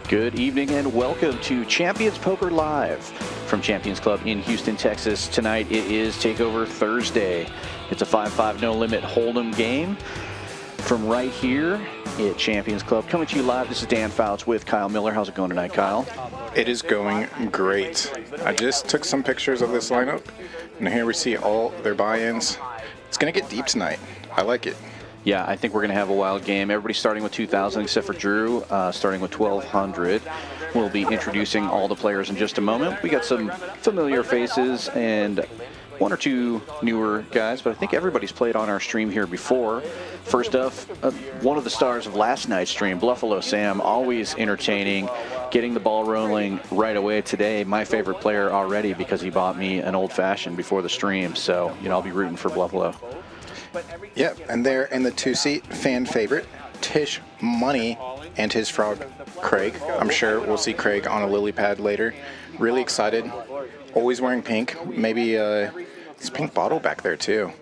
Good evening and welcome to Champions Poker Live from Champions Club in Houston, Texas. Tonight it is Takeover Thursday. It's a 5-5 no limit hold'em game from right here at Champions Club. Coming to you live, this is Dan Fouts with Kyle Miller. How's it going tonight, Kyle? It is going great. I just took some pictures of this lineup, and here we see all their buy-ins. It's going to get deep tonight. I like it. Yeah, I think we're going to have a wild game. Everybody's starting with 2,000 except for Drew, starting with 1,200. We'll be introducing all the players in just a moment. We got some familiar faces and one or two newer guys, but I think everybody's played on our stream here before. First up, one of the stars of last night's stream, Bluffalo Sam, always entertaining, getting the ball rolling right away today. My favorite player already because he bought me an old-fashioned before the stream, so I'll be rooting for Bluffalo. Yep, and there in the two-seat, fan favorite, Tisch Money and his frog, Craig. I'm sure we'll see Craig on a lily pad later. Really excited. Always wearing pink. Maybe this pink bottle back there, too.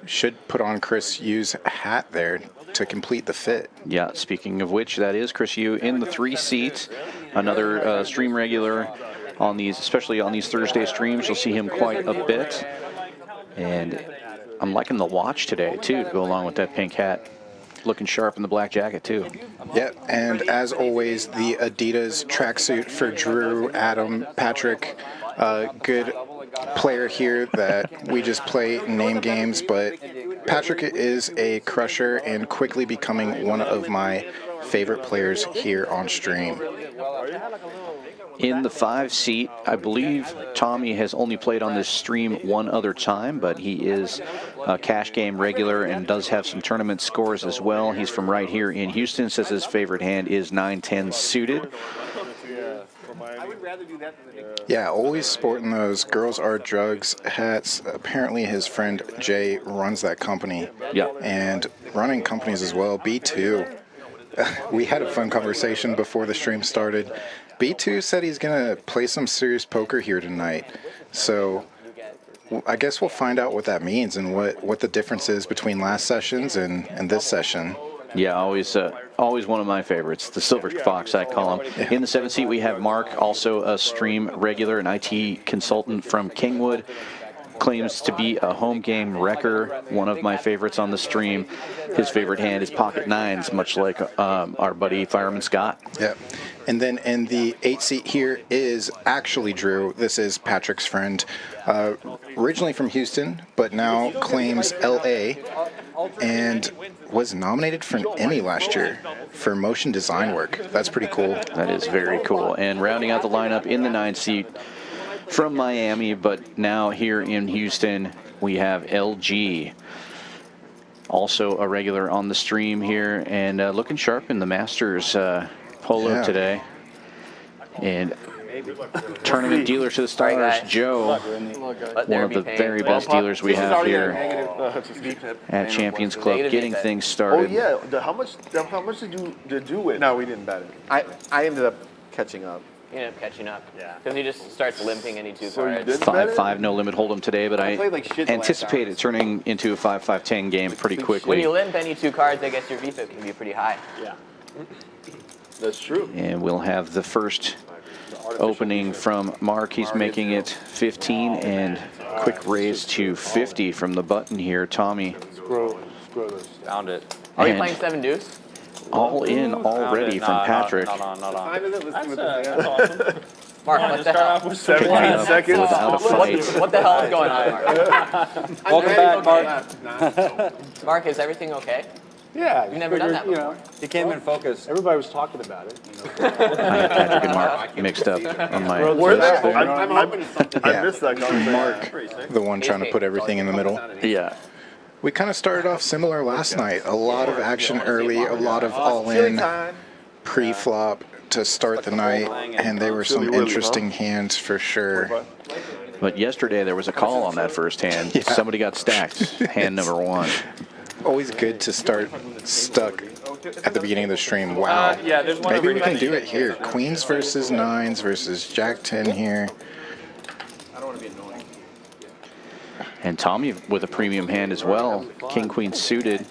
Should put on Chris Yu's hat there to complete the fit. Yeah, speaking of which, that is Chris Yu in the 3 seats. Another stream regular on these, especially on these Thursday streams. You'll see him quite a bit. And I'm liking the watch today, too, to go along with that pink hat. Looking sharp in the black jacket, too. Yep, and as always, the Adidas tracksuit for Drew, Adam, Patrick. Good player here that we just play name games, but Patrick is a crusher and quickly becoming one of my favorite players here on stream. In the 5 seat, I believe Tommy has only played on this stream one other time, but he is a cash game regular and does have some tournament scores as well. He's from right here in Houston, says his favorite hand is 9-10 suited. Yeah, always sporting those Girls Are Drugs hats. Apparently his friend Jay runs that company. Yeah. And running companies as well. B2. We had a fun conversation before the stream started. B2 said he's going to play some serious poker here tonight. So I guess we'll find out what that means and what the difference is between last sessions and this session. Yeah, always one of my favorites, the Silver Fox, I call him. Yeah. In the 7th seat, we have Mark, also a stream regular, an IT consultant from Kingwood. Claims to be a home game wrecker, one of my favorites on the stream. His favorite hand is pocket nines, much like our buddy Fireman Scott. Yep. And then in the 8th seat here is actually Drew. This is Patrick's friend. Originally from Houston, but now claims LA and was nominated for an Emmy last year for motion design work. That's pretty cool. That is very cool. And rounding out the lineup in the 9th seat from Miami, but now here in Houston, we have LG. Also a regular on the stream here and looking sharp in the Masters polo today. And tournament dealer to the stars, Joe, one of the very best dealers we have here at Champions Club, getting things started. Oh yeah, how much did you do with? No, we didn't bet it. I ended up catching up. You end up catching up. Yeah. Because he just starts limping any 2 So you cards. did? 5-5 no limit hold'em today, but I played like shit the last anticipate it turning into a 5-5-10 game pretty When quickly. you limp any 2 cards, I guess your VPIP can be pretty high. Yeah. That's true. And we'll have the first opening from Mark. He's making it 15 and quick raise to 50 from the button here. Tommy. Scroll this. Found it. Are you And playing 7 deuce? all in already from Patrick. No. That's awesome. Mark, what the hell? With 17 seconds. Without a fight. What the hell is going on, Mark? Welcome back, Mark. Mark, is everything okay? Yeah. You've never done that before. He came in focused. Everybody was talking about it. I had Patrick and Mark mixed up on my Where's list that? there. I'm hoping it's something. I missed that conversation. Mark, the one trying to put everything in the middle. Yeah. We kind of started off similar last night. A lot of action early, a lot of all-in pre-flop to start the night, and there were some interesting hands for sure. But yesterday there was a call on that first hand. Yeah. Somebody got stacked. Hand number 1. Always good to start stuck at the beginning of the stream. Wow. Yeah, there's one Maybe over we here. can do it here. Queens versus 9s versus Jack 10 here. And Tommy with a premium hand as well. King, queen suited.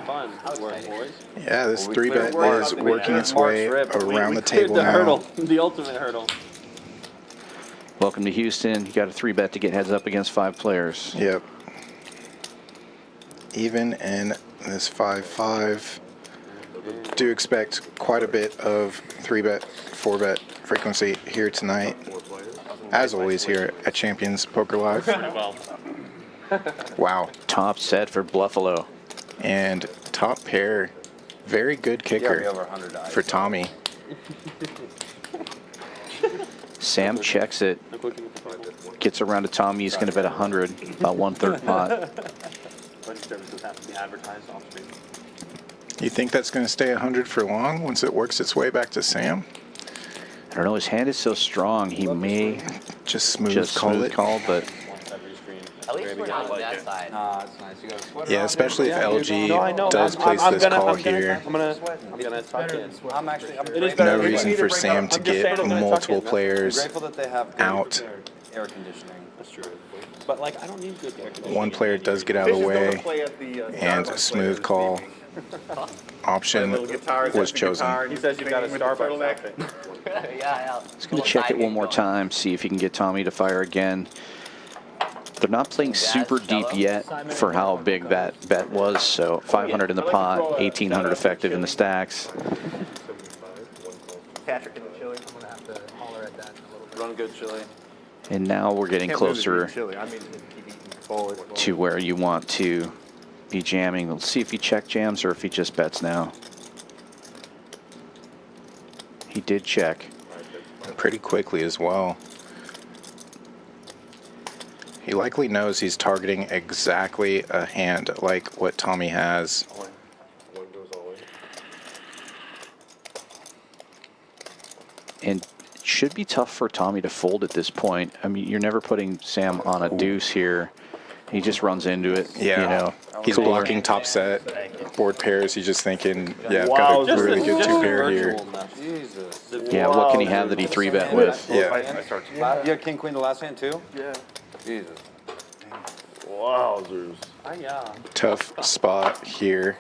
fun. Boys. Yeah, this we 3-bet cleared is Mark. working its way around the Cleared table the now. hurdle, the ultimate hurdle. Welcome to Houston. You got a 3-bet to get heads up against 5 players. Yep. Even in this 5-5, do expect quite a bit of 3-bet, 4-bet frequency here tonight. As always here at Champions Poker Live. Well, Wow. Top set for Bluffalo. And top pair, very good Yeah, be over kicker 100 eyes. for Tommy. Sam checks it. Gets around to Tommy. He's going to bet 100, about 1/3 pot. bunch of services have to be advertised off screen. You think that's going to stay 100 for long once it works its way back to Sam? I don't know. His hand is so strong. He may Just smooth just call smooth it. call, but At least we're not on that side. Nah, it's nice. You got a sweater Yeah, on, especially if dude. LG No, I know. does place this call here. I'm gonna tuck in. I'm actually. I'm It is grateful- No better. reason for Sam to I'm just saying get I'm gonna tuck multiple in. I'm players grateful that they have out. air conditioning. That's true. But like, I don't need good air conditioning. One player does get out of the way, and a smooth call option was chosen. He says you've got a Starbucks outfit. Yeah. he's going to check it one more time, see if he can get Tommy to fire again. They're not playing super deep yet for how big that bet was, so 500 in the pot, 1,800 effective in the stacks. Patrick and the chili. I'm gonna have to holler at that in a little bit. Run good, chili. And now we're getting closer Chili. I mean, keep eating forward. to where you want to be jamming. Let's see if he check jams or if he just bets now. He did check. Pretty quickly as well. He likely knows he's targeting exactly a hand like what Tommy has. And it should be tough for Tommy to fold at this point. I mean, you're never putting Sam on a deuce here. He just runs into it. Yeah, You know, he's cooler. blocking top set, board pairs. He's just thinking, yeah, I've Wow, got a really good Just 2-pair here. Jesus. Yeah, what can he have that he 3-bet with? Yeah, You had king queen the last hand too? Yeah. Jesus. Wowzers. tough spot here.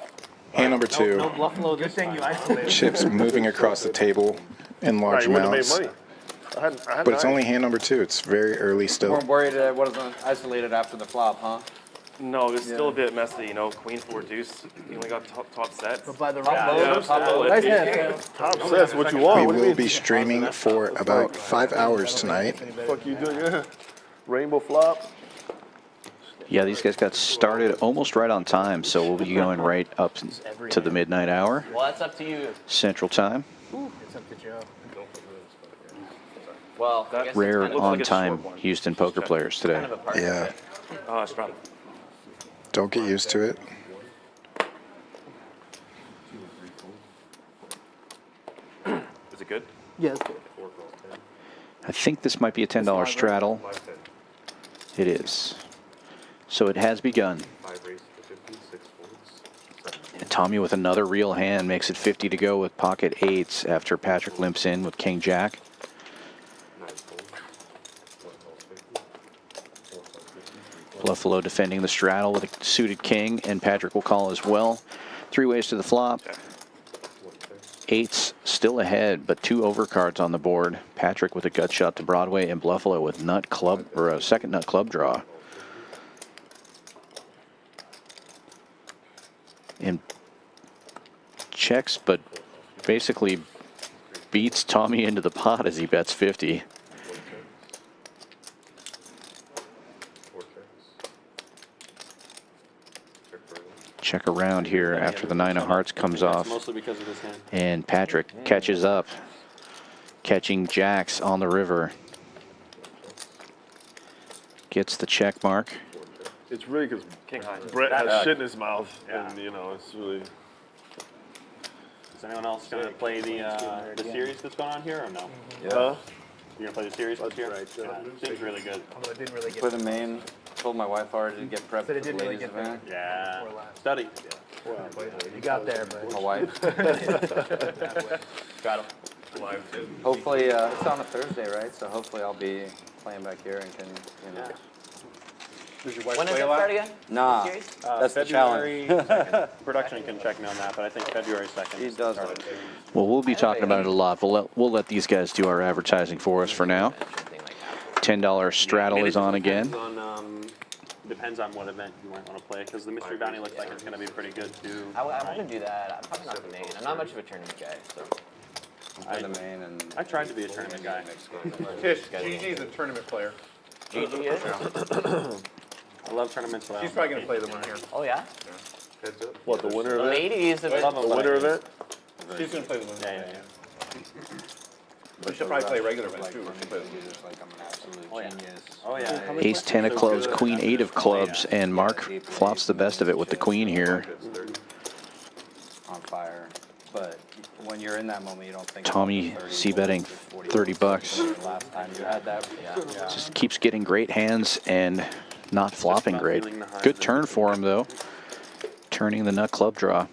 Hand number 2. No Bluffalo Good this thing time. you isolated. Chips moving across the table in large Right, you wouldn't have made amounts. money. I had But it's nine. only hand number 2. It's very early You still. weren't worried that it wasn't isolated after the flop, huh? No, it's still a bit messy, you know. Queen 4 deuce, you only got top sets. But by the Yeah, round, nice hand. Top sets, what you want? We What do you will mean? be streaming for about 5 hours tonight. Fuck you doing? Yeah. Rainbow flop. Yeah, these guys got started almost right on time, so we'll be going right up to the midnight hour, Well, that's up to you. Central Time. It's up to Joe. Well, I guess Rare it's kind of, on time Houston poker players today. kind of a partnership. Yeah, Oh, it's probably. don't get used to it. Is it good? Yeah, it's good. I think this might be a $10 straddle. It is. So it has begun. And Tommy with another real hand makes it 50 to go with pocket 8s after Patrick limps in with King Jack. Bluffalo defending the straddle with a suited king, and Patrick will call as well. 3 ways to the flop. 8s still ahead, but 2 overcards on the board. Patrick with a gut shot to Broadway, and Bluffalo with nut club or a second nut club draw. And checks, but basically beats Tommy into the pot as he bets 50. Check around here after the 9 of hearts comes off. Mostly because of this hand. And Patrick catches up, catching jacks on the river. Gets the check mark. It's really because King high. Brett has shit in his mouth, and you know it's really. Is anyone else gonna play the series that's going on here or no? Huh? You're gonna play the series this year? Yeah, seems really good. Although it didn't really get. Play the main. Told my wife already to get prepped Said for it the didn't really ladies get event. Yeah. Or last. Study. You got there, but. My wife. Got him. Hopefully, it's on a Thursday, right? So hopefully I'll be playing back here and can, you know. Does your wife When does play it a lot? start again? Nah, Series? that's the challenge. February 2nd. Production can check me on that, but I think February 2nd. He does it. Well, we'll be talking about it a lot. We'll let these guys do our advertising for us for now. $10 straddle is on again. Depends on what event you might want to play, because the Mystery Bounty looks like it's going to be pretty good too. I want to do that. I'm probably not the main. I'm not much of a tournament guy, so. I'm the main and I tried to be a tournament guy. Tish, Gigi's a tournament player. GG is? I love tournaments. She's probably going to play the one here. Oh, yeah? What, the winner The event? ladies have Love been. them, The but winner I- event? She's going to play the one. Yeah, yeah, We should probably play regular events too. like I'm an absolute genius. Oh yeah. Ace 10 of clubs, queen 8 of clubs, and Mark flops the best of it with the queen here. On fire. But when you're in that moment, you don't think. Tommy about 30 c-betting bullets, 30 bucks. Last time you had that, yeah. Just keeps getting great hands and not flopping great. Good turn for him, though. Turning the nut club draw.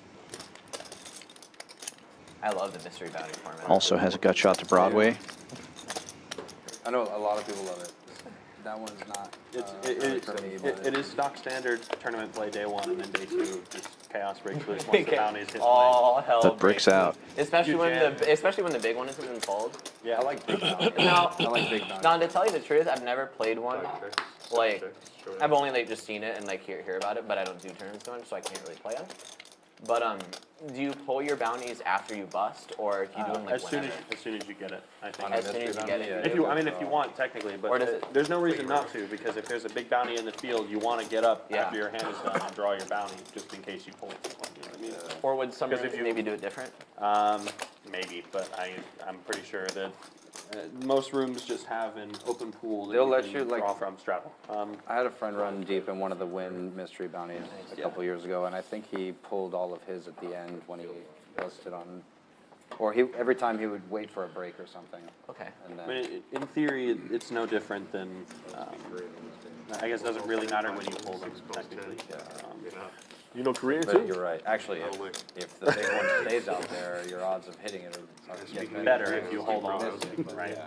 I love the Mystery Bounty format. Also has a gut shot to Broadway. I know a lot of people love it. That one's not. Really for me, but It is stock standard tournament play day 1, and then day 2 just chaos breaks loose once the bounties hit play. All hell But bricks out. Especially You when jam. the big one isn't involved. Yeah, I like big bounty. No. I like big bounty. No, to tell you the truth, I've never played one. Like, I've only like just seen it and like hear about it, but I don't do tournaments so much, so I can't really play them. But do you pull your bounties after you bust, or do you do them like as soon whenever? as soon as you get it, I think. As soon as you get it. If you, I mean, if you want technically, but Or does it- there's no reason not to, because if there's a big bounty in the field, you want to get up Yeah. after your hand is done and draw your bounty, just in case you pull it. You know what I mean? Or would some 'Cause rooms if you- maybe do it different? Maybe, but I'm pretty sure that most rooms just have an open pool that They'll you let can you, like- draw from straddle. I had a friend run deep in one of the Win mystery bounties a couple years ago, and I think he pulled all of his at the end when he busted on, or every time he would wait for a break or something. Okay. And I then, mean, in theory, it's no different than. I guess it doesn't really matter when you pull them technically. You know Korean but too? you're right. Actually, if the big one stays out there, your odds of hitting it are get Better if you hold on, right?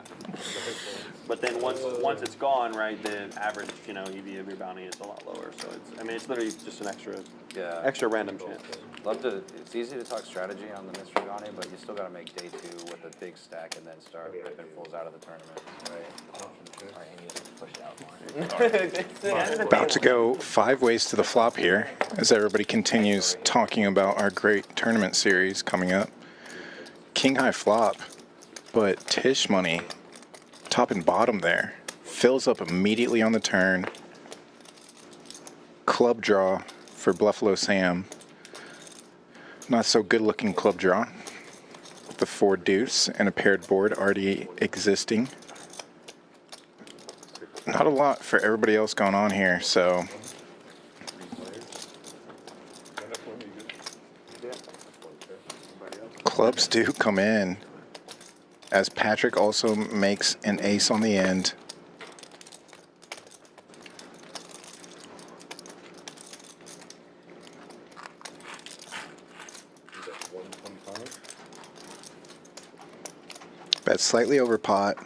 But then once it's gone, right, the average, EV of your bounty is a lot lower. So it's literally just an extra random chance. Love to. It's easy to talk strategy on the mystery bounty, but you still got to make day 2 with a big stack and then start ripping fools out of the tournament. Right. Sorry, I need to push it out more. About to go 5 ways to the flop here as everybody continues talking about our great tournament series coming up. King high flop, but Tisch Money, top and bottom there, fills up immediately on the turn. Club draw for Bluffalo Sam. Not so good looking club draw. The 4 deuce and a paired board already existing. Not a lot for everybody else going on here, so clubs do come in as Patrick also makes an ace on the end. Bet slightly over pot.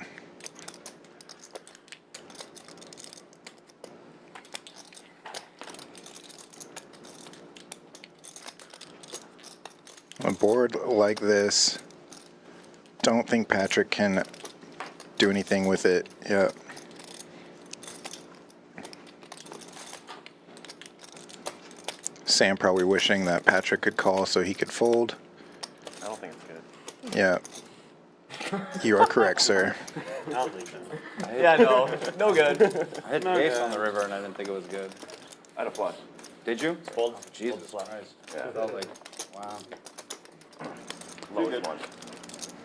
A board like this, don't think Patrick can do anything with it. Yeah. Sam probably wishing that Patrick could call so he could fold. I don't think it's good. Yeah. You are correct, sir. I don't think so. Yeah, no good. I hit the ace on the river and I didn't think it was good. I had a flush. Did you? Fold. Jesus Christ. Yeah. I felt like, wow. Lowest one.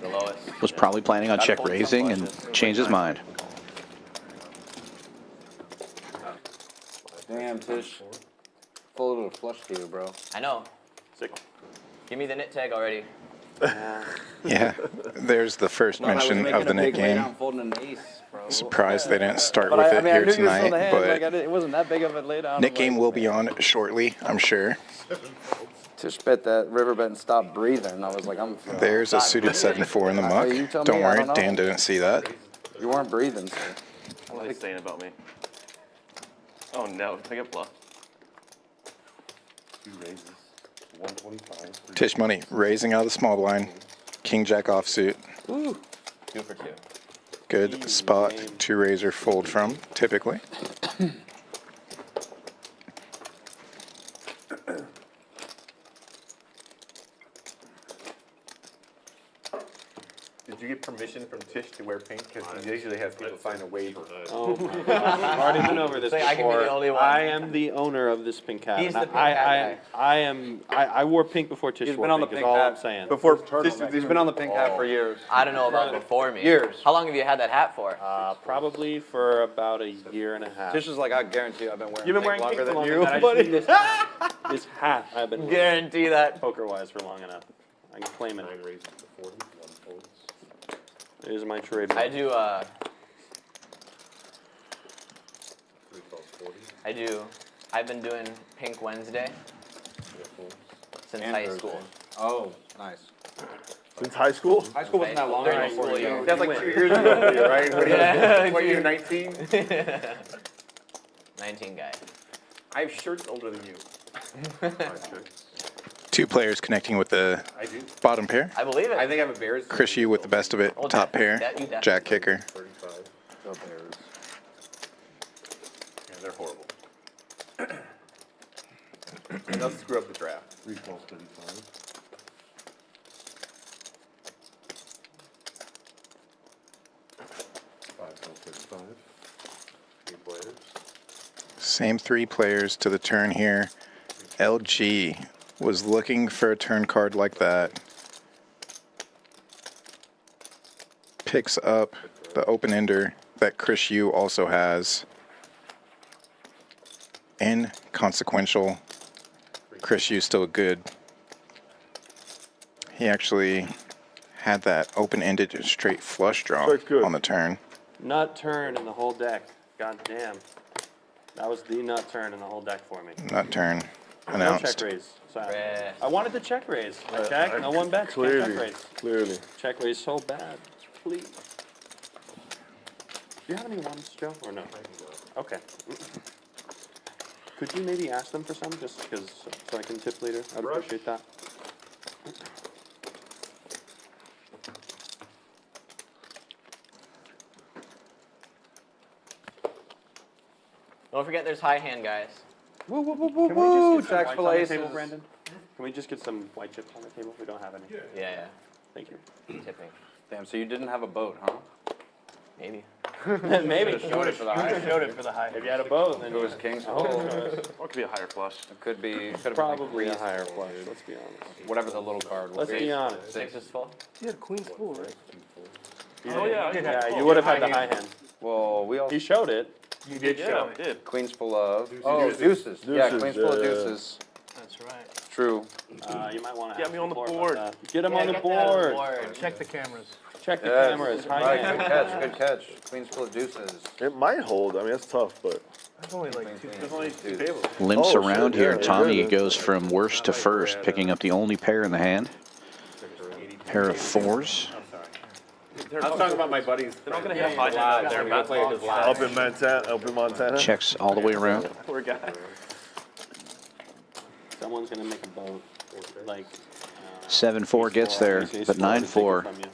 The lowest. Was probably planning on Gotta check fold some raising and flushes. changed his mind. Damn, Tish. Full little flush to you, bro. I know. Sick. Give me the knit tag already. Yeah. There's the first mention of the net game. Folding an ace, bro. Surprised they didn't start But with I it mean, I here knew you were still in the tonight, hand. Like, but it wasn't that big of a laydown. net game will be on shortly, I'm sure. Tish bet that river bet and stopped breathing. I was like, I'm. There's a suited 7-4 in the muck. you tell Don't me, I worry, don't know. Dan didn't see that. You weren't breathing. So. What are they saying about me? Oh no, I get bluffed. 2 raises. 125. Tisch Money raising out of the small blind. King Jack offsuit. 2 for 2. Good spot to raise or fold from, typically. Did you get permission from Tisch to wear pink? Because he usually has people sign a waiver. Oh my God. I've already been over this Say I can be before. the only one. I am the owner of this pink hat. He's And the pink hat I wore pink before Tisch He's wore been on the pink, is pink all hat I'm saying. Before He's been on the pink hat for years. I don't know about before me. Years. How long have you had that hat for? Probably for about a year and a half. Tisch is like, I guarantee you, I've been wearing You've been pink wearing pink longer for than longer you, than I buddy. just need this hat I've been wearing Guarantee that. poker-wise for long enough. I can claim it. 9 raises to 40. 1 folds. Here's my trademark. I do, 3 calls 40. I've been doing Pink Wednesday 3 folds. since And high Thursday. school. Oh, nice. Since high school? High school wasn't that long During ago. the school year. That's like 2 years ago, right? What are you, 19? 19 guy. I have shirts older than you. 5 checks. 2 players connecting with the I do. bottom pair. I believe it. I think I have a Bears. Chris Yu with the best of it, Oh, top pair, definitely. Jack kicker. 35. Go Bears. Yeah, they're horrible. And they'll screw up the draft. 3 calls 35. 5 calls 35. 3 players. Same 3 players to the turn here. LG was looking for a turn card like that. Picks up the open-ender that Chris Yu also has. Inconsequential. Chris Yu still good. He actually had that open-ended straight flush draw That's good. on the turn. Nut turn in the whole deck. God damn. That was the nut turn in the whole deck for me. Nut turn No announced. check raise. Sorry. Rest. I wanted to check raise. I check. No one bets. Can't check raise. Clearly. Check raise so bad. Please. Do you have any ones, Joe, or no? Okay. Could you maybe ask them for some, just because, so I can tip later? I'd appreciate that. Don't forget there's high hand, guys. Woo, woo, woo, woo, Can woo. we just get Jacks some full whites on the aces. table, Brandon? Can we just get some white chips on the table? We don't have any. Yeah, Thank you. tipping. Damn, so you didn't have a boat, huh? Maybe. Maybe. Showed it for the high. Showed it for the high. If you had a boat, then It was king's Oh. full. Or it could be a higher flush. It could be Probably a like higher flush, let's be honest. whatever the little card was. Let's be honest. Six is full. You had queen's full, right? Oh, yeah. Yeah, you would have had the high hand. Well, we all He showed it. You did Yeah, show. I did. queens full of. Oh, deuces. Yeah, Deuces, queens full of yeah. deuces. That's right. True. You might want to Get me on the board. Get him on the board. Check the cameras. Check the Yeah, cameras. High right, hand. good catch, good catch. Queens full of deuces. It might hold. I mean, that's tough, but. There's only like two. There's only two tables. Limps Oh, around shit, here. yeah, Tommy yeah. goes from worst to first, picking up the only pair in the hand. Pair of 4s. I was talking about my buddies. They're not gonna hit high hand. They're They're playing his Up live. in Montana. Checks all the way around. Poor guy. Someone's gonna make a boat. Like. 7-4 gets there, but 9-4 from you.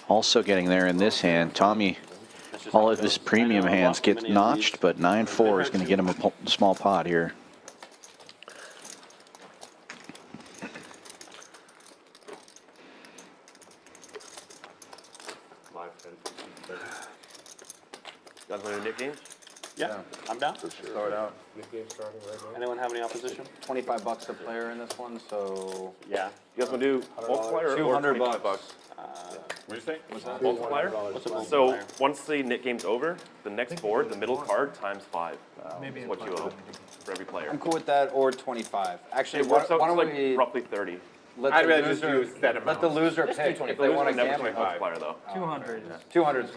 also getting there in this hand. Tommy, That's just all how it of his goes. premium I know, I've hands lost get many of notched, these. but 9-4 is going to get him a small pot here. Guys want to do Nick games? Yeah, I'm down. Throw it out. Anyone have any opposition? $25 a player in this one, so. Yeah. You guys want to do multiplier or 200 $25? bucks. What'd you say? Multiplier? What's a So multiplier? once the Nick game's over, the next board, the middle card times 5. Is what you owe for every player. I'm cool with that, or 25. Actually, It why works out why to don't like we, roughly 30. let I'd the rather just loser, do set let the amount. loser Just do pick. 25. If they want to Never gamble, 25. Multiplier though. 200. 200.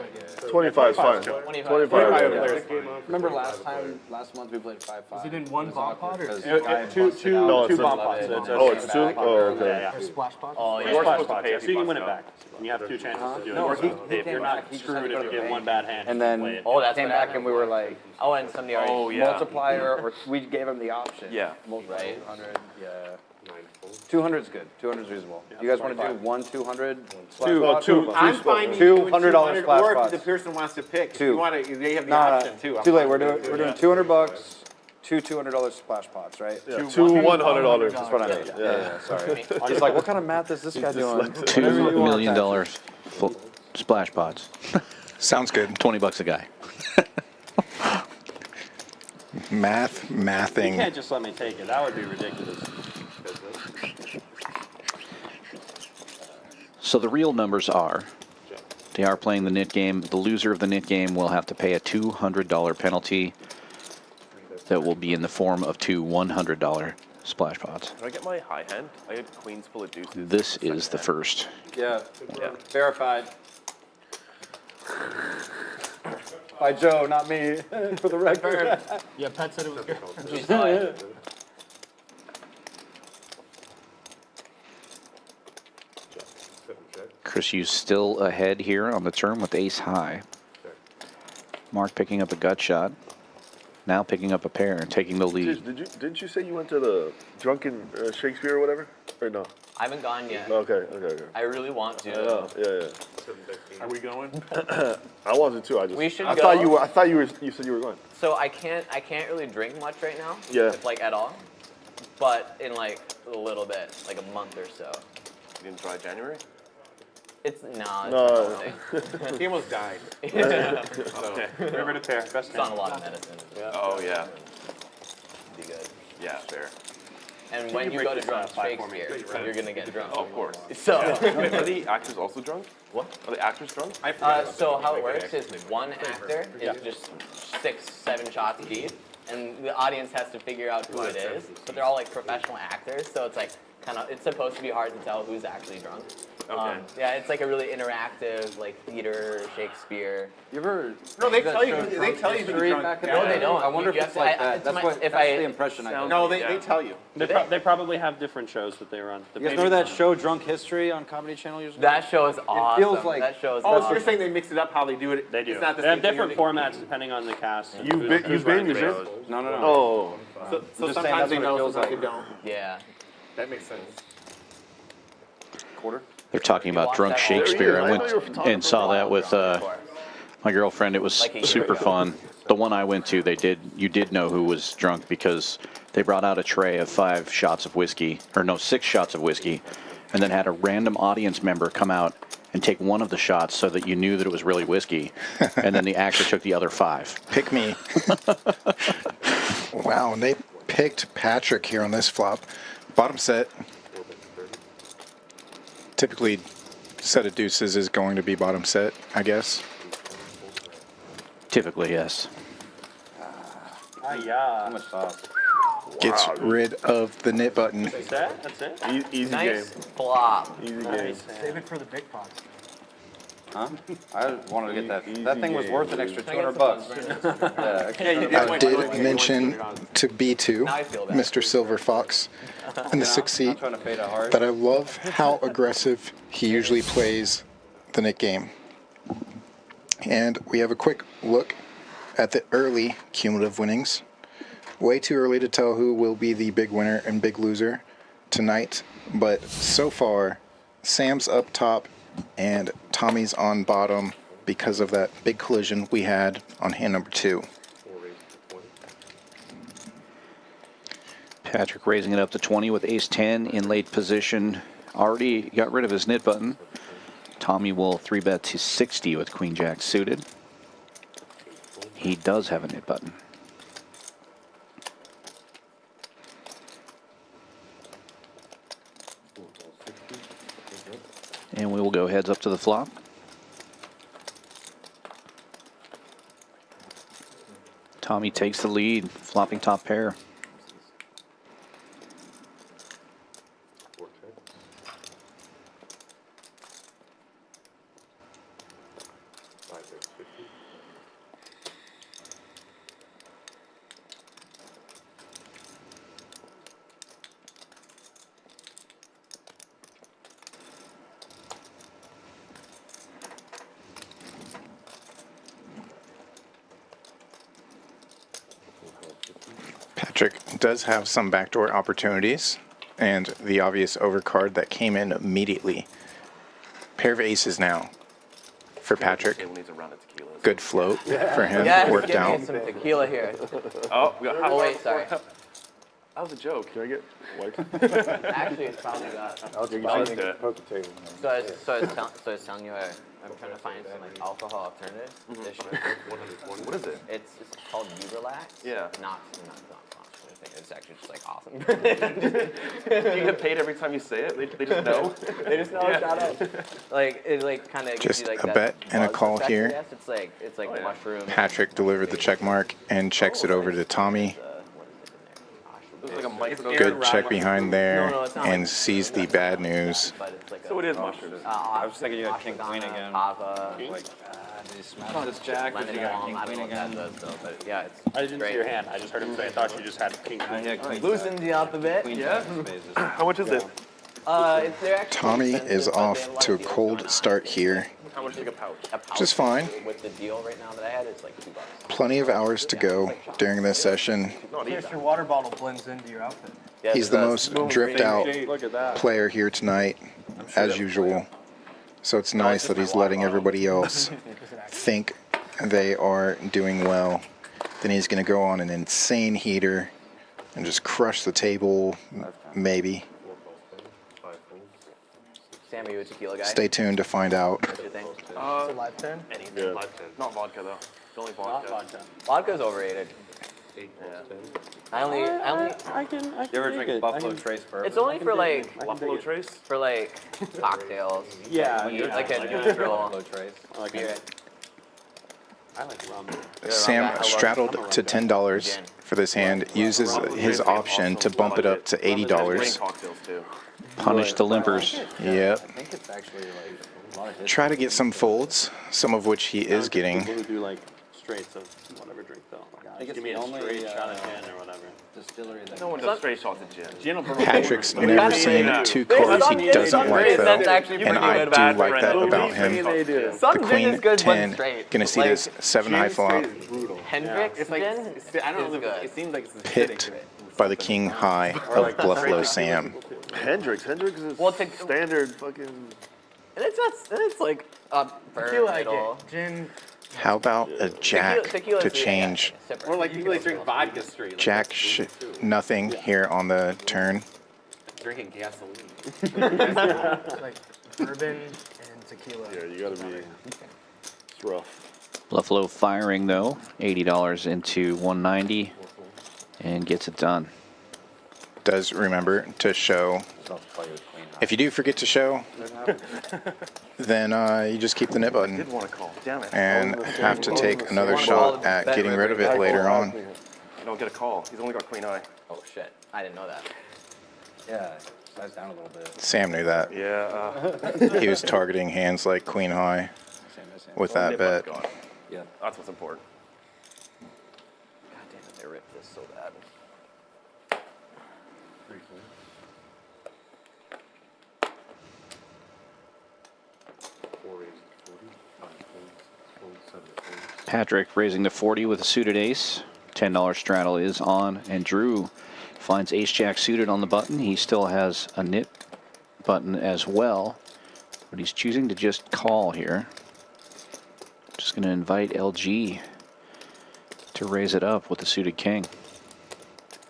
25 is fine. 25. 25. Yeah. Remember last month we played 5-5. Is it in one bomb pot or Because two? guy Two busted out. No, it's bomb a- pots. Oh, it's two? Oh, okay. Yeah, Or splash pot? Oh, Four you're splash supposed to pots, pay yeah, if so he you can win busts it out. back. And you have two chances to do it. No, Or he if you're can't. not He just screwed has to go if to you get the one bank. bad hand. And you can then play it. Oh, that's came what back happened and we were before. like, Oh, and somebody already. Oh, yeah. multiplier, or we gave him the option. Yeah. Multiply Right. 200, yeah. 200 is good. 200 is reasonable. You guys want to do 200 splash Oh, pot? two. I'm fine with doing $200 splash or if pots. the person wants to pick. If Two. you want to, they have the No, option too. I'm too late. fine We're with doing it. $200, two $200 splash pots, right? Yeah, two $100. That's what I mean. Yeah, sorry. I'm just like, what kind of math is this guy doing? $2 million splash pods. Sounds good. $20 a guy. You Mathing. can't just let me take it. That would be ridiculous. So the real numbers are, they are playing the nit game. The loser of the nit game will have to pay a $200 penalty that will be in the form of two $100 splash pots. Can I get my high hand? I had queens full of deuces. This is the first. Yeah, Yeah. verified. By Joe, not me, for the record. Yeah, Pat said it was good. You saw it. Chris, you still ahead here on the turn with ace high. Mark picking up a gut shot. Now picking up a pair and taking the lead. Didn't you say you went to the drunken Shakespeare or whatever? Or no? I haven't gone yet. Okay. I really want to. Yeah. Are we going? I wasn't too. I just. We should I go. thought you were. I thought you were. You said you were going. So I can't really drink much right now. Yeah. If, like at all. But in like a little bit, like a month or so. You didn't try January? It's nah. No. It's He almost died. Okay. River to pair. Best It's on a hand. lot of medicine. Oh, yeah. Be good. Yeah, fair. And Can when you you go break to this drunk five for me? Shakespeare, you're gonna get drunk. Oh, of course. So, Wait, are the actors also drunk? What? Are the actors drunk? so how it works is one actor is just 6-7 shots deep, and the audience has to figure out who it is. But they're all like professional actors, so it's like it's supposed to be hard to tell who's actually drunk. Okay. Yeah, it's like a really interactive, like theater, Shakespeare. You ever? No, they that tell you. show They Drunk tell you to be History drunk. back in No, the they day? don't. I wonder You if have it's to- like I- that. it's That's my- what. if That's I- the impression I get. No, they tell you. They probably have different shows that they run. You guys remember that show, Drunk History, on Comedy Channel years ago? That show is awesome. feels like- that show is Oh, so awesome. you're saying they mix it up how they do it? They do. It's not the They same have thing different every- formats depending on the cast. and You've who's- been. who's running the You've shows. been. No. Oh. So Just saying sometimes they that's what it know, feels sometimes they like. don't. Yeah. That makes sense. Quarter. They're talking about watch drunk that all Shakespeare. I I know went you were talking and saw that with my girlfriend. It was Like a year super ago. fun. The one I went to, you did know who was drunk because they brought out a tray of 6 shots of whiskey, and then had a random audience member come out and take one of the shots so that you knew that it was really whiskey, and then the actor took the other 5. Pick me. Wow, and they picked Patrick here on this flop. Bottom set. Typically, set of deuces is going to be bottom set, I guess. Typically, yes. Yeah. How much sauce? Gets rid of the knit button. That's it? That's it? Easy Nice game. flop. Easy game. Nice. Save it for the big pots. Huh? I wanted to get that. Easy That thing was game, worth an dude. extra $200. Yeah, Yeah, you did. I win. did mention to B2, Now I feel bad. Mr. Silver Fox, in the 6th I'm seat, trying to fade it hard. that I love how aggressive he usually plays the knit game. And we have a quick look at the early cumulative winnings. Way too early to tell who will be the big winner and big loser tonight, but so far, Sam's up top and Tommy's on bottom because of that big collision we had on hand number 2. Patrick raising it up to 20 with ace-10 in late position. Already got rid of his knit button. Tommy will 3-bet to 60 with queen-jack suited. He does have a knit button. And we will go heads up to the flop. Tommy takes the lead, flopping top pair. does have some backdoor opportunities, and the obvious overcard that came in immediately. Pair of aces now for Patrick. Good float for him. Yes, Worked give out. me some tequila here. Oh, we got Oh wait, sorry. That was a joke. Can I get white? Actually, it's probably that. I'll take Let's do it. poker table. So I was telling you, I'm trying to find some like alcohol alternatives. This sugar. What is it? It's called Relax. Yeah. Not it's actually just like awesome. You get paid every time you say it? They just know? They just know Yeah. shout out. Like it like kind of gives Just you like a that bet and a buzz call effect, I here. guess. It's like mushroom. Patrick delivered the check mark and checks it over to Tommy. It was like a micro. Good check behind there No, it's not and like- sees the bad news. But it's like So it is mushrooms. I was thinking you had king queen again. Pava, Like, did he smash this jack? Did lemon you got balm. king I don't queen know what that again? does though, but yeah, it's I didn't great. see your hand. I just heard him say. I thought you just had king. Yeah, queen Loosened you up a bit. Queen Yeah. phases. How much is it? They're actually Tommy expensive, is but they off have a lot to a of deals cold going on. start here. How much is like a pouch? A pouch Just fine. With the deal right now that I had, it's like $2. Plenty of hours to go during this session. Here's your water bottle blends into your outfit. Yes, He's it the does. most dripped out Look at that. player here tonight, as usual. So it's nice that he's letting everybody else think they are doing well. Then he's going to go on an insane heater and just crush the table, maybe. Sam, are you a tequila guy? Stay tuned to find out. What do you think? It's a live 10. Anything. Not vodka though. It's only vodka. Vodka's overrated. I only. You ever drink Buffalo Trace bourbon? It's only for like Buffalo Trace? cocktails. Yeah, Like a Buffalo neutral Trace. spirit. I like rum. Sam straddled to $10 for this hand, uses his option to bump it up to Rain $80. cocktails too. Punish the limpers. Yep. I think it's actually like a lot of hits. Try to get some folds, some of which he is getting. People who do like straights of whatever drink though. I think it's Give me the a only, straight shot of gin or whatever. Distillery that No one does straight shots of gin. Gin will promote. Patrick's never seen two cards he doesn't like though, and I do like that about him. Some The gin is queen good 10, when straight. gonna see this 7 high flop, Hendrix It's like gin I don't is know. good. It seems like it's hit by the king high of Bluffalo Sam. Hendrix is Well, to- standard fucking. And it's like upper Tequila, I middle. get. Gin. How about a jack Tequila's to the- change? yeah, sipper. Or like people that drink vodka straight. Like Jack nothing here on the turn. drinking gasoline. It's like bourbon and tequila. Yeah, you gotta be. It's rough. Bluffalo firing though, $80 into 190 and gets it done. Does remember to show. If you do forget to show, then you just keep the nip button Did want to call. Damn it. and have to take another shot at getting rid of it later on. You don't get a call. He's only got queen eye. Oh shit! I didn't know that. Yeah, size down a little bit. Sam knew that. Yeah. He was targeting hands like queen high with that bet. Yeah. That's what's important. God damn it! They ripped this so bad. Patrick raising to 40 with a suited ace. $10 straddle is on, and Drew finds ace jack suited on the button. He still has a nip button as well, but he's choosing to just call here. Just going to invite LG to raise it up with the suited king.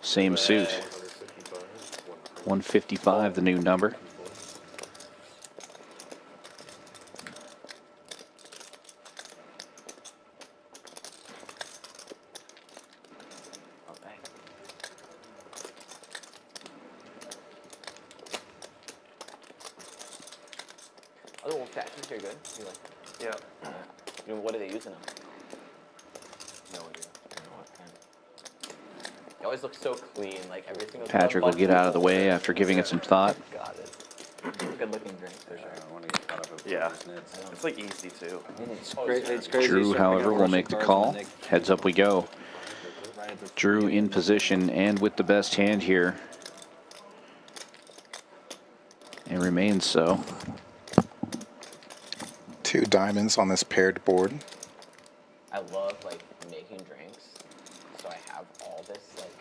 Same suit. 155, the new number. Other old fashions are good. You like? Yeah. You know, what are they using them? No idea. It always looks so clean, like every single. Patrick will get out of the way after giving it some thought. Got it. Good looking drink for sure. I want to get caught up with Yeah. those nits. It's like easy too. It's crazy. Drew, Start however, picking will Russian make the cards call. and they- Heads up we go. right at the- Drew in position and with the best hand here. And remains so. 2 diamonds on this paired board. I love like making drinks, so I have all this like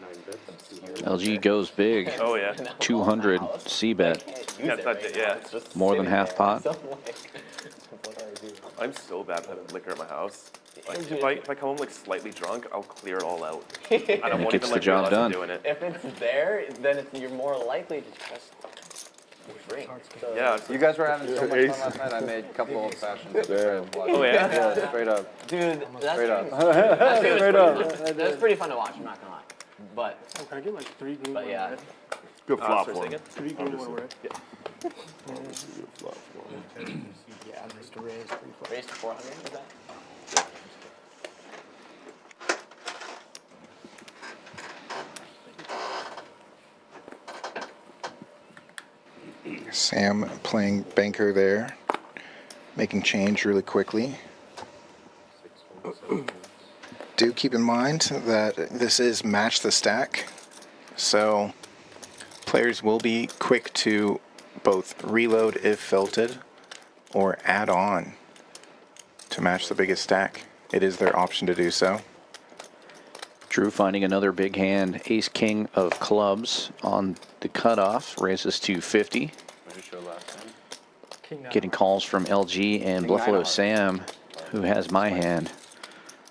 LG goes big. Oh, yeah. 200 C-bet. Yeah, that's it, yeah. More than half pot. I'm so bad at having liquor at my house. Like, if I come home like slightly drunk, I'll clear it all out. I don't It want gets even the like job realize done. I'm doing it. If it's there, then you're more likely to just drink. So Yeah. You guys were having so much fun last night. I made a couple old fashions. Oh yeah. Yeah, straight up. dude, that's Straight up. Straight up. That's pretty fun to watch. I'm not gonna lie. But Can I get like 3 green? but yeah. Good flop for him. 3 green, 1 red. Good flop for him. Yeah, Mr. Raise 3 flop. Raised to 400. Is that? Sam playing banker there, making change really quickly. Do keep in mind that this is match the stack, so players will be quick to both reload if felted or add on to match the biggest stack. It is their option to do so. Drew finding another big hand. Ace King of clubs on the cutoff. Raises to 50. King 9. Getting calls from LG and King Bluffalo 9 Sam, who has my hand.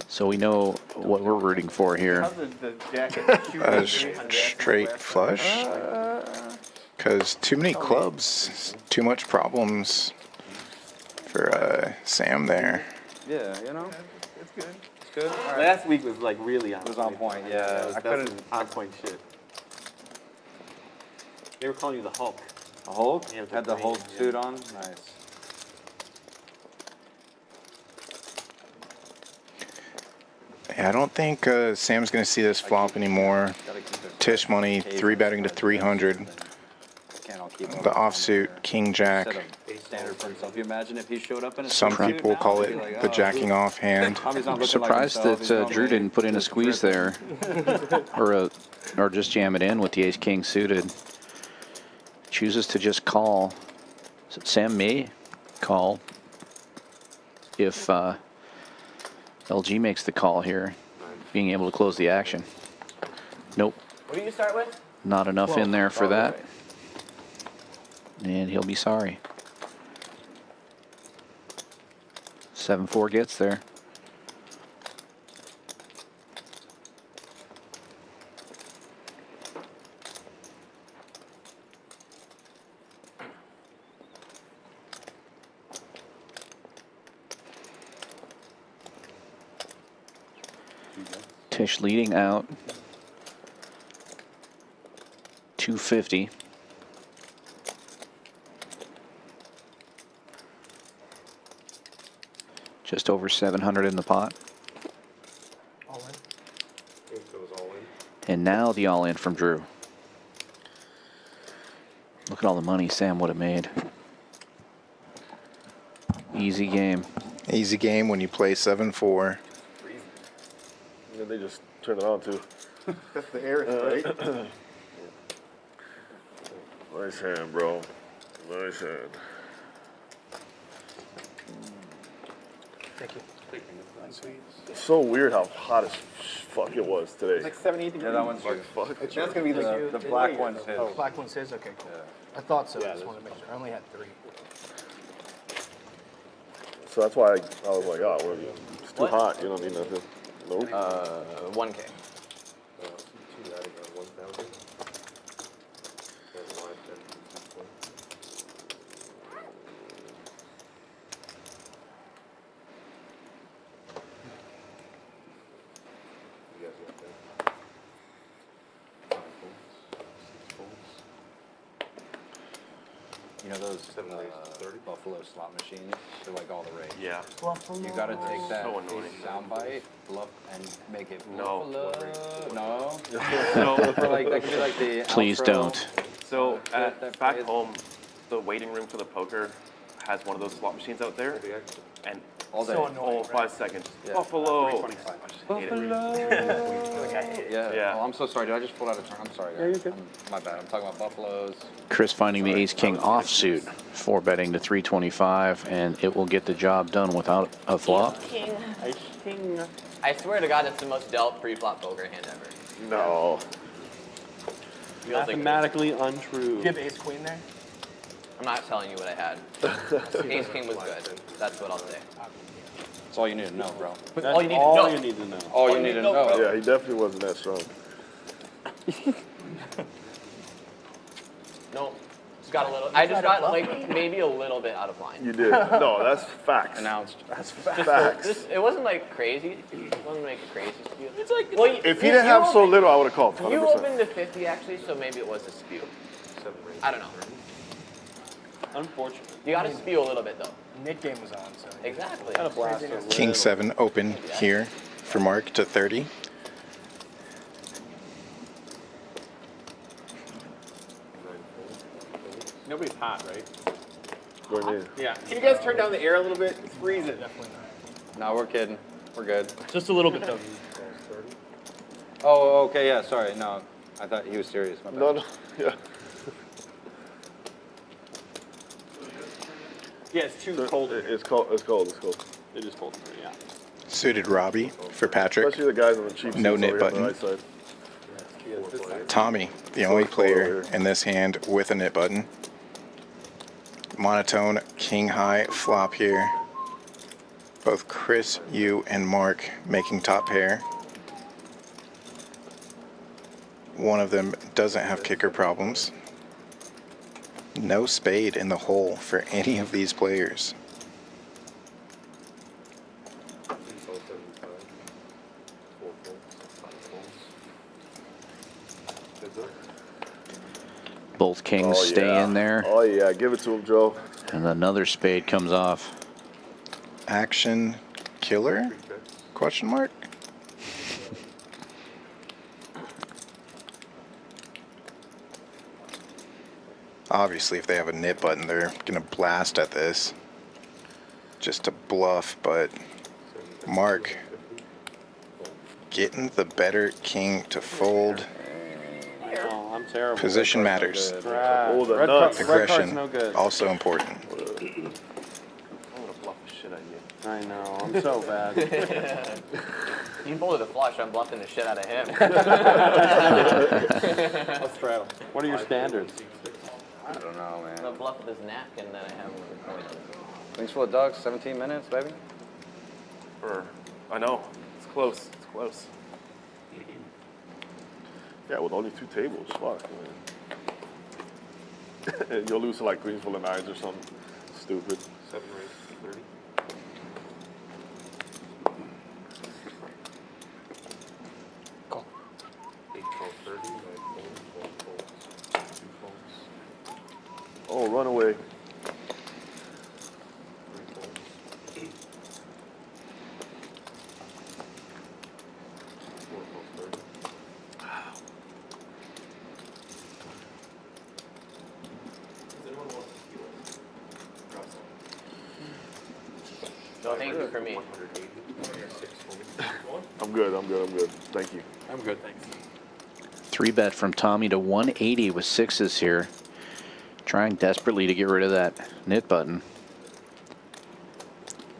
So we know what we're rooting for here. The jacket? Straight flush. Because too many clubs, too much problems for Sam there. Yeah, you know? It's good. It's good. All right. Last week was like really on. It was on point, yeah. I That's couldn't. some on point shit. They were calling you the Hulk. A Hulk? Yeah, with Had the green, Hulk yeah. suit on? Nice. Yeah, I don't think Sam's going to see this flop anymore. Gotta keep it. Tisch Money, 3-betting to 300. Can't all keep The offsuit, King Jack. Set a standard for himself. You imagine if he showed up in a Some suit people now, call he'd be it like, the oh, jacking off hand. Tommy's not looking like Surprised himself. that He's normally Drew didn't put in a just squeeze dripping. there, or just jam it in with the Ace King suited. Chooses to just call. So Sam may call if LG makes the call here, being able to close the action. Nope, What do you start with? not enough in there for that, and he'll be sorry. 7-4 gets there. Tisch leading out 250. Just over 700 in the pot. All in. It goes all in. And now the all in from Drew. Look at all the money Sam would have made. Easy game. Easy game when you play 7-4. And then they just turn it on too. That's the air, right? Nice hand, bro. Nice hand. Thank you. It's so weird how hot as fuck it was today. Like 78 degrees. Yeah, that one's yours. Fuck. That's gonna be like The black one's his. Black one says, okay, cool. I thought so. I just want to make sure. I only had 3. So that's why I was like, oh, well, it's too What? hot. You don't need nothing. Nope. 1K. You know those Buffalo slot machines? They're like all the rage. Yeah. You gotta take that So annoying. soundbite, bluff, and make it No. Buffalo. No. So, For like that could be like the. Please outro. don't. so that at back plays- home, the waiting room for the poker has one of those slot machines out there, and All day. So annoying. all 5 seconds. Yeah. Buffalo. I hate it. Yeah. Yeah. Oh, I'm so sorry. Did I just pull out a turn? I'm sorry, guys. My bad. I'm talking about Buffaloes. Chris finding the Ace King offsuit, 4-betting to 325, and it will get the job done without a flop. I swear to God, that's the most dealt pre-flop poker hand ever. No. Mathematically untrue. Do you have ace queen there? I'm not telling you what I had. Ace king was good. That's what I'll say. That's all you need to know, bro. But That's all you need to know. all you need to know. All you need to know. Yeah, he definitely wasn't that strong. No. Just got a little. I just got like maybe a little bit out of line. You did. No, that's facts. Announced. That's facts. It wasn't like crazy. It wasn't like a crazy spew. It's like If he didn't have so little, I would have called. 100%. You opened to 50 actually, so maybe it was a spew. I don't know. Unfortunate. You got to spew a little bit though. Nick game was on, so. Exactly. Got a blast. King 7 open here for Mark to 30. Nobody's hot, right? We're near. Yeah. Can you guys turn down the air a little bit? It's freezing. Definitely not. No, we're kidding. We're good. Just a little bit though. Oh, okay, yeah, sorry. No, I thought he was serious. My bad. No. Yeah. Yeah, it's too cold. It's cold. It's cold. It's cold. It is cold. Yeah. Suited Robbie for Patrick. Especially the guys on the cheap No seats nit over here on the button. right side. Tommy, the only player in this hand with a nit button. Monotone king high flop here. Both Chris, you, and Mark making top pair. One of them doesn't have kicker problems. No spade in the hole for any of these players. Both kings Oh, stay yeah. in there, Oh yeah, give it to him, Joe. and another spade comes off. Action killer? Question mark? Obviously, if they have a nit button, they're gonna blast at this just to bluff, but Mark getting the better king to fold. Oh, I'm terrible. Position matters. Oh, the Red nuts. card- red card's Aggression no good. also important. I'm gonna bluff the shit out of you. I know. I'm so bad. You folded a flush. I'm bluffing the shit out of him. I'll straddle. What are your standards? I don't know, I'm gonna man. bluff with this napkin that I have with the coin. Things full of ducks, 17 minutes, baby. I know. It's close. It's close. Yeah, with only 2 tables, fuck, man. You'll lose to like queens full of nines or something stupid. 7 raise 30. Call. 8, 12, 30. 9, 12 folds. 2 folds. Oh, run away. 3 folds. 4 folds 30. Does anyone want to steal it? Drop some. No, thank you for me. 180. 6 fold. I'm good. I'm good. I'm good. Thank you. I'm good, thanks. 3-bet from Tommy to 180 with sixes here. Trying desperately to get rid of that nit button.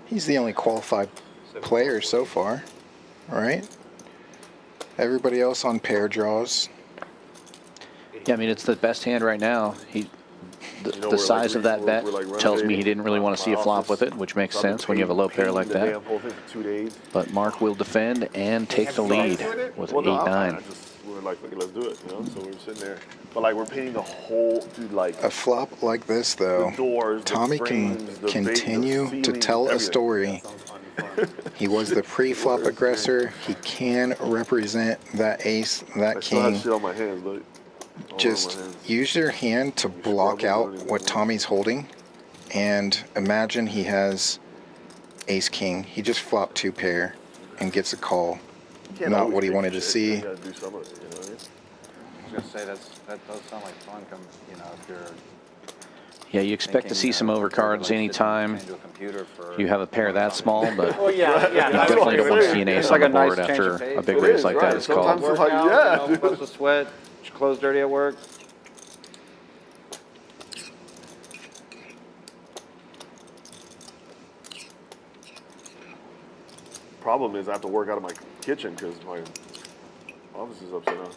He's the only qualified player so far, right? Everybody else on pair draws. Yeah, I mean, it's the best hand right now. You know, The we're size like of that we're bet like tells me he renovating didn't really want to see a my flop office. with it, which makes So I've been sense when you have a low pair painting like the that. damn whole thing for 2 days. But Mark will defend and take the lead with Well, no, I 8-9. just we were like, okay, let's do it, you know. So we were sitting there, but like we're painting the whole, dude, like A flop like this, though, the doors, Tommy the can frames, the continue the to tell a everything. story. He was the pre-flop aggressor. He can represent that ace, that I still have king. shit on my hands, look. All Just over my hands. use your hand to block out what Tommy's holding, and imagine he has ace king. He just flopped 2 pair and gets a call. You can't Not always what he take wanted to shit. see. You gotta do some of it, you know what I mean? I was gonna say that does sound like fun. You know, if you're Yeah, you expect to see some overcards anytime into a computer for you have a pair that small, but Oh yeah, you yeah. definitely don't want to see an ace It's on like the a board nice change after of pace. a big It raise is, like right. that is Sometimes called. it's like, Workout, yeah, you know, dude. bust a sweat, clothes dirty at work. Problem is I have to work out of my kitchen because Office is upside down.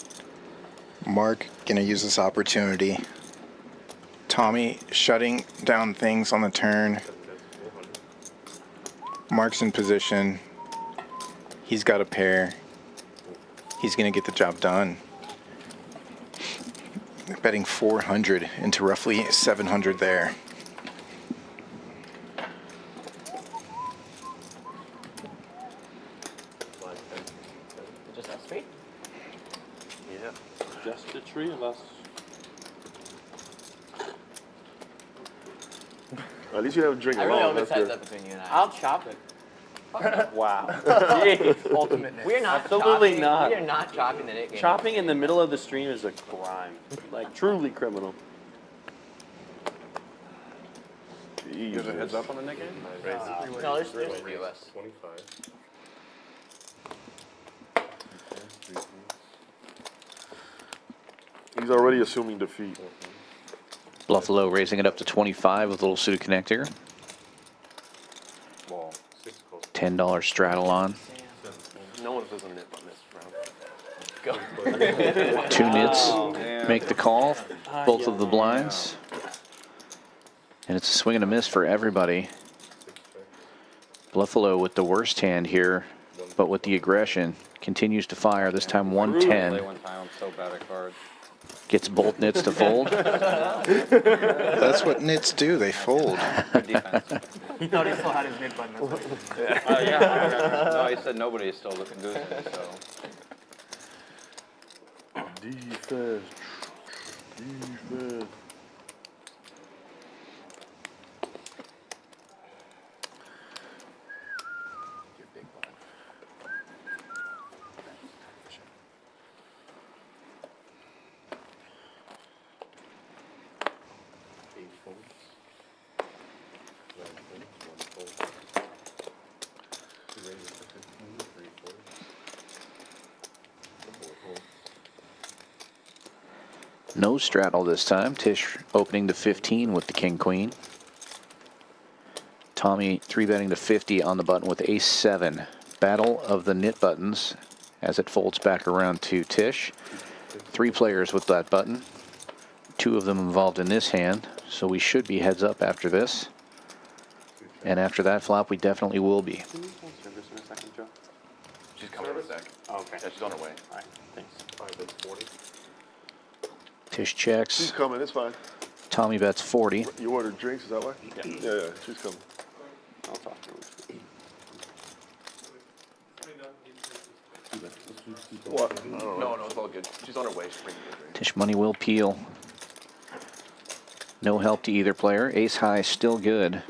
Mark gonna use this opportunity. Tommy shutting down things on the turn. Mark's in position. He's got a pair. He's gonna get the job done. Betting 400 into roughly 700 there. Just us three? Yeah. Just the three of us. At least you have a drink I really alone. hope it's That's heads good. up between you and I. I'll chop it. Wow. Ultimate. We're not Absolutely chopping. not. We are not chopping the knit game. Chopping in the middle of the stream is a crime. Like, truly criminal. Jesus. Heads up on the neck game? No, there's three of us. 25. He's already assuming defeat. Bluffalo raising it up to 25 with a little suited connector. Ball. 6 calls. $10 straddle on. No one does a nip on this round. Two nits make the call. Both of the blinds. And it's a swing and a miss for everybody. Bluffalo with the worst hand here, but with the aggression, continues to fire. This time Play 110. one time, I'm so bad at cards. Gets both nits to fold. That's what nits do. They fold. Good defense. He thought he still had his mid button. That's what he did. Yeah. No, he said nobody is still looking good, so. Defense. Defense. No straddle this time. Tisch opening to 15 with the king queen. Tommy 3-betting to 50 on the button with ace-7. Battle of the nit buttons as it folds back around to Tisch. 3 players with that button. 2 of them involved in this hand, so we should be heads up after this. And after that flop, we definitely will be. Can you hold service in a second, Joe? She's coming in a sec. Oh, okay. Yeah, she's on her way. All right, thanks. 5 bets 40. Tisch She's checks. coming. It's fine. Tommy bets 40. You ordered drinks, is that why? Yeah. Yeah, she's coming. I'll talk to her. What? I don't know. No, it's all good. She's on her way. She's bringing you a drink. Tisch money will peel. No help to either player. Ace high still good.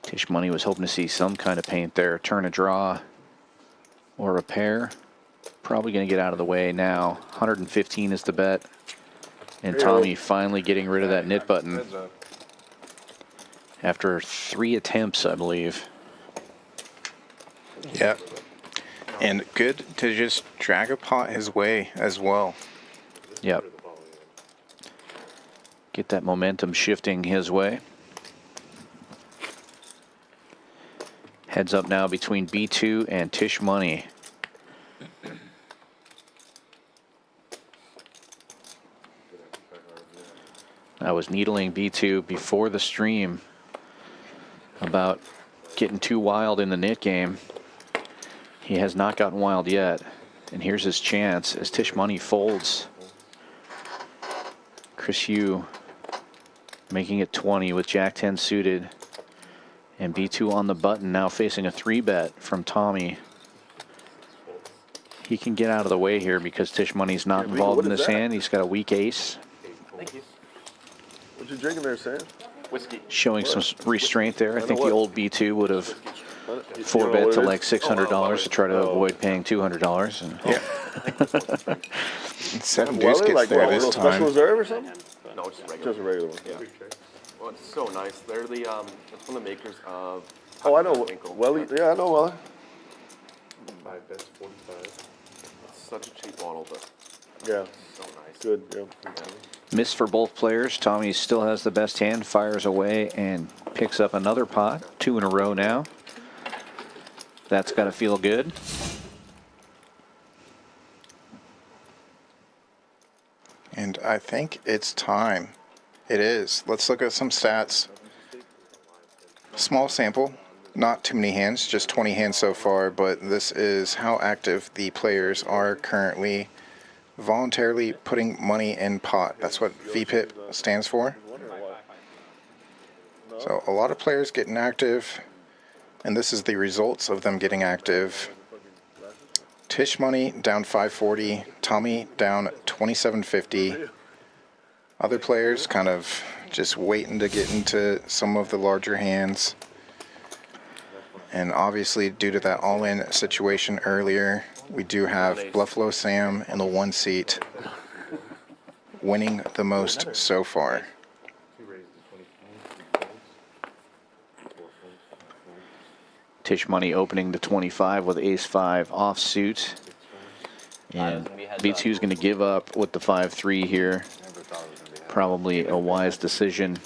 Tisch money was hoping to see some kind of paint there. Turn a draw or a pair. Probably going to get out of the way now. 115 is the bet. And Tommy finally getting rid of that nit button Heads up. after 3 attempts, I believe. Yep. And good to just drag a pot his way as well. Yep. Get that momentum shifting his way. Heads up now between B2 and Tisch money. I was needling B2 before the stream about getting too wild in the nit game. He has not gotten wild yet. And here's his chance as Tisch money folds. Chris Hugh making it 20 with Jack 10 suited. And B2 on the button, now facing a 3-bet from Tommy. He can get out of the way here because Tisch money's not Yeah, involved what in is this that? hand. He's got a weak ace. Thank you. What you drinking there, Sam? Whiskey. Showing some restraint there. I think the what? old B2 would have You 4-bet know what to it like is? $600 to try to Oh. avoid paying $200. And Yeah. 7 Weller, deuce gets like there what, a this little special time. reserve or something? No, it's just regular. Just a regular one. Yeah. Well, it's so nice. They're the it's one of the makers of. Oh, I know. Winkle. Welly. Yeah, I know Weller. 5 bets 45. It's such a cheap bottle, but Yeah, so nice. good. Yeah. miss for both players. Tommy still has the best hand, fires away and picks up another pot. 2 in a row now. That's got to feel good. And I think it's time. It is. Let's look at some stats. Small sample, not too many hands, just 20 hands so far, but this is how active the players are currently voluntarily putting money in pot. That's what VPIP stands for. So a lot of players getting active, and this is the results of them getting active. Tisch Money down 540, Tommy down 2750. Other players kind of just waiting to get into some of the larger hands. And obviously, due to that all-in situation earlier, we do have Bluffalo Sam in the 1 seat, winning the most so far. Tisch Money opening to 25 with ace-5 offsuit. And B2's going to give up with the 5-3 here. Probably a wise decision.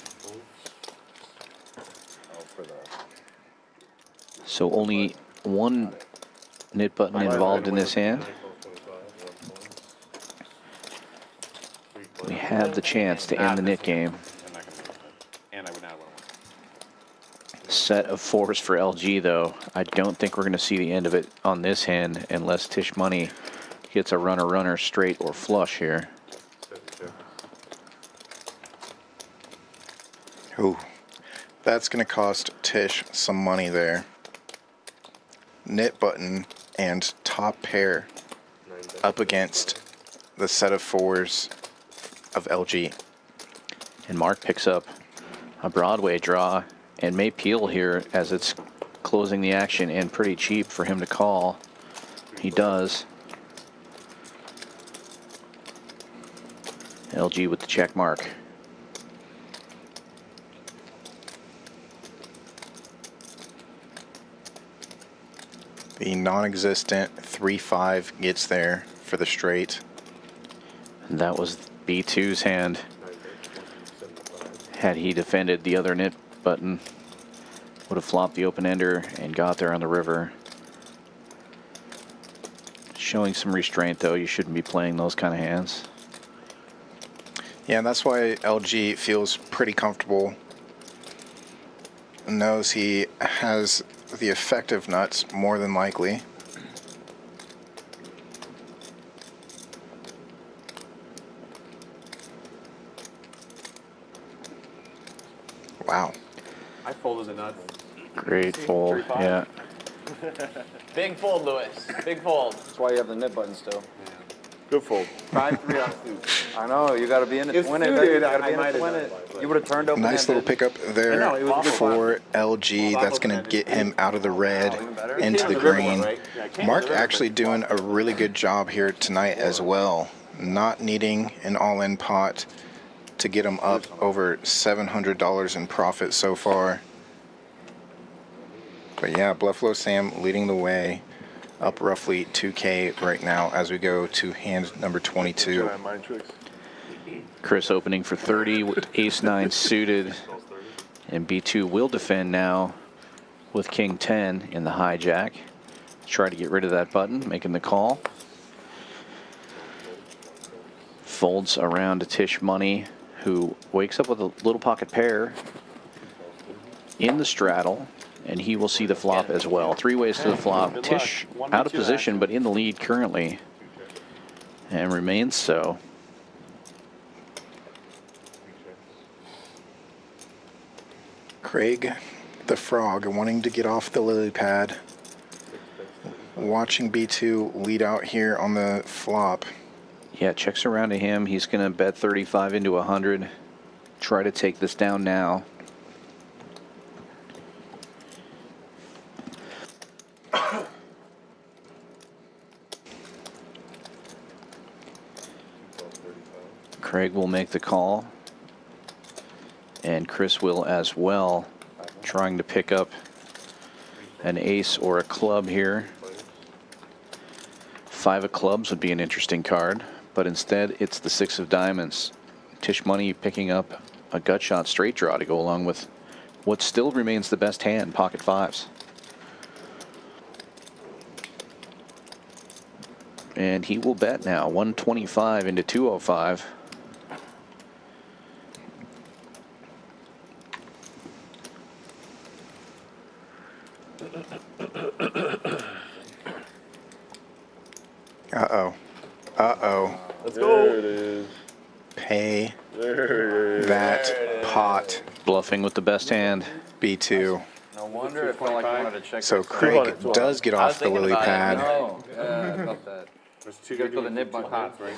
So only one nit button involved in this hand. We have the chance to end the nit game. Set of 4s for LG, though. I don't think we're going to see the end of it on this hand unless Tisch Money gets a runner straight or flush here. Ooh, that's going to cost Tisch some money there. Nit button and top pair up against the set of 4s of LG. And Mark picks up a Broadway draw and may peel here as it's closing the action, and pretty cheap for him to call. He does. LG with the check mark. The non-existent 3-5 gets there for the straight. And that was B2's hand. Had he defended the other nit button, would have flopped the open ender and got there on the river. Showing some restraint, though. You shouldn't be playing those kind of hands. Yeah, and that's why LG feels pretty comfortable. Knows he has the effective nuts more than likely. Wow. I folded the nuts. Great fold, yeah. Big fold, Lewis. Big fold. That's why you have the nit button still. Good fold. 5-3 on suit. I know, you got to be in it to It's win it. suited, You gotta I be in it might to have win done it. You would have turned open. Nice little pickup there I know, it was for LG. That's going to get him out of the red into the green. Mark actually doing a really good job here tonight as well. Not needing an all-in pot to get him up over $700 in profit so far. But yeah, Bluffalo Sam leading the way, up roughly 2K right now as we go to hand number 22. Mind tricks. Chris opening for 30 with ace-9 suited. And B2 will defend now with king-10 in the hijack. Try to get rid of that button, making the call. Folds around to Tisch Money, who wakes up with a little pocket pair in the straddle, and he will see the flop as well. 3 ways to the flop. Tisch out of position, but in the lead currently, and remains so. Craig, the frog, wanting to get off the lily pad. Watching B2 lead out here on the flop. Yeah, checks around to him. He's going to bet 35 into 100. Try to take this down now. Craig will make the call. And Chris will as well, trying to pick up an ace or a club here. 5 of clubs would be an interesting card, but instead it's the 6 of diamonds. Tisch Money picking up a gut shot straight draw to go along with what still remains the best hand, pocket 5s. And he will bet now, 125 into 205. Uh-oh. Uh-oh. Let's go. There it is. Pay There it is. that pot. Bluffing with the best hand. B2. No wonder it felt like I wanted to check. So this Craig does get I was off the thinking lily about it. pad. No, yeah, I felt that. There's two You gotta go the nip button. pots, right?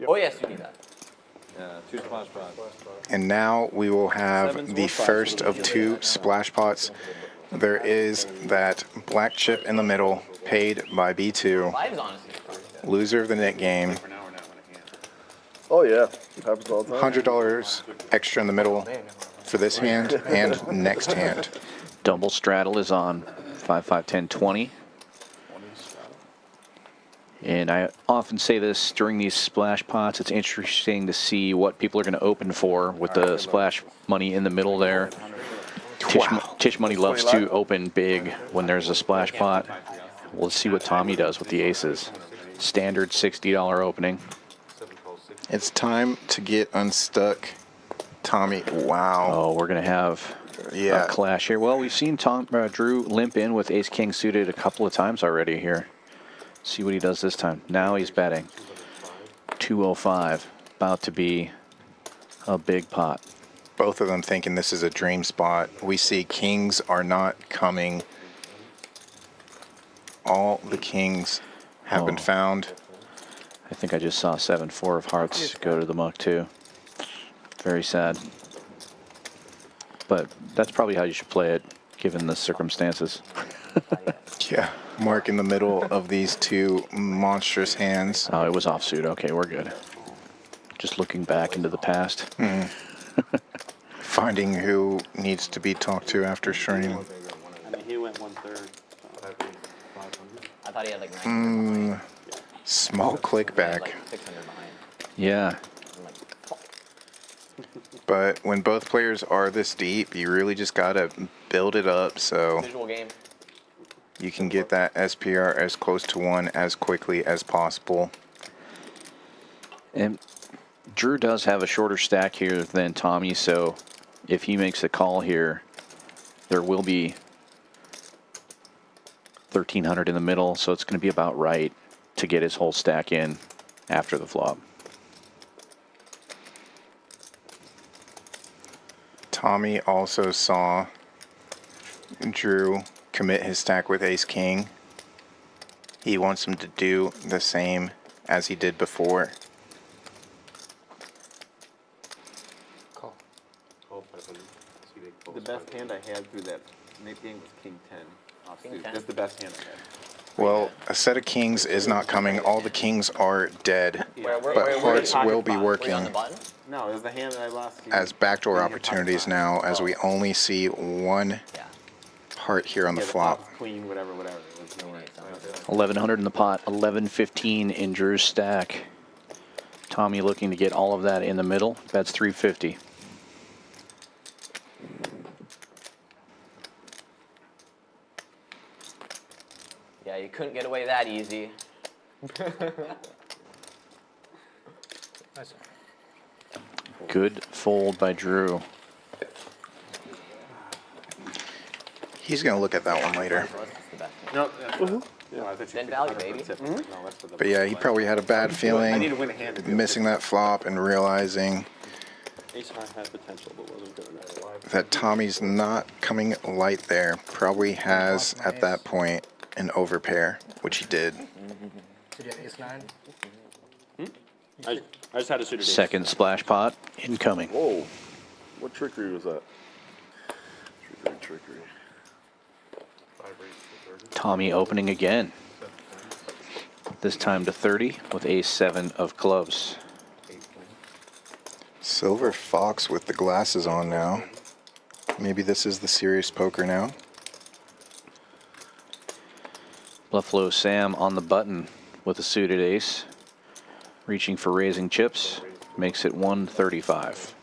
Oh yes, you need that. Yeah, 2 splash pots. And now we will have the first of 2 splash pots. There is that black chip in the middle, paid by B2. Live's honestly fun. Loser of the net game. Oh yeah, happens all the time. $100 extra in the middle for this hand and next hand. Double straddle is on 5, 5, 10, 20. And I often say this during these splash pots. It's interesting to see what people are going to open for with the splash money in the middle there. Tisch Money loves to open big when there's a splash pot. We'll see what Tommy does with the aces. Standard $60 opening. It's time to get unstuck. Tommy, wow. Oh, we're going to have a clash here. Well, we've seen Drew limp in with ace-king suited a couple of times already here. See what he does this time. Now he's betting. 205. About to be a big pot. Both of them thinking this is a dream spot. We see kings are not coming. All the kings have been found. I think I just saw 7-4 of hearts go to the muck too. Very sad. But that's probably how you should play it, given the circumstances. Yeah, mark in the middle of these 2 monstrous hands. Oh, it was offsuit. Okay, we're good. Just looking back into the past. Finding who needs to be talked to after stream. I mean, he went 1/3. I thought he had like 900 behind. Small click He had, back. like 600 behind. Yeah. I'm like, fuck. But when both players are this deep, you really just gotta build it up so Visual game. you can get that SPR as close to 1 as quickly as possible. And Drew does have a shorter stack here than Tommy, so if he makes a call here, there will be 1,300 in the middle, so it's going to be about right to get his whole stack in after the flop. Tommy also saw Drew commit his stack with ace-king. He wants him to do the same as he did before. The best hand I had through that nip game was King 10. King Offsuit. 10? That's the best hand I had. Well, a set of kings is not coming. All the kings are dead. But hearts will be Were you on the working button? No, it was the hand that I lost. as backdoor opportunities now, as we only see 1 Yeah. heart here on the flop. Queen, whatever. It was nowhere. 1,100 in the pot, 1115 in Drew's stack. Tommy looking to get all of that in the middle. That's 350. Yeah, you couldn't get away that easy. Good fold by Drew. He's going to look at that one later. No, yeah, I thought you Then could value, cut it baby. for the tip. No, that's for the- But yeah, he probably had a bad I need to feeling win a hand to do it. missing that flop and realizing Ace high had potential, but wasn't good enough. that Tommy's not coming light there. Probably has, at that point, an overpair, which he did. Did you have ace 9? I just had a suited ace. Second splash pot incoming. Whoa, what trickery was that? Trickery. Tommy opening again. This time to 30 with ace-7 of clubs. Silver Fox with the glasses on now. Maybe this is the serious poker now. Bluffalo Sam on the button with a suited ace. Reaching for raising chips. Makes it 135.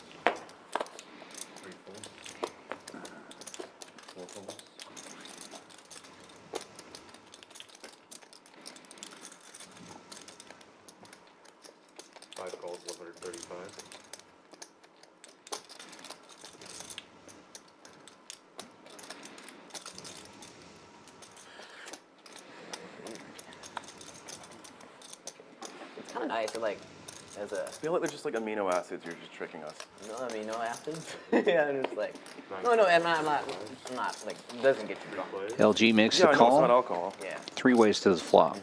nice. Or like, as a I feel like they're just like amino acids. You're just tricking us. no amino acids. Yeah, and it's like, no, I'm not like, it doesn't get you drunk. LG makes Yeah, the I know it's not call. alcohol. Yeah. 3 ways to the flop.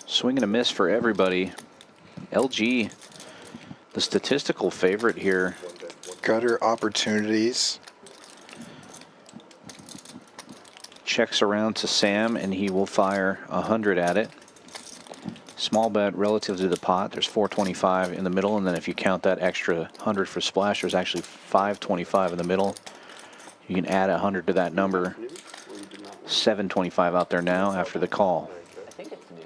Swing and a miss for everybody. LG, the statistical favorite here. Gutter opportunities. Checks around to Sam, and he will fire 100 at it. Small bet relative to the pot. There's 425 in the middle, and then if you count that extra 100 for splash, there's actually 525 in the middle. You can add 100 to that number. 725 out there now after the call. I think it's new.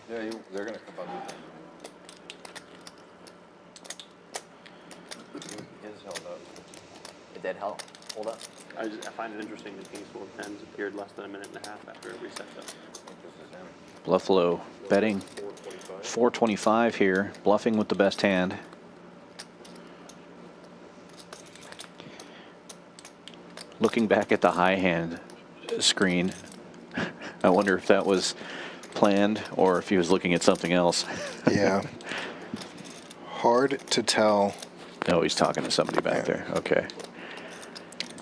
Yeah, they're going to come up. His held up. It did help. Hold up. I find it interesting that King's Full of Tens appeared less than a minute and a half after it reset up. Bluffalo betting 425 here, bluffing with the best hand. Looking back at the high hand screen, I wonder if that was planned or if he was looking at something else. Yeah. Hard to tell. No, he's talking to somebody back there. Okay.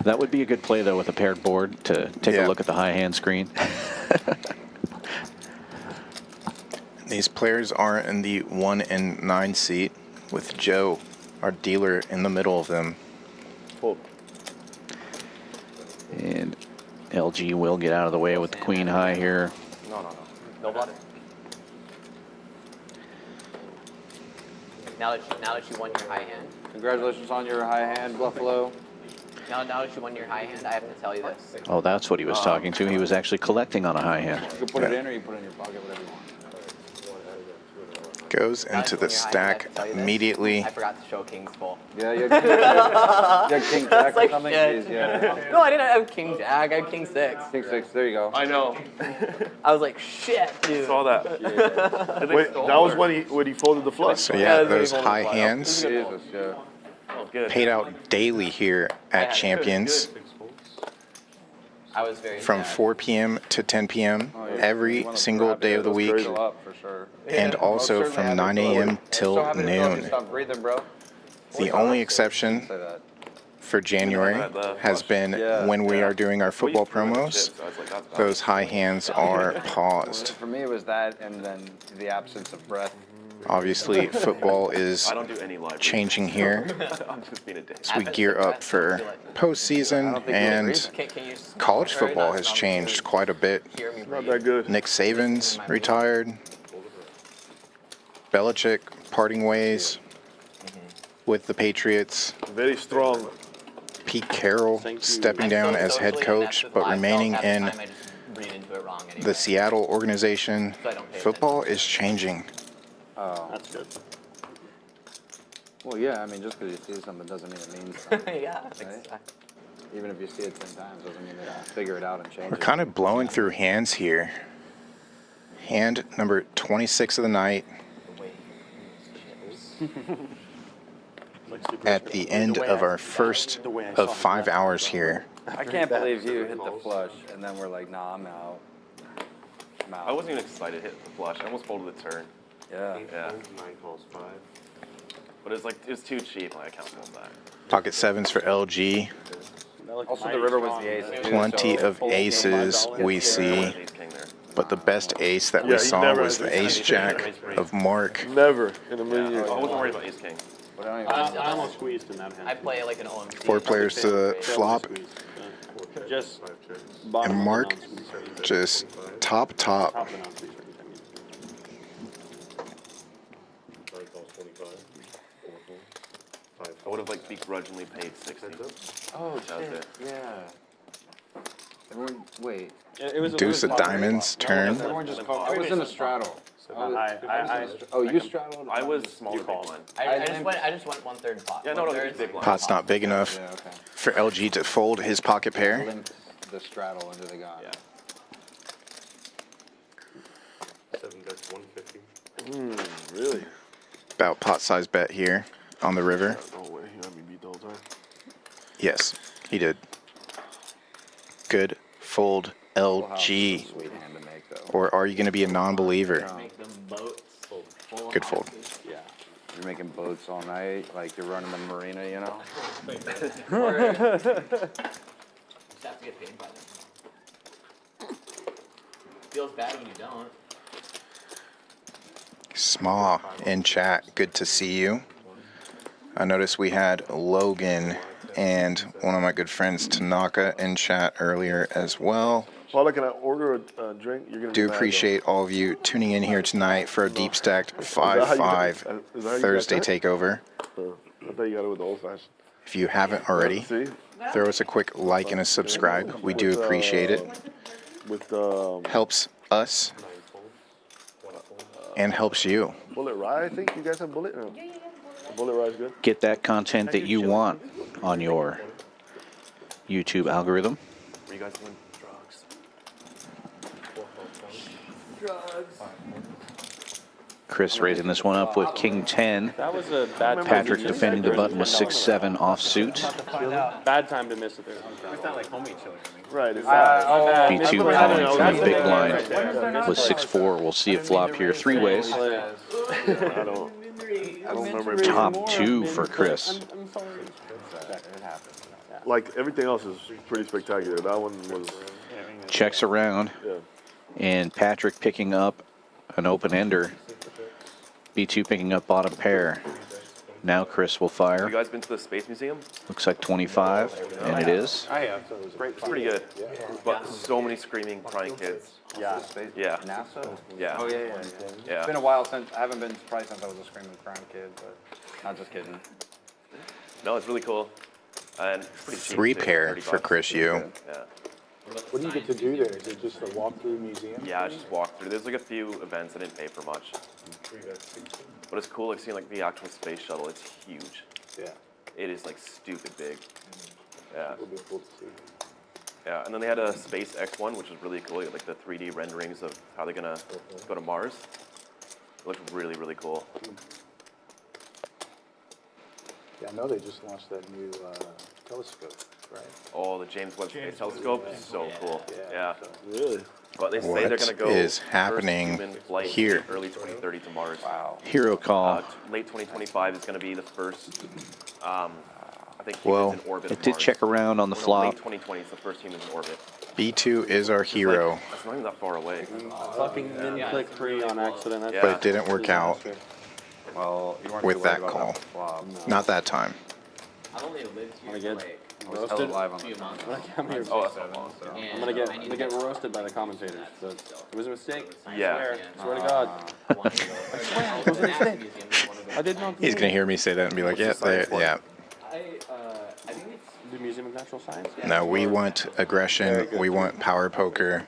That would be a good play, though, with a paired board to take a look at the high hand screen. These players are in the 1 and 9 seat with Joe, our dealer, in the middle of them. Fold. And LG will get out of the way with the queen high here. No bluff. Now that you won your high hand. Congratulations on your high hand, Bluffalo. Now that you won your high hand, I have to tell you this. Oh, that's what he was talking to. He was actually collecting on a high hand. You can put it in or you put it in your pocket, whatever you want. Goes into the stack immediately. I forgot to show King's full. Yeah, you had King Jack or like something? shit. Jeez, yeah. No, I didn't have King Jack. I had King 6. King 6, there you go. I know. I was like, shit, dude. Saw that. Wait, that was when he folded the flush. So yeah, those high hands Jesus, yeah. Oh, good. paid out daily here at Champions I was very from sad. 4 p.m. to 10 p.m. every single day of the week, Up for sure. and also from 9 a.m. till noon. Stop breathing, bro. The only exception Say that. for January has been when we are doing our football promos. Those high hands are paused. For me, it was that and then the absence of breath. Obviously, football is I don't do any live. changing here I'm just being a dick. as we gear up for postseason, and Can you college football has changed quite a bit. hear me Not breathe? that good. Nick Saban's retired. Belichick parting ways with the Patriots. Very strong. Pete Carroll stepping down as head coach, but remaining in the Seattle organization. Football is changing. Oh. That's good. Well, yeah, I mean, just because you see something doesn't mean it means something. Yeah. Right? Even if you see it 10 times doesn't mean they don't figure it out and change We're it. kind of blowing through hands here. Hand number 26 of the night at the end of our first of 5 hours here. I can't believe you hit the flush and then we're like, nah, I'm out. I'm out. I wasn't even excited to hit the flush. I almost folded the turn. Yeah. Yeah. But it's like, it was too cheap. Like, I can't fold that. Pocket sevens for LG. Also, the river was the ace. too, Plenty so of aces we see, Ace king there. but the best ace that Yeah, we he saw never was has the ace jack of Mark. Never in a million I years. wasn't worried about ace king. But I don't even I almost squeezed in that hand. I play like an OMC. 4 players to the flop, Just and bottom Mark of the non-squeeze. just top. Top of the non-squeeze, I would have like begrudgingly paid 60. Oh, That was shit. it. Yeah. Everyone, wait. It was Deuce of diamonds, turn. Everyone just called. I was in a straddle. Oh, you straddled? I was smaller big blind. I just went 1/3 pot. Yeah, no, 1/3 big blind. Pot's not big enough Yeah, okay. for LG to fold his pocket pair. Linked the straddle into the gun. Yeah. 7 bets 150. Really? About pot size bet here on the river. Oh, wait, he let me beat the whole time. Yes, he did. Good fold LG? Sweet hand to make though. Or are you going to be a non-believer? Make them boats. Full Good fold. Yeah. You're making boats all night, like you're running the marina, you know? Just have to get paid by them. Feels bad when you don't. Small in chat, good to see you. I noticed we had Logan and one of my good friends Tanaka in chat earlier as well. Paula, can I order a drink? You're gonna Do be mad, appreciate all of you tuning in here tonight for a deep stacked Is that how you 5-5 got that? Thursday takeover. though. I thought you got it with the old fashioned. If you haven't already, See? throw us a quick like and a subscribe. We do appreciate it. With Helps us and helps you. Bullet Rye, I think you guys have Bullet. No. Bullet Rye is good. Get that content that you want on your YouTube algorithm. Were you guys doing drugs? Chris raising this one up with King 10. That was a bad time. Patrick to miss defending the it. button with 6-7 offsuit. Bad time to miss it there. It's not like homie chili. Right. It's B2 calling from the big blind with 6-4. We'll see a flop here 3 ways. I don't remember. It Top 2 for Chris. Like everything else is pretty spectacular. That one was. Checks around. Yeah. And Patrick picking up an open ender. B2 picking up bottom pair. Now Chris will Have fire. you guys been to the Space Museum? Looks like 25, and it is. I have. It's pretty good. But so many screaming, crying kids. Yeah. Yeah. NASA? Yeah. Oh, yeah. Yeah. It's been a while since, I haven't been probably since I was a screaming crying kid, but not just kidding. No, it's really cool. And it's pretty cheap, 3 too, pair 30 for bucks. Chris Yu. Yeah. What do you get to do there? Is it just a walkthrough museum? Yeah, I just walked through. There's like a few events I didn't pay for much. But it's cool like seeing like the actual space shuttle. It's huge. Yeah. It is like stupid big. Yeah. It'll be cool to see. Yeah. And then they had a SpaceX one, which was really cool. Like the 3D renderings of how they're gonna go to Mars. It looked really, really cool. Yeah, I know they just launched that new telescope, right? Oh, the James Webb Space Telescope is so cool. Yeah. Really? But they say they're What gonna go is first happening human flight here? early 2030 to Mars. Wow. Hero call. Late 2025 is gonna be the first. I think humans Well, in orbit. it of did Mars. check around on the Late flop. 2020 is the first humans in orbit. B2 is our hero, That's not even that far away. Fucking min click 3 on accident. That's Yeah. but it didn't work out Well, you weren't with too that worried call. about that flop. Not that time. I've only lived here Wanna for get like I was hella live on a few the months. Oh, that's Oh, that's not long. And I'm gonna I need get roasted by the commentators. But it was a mistake. Yeah. Swear to God. I did not. He's gonna hear me say that and be like, yeah, yeah. I think it's The Museum of Natural Science. No, we want aggression. We want power poker.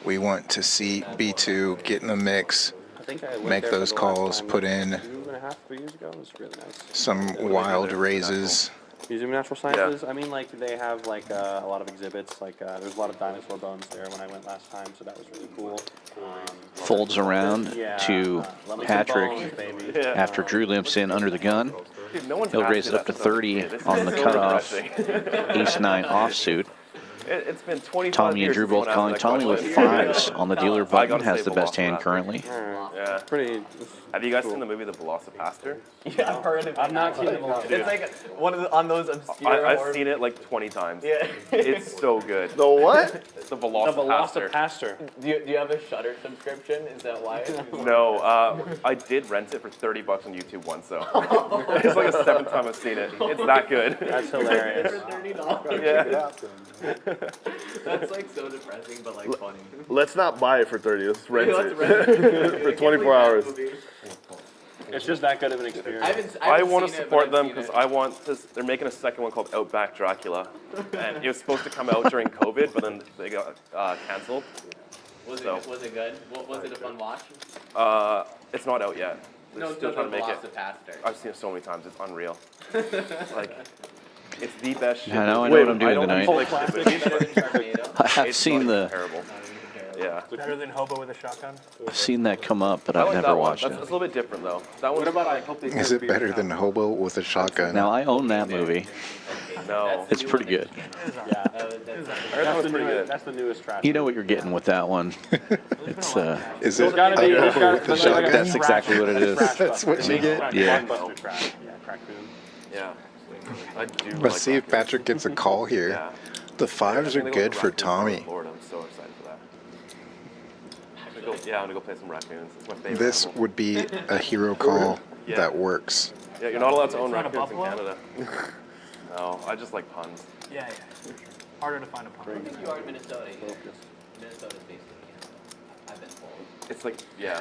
We want to see B2 get in the mix, I think I went make there for those the last calls, time, put like, in 2.5, 3 years ago. It was really nice. some wild raises. Museum of Natural Sciences. I mean, like they have like a lot of exhibits. Like there's a lot of dinosaur bones there when I went last time, so that was really cool. Folds around Yeah, to let me Patrick bones, baby. after Drew limps in under the gun. Dude, no one's He'll asked raise me it up that to since I was a 30 kid. This on is the so cutoff. refreshing. Ace-9 offsuit. It's been 25 Tommy and years Drew since both someone calling. asked that Tommy with question. 5s on the dealer I button gotta has say the best hand Velociraptor. currently. Yeah. Pretty. Have you guys seen the movie The Velocipaster? yeah, I've heard of it. I've not seen the Velociraptor. It's like one of the, on those obscure. I've horror- seen it like 20 times. Yeah. It's so good. The what? The The Velocipaster. Velocipaster. Do you have a Shudder subscription? Is that why? No, I did rent it for $30 on YouTube once, though. It's like the 7th time I've seen it. It's that good. That's hilarious. For $30. Yeah. That's like so depressing, but like funny. Let's not buy it for 30. Let's rent Let's it rent it. for 24 hours. It's just that good of an experience. I want to support them because I want this. They're making a second one called Outback Dracula, and it was supposed to come out during COVID, but then they got canceled. Was So. it good? Was it a fun watch? It's not out yet. They're still trying to make it. Velocipaster. I've seen it so many times. It's unreal. Like, it's the best shit. I know what I'm doing I don't tonight. usually like stupid movies, but I have it's seen not the terrible. Yeah. Better than hobo with a shotgun? I've seen that come up, but I I've like never that one. watched That's it. a little bit different though. That one's What about I hope they Is it better than Hobo with a shotgun? Now, I own that movie. no. It's pretty good. Yeah. I heard that was pretty good. That's the newest trash. You know what you're getting with that one. It's Is it gotta be- a it's Hobo gotta- with a it's gotta shotgun? be That's exactly what it is. That's what you get? Yeah. Blockbuster trash. Yeah, Crackcoon. Yeah. I do. Let's like see if raccoons. Patrick gets a call here. Yeah. The fives I'm are gonna go good with for raccoons Tommy. going forward. I'm so excited for that. I'm gonna go play some raccoons. It's my favorite. This animal. would be a hero call Yeah. that works. Yeah, you're not allowed to own Not a raccoons in buffalo? Canada. No, I just like puns. Yeah. Harder to find a pond. I think you are in Minnesota. Minnesota's basically Canada. I've been told. It's like, yeah.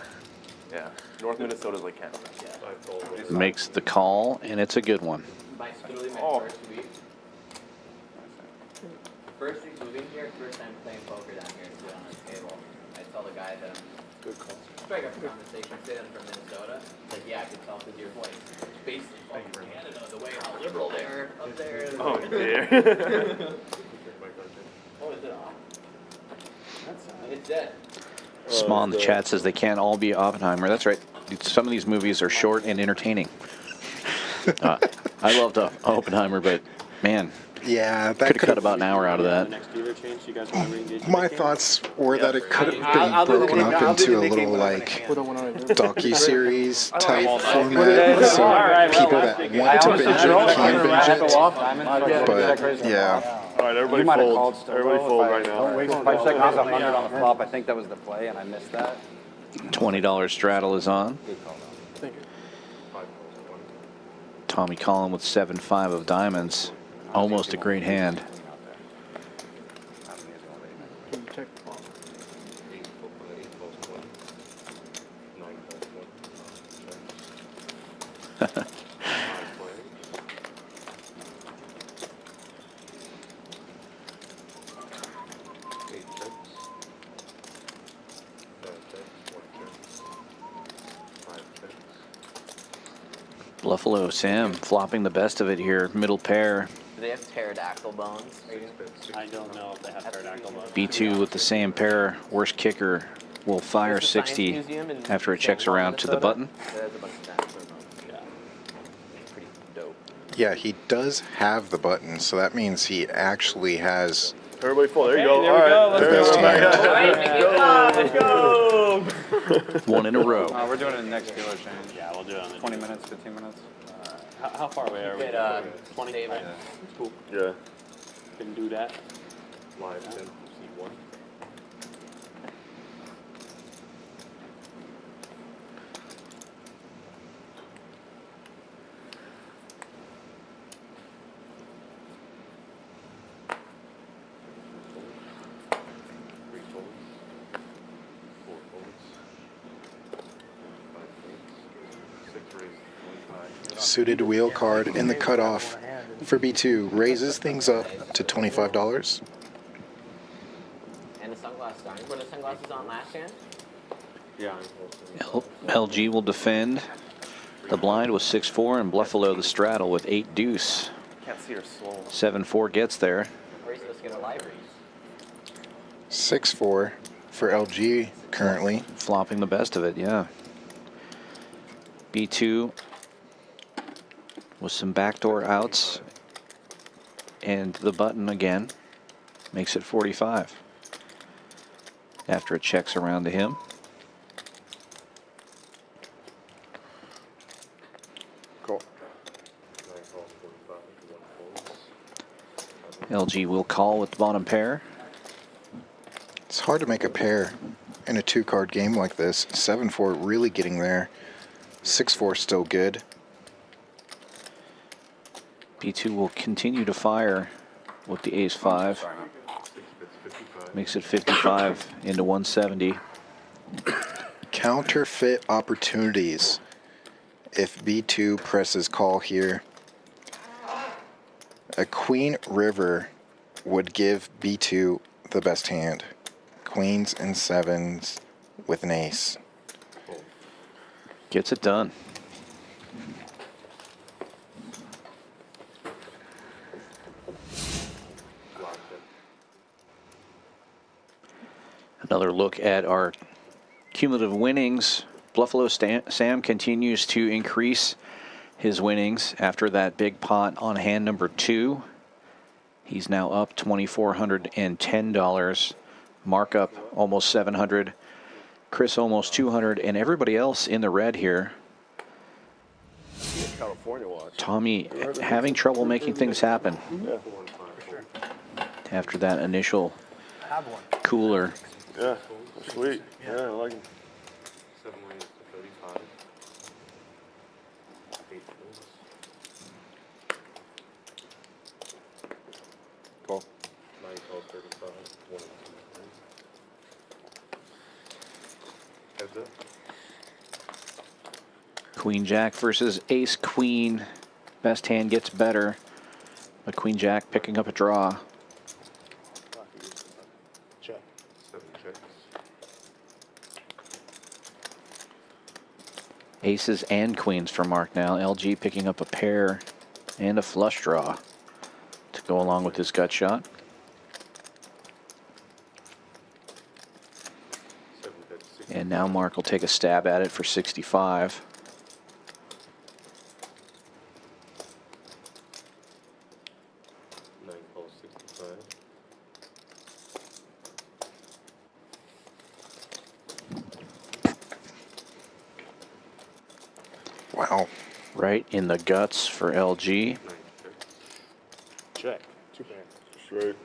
North Minnesota's like Canada. Makes the call, and it's a good one. By literally my Oh. first week. First week moving here, first time playing poker down here, sit on a table. I tell the guy that I'm strike up a conversation, say that I'm from Minnesota. Like, yeah, I can tell because your voice. It's basically fucking Canada, the way how liberal they are up there. Oh dear. Oh, is it off? It's dead. Small in the chat says they can't all be Oppenheimer. That's right. Some of these movies are short and entertaining. I loved Oppenheimer, but man, Yeah, that could have could cut about an hour out of The that. next dealer change, you guys want to re-engage? My thoughts were that it could have I'll been do the broken Nick- up I'll do into the a Nick little game like whenever docu-series type all night. format, so All right, people well, that I want to honestly binge don't it can binge it. But, But yeah, All right, everybody You might have fold. called still. Everybody though, fold if I- right now. If I check on 100 on the flop, I think that was the play, and I missed that. $20 straddle is on. Good call, though. Tommy Collin with 7-5 of diamonds. Almost a great hand. Bluffalo Sam flopping the best of it here. Middle pair. Do they have pterodactyl bones? I don't know if they have pterodactyl bones. B2 with the same pair. Worst kicker will fire There's the Science 60 Museum in after it St. checks Paul, around to the Minnesota. button. There's a bunch of dinosaur bones. Yeah. Pretty dope. yeah, he does have the button, so that means he actually has. Everybody fold. There you Hey, go. there we All go. right. Let's There you go. go. Let's go. One in a row. We're doing it in the next dealer change. Yeah, we'll do it on the 20 minutes, 15 minutes. How far away are we? Get, 20? Dave. Right. That's cool. Yeah. Can do that. Live 10, C1. Suited wheel card in the cutoff for B2 raises things up to $25. And the sunglasses on. Were the sunglasses on last hand? Yeah. LG will defend. The blind was 6-4 and Bluffalo the straddle with 8 deuce. Can't see her soul. 7-4 gets there. Or are you supposed to get a live read? 6-4 for LG currently. Flopping the best of it, yeah. B2 with some backdoor outs. And the button again makes it 45. After it checks around to him. Cool. LG will call with the bottom pair. It's hard to make a pair in a 2-card game like this. 7-4 really getting there. 6-4 still good. B2 will continue to fire with the ace-5. Makes it 55 into 170. Counterfeit opportunities. If B2 presses call here, a queen river would give B2 the best hand. Queens and sevens with an ace. Gets it done. Another look at our cumulative winnings. Bluffalo Sam continues to increase his winnings after that big pot on hand number 2. He's now up $2,410. Markup almost 700. Chris almost 200, and everybody else in the red here. California watch. Tommy having trouble making things happen Yeah. after that initial Have one. cooler. Yeah. Sweet. Yeah, I like it. 7 ways to 35. 8 fours. Cool. 9, 12, 35. 1 and 2. Heads up. Queen Jack versus Ace Queen. Best hand gets better, but Queen Jack picking up a draw. Check. 7 checks. Aces and queens for Mark now. LG picking up a pair and a flush draw to go along with his gut shot. 7 bets, 60. And now Mark will take a stab at it for 65. 9, 12, 65. Wow. Right in the guts for LG. 9 checks. Check. 2 pair. Straight.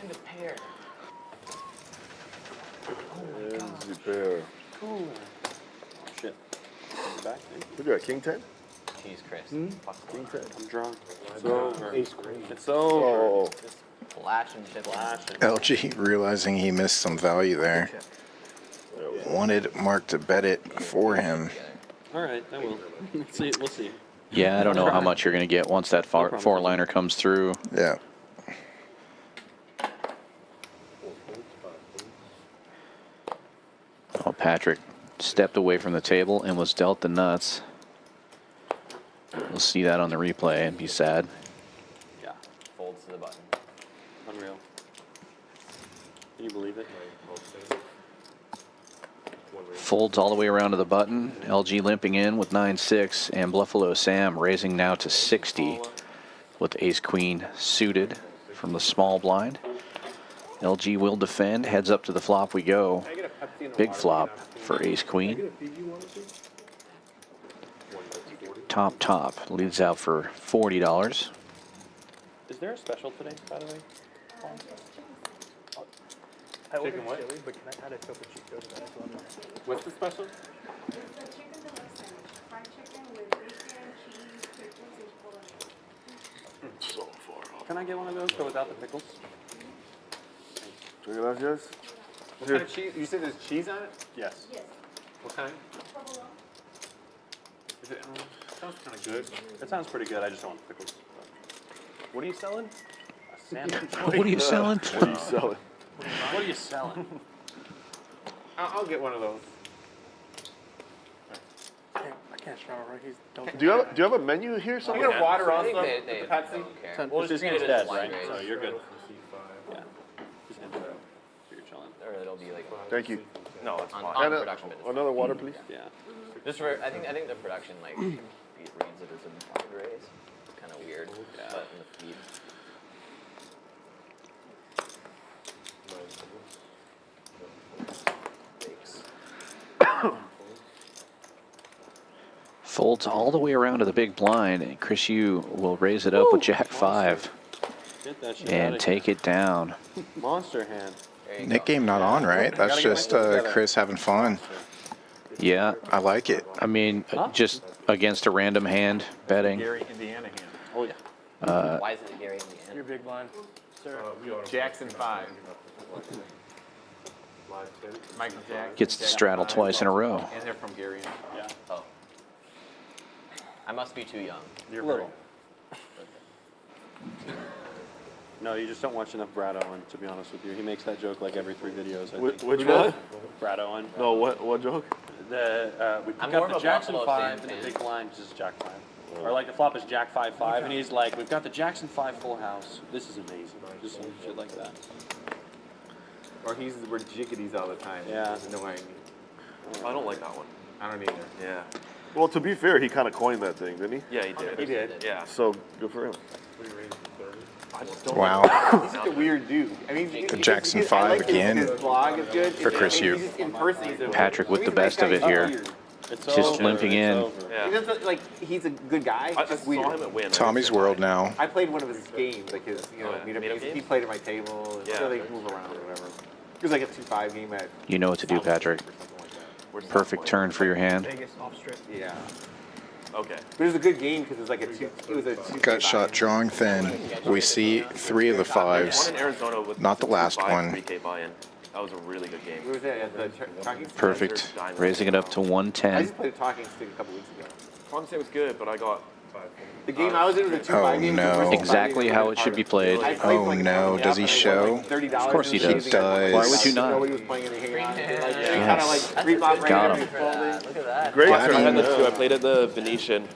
And a pair. And the pair. Cool. Oh, shit. Back, dude. Look at that, King 10? Jeez, Chris. Fuck King 10. I'm drunk. It's over. Ace queen. It's over. Oh, Just flashing shit. Flashing. LG realizing he missed some value there. Wanted Mark to bet it for him. All right, I will. Let's see. We'll see. Yeah, I don't know how much you're going to get once that problem. four-liner comes through. Yeah. 4 folds, 5 folds. Oh, Patrick stepped away from the table and was dealt the nuts. We'll see that on the replay and be sad. Yeah. Folds to the button. Unreal. Can you believe it? 9, 12, 7. 1 raise. Folds all the way around to the button. LG limping in with 9-6, and Bluffalo Sam raising now to 60 with Ace Queen suited from the small blind. LG will defend. Heads up to the flop we go. Big flop for Ace Queen. Top leads out for $40. Is there a special today, by the way? I ordered chili, but can I add a Topo Chico to that as well? What's the special? It's the chicken deluxe sandwich. Fried chicken with bacon, cheese, pickles, and bolognese. so far off. Can I get one of those, but without the pickles? Check it out, guys. What kind of cheese? You said there's cheese on it? Yes. Yes. What kind? Provolone. Is it, sounds kind of good. That sounds pretty good. I just don't want the pickles. What are you selling? A sandwich. What are you selling? What are you selling? What are you selling? I'll get one of those. I can't shower, right? He's don't. Do you have a menu here Can I somewhere? get a water I also? think With they the Pepsi? don't care. Well, it's just treat it as dead, blind right? raise. So you're good. C5. Yeah. Just enter that. You're chilling. Or it'll be like Thank you. No, it's on, fine. on And the production bit. another water, please. Yeah. Just for I think the production like reads it as a blind raise. It's kind of weird. Yeah. But in the feed. 9 folds. Bakes. Folds all the way around to the big blind, and Chris Yu will raise it up with Jack 5 Get that shit and outta take it down. here. Monster hand. There you Nick go. game not on, right? That's Gotta get my just shit together. Chris having fun. Yeah, I like it. I mean, just against a random hand betting. Gary, Indiana hand. Oh yeah. Why is it Gary in the Your end? big blind. Sir. Jackson 5. Michael Jackson. Gets to straddle twice in a row. And they're from Gary. Yeah. Oh. I must be too young. You're Little. No, you just don't watch enough Brad Owen, to be honest with you. He makes that joke like every 3 videos. I think. Which one? Brad Owen. No, what joke? we I'm got more the of a Jackson Bluffalo 5 Sam and the fan. big blind is Jack 5. Or like the flop is Jack 5-5, and he's like, we've got the Jackson 5 full house. This is amazing. Just some shit like that. Or he's we're jiggities all the time. Yeah. It's annoying. I don't like that one. I don't either. Yeah. Well, to be fair, he kind of coined that thing, didn't he? Yeah, he did. He did. Yeah. So good for him. I just don't Wow. He's just a weird dude. I mean, The Jackson I 5 like again His blog is good. for Chris Yu. He's just in person. He's a, Patrick with he's the a nice best of guy. it here. Weird. It's Just over, limping it's in. over. He Yeah. doesn't like. He's a good guy. I Just saw weird. him at Win. Tommy's World now. I played one of his games, like his, Oh, yeah. meetup Meetup games. He games? played at my table. And Yeah. so they move around or whatever. It was like a 2-5 game at. You know what to do, Patrick. Where's that Perfect point? turn for your hand. Vegas off strip. Yeah. Okay. But it was a good game because it was like a two. It was a 2. Gut shot drawing thin. We see 3 of the One 5s. in Arizona with Not the last 5 one. 3K buy-in. That was a really good game. Where was that at the talking? Perfect. Raising it up to I 110. just played a talking stick a couple weeks ago. Concept was good, but I got. The game I was in was a 2-5 Oh, game. no. Exactly how it should be played. I played Oh, like no. an Does he hour, show? like $30 Of course he in the does. season. Why would you not? Nobody was playing and hanging on. Like, Yes. they kind of like free flop right Got there, him. free folding. Look at that. Great Got turn. I had him. the 2. I played at the Venetian,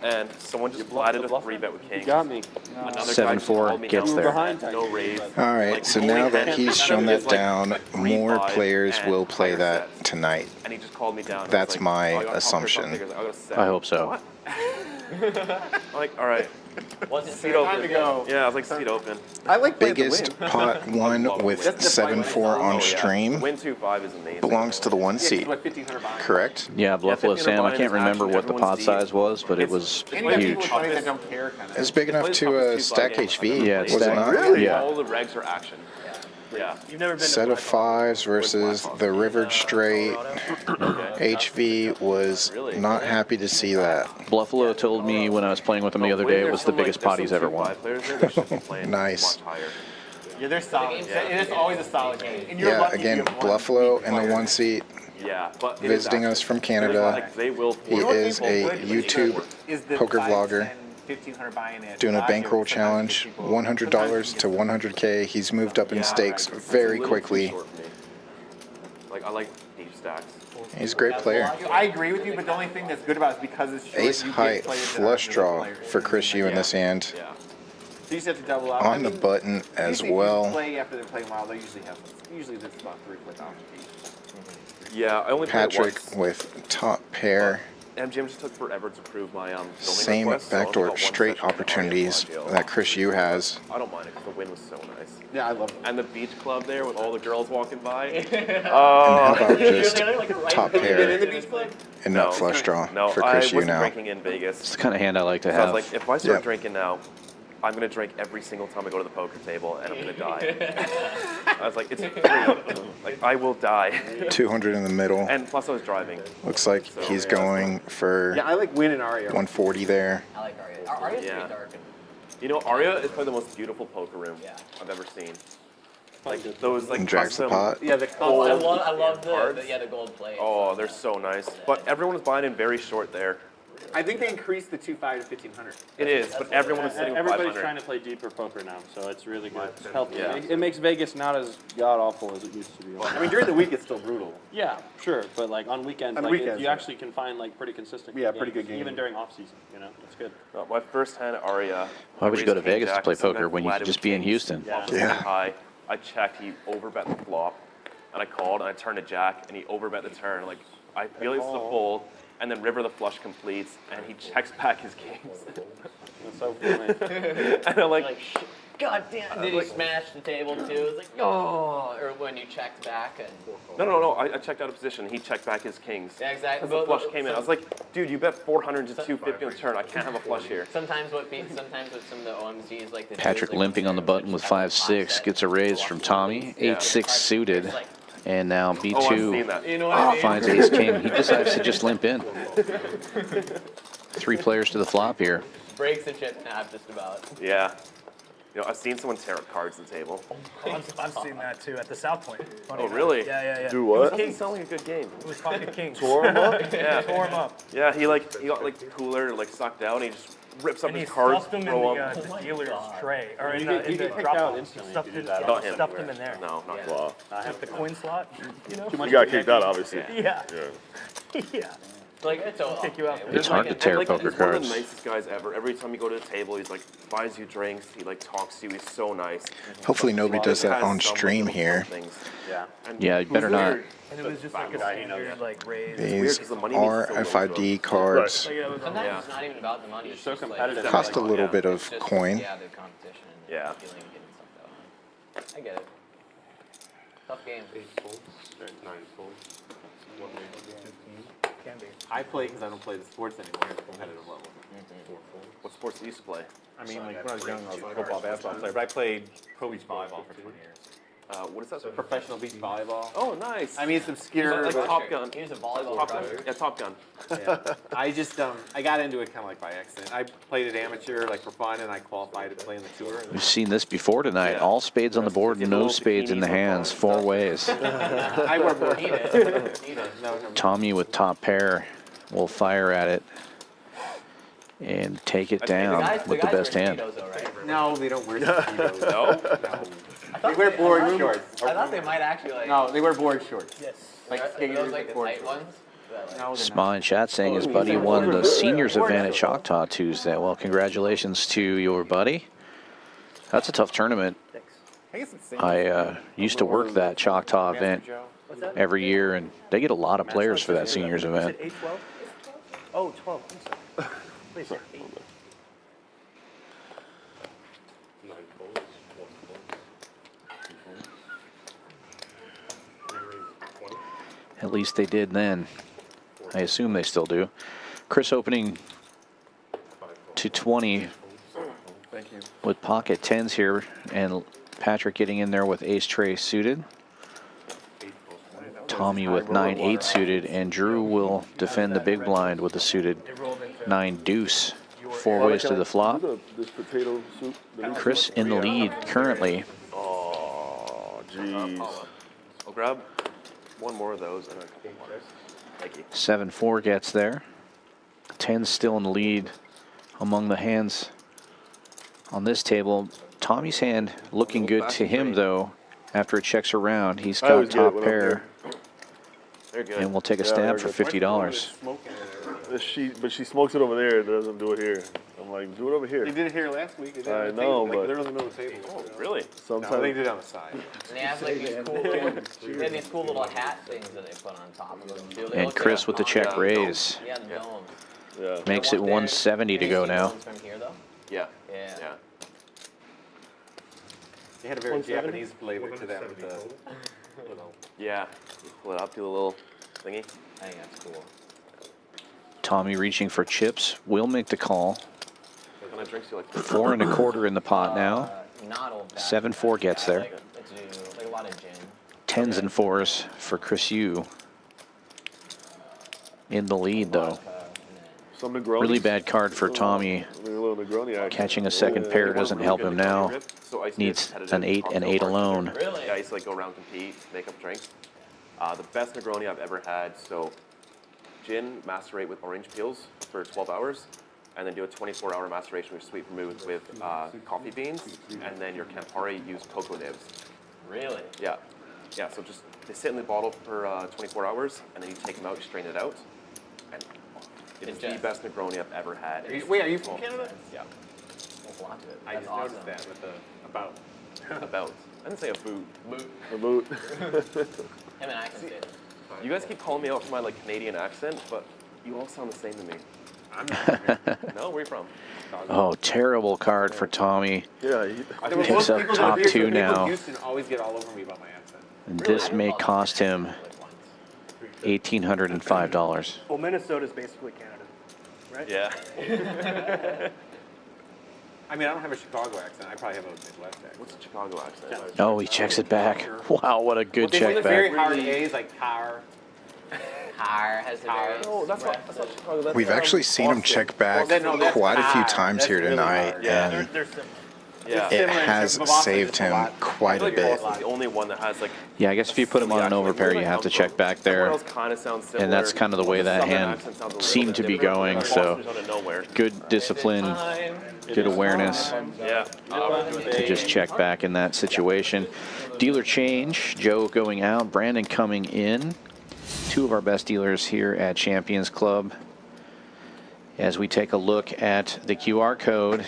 and someone just flatted a 3-bet with You kings. got me. Another guy 7-4 called me gets down, there. Behind No raise. All right, Like, so only now that had he's none shown of that his, like, down, 3, more 5, players and will play higher that sets. tonight. And he just called me down. and That's was like, my "Oh, I got top pairs, top assumption. figures." I got a 7. I hope so. What? Like, all right. Wasn't Seat fair. open. to go. Yeah, I was like, seat open. I like playing the Biggest win. pot won with 7-4 on Oh, yeah. stream Win 2-5 is amazing. belongs to the 1 Yeah, seat, what, 1,500 bucks. correct? Yeah, Bluffalo 1500 Sam. I buy-in can't is remember actually what the everyone's pot deep. size was, but it It's- was And you got people huge. playing that don't care kind of. It's big enough to stack HV, Yeah, was it stack. not? Really? Yeah. All the regs are action. Yeah. You've never been Set of 5s versus the rivered straight. HV was not happy to see that. Bluffalo told me when I was playing with him the other day it was the biggest pot he's ever won. Nice. Yeah, they're solid. It's always a solid game. And you're Yeah, lucky again, you have one Bluffalo weak in the player. 1 seat, Yeah, but it is visiting action. us from Like, Canada. they will He is a YouTube Is the poker 5, vlogger 10, 1,500 buy-in at doing a Bellagio, bankroll sometimes challenge, people- $100 to 100K. He's moved up in Yeah, stakes right. It's a very little too quickly. short for me. Like, I like deep stacks. He's a great player. I agree with you, but the only thing that's good about it is because it's short, Ace you get high players that flush aren't good draw players. for Chris Yu in this hand. Yeah. So you just have to double up. On the button as usually if you well. play after they're playing well, they usually have. Usually this is about 3 or 4 thousand each. Yeah, I only played it Patrick once. with top pair. MGM just took forever to prove my filming Same request, so I only backdoor got one straight session in opportunities Aria Bellagio. that Chris Yu has. I don't mind it because the win was so nice. Yeah, I love it. And the beach club there with all the girls walking by. And how about just top In the pair beach club? and nut flush draw No, for I Chris Yu wasn't now? drinking in Vegas. It's the kind of hand I like to So I was have. like, if I start Yep. drinking now, I'm gonna drink every single time I go to the poker table, and I'm gonna die. I was like, it's free. Like, I will die. 200 in the middle. And plus, I was driving. Looks like So, he's yeah, going for Yeah, I like Win and Aria. 140 there. I like Aria. Aria's Yeah. pretty dark. And, You know, Aria is probably the most beautiful poker room Yeah. I've ever seen. Like those, like And drags the custom. pot. Yeah, the oh, I Gold love cards. the gold plate. Oh, they're so nice. But everyone was buying in very short there. I think they increased the 2.5 to 1,500. It is, but everyone was sitting with Everybody's 500. trying to play deeper poker now, so it's really good. It's helpful. Yeah. It makes Vegas not as god awful as it used to be. I mean, during the week it's still brutal. Yeah, sure, but like on weekends, On like weekends, you yeah. actually can find like pretty consistent. Yeah, pretty good even games. during off season. You know, it's good. My first hand at Aria. Why would you go to raised king Vegas to jack, play so then poker when you flatted could just with be in kings. Houston? Yeah. Flop was Yeah. high. I checked, he overbet the flop, and I called, and I turned to jack, and he overbet the turn. Like, I feel it's the fold, and then river the flush completes, and he checks back his kings. It's so funny. And I'm like, Like, God damn. Did he smash the table too? It's like, oh. Or when you checked back and. no, I checked out of position, he checked back his kings. Yeah, exactly. As the flush came in, I was like, dude, you bet 400 to 250 on the turn, I can't have a flush here. Sometimes what some of the OMGs like. Patrick limping on the button with 5-6 gets a raise from Tommy. 8-6 suited. And now Oh, I've seen B2 that. You know what I mean? finds ace king. He decides to just limp in. 3 players to the flop here. Breaks the chip in half just about. Yeah. You know, I've seen someone tear up cards at the table. I've seen that too at the South Point. Funny Oh, enough. really? Yeah. Do what? Doesn't sound like a good game. It was pocket kings. Tore him up? Yeah. Tore him up. Yeah, he got like cooler, like sucked out, and he just rips up And he his cards, stuffed him in throw the, them. the dealer's tray, or in You the, get in the kicked drop out box. instantly if Stuffed you do him, that. Not him. stuffed him in there. No, not him. Wow. At the coin slot, you know? You got kicked out, obviously. Yeah. Yeah. Yeah. Like, it's all. Kick you out. It's hard to tear poker He's one of cards. the nicest guys ever. Every time you go to the table, he's like buys you drinks. He like talks to you. He's so nice. Hopefully nobody does that Has on some stream little here. things. Yeah. And Yeah, you better not. And it was just like a standard, like, raise. These 'cause the money needs to go RFID cards Like, it was Sometimes Yeah. it's not even about the money. It's so just, like, competitive. cost a little bit it's of just, coin. Yeah, the competition. And Yeah. Feeling getting stuff out. I get it. Tough game. 8 folds, 9 folds. What made it 15? Can be. I play because I don't play the sports anymore at the competitive level. 4 folds. What sports do you used to play? I mean, like when I was young, I was a football, basketball player, but I played pro beach volleyball for 20 years. What is that? Professional beach volleyball. Oh, nice. I mean, it's obscure. Like but- Top Gun. He was a volleyball Top Gun. crusher. Yeah, Top Gun. Yeah. I just I got into it kind of like by accident. I played it amateur like for fun, and I qualified to play in the tour. We've seen this before tonight. Yeah. All spades on the board, Give a no little spades in the bikinis hands, on 4 stuff. ways. I wear more. Need it. Need it. No, Tommy with top pair will fire at it and take it down with the best wear hand. Speedos, though, right? no, they don't wear speedos. No? They wear board shorts. I thought they might actually like. No, they wear board shorts. Yes. Like Are those skaters like the board tight shorts. ones? That, like, No, they're Sma in chat saying his buddy won the seniors event at Choctaw Tuesday. Well, congratulations to your buddy. That's a tough tournament. I used to work that Choctaw event every year, and they get a lot of players for that seniors Is event. it 8, 12? Oh, 12. I'm sorry. Wait, is it 8? 9 folds, 1 fold. 2 folds. And I raised 20. At least they did then. I assume they still do. Chris opening 5 folds. to 20 Thank you. with pocket 10s here, and Patrick getting in there with ace tray suited. 8 folds. Tommy with 9-8 suited, and Drew will defend the big blind with the suited It rolled into 9 deuce. 4 ways to the flop. This potato soup. Chris in the lead currently. Oh, jeez. I'll grab one more of those and a couple more. Thank you. 7-4 gets there. 10 still in the lead among the hands on this table. Tommy's hand looking good to him, though, after it checks around. He's I always got get it top when I'm pair, They're good. and we'll take a Yeah, stab they're for good. $50. But she smokes it over there. Doesn't do it here. I'm like, do it over here. They did it here last week. They did it I on the know, table, like, but- literally in the middle of the table. Oh, really? Sometimes. No, they did it on the side. and they have like these cool, they have these cool little hat things that they put on top of them too. They And look Chris like with the check raise. Yeah, the domes. Yeah. Makes it 170 to go now. From here though. Yeah. Yeah. Yeah. They had a very Japanese flavor to them. With the, Yeah. You pull it up, do a little thingy. I think that's cool. Tommy reaching for chips. Will make the call. What kind of drinks do you like? 4 1/4 in the pot now. Not old. 7-4 gets there. Like a lot of gin. 10s and 4s for Chris Yu. In the lead, though. Some Negronis. Really bad card for Tommy. A little Negroni action. Catching a second Yeah. pair doesn't help him now. So I used to be Needs competitive an 8 and 8 cocktail alone. bartender. Really? Yeah, I used to like go around, compete, make up drinks. The best Negroni I've ever had. So gin, macerate with orange peels for 12 hours, and then do a 24-hour maceration with sweet vermouth with coffee beans, and then your Campari use cocoa nibs. Really? Yeah. Yeah, so just they sit in the bottle for 24 hours, and then you take them out, you strain it out, and it is the best Negroni I've ever had. wait, are you from Canada? Yeah. There's a lot to it. I That's just awesome. noticed that with the about. About. I didn't say a boot. The boot. Him and I can say it. You guys keep calling me out for my like Canadian accent, but you all sound the same to me. I'm not. No, where are you from? Oh, terrible card for Tommy. Yeah. Picks up top 2 now. People in Houston always get all over me about my accent. And this may cost him $1,805. Well, Minnesota's basically Canada, right? Yeah. I mean, I don't have a Chicago accent. I probably have a Midwest accent. What's the Chicago accent? Oh, he checks it back. Wow, what a good They check the very back. hard A's like car. Car has the very. No, that's not Chicago. That's, We've actually seen him check back Well, then, no, that's quite a few high. times That's here really tonight, hard. Yeah, and they're similar. Yeah. it has saved him quite a like bit. Boston's the only one that has like. Yeah, I guess if you put him on an overpair, you have to check back there. Everyone else kind of sounds similar. And that's kind of the way that Southern hand accent sounds a little seemed bit to be different. going. So Boston's out of nowhere. good discipline, good awareness Yeah. to just check back in that situation. Dealer change, Joe going out, Brandon coming in. Two of our best dealers here at Champions Club. As we take a look at the QR code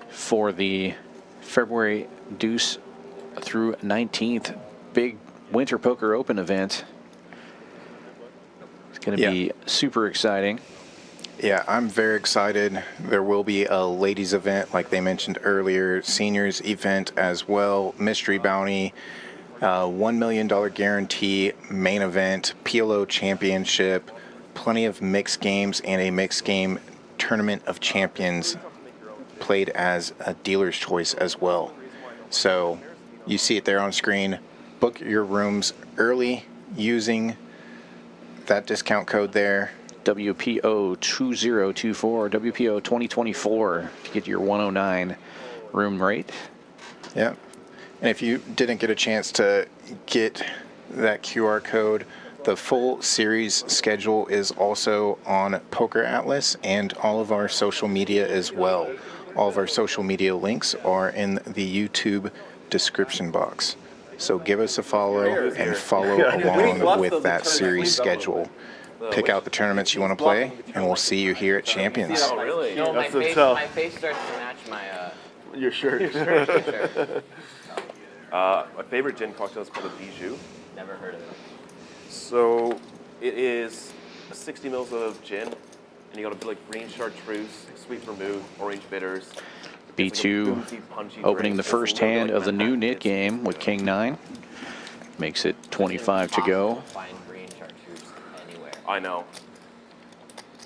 for the February Deuce through 19th big Winter Poker Open event. It's going to be super exciting. Yeah, I'm very excited. There will be a ladies event, like they mentioned earlier, seniors event as well, mystery bounty, $1 million guarantee, main event, PLO championship, plenty of mixed games, and a mixed game tournament of champions played as a dealer's choice as well. So you see it there on screen. Book your rooms early using that discount code there. WPO 2024, WPO 2024 to get your 109 room rate. Yeah. And if you didn't get a chance to get that QR code, the full series schedule is also on Poker Atlas and all of our social media as well. All of our social media links are in the YouTube description box. So give us a follow and follow along with that series schedule. Pick out the tournaments you want to play, and we'll see you here at Champions. Oh, really? No, my face starts to match my your shirt. My favorite gin cocktail is called a Bijou. Never heard of it. So it is 60 mils of gin, and you got a bit like green chartreuse, sweet vermouth, orange bitters. B2 It's like a boozy, punchy opening drink. the first It's a little hand bit of the new Manhattan knit Kids. game with King 9. Makes it 25 to go. Find green chartreuse anywhere. I know.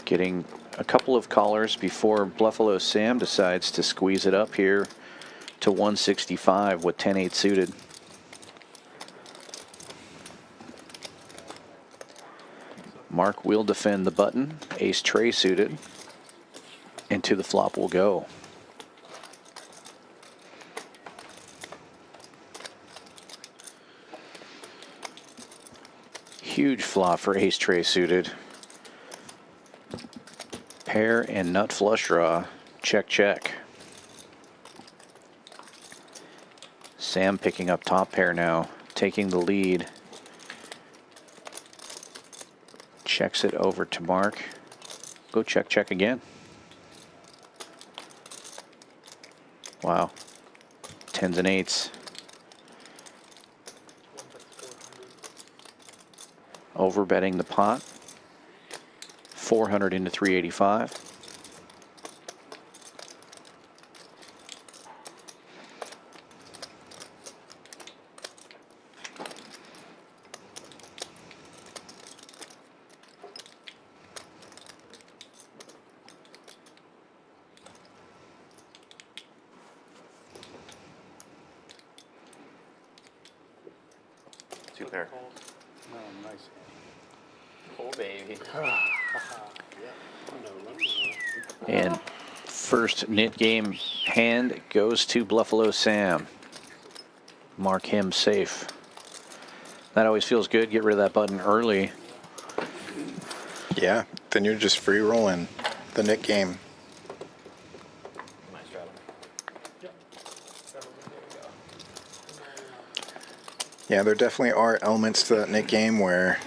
Getting a couple of callers before Bluffalo Sam decides to squeeze it up here to 165 with 10-8 suited. Mark will defend the button. Ace tray suited. Into the flop will go. Huge flop for ace tray suited. Pair and nut flush draw. Check, check. Sam picking up top pair now, taking the lead. Checks it over to Mark. Go check, check again. Wow. 10s and 8s. Over betting the pot. 400 into 385. Two pair. Oh, nice. Oh, baby. And first knit game hand goes to Bluffalo Sam. Mark him safe. That always feels good. Get rid of that button early. Yeah, then you're just free rolling the knit game. My straddle. Yeah, there definitely are elements to that knit game where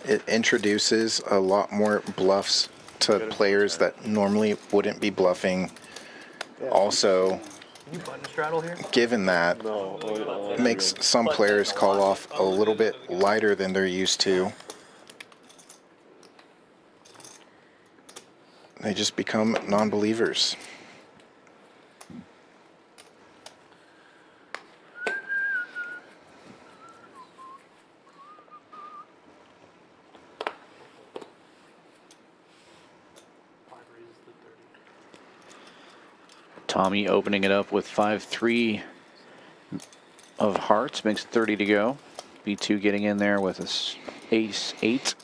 it introduces a lot more bluffs to players that normally wouldn't be bluffing. Also, You button straddle here? given that, makes some players call off a little bit lighter than they're used to. They just become non-believers. Tommy opening it up with 5-3 of hearts, makes it 30 to go. B2 getting in there with his ace 8.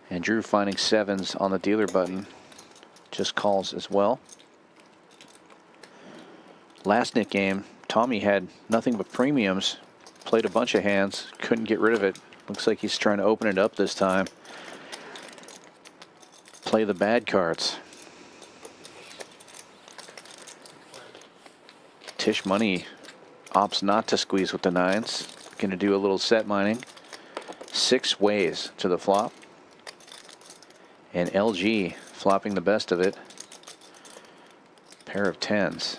And Drew finding 7s on the dealer button. Just calls as well. Last Nick game, Tommy had nothing but premiums, played a bunch of hands, couldn't get rid of it. Looks like he's trying to open it up this time. Play the bad cards. Tisch Money opts not to squeeze with the 9s. Going to do a little set mining. 6 ways to the flop. And LG flopping the best of it. Pair of 10s.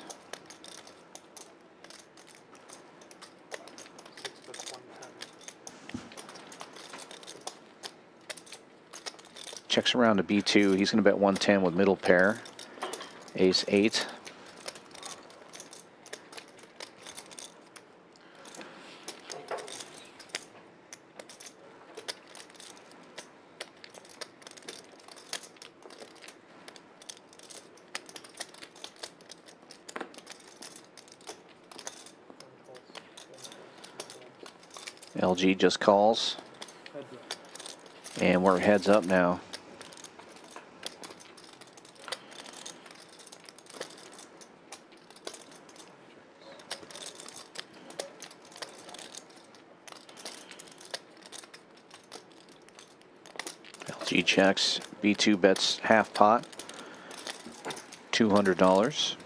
Checks around to B2. He's going to bet 110 with middle pair. Ace 8. LG just calls. And we're heads up now. LG checks. B2 bets half pot. $200.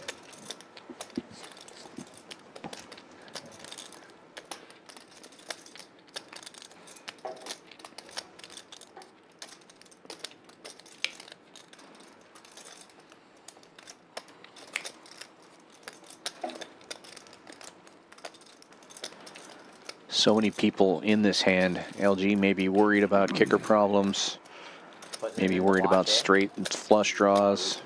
So many people in this hand. LG may be worried about kicker problems. Maybe worried about straight and flush draws.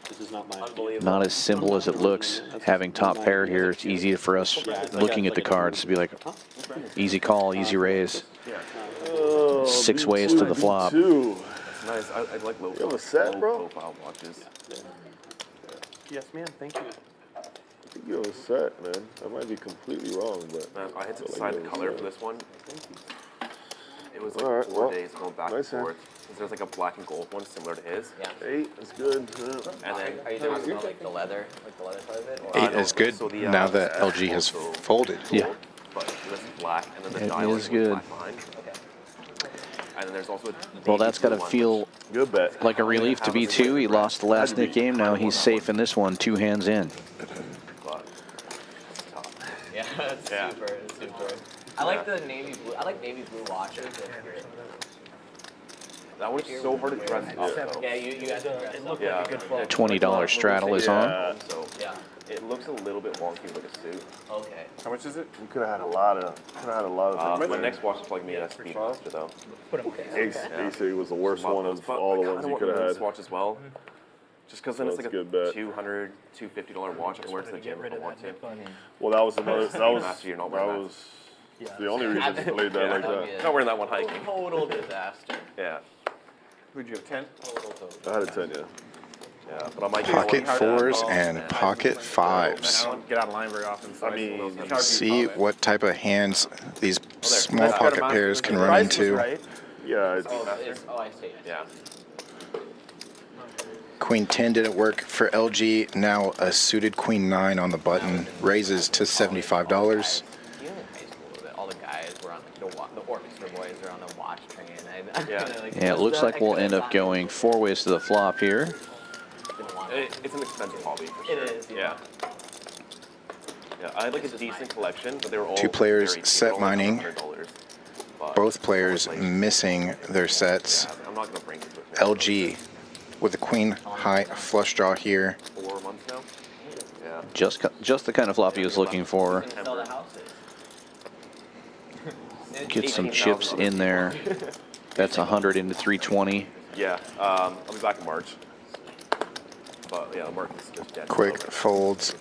This is not my Not as simple as it looks. Having top pair here, it's easy for us looking at the cards to be like, easy call, easy raise. 6 ways to the flop. That's nice. I like low. You have a set, bro? Profile watches. Yes, ma'am. Thank you. I think you have a set, man. I might be completely wrong, but I had to I feel like decide you the have a color set. for this one. It was like All right, 4 well, days going back nice and hand. forth. There's like a black and gold one similar to his. Yeah. 8 is good. Yeah. And then Are you talking about like the leather part of it? Or 8 is good so the, now that the LG has also folded. Yeah. But this is black, and then the It dial is is good. black line. And then there's also a Well, navy that's got to blue one, feel Good bet. like a relief to B2. He lost the last Nick game. Now he's safe in this one, 2 hands in. but it's tough. Yeah, it's Yeah. super. It's super. I like the navy blue. I like navy blue watches. That one's so hard to dress up, though. Yeah, you guys are dressed up. Yeah. $20 straddle is on. Yeah. So Yeah. it looks a little bit wonky like a suit. Okay. How much is it? You could have had a lot of. My next watch is probably me at Speedmaster, though. Ace 8 was the worst one of all the ones you could have this had. watch as well. Just because then So it's it's like a good bet. $200, $250 watch I can wear to the gym if I want to. Well, that was another. That was. Master, you're not That wearing that. was the only reason you played that like that. I'm not wearing that one hiking. Total disaster. Yeah. Would you have 10? I had a 10, yeah. Yeah, but I might get Pocket one. 4s and pocket I 5s. don't get out of line very often. So I mean, it's hard to See call it. what type of hands these small That's pocket good. pairs can The run price was into. right. Yeah, it's, Oh, I see. Yeah. Queen 10 didn't work for LG. Now a suited Queen 9 on the button raises to $75. You know, in high school, that all the guys were on the orchestra boys are on the watch train. Yeah. Yeah, it looks like we'll end up going 4 ways to the flop here. It's an expensive hobby for sure. It is, Yeah. Yeah, I had like a decent collection, but they were all 2 players very cheap. set They were all like mining. $100. But Both players like, missing their sets. I'm not gonna bring it with me. LG with the Queen high flush draw here. 4 months now. Yeah. Just the kind of flop he was looking for. Sell the houses. Get some chips in there. That's 100 into 320. Yeah. I'll be back in March. But yeah, March is just dead. Quick folds.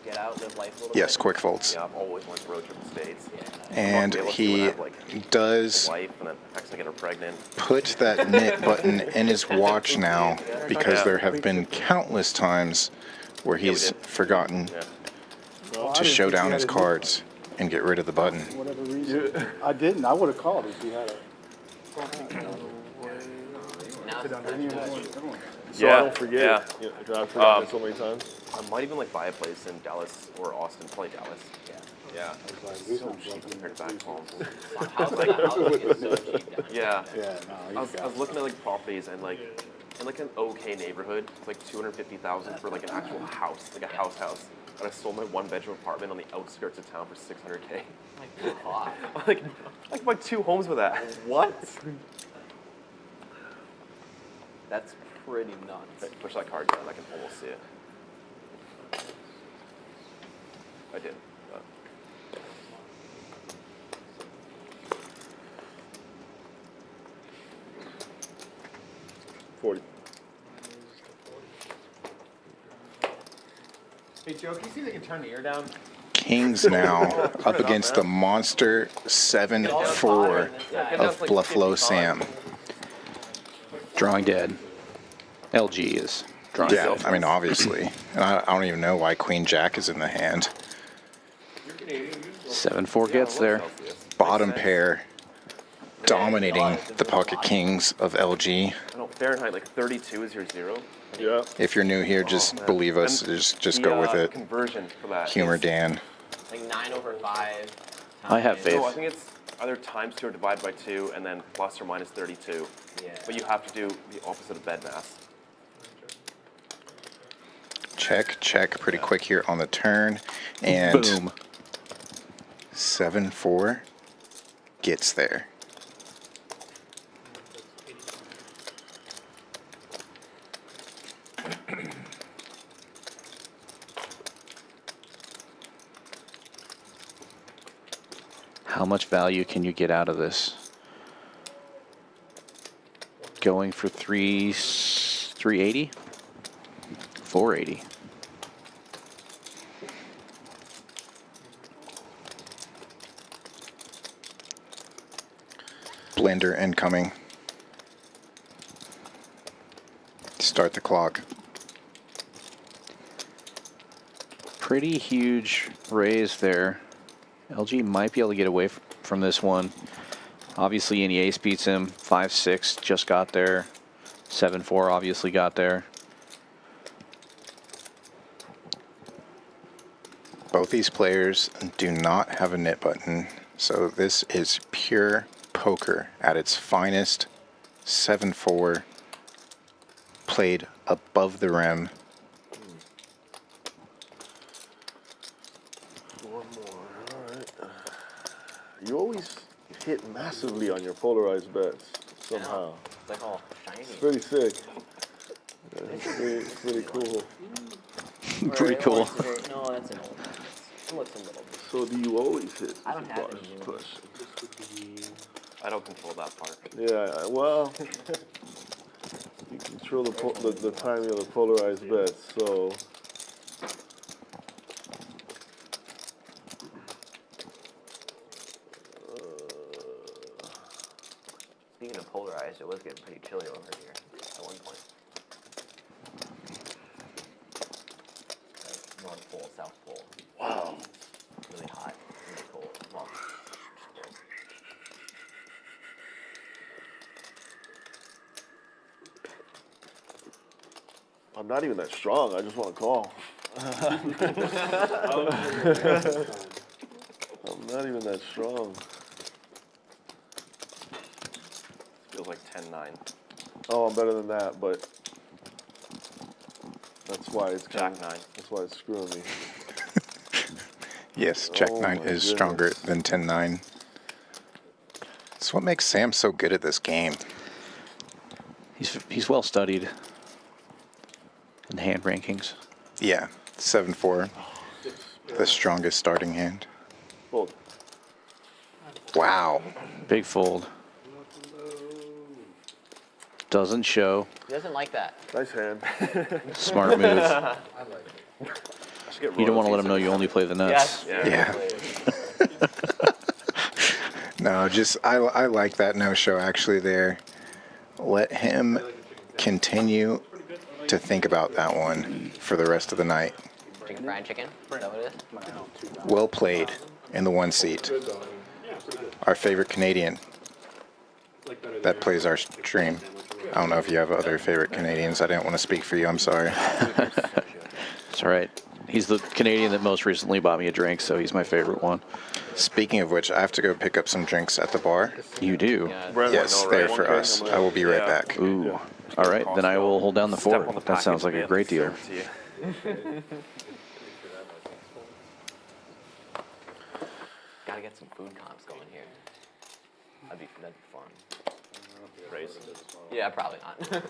Get out, live life a little Yes, bit. quick folds. Yeah, I've always wanted to road trip the States. And he does Wife and then actually get her pregnant. put that knit button in his watch now because there have been countless times where he's forgotten to show down his cards and get rid of the button. Whatever reason. I didn't. I would have called if you had a. So I don't forget. Yeah. You know, I've forgotten it so many times. I might even like buy a place in Dallas or Austin. Probably Dallas. Yeah. So cheap compared to back home. Yeah. I was looking at like properties and like in like an okay neighborhood, it's like 250,000 for like an actual house, like a house. And I sold my 1-bedroom apartment on the outskirts of town for 600K. Like, I could buy 2 homes with that. What? That's pretty nuts. Okay, push that card down. I can almost see it. I did. But. 40. Hey, Joe, can you see if they can turn the air down? Kings now up against the monster 7-4 of Bluffalo Sam. Drawing dead. LG is drawing Yeah, dead. I mean, obviously. And I don't even know why Queen Jack is in the hand. 7-4 gets there. Bottom pair dominating the pocket kings of LG. I know Fahrenheit like 32 is your 0. Yeah. If you're new here, just believe us. Just go with it. Conversion for that. Humor Dan. Like 9/5. I have faith. So I think it's either times 2 or divided by 2, and then plus or minus 32. Yeah. But you have to do the opposite of bed mass. Check pretty quick here on the turn. And Boom. 7-4 gets there. How much value can you get out of this? Going for 380? 480. Blender incoming. Start the clock. Pretty huge raise there. LG might be able to get away from this one. Obviously, any ace beats him. 5-6 just got there. 7-4 obviously got there. Both these players do not have a knit button, so this is pure poker at its finest. 7-4 played above the rim. One more. All right. You always hit massively on your polarized bets somehow. It's like all shiny. It's pretty sick. Yeah, it's pretty cool. Pretty cool. No, that's an old one. It looks a little bit. So do you always hit? I don't have bars any. push? I don't control that part. Yeah, well, you control the timing of the polarized bets, so. Speaking of polarized, it was getting pretty chilly over here at one point. North Pole, South Pole. Wow. Really hot, really cold. Well, I'm not even that strong. I just want to call. I'm not even that strong. Feels like 10-9. Oh, I'm better than that, but that's why it's Jack kinda- 9. That's why it's screwing me. Yes, Jack Oh 9 my is stronger goodness. than 10-9. It's what makes Sam so good at this game. He's well studied in hand rankings. Yeah, 7-4, the strongest starting hand. Fold. Wow. Big fold. Doesn't show. he doesn't like that. Nice hand. Smart move. I should get You don't want to let him know royalties you only play the nuts. Yeah. No, just I like that no-show actually there. Let him continue to think about that one for the rest of the night. Chicken fried chicken? Is that what it is? Well played in the one seat. Our favorite Canadian. that plays our stream. I don't know if you have other favorite Canadians. I didn't want to speak for you. I'm sorry. It's all right. He's the Canadian that most recently bought me a drink, so he's my favorite one. Speaking of which, I have to go pick up some drinks at the bar. You do? Yes, they're for us. I will be right back. Ooh. All right, then I will hold down the fort. That sounds like a great deal. Gotta get some food comps going here. That'd be fun. Yeah, probably not.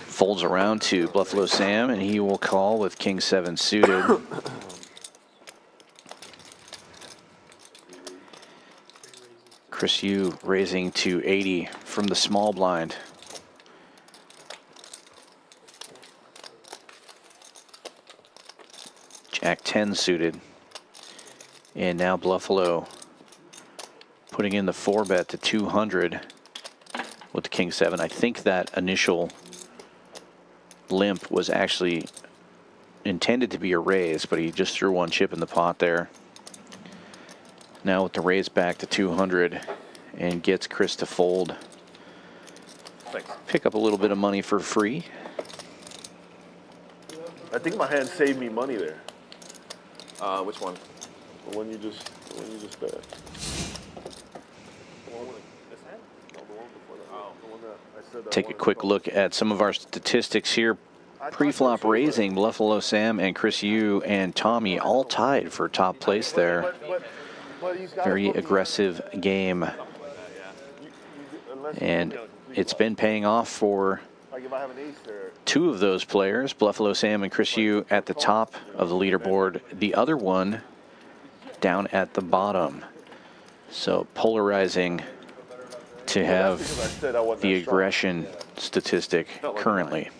Folds around to Bluffalo Sam, and he will call with King 7 suited. Chris Yu raising to 80 from the small blind. Jack 10 suited. And now Bluffalo putting in the 4-bet to 200 with the King 7. I think that initial limp was actually intended to be a raise, but he just threw one chip in the pot there. Now with the raise back to 200 and gets Chris to fold. Thanks. Pick up a little bit of money for free. I think my hand saved me money there. Which one? The one you just bet. This hand? No, the one before that. Oh. The one that I said that Take a wanted quick to look at some of our statistics here. Pre-flop raising, Bluffalo Sam and Chris Yu and Tommy all tied for top place there. Very aggressive game. And it's been paying off for two of those players, Bluffalo Sam and Chris Yu at the top of the leaderboard. The other one down at the bottom. So polarizing to have the aggression statistic currently.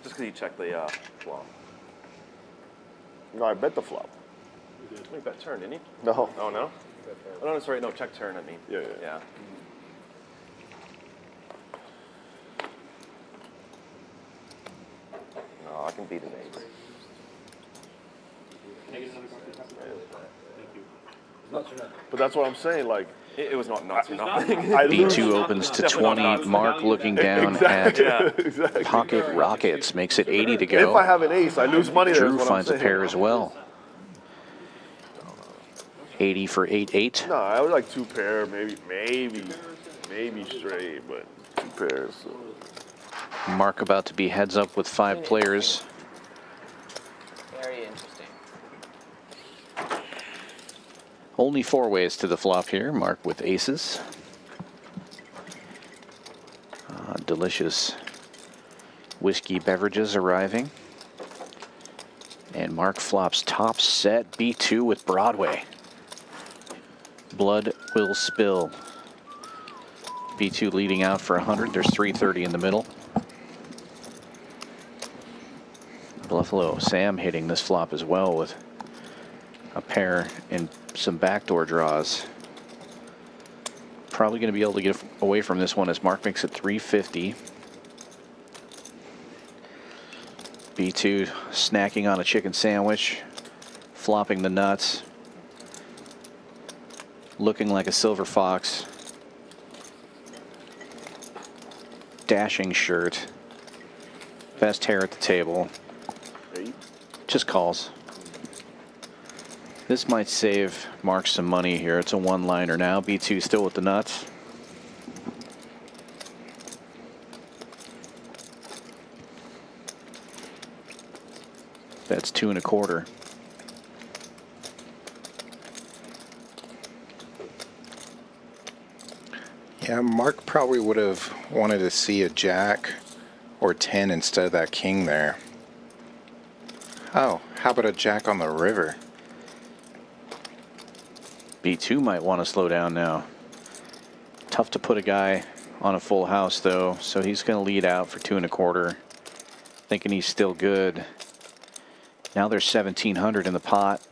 Just because you checked the flop. No, I bet the flop. You bet turn, didn't you? No. Oh, no? Oh, no, sorry. No, check turn, I mean. Yeah. No, I can beat an ace. But that's what I'm saying, like. It was not nuts or nothing. B2 opens to 20. Mark looking down at Pocket Rockets. Makes it 80 to go. If I have an ace, I lose money there. Drew finds a pair as well. 80 for 8-8. No, I would like two pair, maybe straight, but two pairs. So. Mark about to be heads up with 5 players. Very interesting. Only 4 ways to the flop here. Mark with aces. Delicious whiskey beverages arriving. And Mark flops top set B2 with Broadway. Blood will spill. B2 leading out for 100. There's 330 in the middle. Bluffalo Sam hitting this flop as well with a pair and some backdoor draws. Probably going to be able to get away from this one as Mark makes it 350. B2 snacking on a chicken sandwich, flopping the nuts, looking like a silver fox. Dashing shirt, best hair at the table. Just calls. This might save Mark some money here. It's a one-liner now. B2 still with the nuts. That's 2 1/4. Yeah, Mark probably would have wanted to see a jack or 10 instead of that king there. Oh, how about a jack on the river? B2 might want to slow down now. Tough to put a guy on a full house though, so he's going to lead out for 2 1/4, thinking he's still good. Now there's 1,700 in the pot,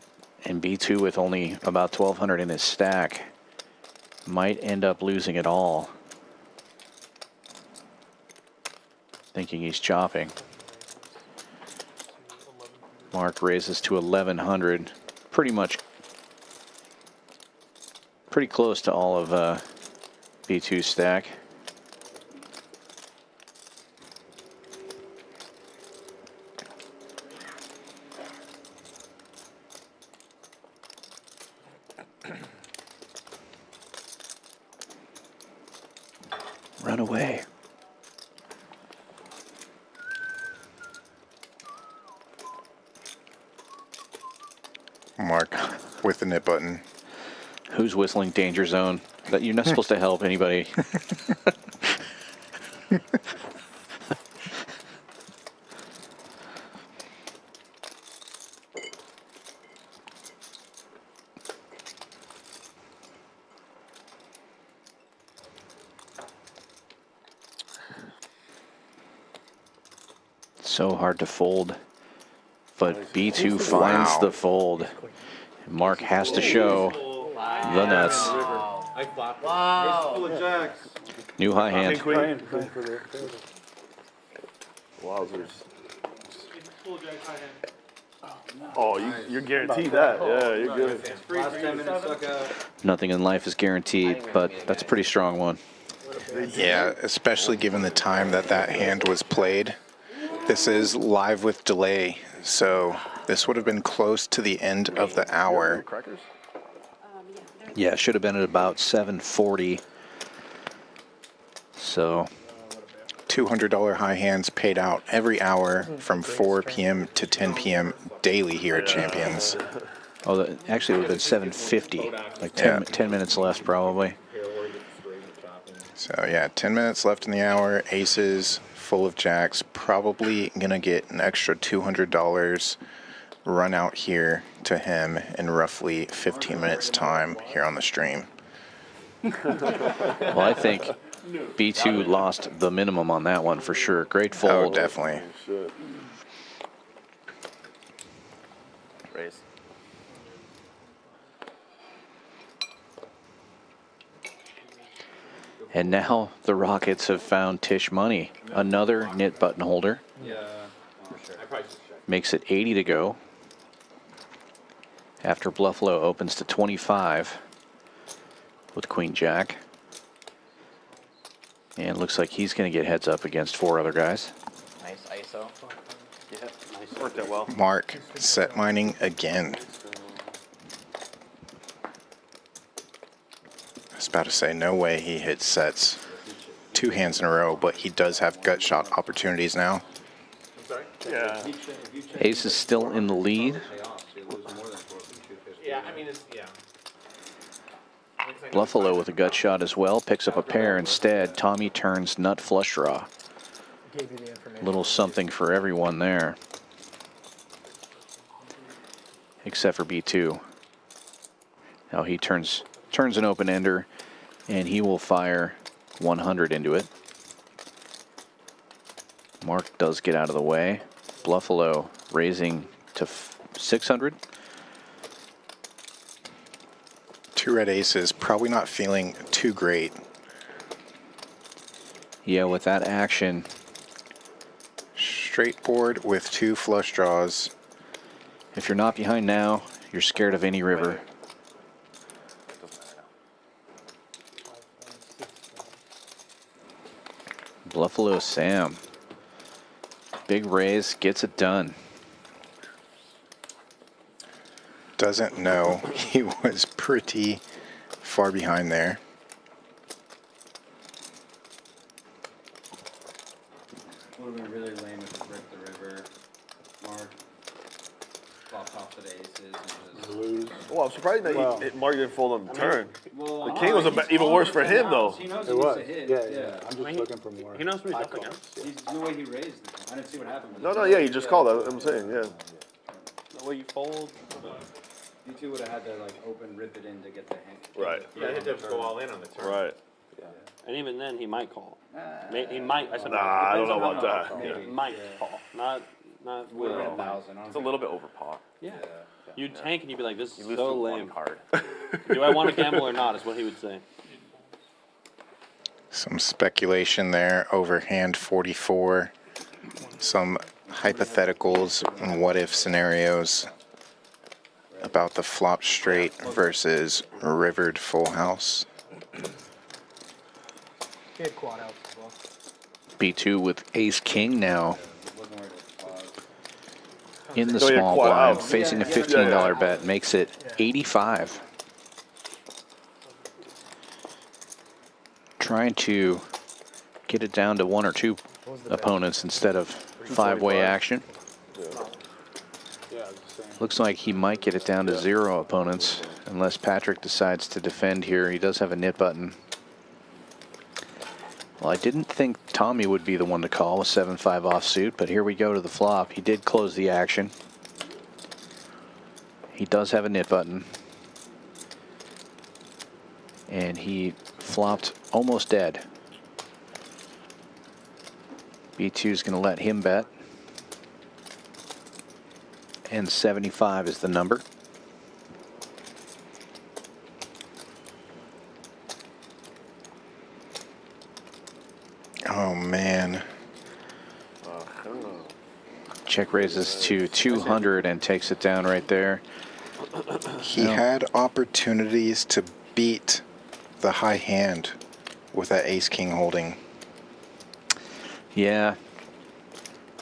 and B2 with only about 1,200 in his stack might end up losing it all. Thinking he's chopping. Mark raises to 1,100, pretty close to all of B2 stack. Run away. Mark with the nip button. Who's whistling danger zone? That you're not supposed to help anybody. So hard to fold, but B2 finds the fold. Mark has to show the nuts. Wow. New high hand. Wowzers. Oh, you're guaranteed that. Yeah, you're good. Last 10 minutes stuck out. Nothing in life is guaranteed, but that's a pretty strong one. Yeah, especially given the time that that hand was played. This is live with delay, so this would have been close to the end of the hour. Yeah, it should have been at about 7:40. So $200 high hands paid out every hour from 4 p.m. to 10 p.m. daily here at Champions. oh, actually it would have been 7:50. Like 10 minutes left probably. So yeah, 10 minutes left in the hour. Aces full of jacks. Probably gonna get an extra $200 run out here to him in roughly 15 minutes time here on the stream. Well, I think B2 lost the minimum on that one for sure. Great fold. Oh, definitely. Raise. And now the Rockets have found Tisch Money, another knit button holder. Yeah, for sure. Makes it 80 to go. After Bluffalo opens to 25 with Queen Jack. And it looks like he's going to get heads up against 4 other guys. Nice ISO. Yeah, nice. Worked out well. Mark set mining again. I was about to say, no way he hits sets 2 hands in a row, but he does have gut shot opportunities now. Yeah. Ace is still in the lead. Yeah, I mean, yeah. Bluffalo with a gut shot as well. Picks up a pair instead. Tommy turns nut flush draw. Gave you the information. Little something for everyone there. Except for B2. Now he turns an open ender, and he will fire 100 into it. Mark does get out of the way. Bluffalo raising to 600. 2 red aces, probably not feeling too great. Yeah, with that action. Straight board with 2 flush draws. If you're not behind now, you're scared of any river. Bluffalo Sam. Big raise, gets it done. Doesn't know he was pretty far behind there. Would have been really lame if it ripped the river. Mark flopped off to the aces and just Well, I'm surprised that Mark didn't fold on the turn. Well, The king was even worse for him, though. He knows It he was. needs to hit. Yeah. I'm just looking for more. He knows what he's up against. He's the way he raised it. I didn't see what happened. No, yeah, you just called it. I'm saying, yeah. The way you fold. You two would have had to like open, rip it in to get the hand. Right. Yeah, he had to go all in on the turn. Right. And even then, he might call. He might. I said, Nah, I don't know depends on about how- that. He might call. Not Would have will. been 1,000. It's a little bit over pot. Yeah. You'd tank and you'd be like, this You is lose so to one lame. card. Do I want to gamble or not? Is what he would say. Some speculation there over hand 44. Some hypotheticals and what if scenarios about the flop straight versus rivered full house. He had quad outs as well. B2 with ace king now in the Oh, yeah, small quad blind, outs. facing a $15 bet, makes it 85. Trying to get it down to 1 or 2 opponents instead of 5-way action. Looks like he might get it down to 0 opponents unless Patrick decides to defend here. He does have a nit button. Well, I didn't think Tommy would be the one to call with 7-5 offsuit, but here we go to the flop. He did close the action. He does have a nit button. And he flopped almost dead. B2 is going to let him bet. And 75 is the number. Oh, man. Check raises to 200 and takes it down right there. He had opportunities to beat the high hand with that ace-king holding. Yeah.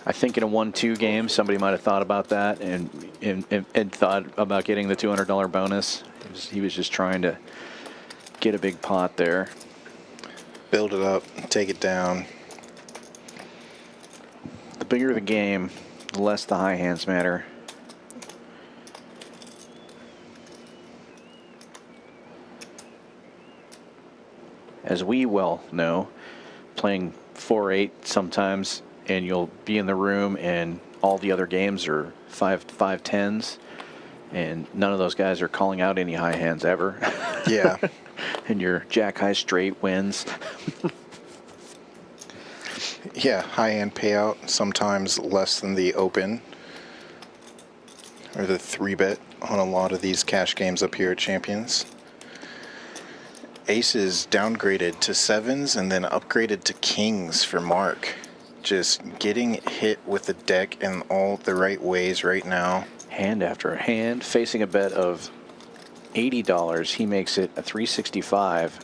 I think in a 1-2 game, somebody might have thought about that and thought about getting the $200 bonus. He was just trying to get a big pot there. Build it up, take it down. The bigger the game, the less the high hands matter. As we well know, playing 4-8 sometimes, and you'll be in the room and all the other games are 5-10s, and none of those guys are calling out any high hands ever. Yeah. And your jack high straight wins. Yeah, high-end payout, sometimes less than the open or the 3-bet on a lot of these cash games up here at Champions. Aces downgraded to 7s and then upgraded to kings for Mark. Just getting hit with the deck in all the right ways right now. Hand after hand, facing a bet of $80. He makes it a 365.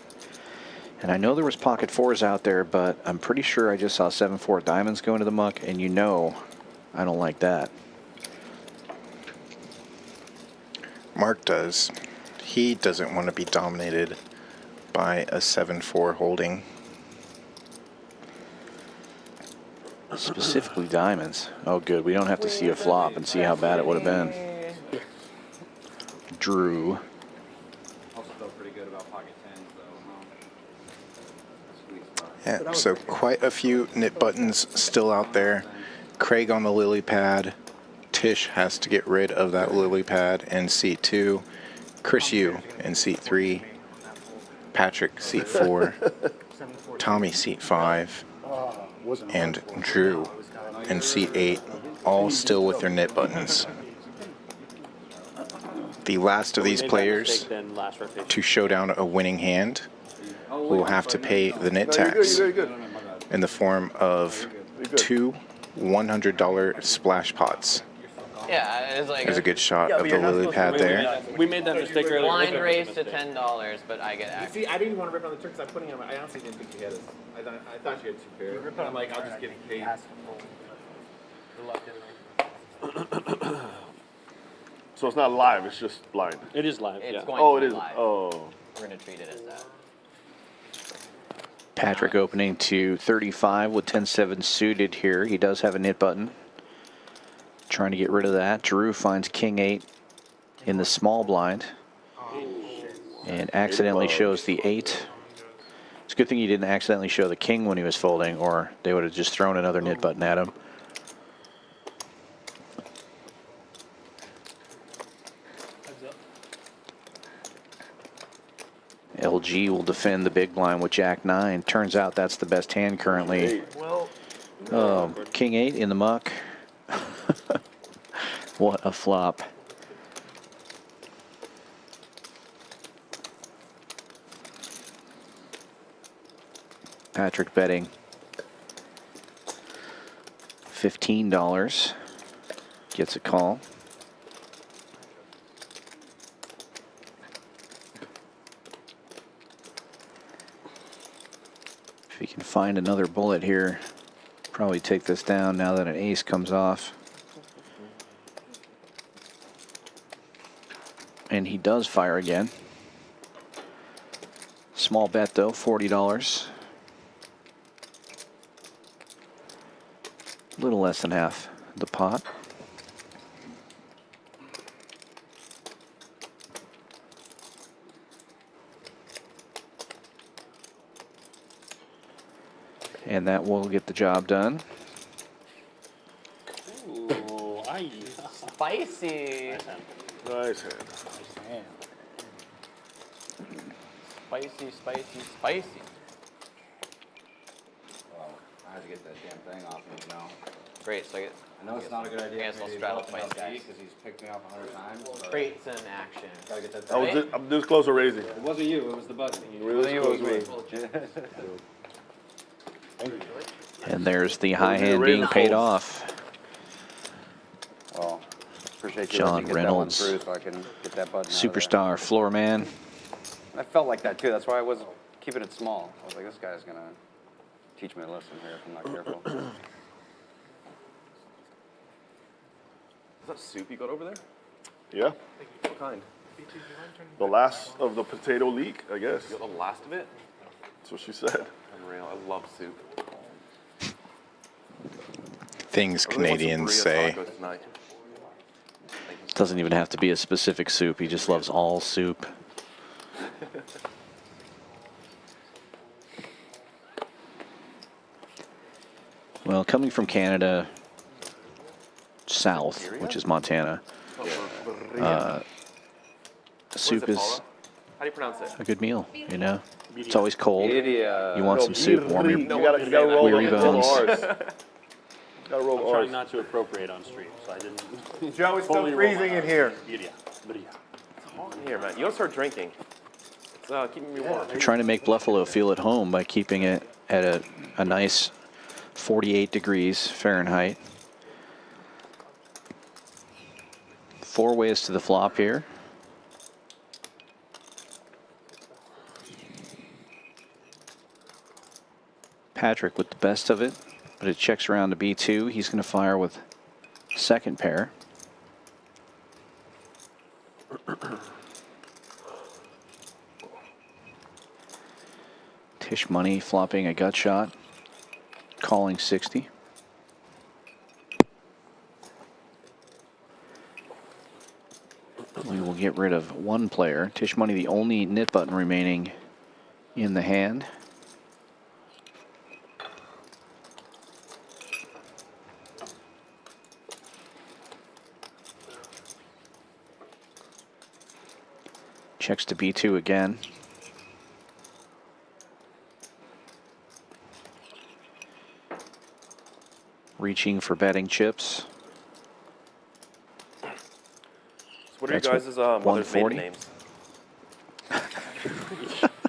And I know there was pocket 4s out there, but I'm pretty sure I just saw 7-4 diamonds go into the muck, and you know I don't like that. Mark does. He doesn't want to be dominated by a 7-4 holding. Specifically diamonds. Oh, good. We don't have to see a flop and see how bad it would have been. Drew. Also felt pretty good about pocket 10s, though. Yeah, so quite a few nit buttons still out there. Craig on the lily pad. Tisch has to get rid of that lily pad in seat 2. Chris Yu in seat 3. Patrick seat 4. Tommy seat 5. And Drew in seat 8. All still with their nit buttons. The last of these players to show down a winning hand will have to pay the nit tax in the form of 2 $100 splash pots. Yeah, it's like There's a good shot of the lily pad there. We made that mistake earlier. blind raise to $10, but I get access. See, I didn't want to rip on the trick because I put him. I honestly didn't think he had us. I thought she had 2 pair. I'm like, I'll just get paid. So it's not live, it's just blind. It is live. It's Yeah. going Oh, to it be is. live. Oh. We're going to treat it as that. Patrick opening to 35 with 10-7 suited here. He does have a nit button. Trying to get rid of that. Drew finds king 8 in the small blind. And accidentally shows the 8. It's a good thing he didn't accidentally show the king when he was folding, or they would have just thrown another nit button at him. LG will defend the big blind with jack 9. Turns out that's the best hand currently. Oh, king 8 in the muck. What a flop. Patrick betting $15. Gets a call. he can find another bullet here, probably take this down now that an ace comes off. And he does fire again. Small bet though, $40. A little less than half the pot. And that will get the job done. Ooh, aye. Spicy. Nice hand. Spicy, spicy, spicy. Well, I had to get that damn thing off him, you know. Great, so I know it's not a good idea. Cancel straddle twice, guys. Because he's picked me up 100 times. but Greats in action. Gotta get that thing. Right? I'm this close to raising. It wasn't you, it was the button. It wasn't you, it was me. And there's the high Those are hand the being Raiders paid calls. off. Well, appreciate you John letting me get Reynolds. that one through so I can get that button out of there. Superstar floor man. I felt like that too. That's why I was keeping it small. I was like, this guy's gonna teach me a lesson here if I'm not careful. Is that soup you got over there? Yeah. What kind? The last of the potato leek, I guess. You got the last of it? That's what she said. Unreal. I love soup. Things I really want some Canadians burrito say. tacos tonight. Doesn't even have to be a specific soup. He just loves all soup. Well, coming from Canada south, which is Montana, soup it, is Paula? How do you pronounce it? a good meal, you know? It's always cold. Idiot. You want some soup, warm your You gotta roll weary the bones. R's. Gotta roll I'm the trying R's. not to appropriate on stream, so I didn't. Joe, it's fully still roll freezing my in here. eyes. Idiot. It's hot in here, man. You gotta start drinking. It's keeping me warm. Trying to make Bluffalo feel at home by keeping it at a nice 48 degrees Fahrenheit. 4 ways to the flop here. Patrick with the best of it, but it checks around to B2. He's going to fire with second pair. Tisch Money flopping a gut shot, calling 60. We will get rid of one player. Tisch Money, the only knit button remaining in the hand. Checks to B2 again. Reaching for betting chips. So what are your That's guys' mother's maiden 140? names?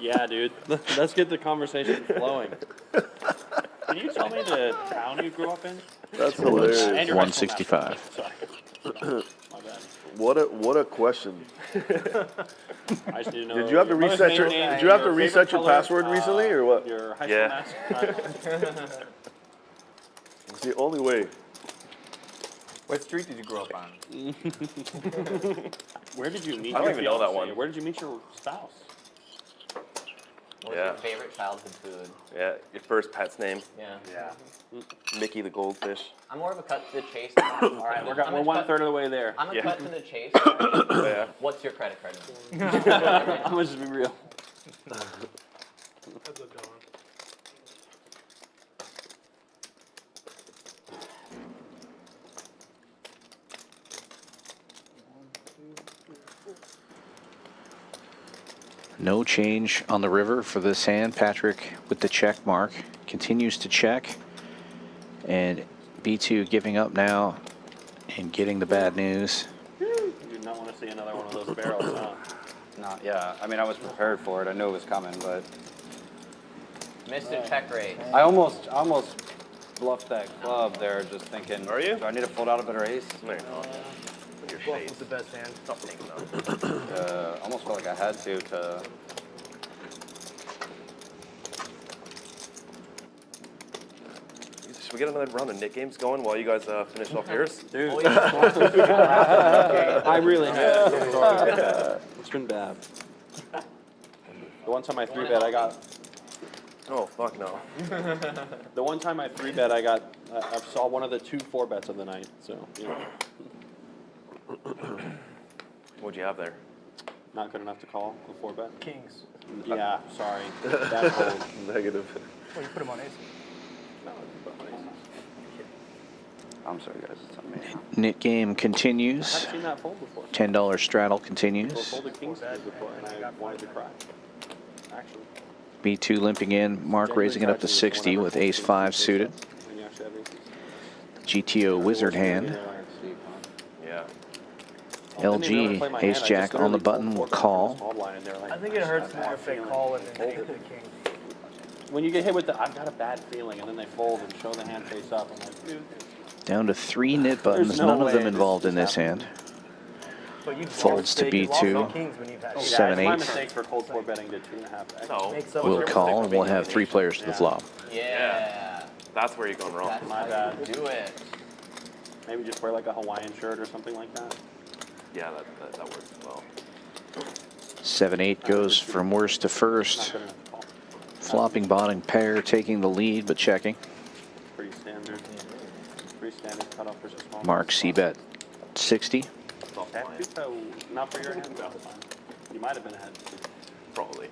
Yeah, dude. Let's get the conversation flowing. Can you tell me the town you grew up in? That's And hilarious. your high school 165. master. Sorry. My bad. What a question. I just need to know. Did you have to your mother's reset your maiden name, Did you have to your reset favorite your color, password recently or what? Your high Yeah. school master. It's the only way. What street did you grow up on? Where did you meet I don't your even know that fiancé? one. Where did you meet your spouse? What's Yeah. your favorite childhood food? Yeah, your first pet's name. Yeah. Mickey the goldfish. I'm more of a cut to the chase guy. All right, We're 1/3 of the way there. I'm a Yeah. cut to the chase guy. Yeah. What's your credit card number? I'm gonna just be real. No change on the river for this hand. Patrick with the check mark continues to check. And B2 giving up now and getting the bad news. You do not want to see another one of those barrels, huh? Not, yeah. I mean, I was prepared for it. I knew it was coming, but Mr. Check Rate. I almost bluffed that club there, just thinking. Are you? Do I need to fold out a better ace? No, you're not. Your Bluff face. was the best hand. Stop thinking that. Almost felt like I had to. Should we get another round of Nick games going while you guys finish off yours? Dude. I really have. I'm sorry. It's been bad. The one time I 3-bet, I got. Oh, fuck no. The one time I 3-bet, I got. I saw one of the 2 4-bets of the night. So, you know. What'd you have there? Not good enough to call the 4-bet. Kings. Yeah, sorry. That's cold. Negative. Well, you put him on ace. No, but my- I'm sorry, guys. It's on me. Knit game continues. I've seen that fold before. $10 straddle I continues. folded kings before, and I wanted to cry. Actually. B2 limping in. Mark raising it up to 60 with ace 5 suited. When you actually have aces. GTO wizard hand. Yeah. LG ace jack on the button will call. I think it hurts more if they call it than take the king. When you get hit with the, I've got a bad feeling, and then they fold and show the hand face up, I'm like, dude. Down to 3 knit buttons, no none of way them this involved is in this happening. hand. But you Folds to you've lost no B2. kings when you've had 7, Yeah, it's my 8. mistake for cold 4 betting to 2.5. No. Makes up We'll for call, and we'll have 3 players to the flop. Yeah. That's where you're going wrong. That's My how bad. you do it. Maybe just wear like a Hawaiian shirt or something like that. Yeah, that works well. 7, 8 goes from worst to Not first. good enough to call. Flopping bottom pair taking the lead, but checking. Pretty standard. Pretty standard cutoff versus small. Mark C-bet 60. Not for your hand. You might have been ahead. Probably.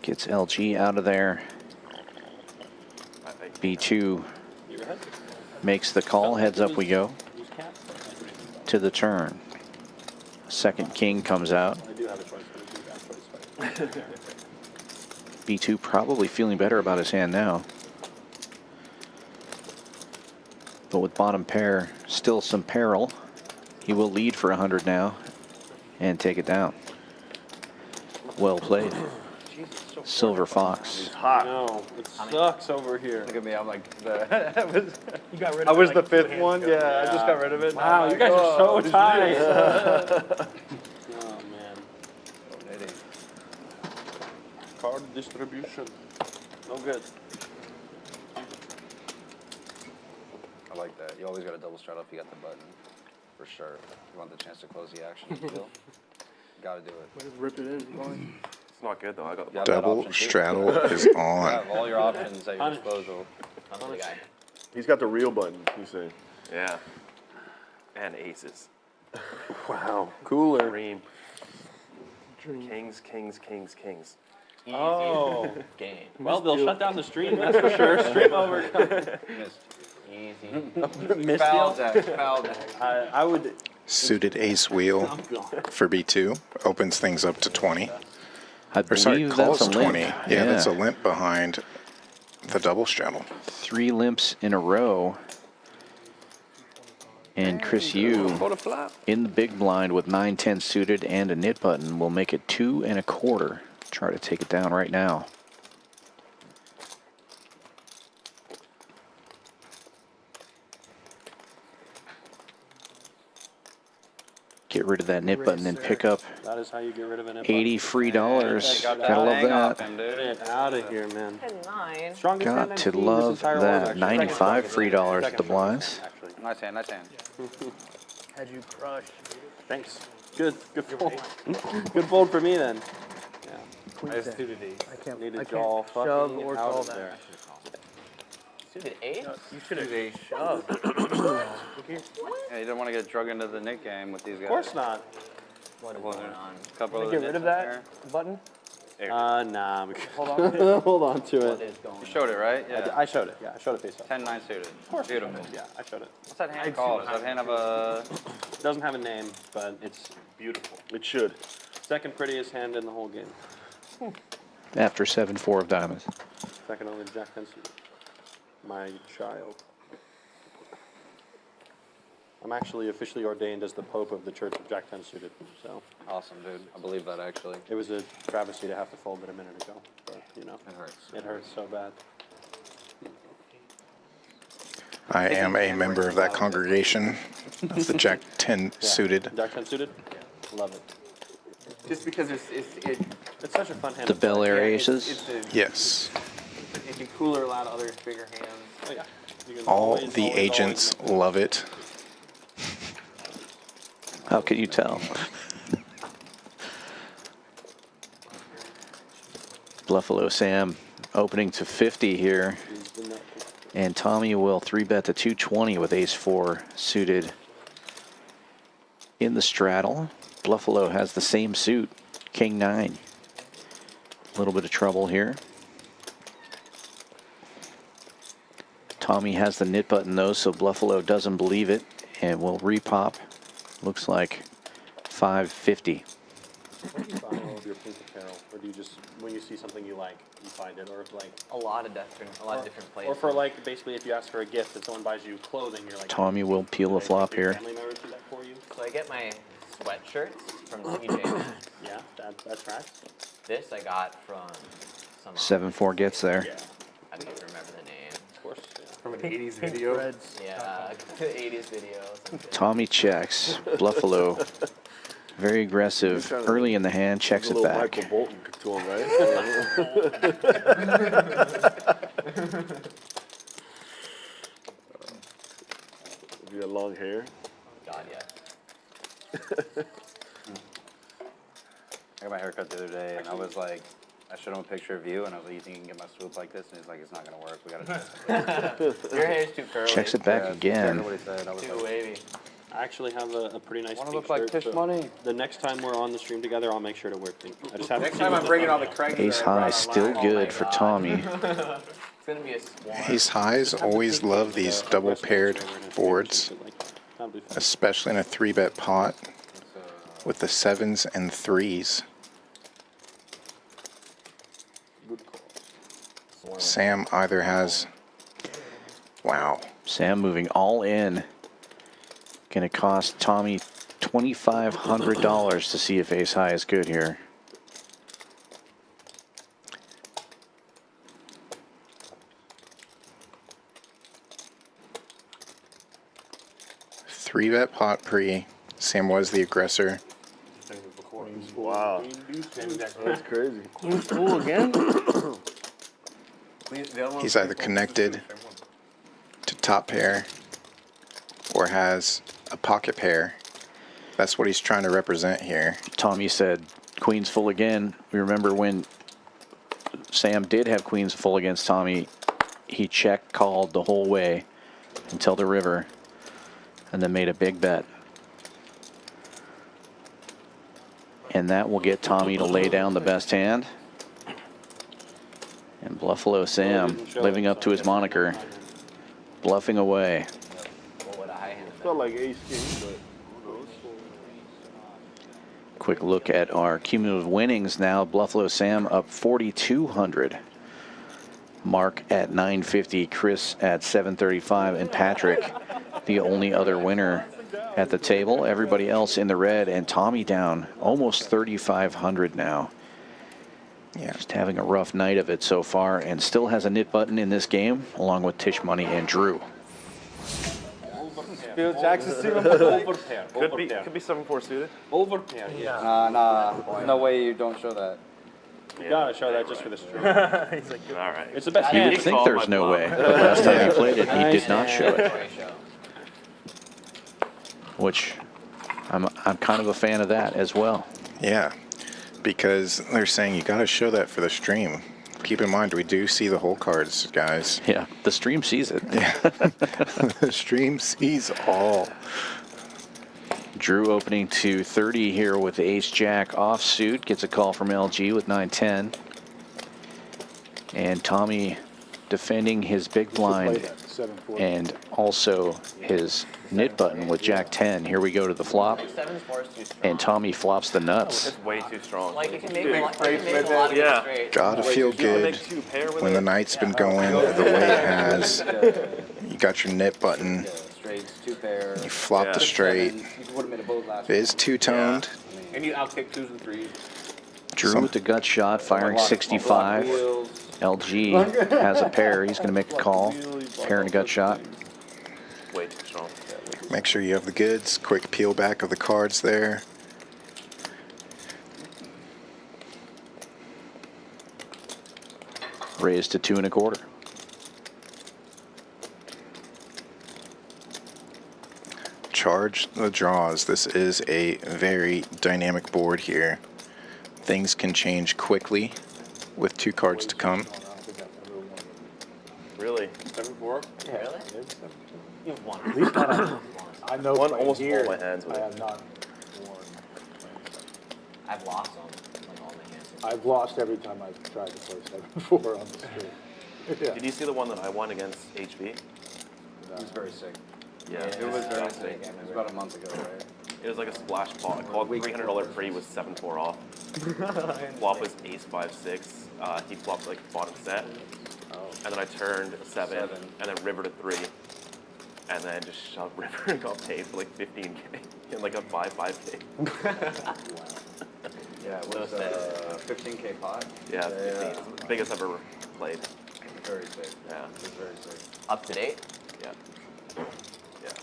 Gets LG out of there. I think. You B2 were ahead. makes the call. Heads up we go Use cap. to the turn. Second king comes out. I do have a choice, but I do have a choice. B2 probably feeling better about his hand now. But with bottom pair, still some peril. He will lead for 100 now and take it down. Well played. Silver Fox. Hot. No, it sucks over here. Look at me. I'm like, You got rid of I was it the like 5th 2 one. hands ago. Yeah, I just got rid of it. Wow, you guys are so tight. Oh man. Card distribution. No good. I like that. You always got a double straddle if you got the button. For sure. You want the chance to close the action still. Gotta do it. Just rip it in. Going. It's not good though. I got You have that Double option, too. straddle is You on. have all your options at your disposal. I'm the guy. He's got the real button, he's saying. Yeah. And aces. Wow. Cooler. Dream. Kings, kings, kings, kings. Easy Oh. game. Well, they'll shut down the stream, that's for sure. Stream over. Missed. Easy. Missed Foul deal. deck. Foul deck. I would. Suited ace wheel I'm gone. for B2 opens things up to 20. I Or sorry, believe calls that's a 20. limp. Yeah, that's a limp behind the double straddle. 3 limps in a row. And Chris Yu in the big blind with 9-10 suited and a knit button will make it 2 1/4. Try to take it down right now. Get rid of that knit button and pick up That is how you get rid of an input. $80 free. Got Gotta love hang off that. him, dude. Get out of here, man. 10-9. Strongest hand Got I've to seen this love entire war is that. actually 95 free dollars second at the blinds. strongest hand, actually. Nice hand, nice hand. Had you crushed. Thanks. Good fold. Good fold for me then. Yeah. Queen ten. I can't. Need I a can't jaw shove fucking or out call of that. there. Suited 8? You should have shoved. Look here. Yeah, you don't want to get drug into the Nick game with these guys. Of course not. What is going on? Couple Wanna of get the rid of nits that in there. button? Nah. Hold on to it. Hold on to What it. is going You on? showed it, right? Yeah. I showed it. Yeah, I showed it face up. 10-9 suited. Of course. Beautiful. Yeah, I showed it. What's that hand called? Does that hand have a... It doesn't have a name, but it's beautiful. It should. Second prettiest hand in the whole game. After 7-4 of diamonds. Second only to Jack Henson. My child. I'm actually officially ordained as the Pope of the Church of Jack 10 suited. So Awesome, dude. I believe that, actually. it was a travesty to have to fold it a minute ago. But, you know, It hurts. it hurts so bad. I am a member of that congregation of the Jack 10 Yeah. suited. Jack 10 suited? Love it. Just because It's such a fun hand. The to play. Bel Air Yeah, aces. Yes. It can cooler, a lot of other bigger hands. Oh yeah. You can All always, the always, agents always make love it. How can you tell? Bluffalo Sam opening to 50 here. And Tommy will 3-bet to 220 with ace-4 suited in the straddle. Bluffalo has the same suit, king-9. A little bit of trouble here. Tommy has the nit button though, so Bluffalo doesn't believe it and will repop. Looks like 550. Where do you buy all of your pink apparel, or do you just when you see something you like, you find it, or if like A lot of different places. or for like basically if you ask for a gift, if someone buys you clothing, you're like. Tommy will peel a flop here. Family members do that for you. So I get my sweatshirts from TJ. Yeah, that tracks. This I got from some. 7-4 gets there. Yeah, I don't even remember the name. of course. Yeah. From an 80s video. Yeah, 80s videos. Tommy checks. Bluffalo, very aggressive early in the hand, checks it back. Michael Bolton to him, right? You got long hair. God, yeah. I got my haircut the other day, and I was like, I showed him a picture of you, and I was like, you think you can get my swoop like this? And he's like, it's not going to work. We got to Your hair's too curly. Checks it back Yeah, again. that's what he said. I was Too like, wavy. I actually have a pretty nice want to pink look like shirt, Tisch so Money? the next time we're on the stream together, I'll make sure to wear pink. I just have Next time I'm bringing all the Craig. Ace high still good for Tommy. It's gonna be a swarm. Ace highs always love these double paired boards, especially in a 3-bet pot with the 7s and 3s. Sam either has, wow, Sam moving all in. Gonna cost Tommy $2,500 to see if ace high is good here. three-bet pot pre. Sam was the aggressor. Wow. That's crazy. Cool again? He's either connected to top pair or has a pocket pair. That's what he's trying to represent here. Tommy said queens full again. We remember when Sam did have queens full against Tommy, he check called the whole way until the river and then made a big bet. And that will get Tommy to lay down the best hand. And Bluffalo Sam living up to his moniker, bluffing away. Felt like ace king, but Quick look at our cumulative winnings now. Bluffalo Sam up 4,200. Mark at 950, Chris at 735, and Patrick, the only other winner at the table. Everybody else in the red, and Tommy down almost 3,500 now. Yeah. Just having a rough night of it so far, and still has a nit button in this game, along with Tisch Money and Drew. Bill Jackson Overpair. Could be 7-4 suited. Overpair, yeah. nah, no way you don't show that. You gotta show that just for the stream. He's like, All right. It's the best You hand. would think there's no way, but last time he played it, he did not show it. Which I'm kind of a fan of that as well. Yeah, because they're saying you got to show that for the stream. Keep in mind, we do see the whole cards, guys. Yeah, the stream sees it. Yeah. The stream sees all. Drew opening to 30 here with ace jack offsuit. Gets a call from LG with 9-10. And Tommy defending his big blind and also his nit button with jack 10. Here we go to the flop. And Tommy flops the nuts. It's way too strong. Like it can make a lot of Yeah. straight. Gotta feel good when the night's been going the way it has. You got your nit button. Straights, 2 pair. You flop the straight. You would have made a bold last It is two-toned. and you outkick 2s and 3s. Drew with the gut shot, firing 65. LG has a pair. He's going to make a call. Pair and a gut shot. Way too strong. Make sure you have the goods. Quick peel back of the cards there. Raised to 2 1/4. charge the draws. This is a very dynamic board here. Things can change quickly with 2 cards to come. Really? 7-4? Yeah. Really? You've won. At least not on, I know Won playing almost here, all my hands with I it. have not won. I've lost them, like all my hands. I've lost every time I've tried to play 7-4 on the street. Yeah. Did you see the one that I won against HV? It was very sick. Yeah, It was very disgusting. sick. It was about a month ago, right? It was like a splash pot. I called $300 free with 7-4 off. Flop was ace 5-6. He flopped like bottom set. And then I turned 7 and then river to 3. And then just shoved river and got paid for like 15K and like a 5-5K. Yeah, it was 15K pot. Yeah, 15. Biggest I've ever played. Very sick. Yeah. It was very sick. Up to date? Yeah. Yeah.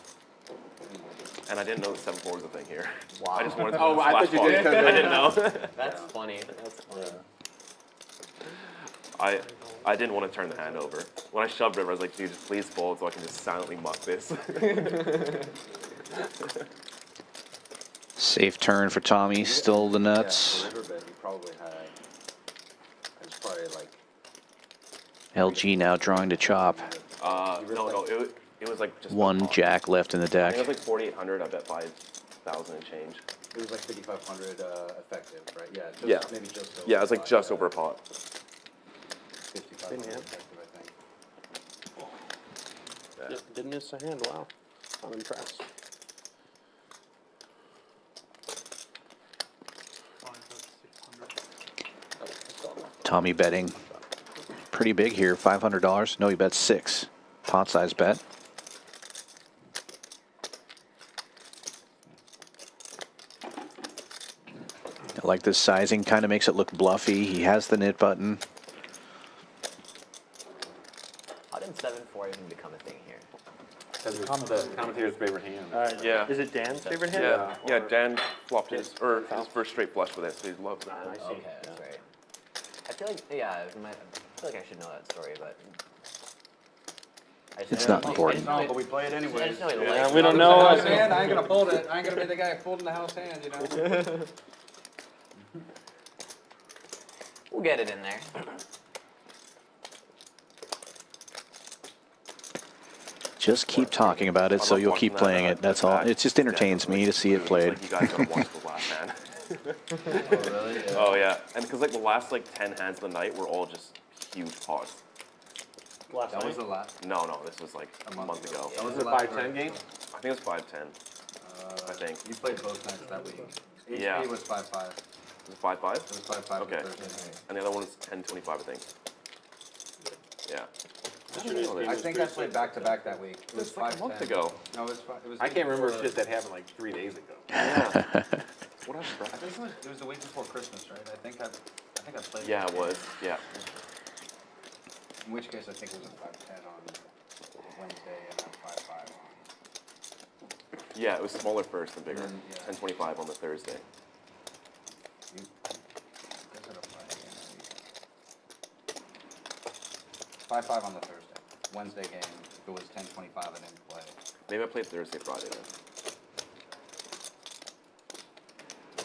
And I didn't know that 7-4 was a thing here. Wow. I just wanted to Oh, I splash thought you pot. did. I didn't know. That's funny. That's funny. I didn't want to turn the hand over. When I shoved river, I was like, dude, just please fold so I can just silently muck this. Safe turn for Tommy, still the nuts. Yeah, the riverbed, he probably had. It was probably like. LG now drawing to chop. No, it was like just One jack left in the I deck. think it was like 4,800. I bet 5,000 and change. It was like 5,500 effective, right? Yeah. Just, Yeah. Maybe just over. Yeah, it was like just over a pot. 5,500 effective, I think. Didn't miss a hand. Wow. I'm impressed. Tommy betting pretty big here, $500. No, he bets 6. Pot size bet. I like this sizing, kind of makes it look bluffy. He has the knit button. How did 7-4 even become a thing here? The commentator's favorite hand. Yeah. Is it Dan's favorite hand? Yeah, Dan flopped his first straight flush with it, so he loved it. Okay, that's right. I feel like, yeah, I feel like I should know that story, but. It's not important. No, but we play it I anyways. just know he likes Yeah, it. we don't know. House hand, I ain't gonna fold it. I ain't gonna be the guy folding the house hand, you know? We'll get it in there. Just keep talking about it so you'll keep playing it. That's all. It just entertains me to see it played. Like you guys gotta watch the last hand. Oh, really? Yeah. Oh yeah, and because like the last like 10 hands of the night were all just huge pots. That was the last. No, this was like a month ago. That was the 5-10 game? I think it was 5-10. I think. You played both nights that week. Yeah. HP was 5-5. Was it 5-5? It was 5-5 Okay. Thursday night. And the other one was 10-25, I think. Yeah. I think I played back-to-back that week. It was It's like a 5-10. month ago. No, it was I can't remember shit that happened like 3 days ago. Yeah. What happened, bro? I think it was the week before Christmas, right? I think I played. Yeah, it was. Yeah. In which case, I think it was a 5-10 on Wednesday and then 5-5 on. Yeah, it was smaller first and bigger. Yeah. 10-25 on the Thursday. You guys had a Friday game that week. 5-5 on the Thursday. Wednesday game, if it was 10-25, I didn't play. Maybe I played Thursday, Friday then.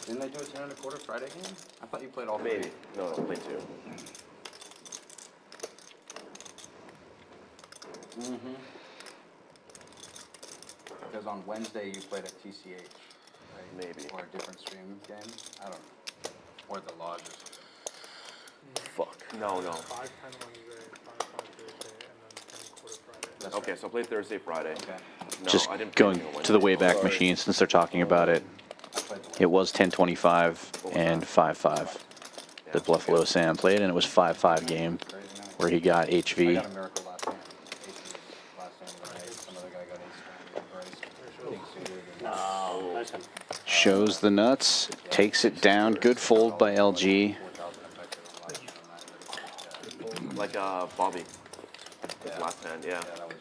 Didn't they do a 10-1/4 Friday game? I thought you played all three. Maybe. No, I played 2. Mm-hmm. Because on Wednesday you played at TCH, right? Maybe. Or a different stream game? I don't know. Or the lodges. Fuck. No. 5-10 Wednesday, 5-5 Thursday, and then 10-1/4 Friday. That's Okay, right. so I played Thursday, Friday. Okay. No, Just I didn't play going anything on to the Wednesday. Wayback Machine since they're talking about it. I played the It was 10-25 and 5-5 that Bluffalo Sam played, and it was 5-5 game crazy night. where he got I HV. got a miracle last hand. Last hand of the night. Some other guy got ace suited. Oh. Nice one. Shows the nuts, takes it down. Good fold by LG. 4,000 effective on last hand. Like Bobby. His last hand, yeah. Yeah, that was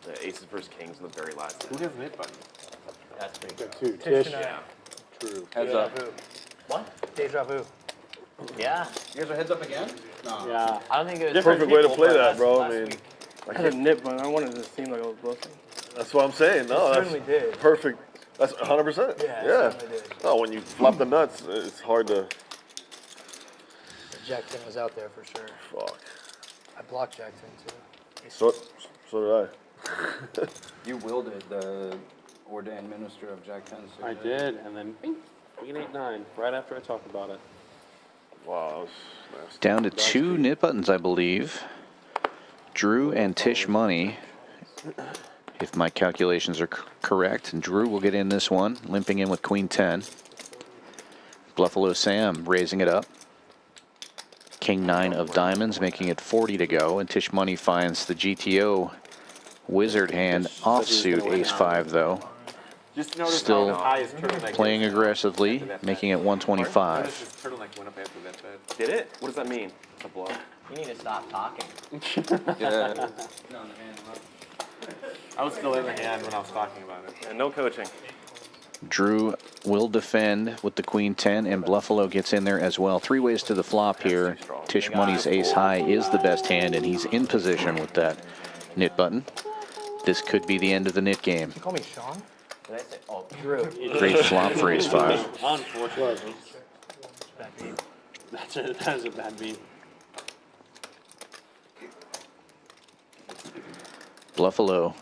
really, The aces versus kings in the very last Who hand. has an hit button? That's pretty Got cool. 2. Tish. Yeah. True. heads up. What? Deja vu. Yeah. You guys are heads up again? No. Yeah. I don't think it was Perfect way to people, play but that, last- bro. I last mean, week. I had a nip, but I wanted to seem like I was bluffing. That's what I'm saying. No, It that's certainly did. perfect. That's 100%. Yeah, it certainly did. No, when you flop the nuts, it's hard to. Jack 10 was out there for sure. Fuck. I blocked Jack 10 too. So did I. You wielded the ordained minister of Jack 10. I did, and then bing, Queen 8-9, right after I talked about it. Wow, that was nasty. Down to 2 nit buttons, I believe. Drew and Tisch Money, if my calculations are correct. And Drew will get in this one, limping in with Queen 10. Bluffalo Sam raising it up. King 9 of diamonds, making it 40 to go. And Tisch Money finds the GTO wizard hand offsuit ace 5 though. Just notice Still how high his turtleneck playing is. aggressively, making it 125. Notice his turtleneck went up after that bet. Did it? What does that mean? A blow. You need to stop talking. Yeah. I was still in the hand when I was talking about it. And no coaching. Drew will defend with the Queen 10, and Bluffalo gets in there as well. 3 ways to the flop here. Tisch Money's ace high is the best hand, and he's in position with that nit button. This could be the end of the nit game. You call me Sean? Did I say? Oh, Drew. Great flop for ace 5. Unfortunately. Bad beat. That is a bad beat. Bluffalo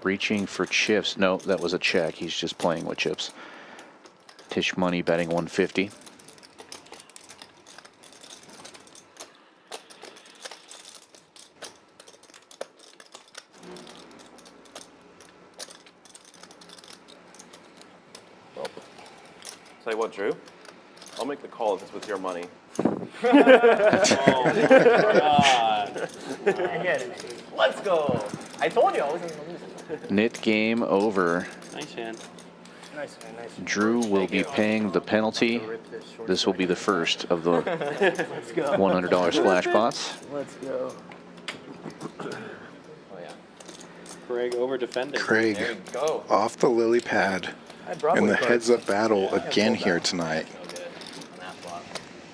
reaching for chips. No, that was a check. He's just playing with chips. Tisch Money betting 150. Well, tell you what, Drew. I'll make the call if it's with your money. Oh my God. Let's go. I told you I wasn't going to lose it. Nit game over. Nice hand. Nice, man, nice. Drew will be paying the penalty. This will be the first of the $100 splash pots. Let's go. Oh, yeah. Craig over defending. Craig There you go. off the lily pad I had Broadway in the cards. heads-up battle again here tonight. So good on that flop.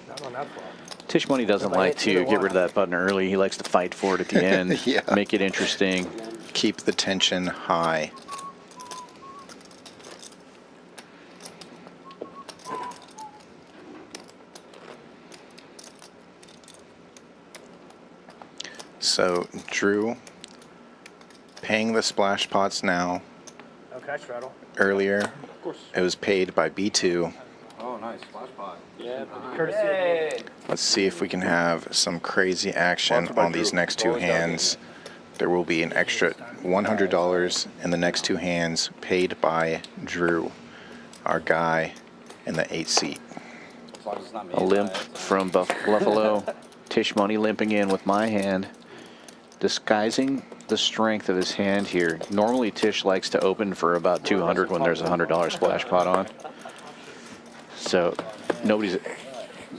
Not on that flop. Tisch Money doesn't like to get rid of that button early. He likes to fight for it at the end, Yeah. make it interesting. Keep the tension high. So Drew paying the splash pots now. No cash rattle. Earlier Of course. it was paid by B2. Oh, nice. Splash pot. Yeah. Courtesy Yay. Let's see if we can have some crazy action Sponsored by on these Drew. next 2 Always down hands. There will be an extra $100 in the next 2 hands paid by Drew, our guy in the 8 seat. As long as it's not me. A limp from Bluffalo. Tisch Money limping in with my hand, disguising the strength of his hand here. Normally Tisch likes to open for about 200 when there's a $100 splash pot on. So nobody's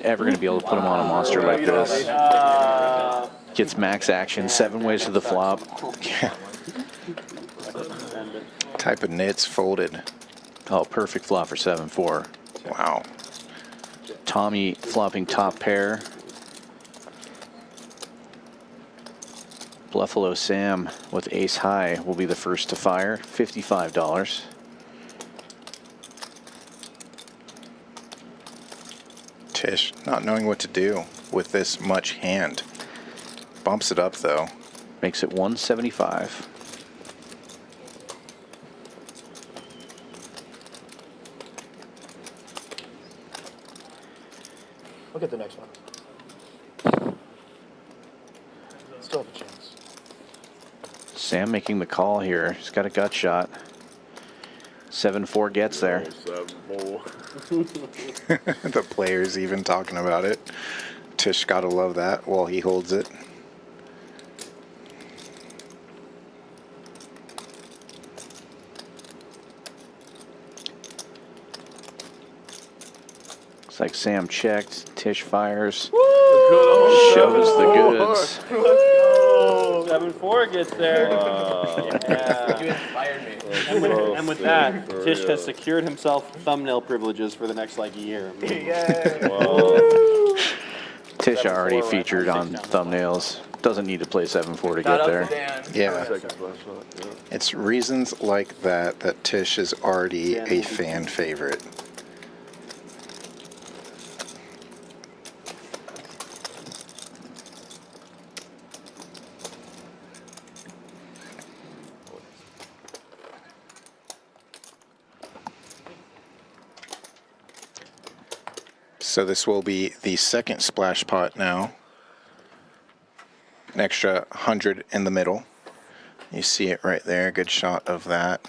ever going to be able to put him on a monster like this. Gets max action, 7 ways to the flop. Type of nits folded. Oh, perfect flop for 7-4. Wow. Tommy flopping top pair. Bluffalo Sam with ace high will be the first to fire, $55. Tisch not knowing what to do with this much hand. Bumps it up though. Makes it 175. Look at the next one. Still have a chance. Sam making the call here. He's got a gut shot. 7-4 gets there. The players even talking about it. Tisch gotta love that while he holds it. Looks like Sam checked. Tisch fires. Good Shows the goods. Oh, 7-4 gets there. Yeah. You inspired me. And with that, Tisch has secured himself thumbnail privileges for the next like year. Tisch already featured on thumbnails. Doesn't need to play 7-4 to Shout get out there. to Dan. Yeah. Second splash shot. Yeah. It's reasons like that that Tisch is already a fan favorite. So this will be the second splash pot now. An extra 100 in the middle. You see it right there. Good shot of that.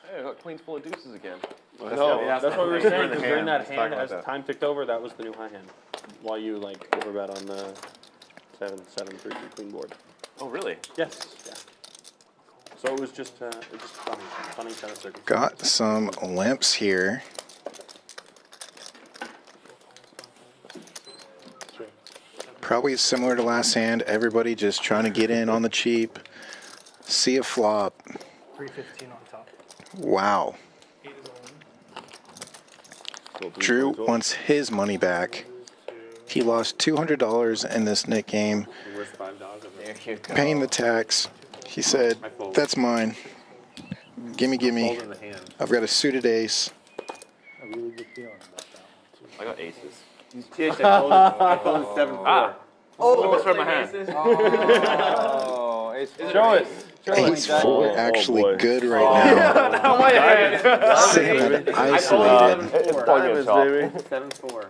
Hey, I got queens full of deuces again. No, that's what we were saying, because during that Let's talk hand, about as that. time ticked over, that was the new high hand. While you like overbet on the 7-7-3 queen board. Oh, really? Yes, yeah. So it was just funny set of circumstances. Got some limps here. Probably similar to last hand. Everybody just trying to get in on the cheap. See a flop. 315 on top. Wow. 8 is all in. Drew wants his money back. He lost $200 in this Nick game, Where's $5 of There you go. paying the tax. He said, "That's mine. Gimme, gimme. in the hand. I've got a suited ace." A really good feeling about that one, too. I got aces. Tish, I folded 7-4. Oh, I misread my hand. Oh, ace four. Show it. Ace four actually boy. good right now. Sam isolated. It's probably Diamonds, gonna chop. baby. 7-4.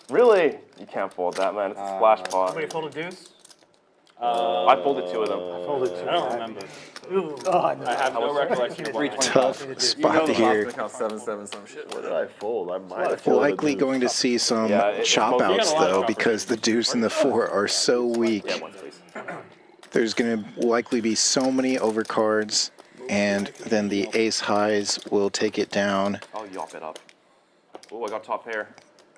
Really? You can't fold that, man. It's a splash pot. Somebody fold a deuce? I folded 2 of them. I don't remember. Ooh. I have no recollection of what Tough spot here. Count 7-7 some shit. What did I fold? I might have folded Likely the going to see some Yeah, it's chop mostly- outs though, because the deuce and the 4 are so weak. Yeah, one please. There's going to likely be so many overcards, and then the ace highs will take it down. I'll yop it up. Oh, I got top pair.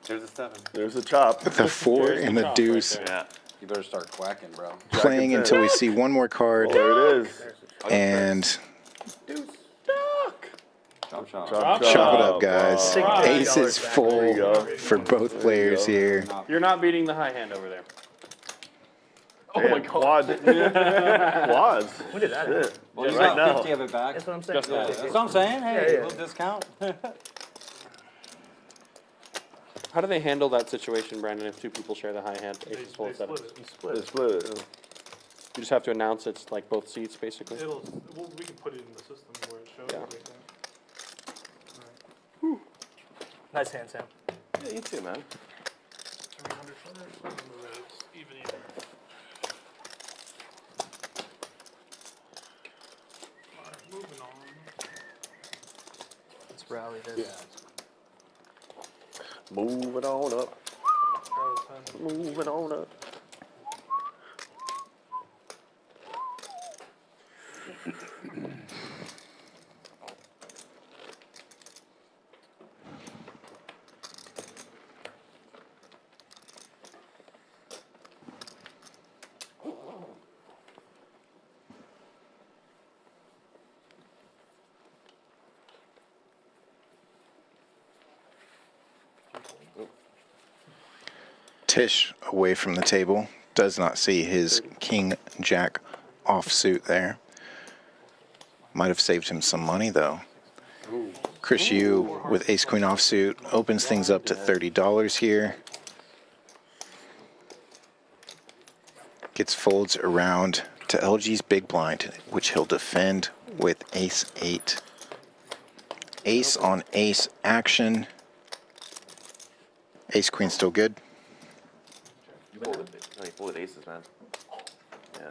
There's a 7. There's a chop. The 4 and the deuce Yeah. You better start quacking, bro. playing until we see one more card, There it is. and Chop, chop. chop it up, guys. Wow. Ace is There you full go. for both players here. You're not beating the high hand over there. Oh my god. Quads. Quads. When did that Shit. happen? Well, you Right got now. 50 of it back. That's what I'm saying. Just That's what I'm saying. Hey, Yeah, yeah. a little discount. How do they handle that situation, Brandon, if 2 people share the high hand? Aces full of They 7s. split it. Split it, split it. You just have to announce it's like both seats, basically. It'll, well, we can put it in the system where it shows Yeah. everything. Alright. Nice hand, Sam. Yeah, you too, man. 300 first, and the rest, even. Alright, moving on. Let's rally this. Moving on up. Moving on up. Tisch away from the table, does not see his king jack offsuit there. Might have saved him some money though. Chris Yu with ace queen offsuit opens things up to $30 here. Gets folds around to LG's big blind, which he'll defend with ace 8. Ace on ace action. Ace queen still good. You folded, no, you folded aces, man. Yeah.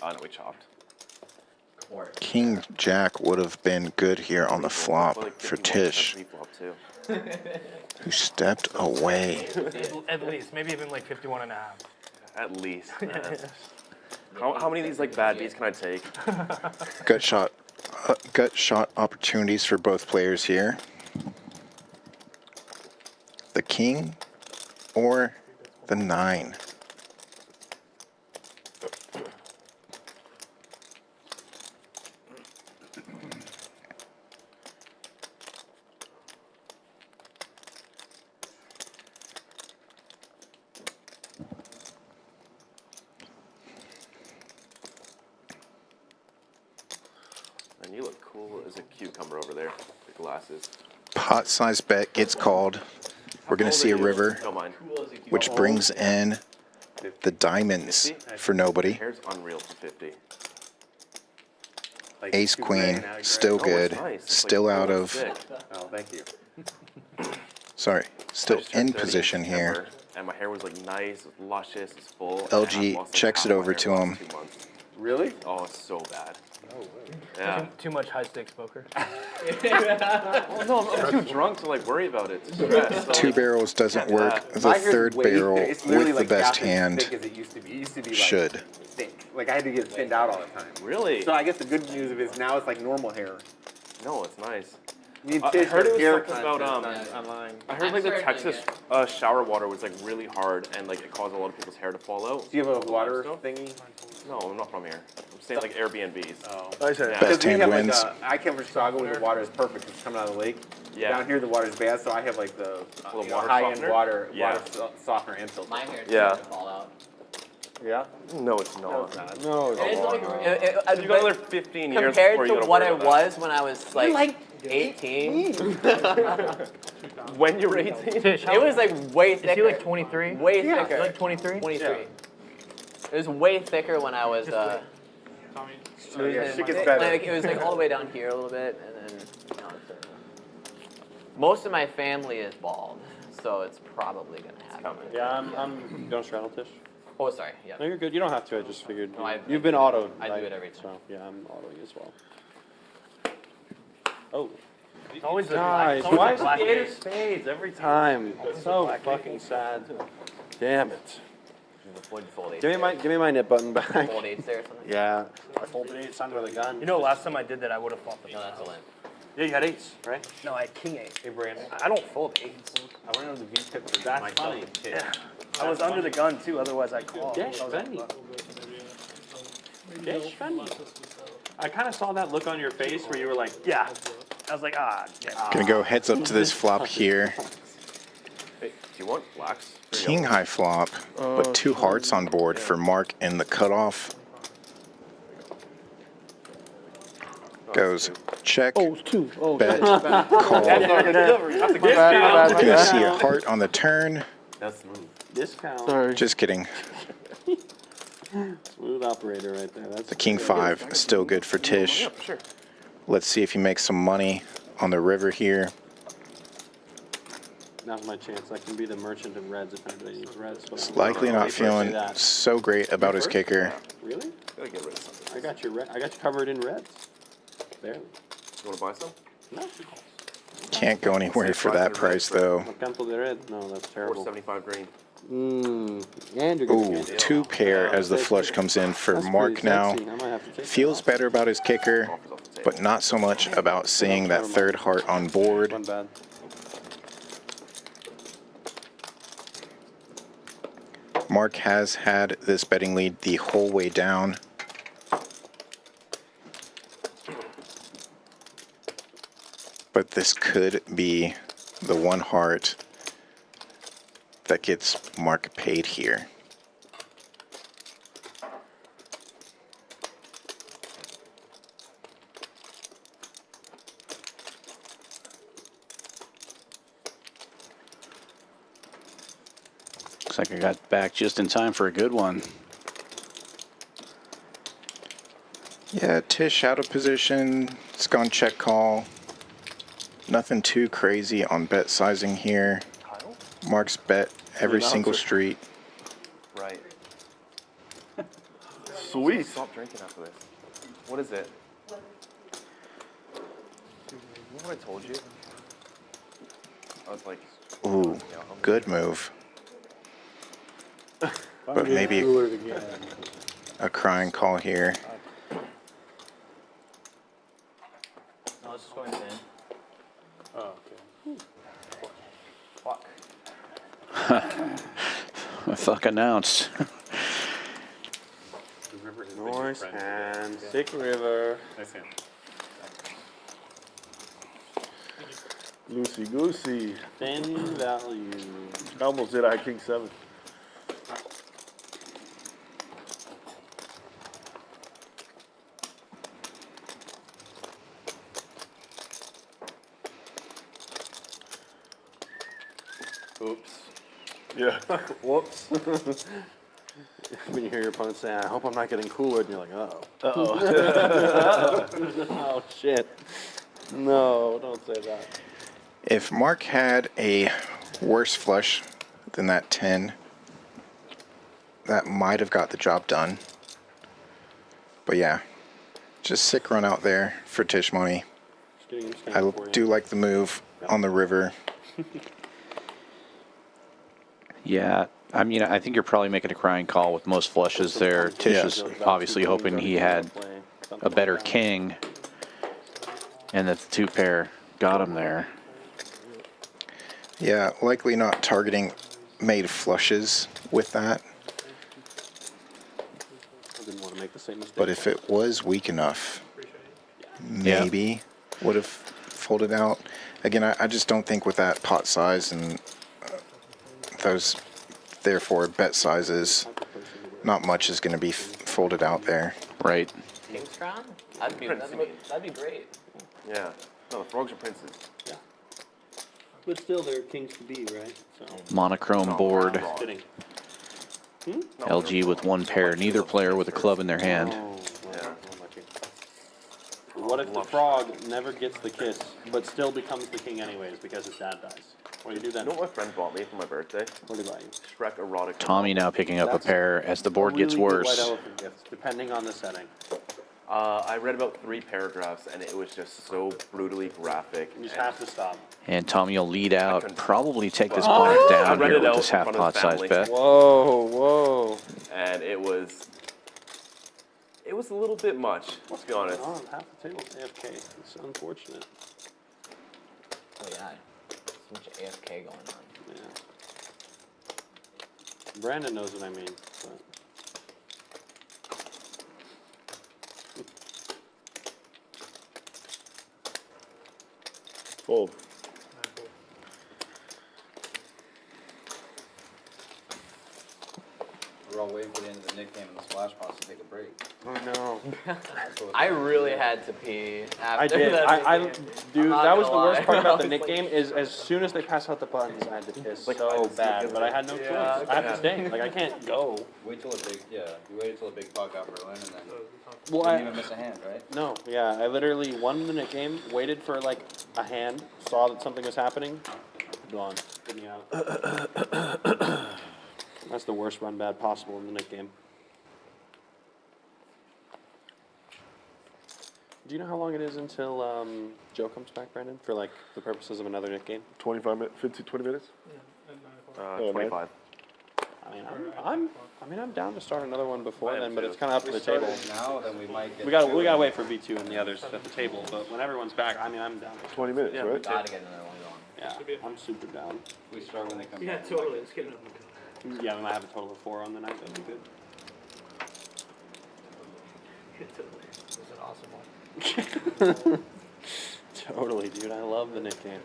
Oh, no, we chopped. King Jack would have been good here on the flop Well, like for 51% Tisch, pre-flop, too. who stepped away. At least, maybe even like 51 and a half. At least, man. How many of these like bad beats can I take? Gut shot opportunities for both players here. The king or the 9. There's a cucumber over there. The glasses. Pot size bet gets called. We're going to see a river, Don't mind. which brings in the diamonds for nobody. Hair's unreal for 50. Ace queen, still good. Still out of, Oh, thank you. sorry, still I just turned in 30 position here. September, and my hair was like nice, it's luscious, it's full. and LG I've lost, like, checks half it my over hair to in the him. last 2 months. Really? Oh, it's so bad. Yeah. Too much high stakes poker. Well, no, I'm too drunk to like worry about it. To stress, so, Two like, barrels doesn't can't do work. that. The My hair's third way barrel thick. It's literally with the like best half as hand thick as it used to be. It used to be like should. thick. Like I had to get it thinned out all the time. Really? So I guess the good news of it is now it's like normal hair. No, it's nice. Me and I Tisch heard it was hair something about Online. I heard like the Texas shower water was like really hard and like it caused a lot of people's hair to fall out. Do you have a water Limestone? thingy? No, I'm not from here. I'm saying like Airbnbs. Oh. I said, Yeah. Best We hand have wins. like I came from Chicago where the water is perfect. It's coming out of the lake. Yeah. Down here the water's bad, so I have like the little water high-end softener? water, Yeah. softener and filter. My hair Yeah. doesn't fall out. Yeah. No, it's not. no, It is like, You got another 15 years compared before you to gotta what worry I about was when I was like 18, that. When you were 18? Tish, it was like way Is thicker. he like 23? Way Yeah. thicker. Like 23? 23. It was way thicker when I was. Oh, yeah, shit gets better. Like, it was like all the way down here a little bit, and then most of my family is bald, so it's probably gonna happen. Yeah, I'm don't straddle Tish. Oh, sorry. Yeah. No, you're good. You don't have to. I just figured No, you've been autoed. I do right? it every time. So yeah, I'm autoing as well. Oh. It's always the Guys, black- why it's is always it the the black 8 of spades every time? It's so fucking sad. Damn it. Fold eight. Give me my nip button back. Fold eights there or something. Yeah. I folded 8 under the gun. You know, last time I did that, I would have fought the. No, that's a limp. Yeah, you had 8s, right? No, I had king eight. Hey, Brandon. I don't fold eights. I went on the V-tip for that's funny. Yeah. I was under the gun too, otherwise I called. Dish Fendi. Dish Fendi. I kind of saw that look on your face where you were like, Yeah. I was like, yeah. Gonna go heads up to this flop here. Hey, do you want blacks? King high flop, but 2 hearts on board for Mark in the cutoff. Goes check, bet, call. Gonna see a heart on the turn. That's smooth. discount. Just kidding. Smooth operator right there. That's The king 5 still good for Tish. Yeah, for sure. Let's see if he makes some money on the river here. Now's my chance. I can be the merchant of reds if anybody needs reds. He's likely not feeling so great about his kicker. Really? Gotta get rid of something. I got you. I got you covered in reds. Barely. You wanna buy some? No. Can't go anywhere for that price though. No campo de red. No, that's terrible. 475 green. And you're gonna Ooh, 2 pair as the flush comes in for That's Mark pretty now. sexy. I might have to take Feels that better about his kicker, but not so much about seeing that 3rd heart on off. board. One bad. Mark has had this betting lead the whole way down. But this could be the 1 heart that gets Mark paid here. Looks like I got back just in time for a good one. Yeah, Tish out of position. It's gone check call. Nothing too crazy on bet sizing here. Mark's bet every single street. Right. Sweet. Stop drinking after this. What is it? Remember what I told you? I was like, Ooh, good move. But maybe a crying call here. No, it's just going in. Oh, okay. Fuck. Fuck announced. North and Sick River. Loosey goosey. Thin value. I almost did. I had king 7. Yeah. Whoops. When you hear your opponent say, I hope I'm not getting cooler, and you're like, uh-oh. Uh-oh. Oh, shit. No, don't say that. If Mark had a worse flush than that 10, that might have got the job done. But yeah, just sick run out there for Tisch Money. I do like the move on the river. Yeah, I mean, I think you're probably making a crying call with most flushes there. Tisch is obviously hoping he had a better king, and that the 2-pair got him there. Yeah, likely not targeting made flushes with that. I didn't want to make the same mistake. But if it was weak enough, maybe would have folded out. Again, I just don't think with that pot size and those, therefore, bet sizes, not much is going to be folded out there. Right. King's Crown? That'd be great. Yeah. No, the frogs are princes. Yeah. But still, they're kings to be, right? So. Monochrome board. Kidding. LG with 1 pair. Neither player with a club in their hand. What if the frog never gets the kiss, but still becomes the king anyways because his dad dies? What do you do then? You know what my friend bought me for my birthday? What did he buy you? Shrek erotic. Tommy now picking up a pair as the board gets Really good worse. white elephant gift, depending on the setting. I read about 3 paragraphs, and it was just so brutally graphic. You just have to stop. And Tommy will lead out, probably take this blind down read here it with out this in half front of pot his size family. bet. Whoa. And it was a little bit much, let's be honest. Oh, half the table's AFK. It's unfortunate. Oh yeah, so much AFK going on. Yeah. Brandon knows what I mean. But. Fold. We're all waiting for the end of the Nick game and the splash pots to take a break. Oh no. I really had to pee after I did. that. Dude, not that was the gonna worst lie. part about the I was Nick like- game is as soon as they pass out the buttons, I had to piss so bad, but I had no choice. I have to stay. Like, I can't go. Wait till a big, you waited till a big puck got Berlin and then Well, didn't even miss a hand, right? No, yeah, I literally won the Nick game, waited for like a hand, saw that something was happening, gone. Get me out. That's the worst run bad possible in the Nick game. Do you know how long it is until Joe comes back, Brandon, for like the purposes of another Nick game? 25 minutes, 20 minutes? 25. I mean, I'm down to start another one before then, but it's kind of up to the table. Now, then we might get We gotta wait for V2 and the others at the table, but when everyone's back, I mean, I'm down. 20 minutes, Yeah, right? Gotta get another one going. Yeah, I'm super down. we start when they come Yeah, back. totally. Let's get it up and go. Yeah, we might have a total of 4 on the night. That'd be good. This is an awesome one. Totally, dude. I love the Nick game.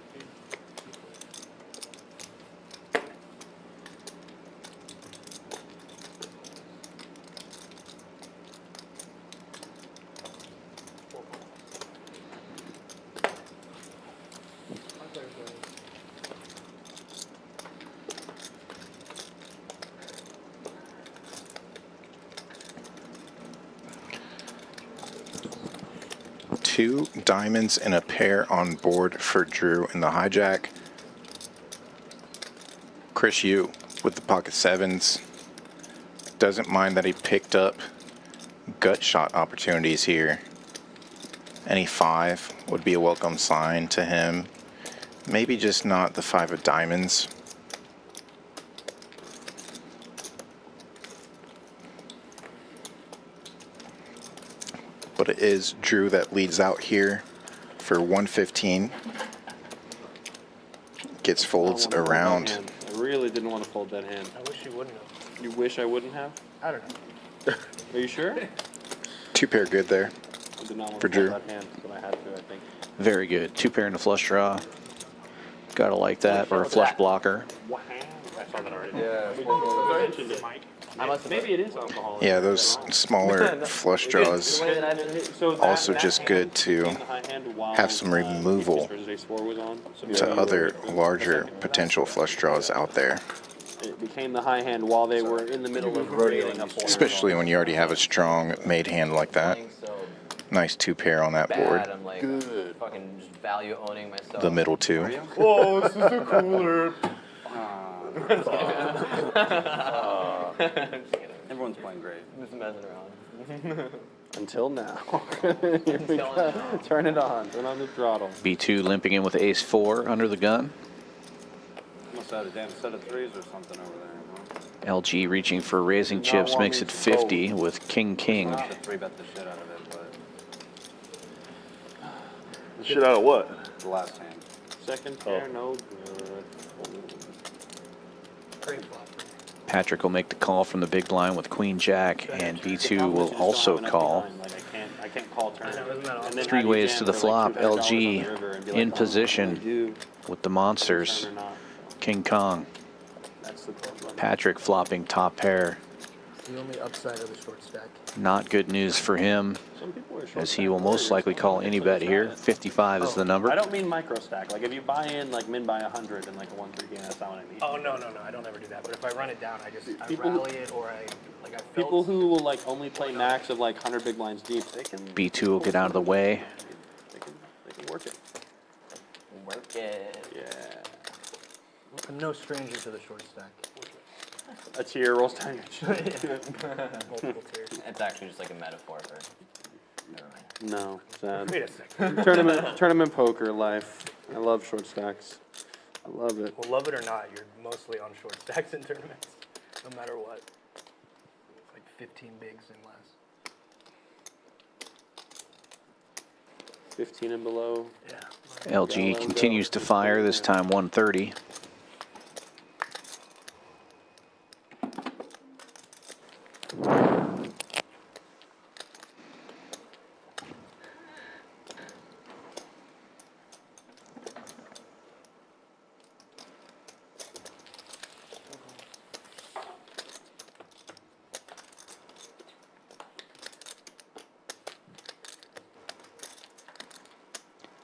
Two diamonds and a pair on board for Drew in the hijack. Chris Yu with the pocket sevens. Doesn't mind that he picked up gut shot opportunities here. Any 5 would be a welcome sign to him. Maybe just not the 5 of diamonds. But it is Drew that leads out here for 115. Gets folds around. I really didn't want to fold that hand. I wish you wouldn't have. You wish I wouldn't have? I don't know. Are you sure? 2 pair good there. I did not want For to fold Drew. that hand, but I had to, I think. Very good. 2 pair and a flush draw. Gotta like that, or a flush blocker. Wow. I saw that already. Yeah. I mentioned it, Mike. I must have Maybe it is alcohol. Yeah, those smaller flush draws The way that I did it. also just good to have some removal to other larger potential flush draws out there. It became the high hand while they were in the middle of rotating up. Especially when you already have a strong made hand like that. Nice 2-pair on that board. Bad, I'm like fucking just value owning myself. The middle 2. Oh, this is a cooler. Everyone's playing great. Just messing around. Until now. Here we go. Turn it on. Turn on the throttle. B2 limping in with ace 4 under the gun. Must have had a damn set of threes or something over there. LG reaching for raising chips, makes it 50 with king. I have to 3-bet the shit out of it, but Shit out of what? the last hand. Second pair, no good. Patrick will make the call from the big blind with queen jack, and B2 will also call. Like I can't call turn. And then 3 how do you ways jam to the for, flop. like, $200 on the LG river and be in like, position do with the monsters. turn or not? King Kong. That's the close one. Patrick flopping top pair. The only upside of the short stack. Not good news for him, Some people are short as he stack will most warriors. likely call any bet here. 55 is the I number. don't mean micro stack. Like if you buy in like min by 100 and like a 1-3 game, that's not what I mean. Oh, no, I don't ever do that. But if I run it down, I People who- rally it or I People who will like only play max of like 100 big blinds deep, they can B2 will get out of the way. they can work it. Work it. Yeah. I'm no stranger to the short stack. A tier rolls down your Multiple tiers. It's actually just like a metaphor for. Never mind. No, sad. Wait a second. Tournament poker life. I love short stacks. I love it. Well, love it or not, you're mostly on short stacks in tournaments, no matter what. It's like 15 bigs and less. 15 and below. Yeah. LG continues to fire, this time 130.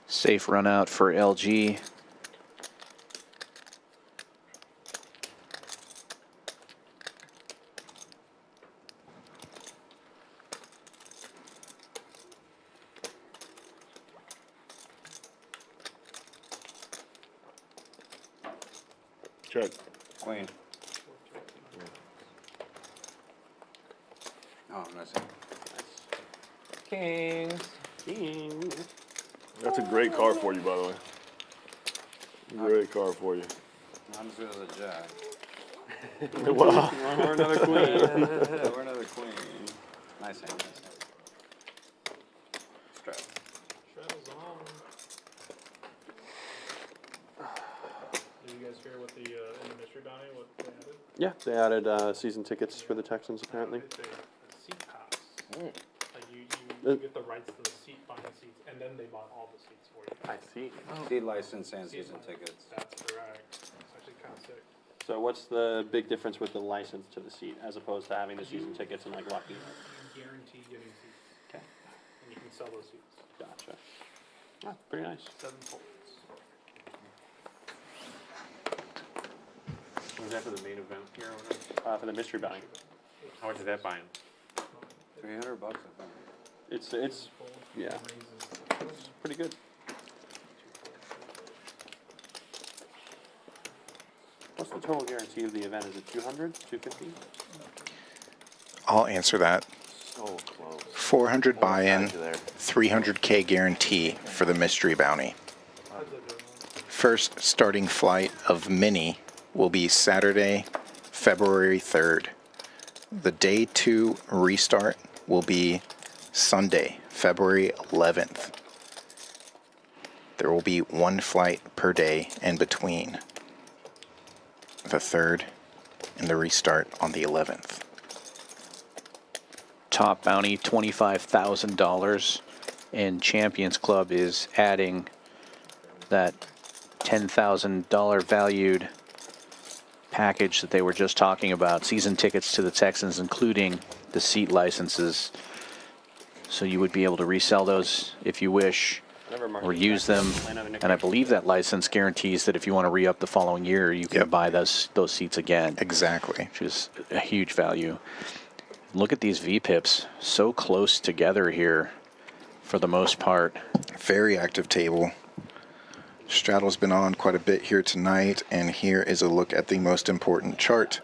Safe run out for LG. Check. Queen. Oh, nice. Kings. King. That's a great card for you, by the way. Great card for you. Not as good as a jack. Wow. Or another queen. Or another queen. Nice hand, nice hand. Strap. Did you guys hear what the in the mystery bounty what they added? Yeah, they added season tickets for the Texans apparently. It's a seat pass. Like you Uh, get the rights to the seat, buying seats, and then they bought all the seats for you. I see. Seed license and season tickets. That's correct. It's actually kind of sick. So what's the big difference with the license to the seat as opposed to having the season tickets and like locking it? You guarantee getting seats. Okay. And you can sell those seats. Gotcha. Ah, pretty nice. 7 folds. Was that for the main event here or whatever? For the mystery bounty. How much is that buying? $300, I think. It's yeah, it's pretty good. What's the total guarantee of the event? Is it 200, 250? I'll answer that. So close. 400 buy-in, Almost got you there. 300K guarantee for the mystery bounty. First starting flight of Mini will be Saturday, February 3rd. The day 2 restart will be Sunday, February 11th. There will be 1 flight per day in between the 3rd and the restart on the 11th. Top bounty $25,000, and Champions Club is adding that $10,000 valued package that they were just talking about. Season tickets to the Texans, including the seat licenses. So you would be able to resell those if you wish or use them. And I believe that license guarantees that if you want to re-up the following year, you can buy those seats again. Exactly. Which is a huge value. Look at these V-pips, so close together here for the most part. Very active table. Straddle's been on quite a bit here tonight, and here is a look at the most important chart.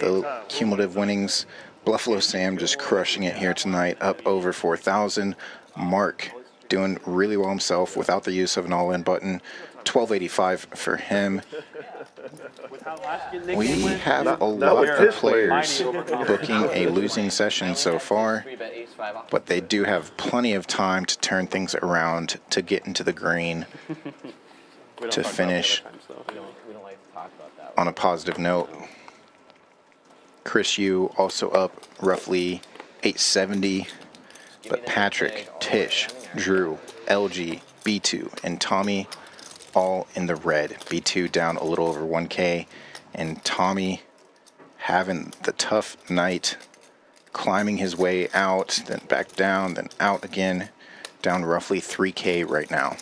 The cumulative winnings. Bluffalo Sam just crushing it here tonight, up over 4,000. Mark doing really well himself without the use of an all-in button. 1285 for him. We have a lot of players booking a losing session so far, but they do have plenty of time to turn things around to get into the green to finish on a positive note. Chris Yu also up roughly 870, but Patrick, Tish, Drew, LG, B2, and Tommy all in the red. B2 down a little over 1K, and Tommy having the tough night, climbing his way out, then back down, then out again, down roughly 3K right now.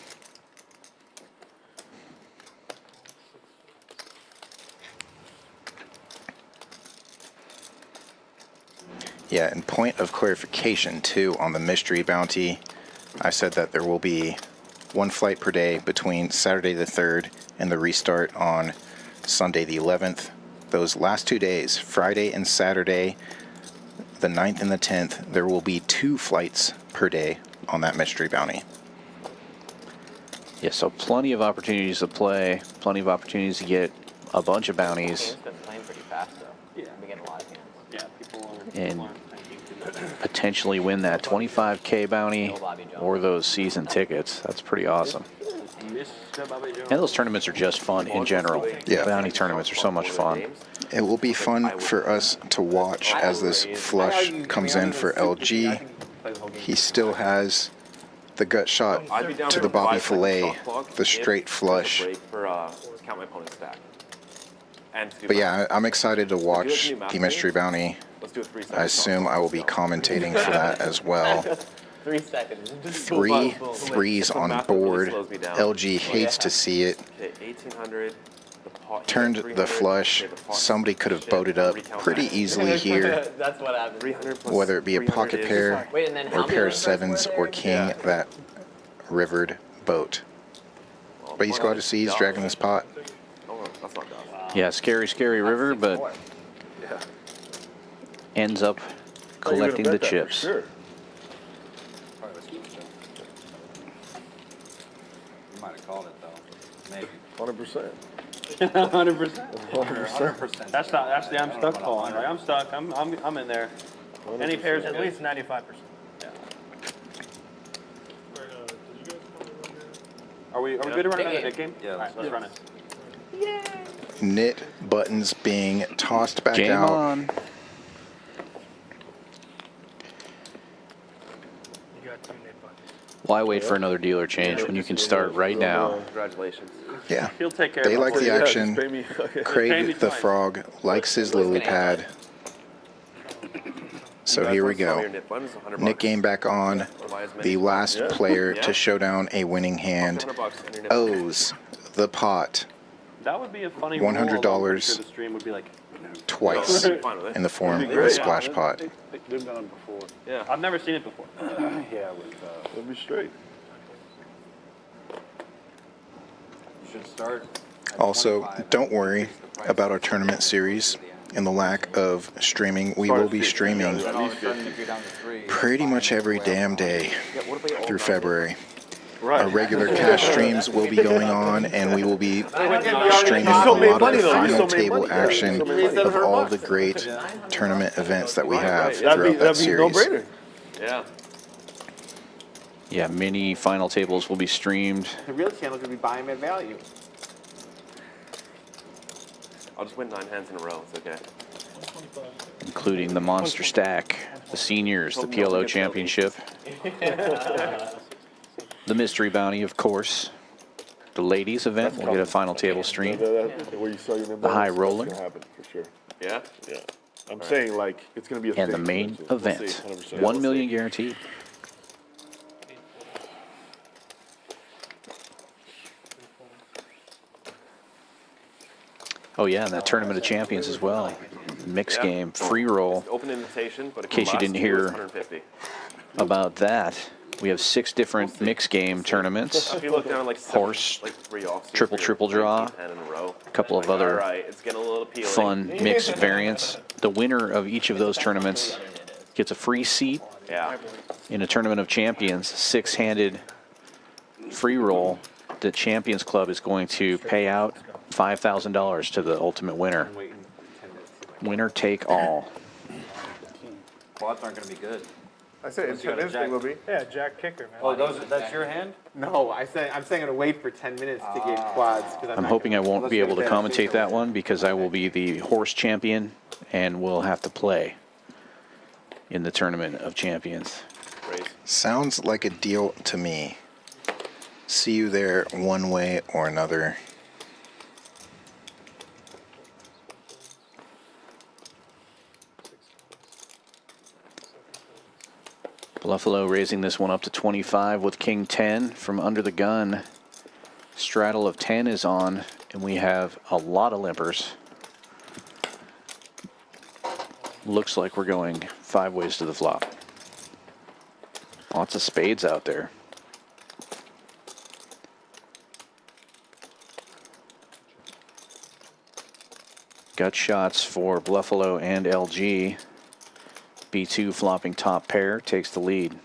Yeah, and point of clarification too on the mystery bounty, I said that there will be one flight per day between Saturday the 3rd and the restart on Sunday the 11th. Those last 2 days, Friday and Saturday, the 9th and the 10th, there will be 2 flights per day on that mystery bounty. Yeah, so plenty of opportunities to play, plenty of opportunities to get a bunch of bounties. Game's been playing pretty fast though. Yeah, I've been getting a lot of hands. Yeah, people And aren't thinking. potentially win that 25K bounty or those season tickets. That's pretty awesome. And those tournaments are just fun in general. Yeah. Bounty tournaments are so much fun. It will be fun for us to watch as this flush comes in for LG. He still has the gut shot to the Bobby Fillet, the straight flush. But yeah, I'm excited to watch the mystery bounty. I assume I will be commentating for that as well. 3 seconds. 3 threes on board. LG hates to see it. Turned the flush. Somebody could have boated up pretty easily here, That's what happened. whether it be a pocket pair Wait, and then or how a pair of many sevens or king that rivered boat. But he's glad to see he's dragging this pot. Yeah, scary, scary river, but ends up collecting the chips. You might have called it though. Maybe. 100%. 100%. 100%. That's the I'm stuck calling, right? I'm stuck. I'm in there. Any pairs At least 95%. Are we good to run another dick game? Yeah, Alright, let's run it. Knit buttons being tossed back Game out. on. You got 2 knit buttons. Why wait for another dealer change when you can start right now? Congratulations. Yeah, He'll take care they of like it. the action. Pay me. Okay. Craig the Frog likes his lily pad. So here we go. Nick game back on. The last player to show down a winning hand owes the pot That would be a funny $100 rule, although I'm sure the stream would be like, twice in the form of a splash pot. They've done it before. Yeah. I've never seen it before. Yeah, with, It'll be straight. Should start. at Also, 25. don't worry about our tournament series and the lack of streaming. We will be streaming pretty much every damn day through February. Our regular cash streams will be going on, and we will be streaming a lot of the final table action of all the great tournament events that we have throughout that series. Yeah. Yeah, mini final tables will be streamed. The real channel could be buying at value. I'll just win 9 hands in a row. It's okay. Including the Monster Stack, the Seniors, the PLO Championship, the Mystery Bounty, of course, the Ladies event, we'll get a final table stream, Where you sell your the High that's Roller, gonna happen for sure. Yeah? Yeah. I'm saying like it's gonna be a and the thing main eventually. We'll event, see, 100%. 1 million guaranteed. Oh yeah, and that Tournament of Champions as well. Mix Yeah. game, free roll. Open invitation, but In case you didn't hear 150. about that, we have 6 different mix game tournaments. If you look down like Horse, like 3 offsuits triple, for your triple draw, 19, 10 in a row. a couple of Like, other all right, it's getting a little appealing. fun mixed variants. The winner of each of those tournaments gets a free seat Yeah. in a Tournament of Champions, 6-handed free roll. The Champions Club is going to pay out $5,000 to the ultimate winner. Winner take all. Quads aren't going to be good. I said in you got 10 a minutes jack. they will be. Yeah, Jack Kicker, man. Oh, that's your hand? No, I'm saying I'm going to wait for 10 minutes to get quads because I'm hoping I won't be able to commentate that one because I will be the horse champion and will have to play in the Tournament of Champions. Sounds like a deal to me. See you there one way or another. Bluffalo raising this one up to 25 with King 10 from under the gun. Straddle of 10 is on, and we have a lot of limpers. Looks like we're going 5 ways to the flop. Lots of spades out there. Gut shots for Bluffalo and LG. B2 flopping top pair takes the lead.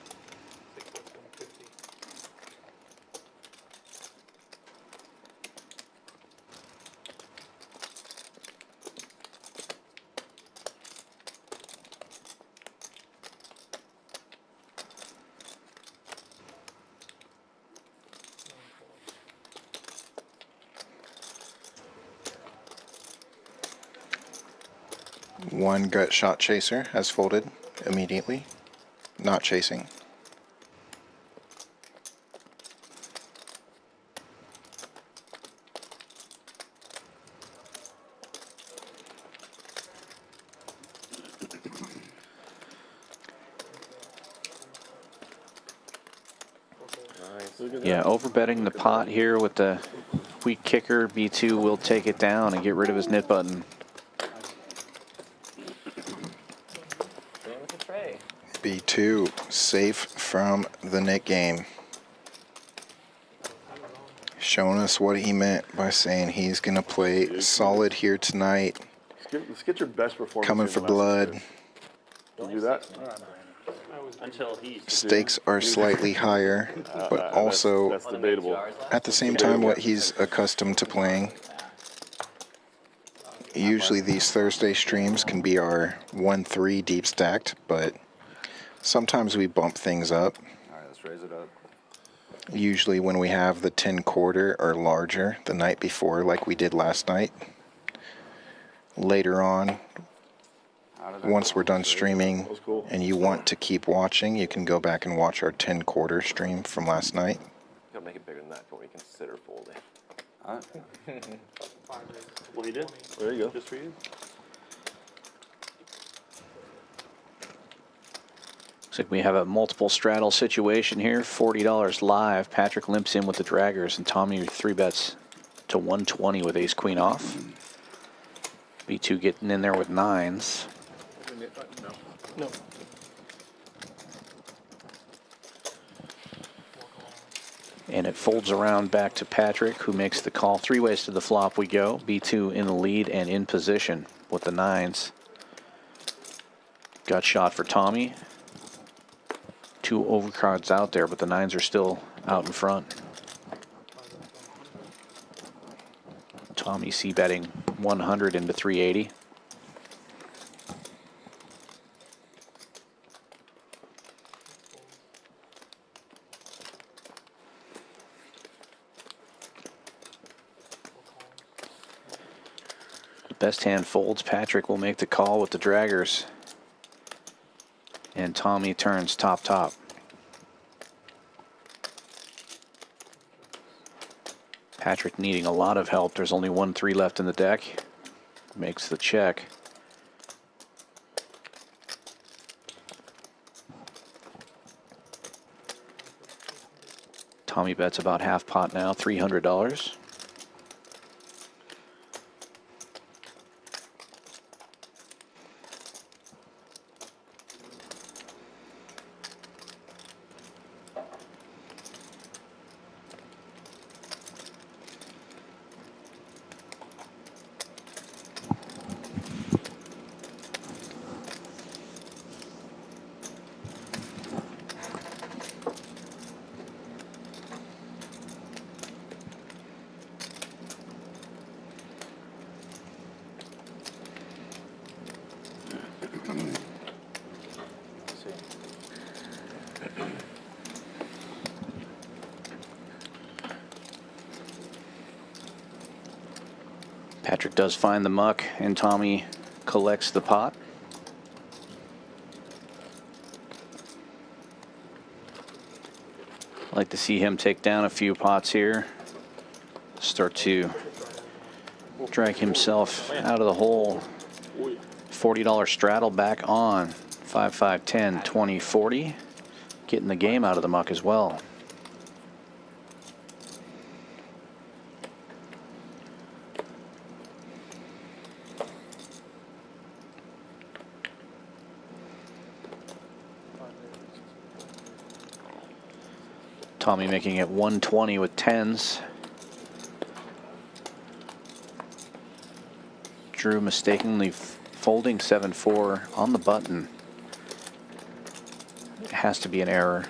One gut shot chaser has folded immediately, not chasing. Yeah, overbetting the pot here with the weak kicker. B2 will take it down and get rid of his nit button. B2 safe from the nit game. Showing us what he meant by saying he's going to play solid here tonight. Let's get your best performance. Coming for blood. Don't do that. Until he. Stakes are slightly higher, but also That's debatable. at the same time what he's accustomed to playing. Usually these Thursday streams can be our 1-3 deep stacked, but sometimes we bump things up. All right, let's raise it up. Usually when we have the 10 quarter or larger the night before, like we did last night. Later on, once we're done streaming and you want to keep watching, you can go back and watch our 10 quarter stream from last night. Gotta make it bigger than that before we consider folding. All right. Well, he did. There you go. Just for you. Looks like we have a multiple straddle situation here. $40 live. Patrick limps in with the draggers, and Tommy 3-bets to 120 with ace queen off. B2 getting in there with 9s. No. And it folds around back to Patrick, who makes the call. 3 ways to the flop we go. B2 in the lead and in position with the 9s. Gut shot for Tommy. 2 overcards out there, but the 9s are still out in front. Tommy c-betting 100 into 380. Best hand folds. Patrick will make the call with the draggers. And Tommy turns top. Patrick needing a lot of help. There's only 1-3 left in the deck. Makes the check. Tommy bets about half pot now, $300. Patrick does find the muck, and Tommy collects the pot. Like to see him take down a few pots here. Start to drag himself out of the hole. $40 straddle back on. 5, 5, 10, 20, 40. Getting the game out of the muck as well. Tommy making it 120 with 10s. Drew mistakenly folding 7-4 on the button. It has to be an error.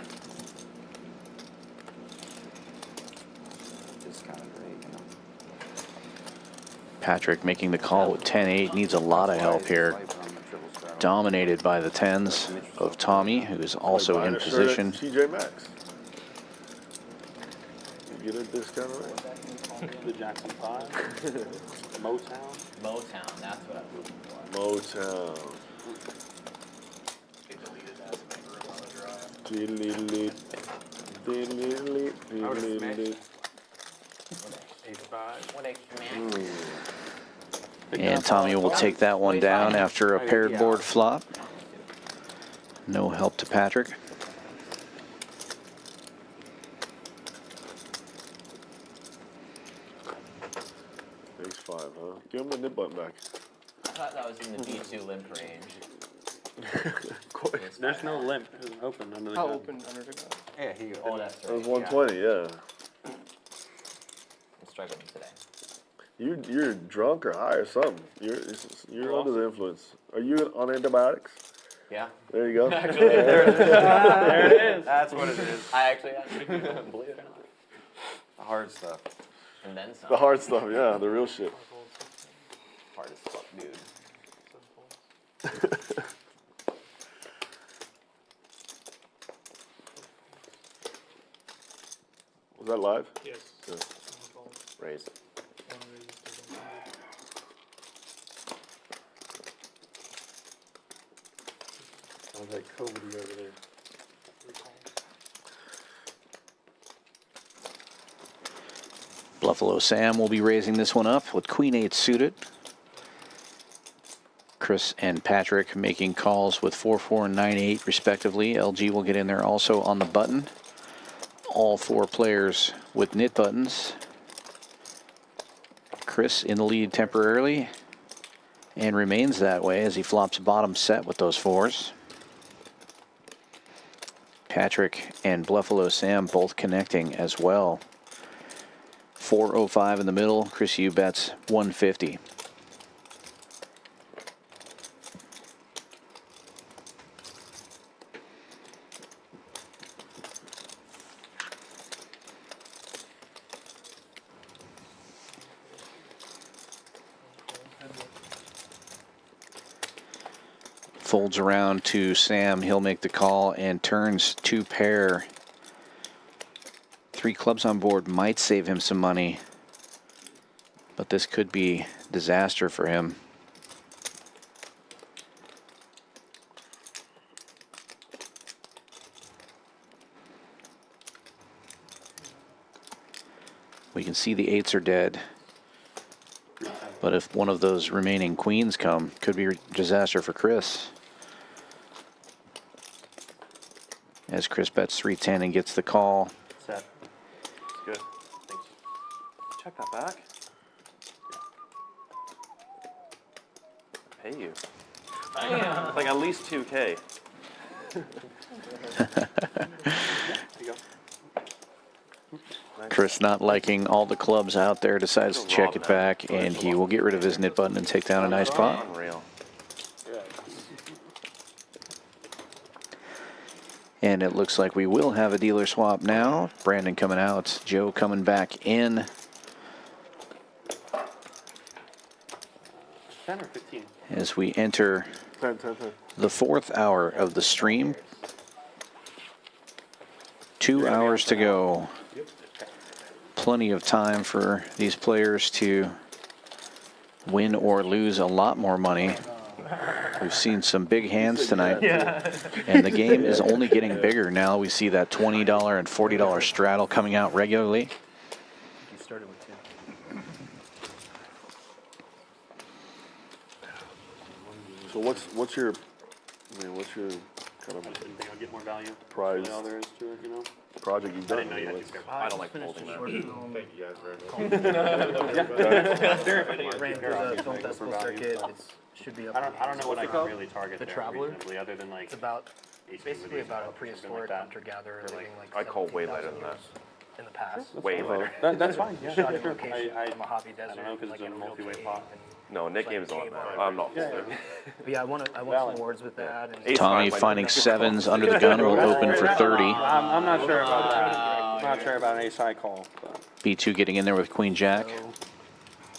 Patrick making the call with 10-8, needs a lot of help here. Dominated by the 10s of Tommy, who is also in position. TJ Maxx. You get a discount on that? The Jackson 5. Motown. Motown, that's what I'm looking for. Motown. Delete. And Tommy will take that one down after a paired board flop. No help to Patrick. Ace 5, huh? Give him the nip button back. I thought that was in the D2 limp range. There's no limp. It was an open under the How gun. open under the gun? Yeah, he. Oh, that's That right. was 120, yeah. I'm struggling today. You're drunk or high or something. You're under the influence. Are you on antibiotics? Yeah. There you go. Actually, There it is. That's what it is. I actually am. Believe it or not. The hard stuff. And then some. The hard stuff, yeah, the real shit. Hard as fuck, dude. Was that live? Yes. Yeah. Raise. Sounds like Cody over there. Bluffalo Sam will be raising this one up with Queen 8 suited. Chris and Patrick making calls with 4-4 and 9-8 respectively. LG will get in there also on the button. All four players with nit buttons. Chris in the lead temporarily and remains that way as he flops bottom set with those fours. Patrick and Bluffalo Sam both connecting as well. 405 in the middle. Chris U bets 150. Folds around to Sam. He'll make the call and turns 2 pair. 3 clubs on board might save him some money, but this could be disaster for him. We can see the 8s are dead, but if one of those remaining queens come, could be a disaster for Chris. As Chris bets 310 and gets the call. Set. Good. Thanks. Check that back. Pay you. It's like at least 2K. Chris, not liking all the clubs out there, decides to check it back, and he will get rid of his nit button and take down a nice pot. Unreal. And it looks like we will have a dealer swap now. Brandon coming out, Joe coming back in. 10 or 15? As we enter 10. the 4th hour of the stream. 2 hours to go. Plenty of time for these players to win or lose a lot more money. We've seen some big hands tonight, and the game is only getting bigger now. We see that $20 and $40 straddle coming out regularly. He started with 2. So what's your, I mean, what's your kind of I didn't think I'd get more value. prize That's really all there is to it, you know? project you've I done? didn't know you had to careful. I don't like folding that. Thank you guys very much. Ran through the film festival circuit. It should be up. I don't know what I can really target The there Traveler? reasonably, other than like. It's about AC basically movies about a or something like prehistoric that. hunter-gatherer living like I call way 17,000 later than that. years in the past. Way later. That's fine, yeah, Shot in sure. location I in Mojave Desert. don't know, 'cause like it's in a real multi-way cave, pot. and No, Nick like Game's on cave that. art. I'm not folding. But yeah, I won some awards with that. And Ace Tommy nine, finding like- sevens under the gun will open for 30. I'm not sure about that. I'm not sure about an ace high call. But B2 getting in there with Queen Jack. So,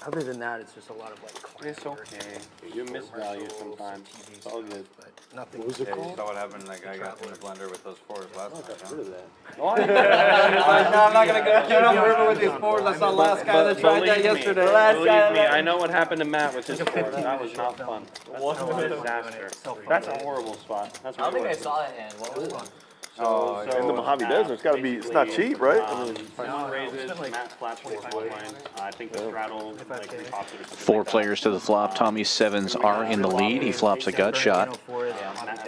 other than that, it's just a lot of like. it's okay. You miss value sometimes. It's all good. But nothing. What was it You called? saw what happened to that guy got in the blender with those fours last night, huh? Rid of that. No, I'm not gonna get on the river with these fours. I saw last guy that tried that yesterday. Believe me, I know what happened to Matt with his fours. That was not fun. That was a disaster. That's a horrible spot. That's I don't think I really saw that hand. What was it? Oh, In the Mojave Desert, it's gotta be, it's not cheap, right? I mean, Simon raises, Matt flats for 1 line. I think the straddle, like, we popped it or something 4 like that. players to the flop. Tommy's sevens are in the lead. He flops a gut shot.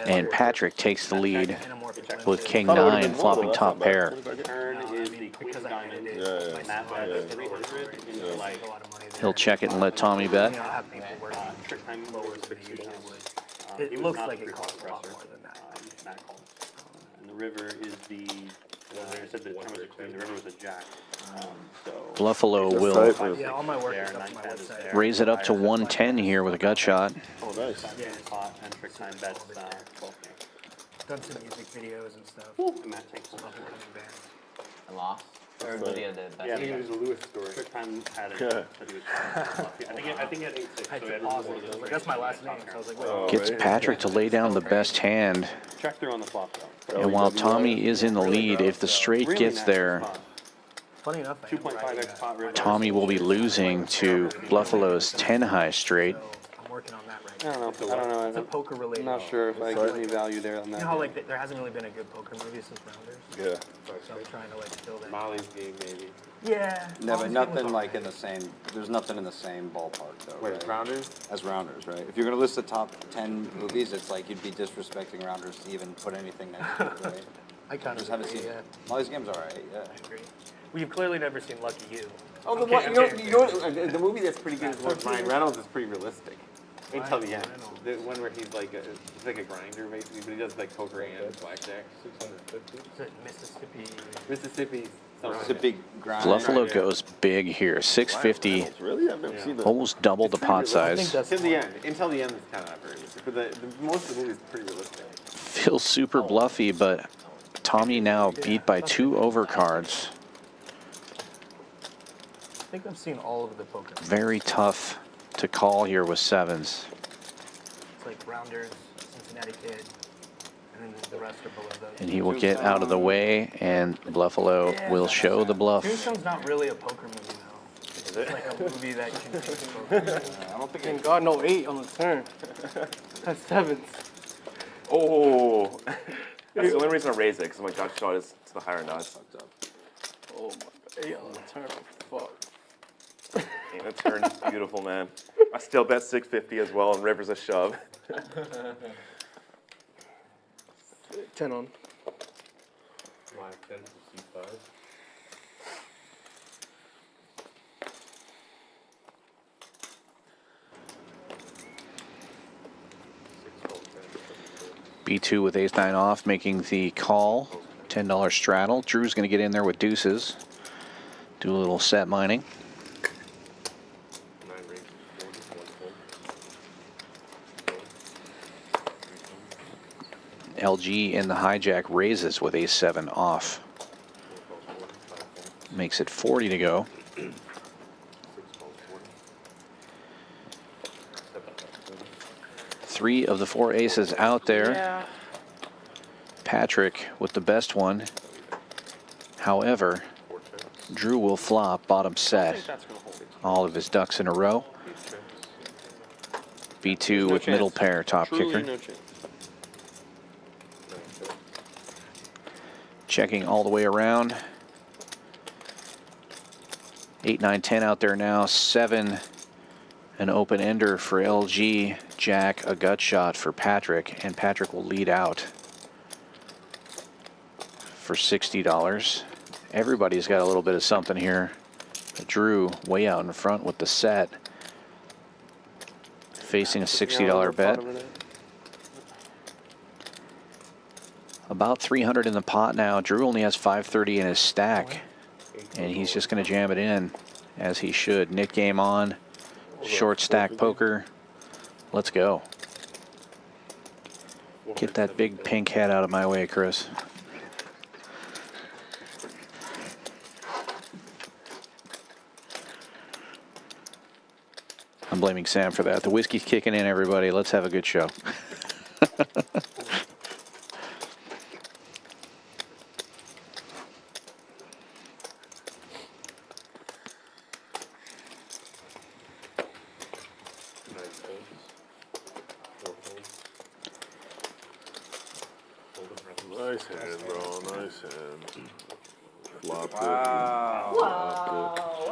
And Patrick takes the lead with King Thought it would've 9 been flopping more, top that's not pair. The turn is the queen of diamonds. yeah. Matt bets 300 into like He'll check it and let Tommy bet. You know, have people working trick time lower lower than they usually would. It It was looks not like the it costs a lot compressor. more than that. Matt called. And the river is the, I said the turn was a queen, the river was a jack. So. Bluffalo That's will tight, man. Yeah, all my work There, is up on 9, my 10 is website. there. raise it up to 110 here with a gut shot. Oh, nice. Pot and trick time bets 12K. Done some music videos and stuff. And Matt takes one. Up and coming bands. And lost? Or was he at the best? Yeah, it was a Lewis story. Trick time had it. That he was I think he had 8-6. I So had he to had pause one of it. those Like, that's my last name, so I was like, wait. Gets Patrick to lay down the best hand. Check through on the flop though. And while Tommy is in the lead, if the straight Really gets nice there, spot. Funny enough, I am 2.5x pot river. Tommy will be losing to Bluffalo's 10 high straight. So I'm working on that right I now. don't know. It's a poker related. I'm not sure if I get any value there on You that. know how like there hasn't really been a good poker movie since Rounders, Yeah. so I'm trying to like fill that. Molly's game, maybe. Yeah. No, Molly's but game was nothing like alright. in the same, there's nothing in the same ballpark though, Wait, right? Rounders? As Rounders, right? If you're gonna list the top 10 movies, it's like you'd be disrespecting Rounders to even put anything next to it, right? I kind Just of haven't agree, seen yeah. it. Molly's Game's alright, yeah. I agree. Well, you've clearly never seen Lucky You. Oh, the Okay, one, okay. you know what, the movie that's pretty good is one Ryan Reynolds is pretty realistic. Until the end. Reynolds. The one where he's like a grinder basically, but he does like poker and blackjack. 650. Is it Mississippi? Mississippi. It's a big grind. Bluffalo goes big here, 650, Really? I've never seen that. almost double the pot I think size. that's Until the end. Until the end is kind of not very realistic, but most of the movie is pretty realistic. Feels super bluffy, but Tommy now beat by 2 overcards. I think I've seen all of the poker. Very tough to call here with sevens. It's like Rounders, Cincinnati Kid, and then the rest are below those. And he will get out of the way, and Bluffalo will show the bluff. Tombstone's not really a poker movie though. It's like a movie that contains poker. I don't think Thank God no 8 on the turn. That's sevens. Oh. That's the only reason I raise it, because my gut shot is to the higher nuts. Oh my 8 on the turn. Fuck. And the turn is beautiful, man. I still bet 650 as well, and river's a shove. 10 on. Live 10 to C5. B2 with ace-9 off, making the call. $10 straddle. Drew's going to get in there with deuces. Do a little set mining. 9 range. 1 LG in the hijack raises with ace-7 off. Makes it 40 to go. 3 of the 4 aces out there. Patrick with the best one. However, Drew will flop bottom set. All of his ducks in a row. B2 No with chance. middle pair, top Truly kicker. no chance. Checking all the way around. 8, 9, 10 out there now. 7, an open ender for LG. Jack, a gut shot for Patrick, and Patrick will lead out for $60. Everybody's got a little bit of something here. Drew way out in front with the set, facing a $60 bet. About 300 in the pot now. Drew only has 530 in his stack, and he's just going to jam it in as he should. Nick game on, short stack poker. Let's go. Get that big pink head out of my way, Chris. I'm blaming Sam for that. The whiskey's kicking in, everybody. Let's have a good show. Nice hand, bro. Nice hand. Flopped Wow.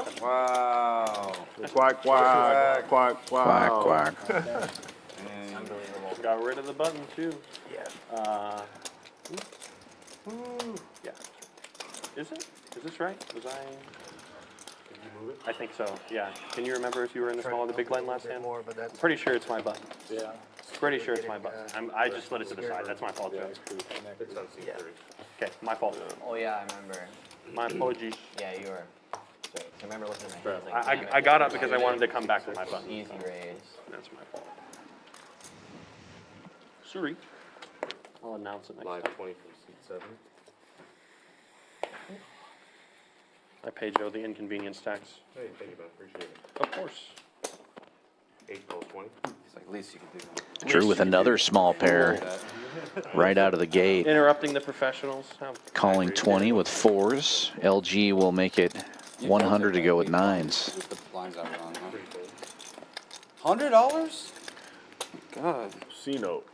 it. Wow. Quack, quack, quack, Quack, quack. Unbelievable. Got rid of the button too. Yeah. Yeah. Is it? Is this right? Was I? I think so. Yeah. Can you remember if you were in the small or the big blind last hand? More, but that's Pretty sure it's my button. Yeah. Pretty sure it's my button. I just slid it to the side. That's my fault, Joe. Okay, my fault. Oh yeah, I remember. My apologies. Yeah, you were. So I remember looking at my hands like, damn it, I got up because I wanted to come back with my button. Easy raise. That's my fault. Sorry. I'll announce it next Live time. 20 from seat 7. I pay Joe the inconvenience tax. Hey, thank you, man. Appreciate it. Of course. 8 calls 20. It's like least you could do. Drew with another small pair right out of the gate. Interrupting the professionals. How Calling 20 with 4s. LG will make it 100 to go with 9s. With the blinds out on, huh? $100? God. C note.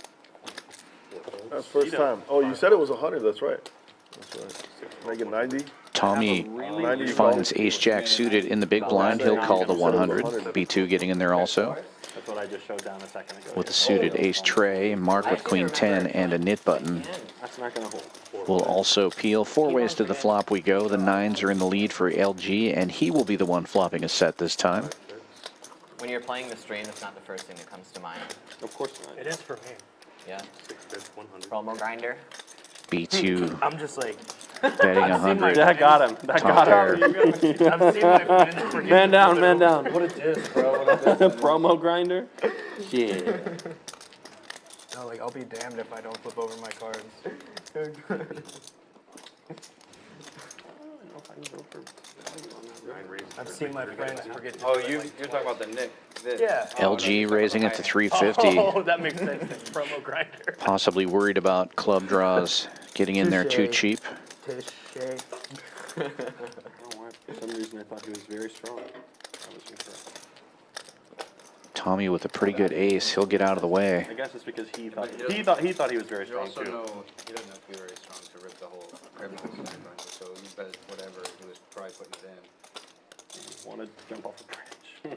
That's first time. Oh, you said it was 100. That's right. That's right. Make it 90. Tommy 90 finds ace jack suited in the big blind. He'll call the 100. B2 getting in there also. That's what I just showed down a second ago. With the suited ace tray, Mark with queen 10 and a nit button That's not going to hold. will also peel. 4 ways to the flop we go. The 9s are in the lead for LG, and he will be the one flopping a set this time. When you're playing the stream, it's not the first thing that comes to mind. Of course not. it is for me. Yeah. 6 bids, 100. Promo grinder. B2 I'm just like, betting 100. That got him. That Top got him. I've seen my friends forget. Man down, man down. What it is, bro. Promo grinder? Yeah. No, like, I'll be damned if I don't flip over my cards. I've seen my friends forget to Oh, do it, you're like, talking about the Nick. Yeah. LG raising it to 350. Oh, that makes sense. It's promo grinder. Possibly worried about club draws getting in there too cheap. Tish. I don't know why. For some reason, I thought he was very strong. I was incorrect. Tommy with a pretty good ace. He'll get out of the way. I guess it's because he thought he was very You strong also too. know he doesn't have to be very strong to rip the whole criminal side grinder, so you bet whatever he was probably putting it in. He wanted to jump off the bridge.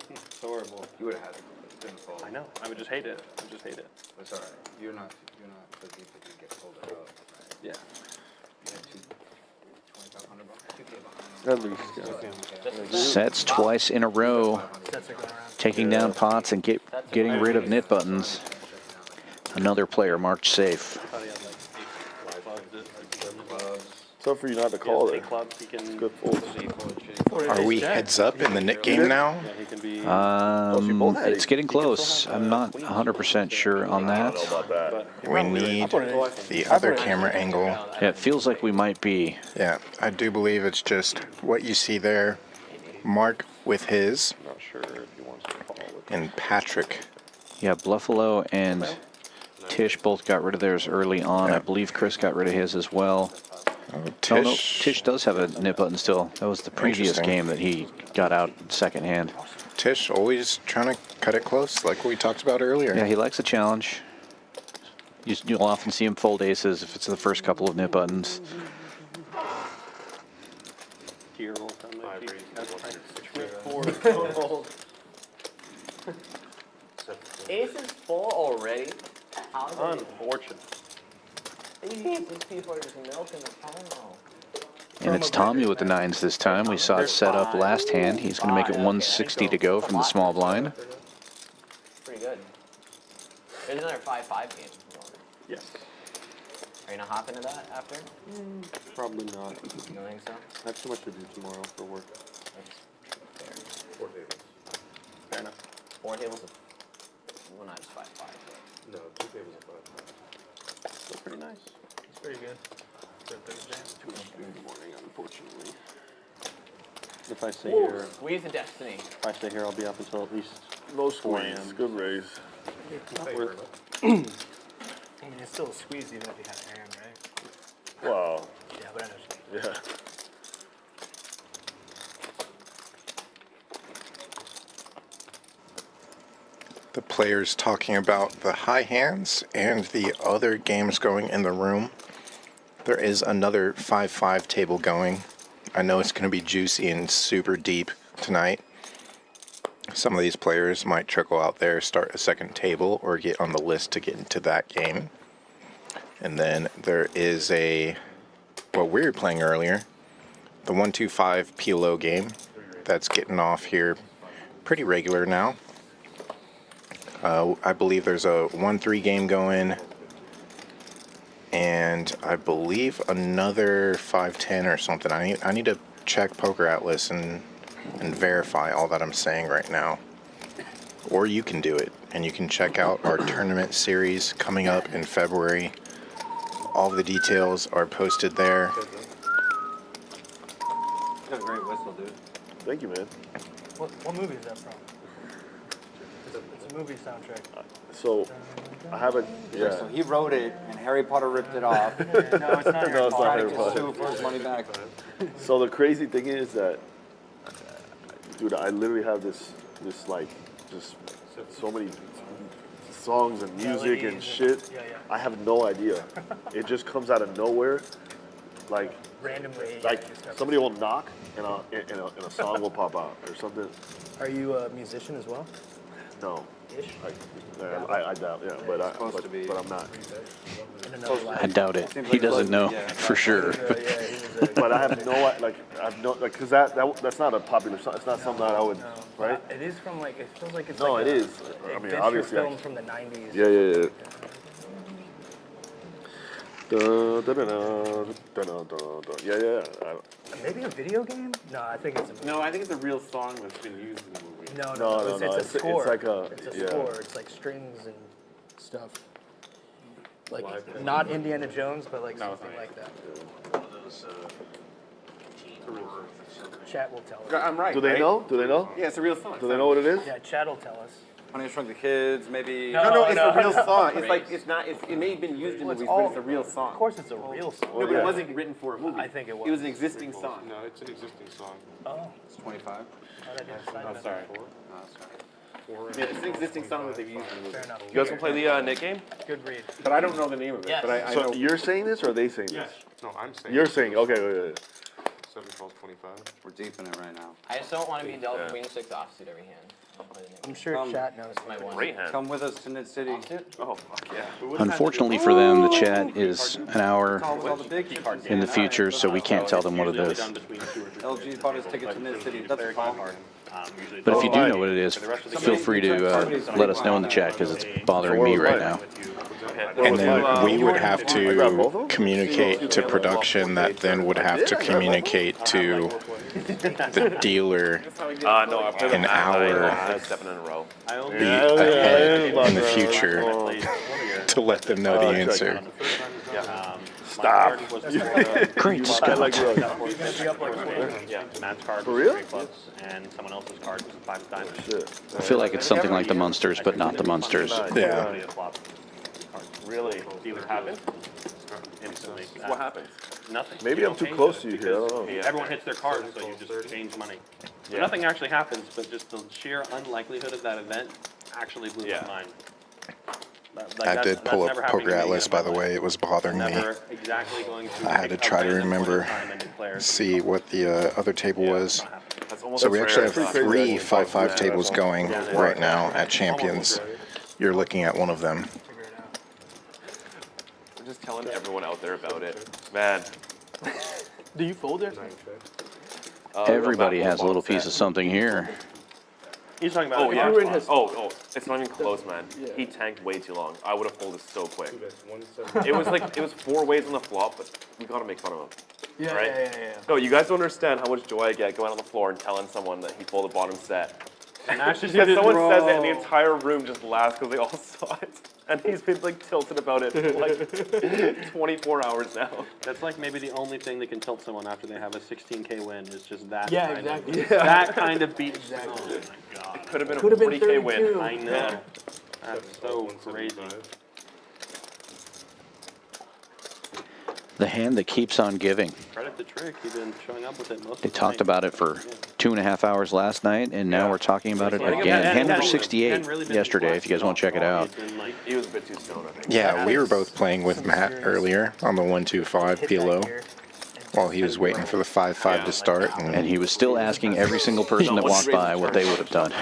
It's horrible. You would have had it. Didn't fall. I know. I would just hate it. I would just hate it. It's alright. You're not so deep that you get pulled out, right? Yeah. You had $2,500 $2K behind. At least. Yeah. Sets twice in a row. Taking down pots and getting rid of nit buttons. Another player marked safe. Tough for you not to call it. Clubs, he can. Good fold. Are we heads up in the Nick game now? Yeah, he can be. It's getting close. I'm not 100% sure on that. We need the other camera angle. Yeah, it feels like we might be. Yeah, I do believe it's just what you see there. Mark with his, Not sure if he wants to call it. and Patrick. Yeah, Bluffalo and Tisch both got rid of theirs early on. I believe Chris got rid of his as well. Oh, Oh, no, Tisch. Tisch does have a nit button still. That was the previous Interesting. game that he got out second hand. Tisch always trying to cut it close, like we talked about earlier. Yeah, he likes a challenge. You'll often see him fold aces if it's the first couple of nip buttons. Ace is full already? How is it? Unfortunate. These people are just milking the phone. And it's Tommy with the nines this time. We saw it set up last hand. He's going to make it 160 to go from the small blind. Pretty good. There's another 5-5 game. Yes. Are you gonna hop into that after? Probably not. You don't think so? I have too much to do tomorrow for work. That's fair. 4 tables. Fair enough. 4 tables of, well, not just 5-5. No, 2 tables of 5. Still pretty nice. It's pretty good. For Thursday. Too much in the morning, unfortunately. If I stay here, Squeeze the destiny. if I stay here, I'll be up until at least No 4 squeeze. a.m. Good raise. Not worth. I mean, it's still a squeeze even if you had a hand, right? Wow. Yeah, but I know. Yeah. The players talking about the high hands and the other games going in the room. There is another 5-5 table going. I know it's going to be juicy and super deep tonight. Some of these players might trickle out there, start a second table, or get on the list to get into that game. And then there is what we were playing earlier, the 1-2-5 PLO game that's getting off here pretty regular now. I believe there's a 1-3 game going, and I believe another 5-10 or something. I need to check Poker Atlas and verify all that I'm saying right now. Or you can do it, and you can check out our tournament series coming up in February. All the details are posted there. You got a great whistle, dude. Thank you, man. What movie is that from? It's a movie soundtrack. So, I haven't. Yeah. So he wrote it, and Harry Potter ripped it off. No, it's not No, Harry it's not Potter. Harry To Potter. sue for his money back. So the crazy thing is that, dude, I literally have this like, just so many songs and music and shit. Yeah, yeah. I have no idea. It just comes out of nowhere. Like, Randomly. like somebody will knock and a song will pop out or something. Are you a musician as well? No. Ish? I doubt, yeah, but I'm not. In another life. I doubt it. He doesn't know for sure. But I have no, because that's not a popular song. It's not something that I would, right? It is from like, it feels like it's No, like it a is. I mean, adventure obviously. film from the 90s. Yeah. Yeah. Maybe a video game? No, I think it's a movie. No, I think it's a real song that's been used in the movie. No, it's a score. It's like a. It's a yeah. score. It's like strings and stuff. Like not Indiana Jones, but like something like that. Chat will tell us. I'm right. Do they right? know? Do they know? Yeah, it's a real song. Do they know what it is? Yeah, chat will tell us. Honey, I Shrunk the Kids, maybe. No, it's no, a real no. song. It's like it may have been used in movies, but it's a real song. Of course, it's a real song. No, but it wasn't written for a movie. I think it was. It was an existing song. No, it's an existing song. Oh, It's 25. I'm sorry. Oh, Yeah, it's an existing song that they've used in the movie. fair enough. You guys want to play the net game? Good read. But I don't know the name of it. Yes. But I So know. you're saying this or are they saying Yes. this? No, I'm saying. You're saying, okay, wait. 7, 12, 25. We're deep in it right now. I just don't want to be dealt with Queen 6 offsuit every hand. I'll play the name. I'm sure chat knows. My one. Great hand. Come with us to Knit City. Oh, fuck yeah. Unfortunately for them, the chat is an hour Call with all the big cards. in the future, so we can't tell them what it is. LG bought his ticket to Knit City. That's fine. But if you do know what it is, feel free to let us know in the chat, because it's bothering me right now. And then we would have to communicate to production that then would have to communicate to the dealer No, I've played an hour 7 in a row. be ahead in the future to let them know the answer. Stop. Great Scott. Matt's card For was real? 3 clubs, and someone else's card was 5 diamonds. I feel like it's something like the Munsters, but not the Munsters. Yeah. Really? See what happened? Instantly. What happens? Nothing. Maybe You I'm don't too change close it to you here. I because don't know. Everyone hits their card, so you just change money. Yeah. Nothing actually happens, but just the sheer unlikelihood of that event actually blew my mind. I did pull up never happened Poker to me Atlas, in by my the life. way. It was bothering me. Never exactly going to I had to pick a try to random point in remember, time and declare see what the other table was. That's almost So we actually have rare. 3 5-5 tables going right now at Champions. You're looking at one of them. I'm just telling everyone out there about it. Man. Do you fold it? Everybody has a little piece of something here. He's talking about Oh, yeah. Oh, it's not even close, man. He tanked way too long. I would have folded so quick. It was 4 ways on the flop, but we got to make fun of him. Yeah, right? yeah. No, you guys don't understand how much joy I get going on the floor and telling someone that he folded bottom set. Nash just Because hit someone his says it roll. and the entire room just laughs because they all saw it. And he's been like tilted about it for like 24 hours now. That's like maybe the only thing that can tilt someone after they have a 16K win is just that. Yeah, kind exactly. Of, that kind of beat. Exactly. Oh my god. It could have been Could have a been 40K win. 32. I know. That's so crazy. The hand that keeps on giving. Credit the trick. You've been showing up with it most They of the talked night. about it for 2.5 hours last night, and now we're talking about it Yeah, again. and Hand number hadn't 68 really been yesterday, if you guys want to check it out. He's been, like, He was a bit too stoned, I think. Yeah, we were both playing with Matt earlier on the 1-2-5 PLO while he was waiting for the 5-5 to start. And he was still asking every single person that walked by what they would have done.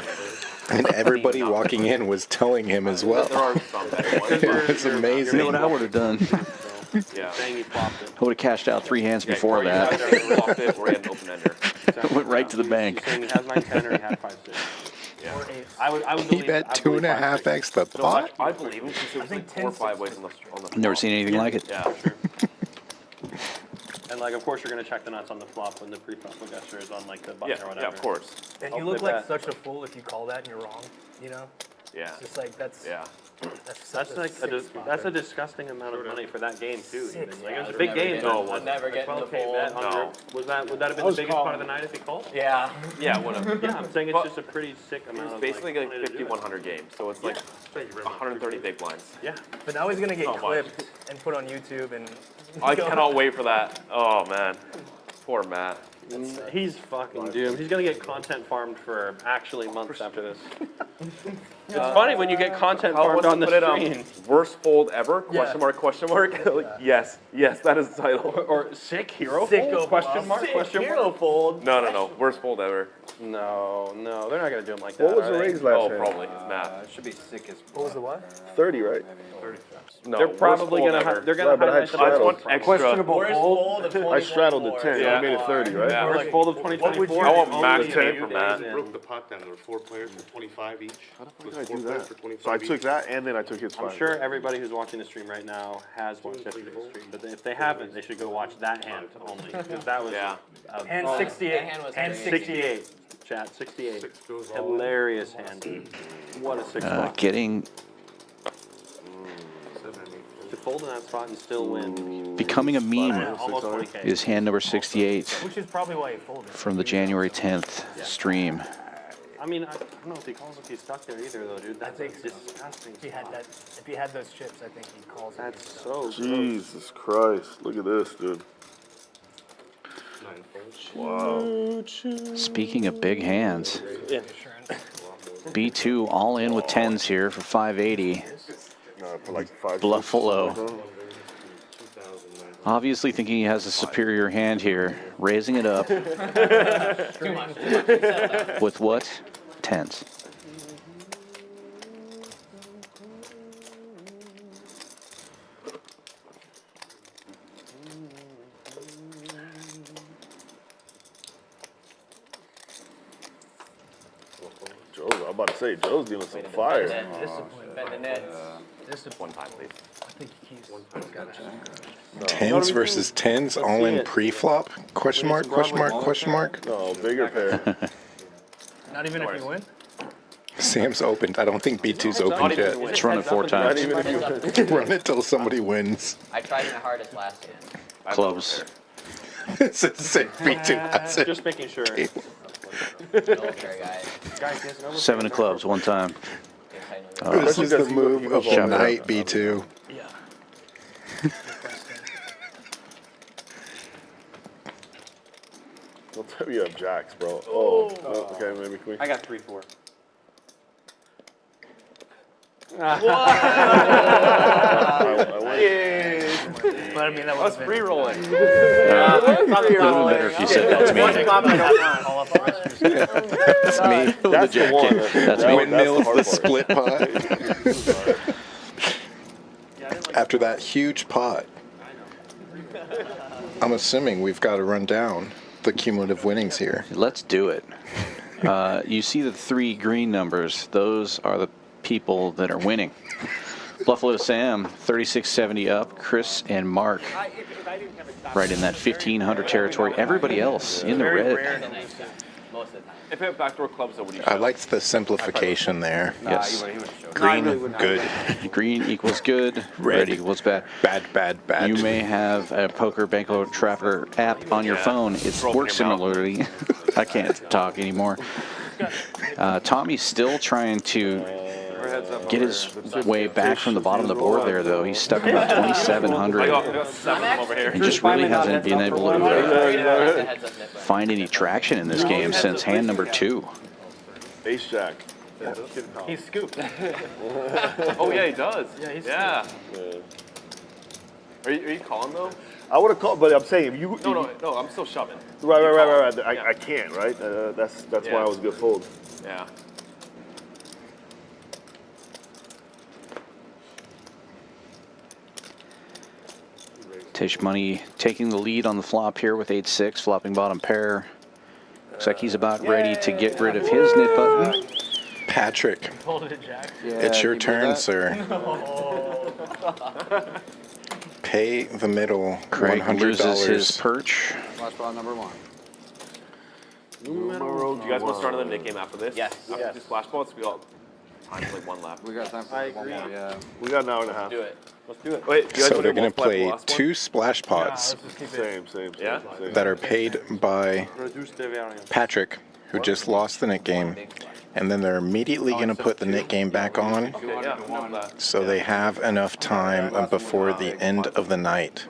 And everybody walking in was telling him as well. There are some better ones. It was You know amazing. what I would have done? Yeah. saying he flopped it. I would have cashed out 3 hands before or you that. either flopped it or he had an open ender. Went right to the bank. He's saying he has 9-10 or he had 5-6. Yeah. I would He believe, bet I believe 2.5x the No, pot. I believe him because it was like 4 or 5 ways on the I've never seen anything like it. Yeah. Sure. And like, of course, you're gonna check the nuts on the flop when the pre-flop gesture is on like the button or Yeah, whatever. of course. And I'll you look play like that. such a fool if you call that and you're wrong, you know? Yeah. It's just like, that's Yeah. such That's like sick spot. that's a disgusting amount of money for that game too. Even. Six, Like, yeah. it was a big game. No, it I'd wasn't. never get in the 12K fold. bet on No. your, would that have been the biggest part of the night if he called? Yeah. Yeah, whatever. Yeah, I'm saying it's But just a pretty sick It amount was of basically like money to do 50, it. 100 games, so it's like 130 big blinds. Yeah. But now he's gonna get So much. clipped and put on YouTube and I cannot wait for that. Oh man, poor Matt. He's fucking doomed. He's gonna get content farmed for actually months after this. It's funny when you get content How farmed was on the put it stream. Worst fold ever? Yeah. Question mark? Question mark? Like, yes, that is the title. Or sick hero Sicko fold? Question mark? sick Question hero mark? fold. No. Worst fold ever. No, they're not gonna do him like that. What was are the they? raise last Oh, hand? probably. Matt. It should be sick as What was the what? 30, right? No, They're worst probably fold gonna ever. they're gonna Right, but I highlight had the I just straddled. want extra. Questionable Worst fold. fold of I straddled the 10. 2024. I made it 30, right? Worst fold of 2024. I want Only max a 10 few from days Matt. in. Broke the pot down. There were 4 players for 25 each. How the Did I do that? So I took that and then I took his 5. I'm sure everybody who's watching the stream right now has watched yesterday's stream, but if they haven't, they should go watch that hand only, because that was Yeah. Hand oh, 68. that hand was Hand great. 68. 68. Chat 68. 6 goes all in. Hilarious hand. What a sick spot. Getting, To fold in that spot and still win. becoming a meme Almost 20K. is hand number 68 Which is probably why he folded. from the January 10th stream. I mean, I don't know if he calls if he's stuck there either, though, dude. That's a disgusting If he had spot. that, if he had those chips, I think he calls it. That's so gross. Jesus Christ. Look at this, dude. 9 folds. Wow. Speaking of big hands, Insurance. B2 all in with 10s here for 580. No, for like 5. Bluffalo. Obviously thinking he has a superior hand here, raising it up Too much. with what? 10s. Joe's, I'm about to say, Joe's dealing some fire. Discipline. Bet the nets. Discipline. One time, please. I think he's 10s versus 10s, all in pre-flop? Question mark, question mark, question mark? No, bigger pair. not even if you win. Sam's opened. I don't think B2's Not opened even yet. to win. It's running 4 Not times. even if you Run it till somebody wins. I tried my hardest last hand. Clubs. It's a sick B2 has it. Just making sure. Military guy. Guys, he has an overpair. 7 of clubs, 1 time. This is the Especially move because of he the goes all night, B2. Yeah. What time you have jacks, bro? Oh, no, okay, maybe queen. I got 3-4. But I mean, that was was free rolling. It would have been better if you said that's me. That's me. That's the one. That's me. Windmill That's the hard split pot. After that huge pot, I'm assuming we've got to run down the cumulative winnings here. Let's do it. You see the 3 green numbers. Those are the people that are winning. Bluffalo Sam, 3670 up. Chris and Mark right in that 1500 territory. Everybody else in the red. Most of the time. If it had backdoor clubs, though, would you I shove? liked the simplification there. Yes. Green, good. Green equals good. Red equals bad. Bad, bad, bad. You may have a poker banco tracker app on your phone. It works similarly. I can't talk anymore. Tommy's still trying to get his way back from the bottom of the board there, though. He's stuck about 2,700 I got 7 over here. and just really hasn't been able to find any traction in this game since hand number 2. Ace jack. He scooped. Oh, yeah, he does. Yeah, Are you calling, though? I would have called, but I'm saying if you. No, I'm still shoving. Right. I can't, right? That's why I was good fold. Yeah. Tisch Money taking the lead on the flop here with 8-6, flopping bottom pair. Looks like he's about ready to get rid of his nit button. Patrick, Hold it, Jack. it's your turn, sir. Pay the middle Craig loses his $100. perch. Splash ball number 1. Do you guys want to start another Nick game after this? Yes. After 2 splash balls, we got time for like 1 left. We got time for one more, yeah. We got an hour and a half. Do it. Let's do it. Wait, do you guys So want they're to going to multiply play the last 2 splash pots Same. Yeah? that are paid by Patrick, who just lost the Nick game. And then they're immediately going to put the Nick game back on, Okay, yeah, we have that. so they have enough time before the end of the night.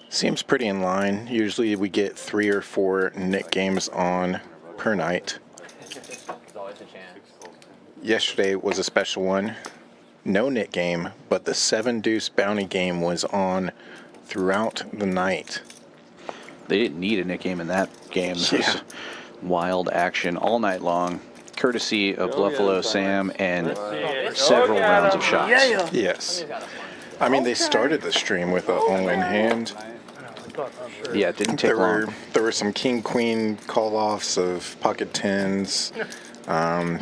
Seems pretty in line. Usually we get 3 or 4 Nick games on per night. There's always a chance. Yesterday was a special one. No Nick game, but the 7-deuce bounty game was on throughout the night. They didn't need a Nick game in that game. This was wild action all night long, courtesy of Bluffalo Sam and several rounds of shots. Yes. I mean, they started the stream with a all-in hand. Yeah, it didn't take long. There were some king-queen call-offs of pocket tens.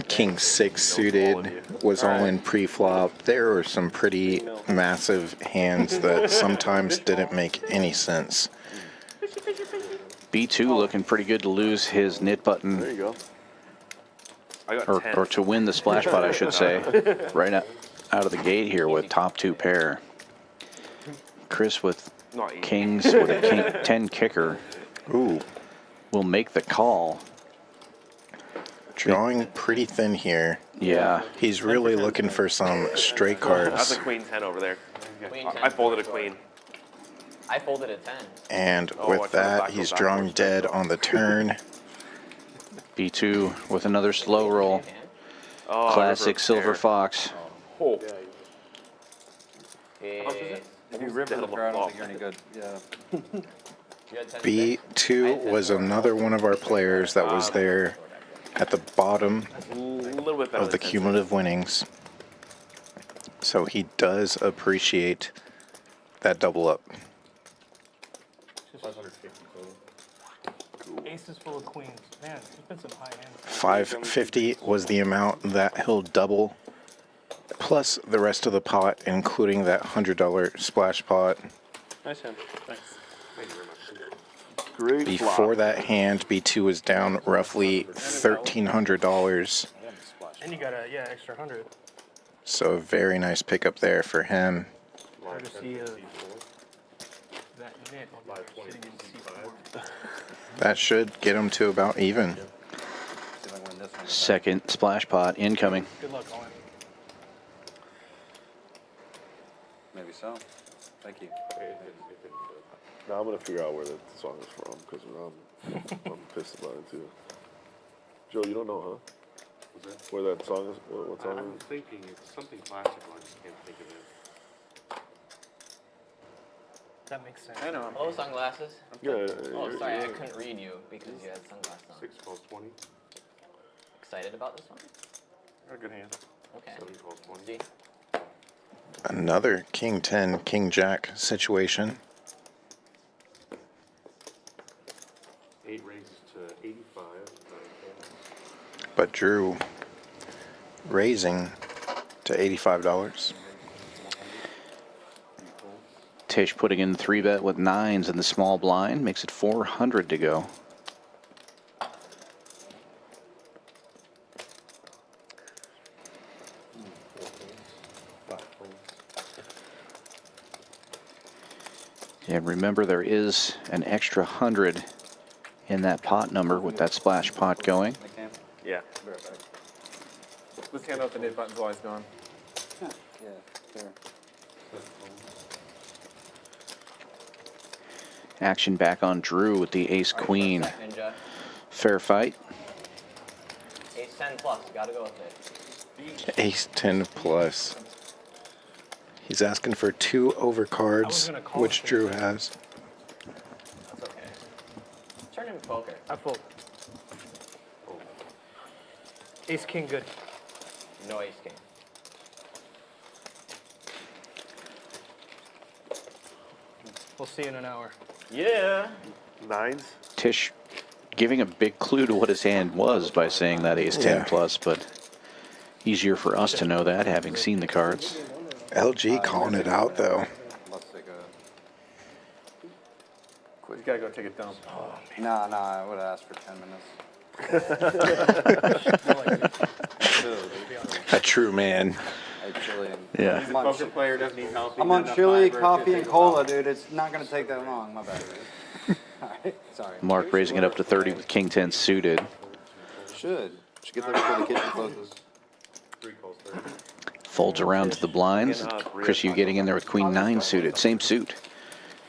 King 6 suited was all in pre-flop. There were some pretty massive hands that sometimes didn't make any sense. B2 looking pretty good to lose his nit button. There you go. I got 10. Or to win the splash pot, I should say, right out of the gate here with top 2 pair. Chris with Not easy. kings with a king 10 kicker. Ooh, Will make the call. drawing pretty thin here. Yeah. He's really looking for some straight That's cards. a queen 10 over there. Queen 10. I folded a queen. I folded a 10. And Oh, I with thought it was that, back he's row drawing backwards. dead on the turn. B2 with another slow roll. Oh, Classic river silver pair. fox. Oh. If you rip Dead the on the pair, I don't flop. think you're any good. Yeah. You had 10 B2 was another one of our players that was there at the bottom A little bit better of the than 10. cumulative winnings. So he does appreciate that double up. Aces full of queens. Man, there's been some high hands. 550 was the amount that he'll double, plus the rest of the pot, including that $100 splash pot. Nice hand. Thanks. Great Before flop. that hand, B2 was down roughly $1,300. And you got a, extra 100. So a very nice pickup there for him. Hard to see that nit sitting in C4. That should get him to about even. See if I can win this one. Second splash pot incoming. Good luck, Owen. Maybe so. Thank you. Now I'm gonna figure out where the song is from because I'm pissed about it too. Joe, you don't know, huh? Where that song is? What song I'm is it? thinking it's something classical, I just can't think of it. That makes sense. I know. Hello, sunglasses. Yeah. Oh, sorry, I couldn't read you because you had sunglasses on. 6, 12, 20. Excited about this one? Got a good hand. Okay. 7, 12, 20. See? Another King 10, King Jack situation. 8 raises to 85. But Drew raising to $85. Tisch putting in 3-bet with 9s in the small blind, makes it 400 to go. And remember, there is an extra 100 in that pot number with that splash pot going. Yeah. Let's hand out the knit buttons while he's gone. Yeah, sure. Action back on Drew with the ace queen. Ninja. Fair fight. Ace 10 plus. Gotta go with it. Ace 10 plus. He's asking for 2 overcards, which Drew has. That's okay. Turn him poker. I fold. Ace king good. No ace king. We'll see you in an hour. Yeah. 9s. Tisch giving a big clue to what his hand was by saying that ace 10 Yeah. plus, but easier for us to know that, having seen the cards. LG calling it out, though. Let's take a. You gotta go take a dump. Nah, I would have asked for 10 minutes. A true man. Hey, chili. Yeah. The poker player doesn't need help. I'm on chili, coffee, and cola, dude. It's not gonna take that long. My bad. All right, sorry. Mark raising it up to 30 with king 10 suited. Should get there before the kitchen closes. 3 calls 30. Folds around to the blinds. Chris, you getting in there with queen 9 suited, same suit.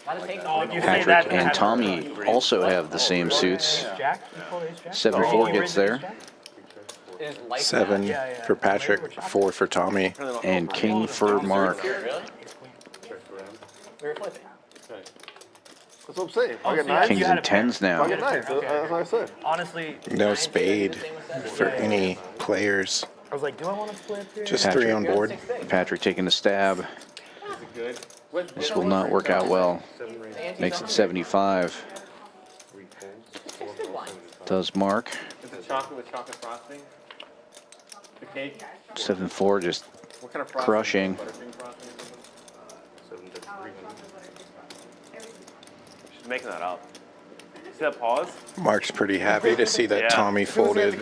Gotta take Patrick and Tommy also have the same suits. Jack? You fold ace jack? 7-4 gets there. 7 for Patrick, 4 for Tommy. And king for Mark. Really? We were flipping. That's what I'm saying. I got so 9s. Kings and 10s I now. got 9s. That's what I said. Honestly, No spade for any players. I was like, do I want to split here? Just 3 on board. Patrick taking a stab. This will not work out well. Makes it 75. Does Mark. Is it chocolate with chocolate frosting? The cake? 7-4 just What kind of frosting? crushing. Buttercream frosting or something? 7 to 300. She's making that up. See that pause? Mark's pretty happy to see that Tommy folded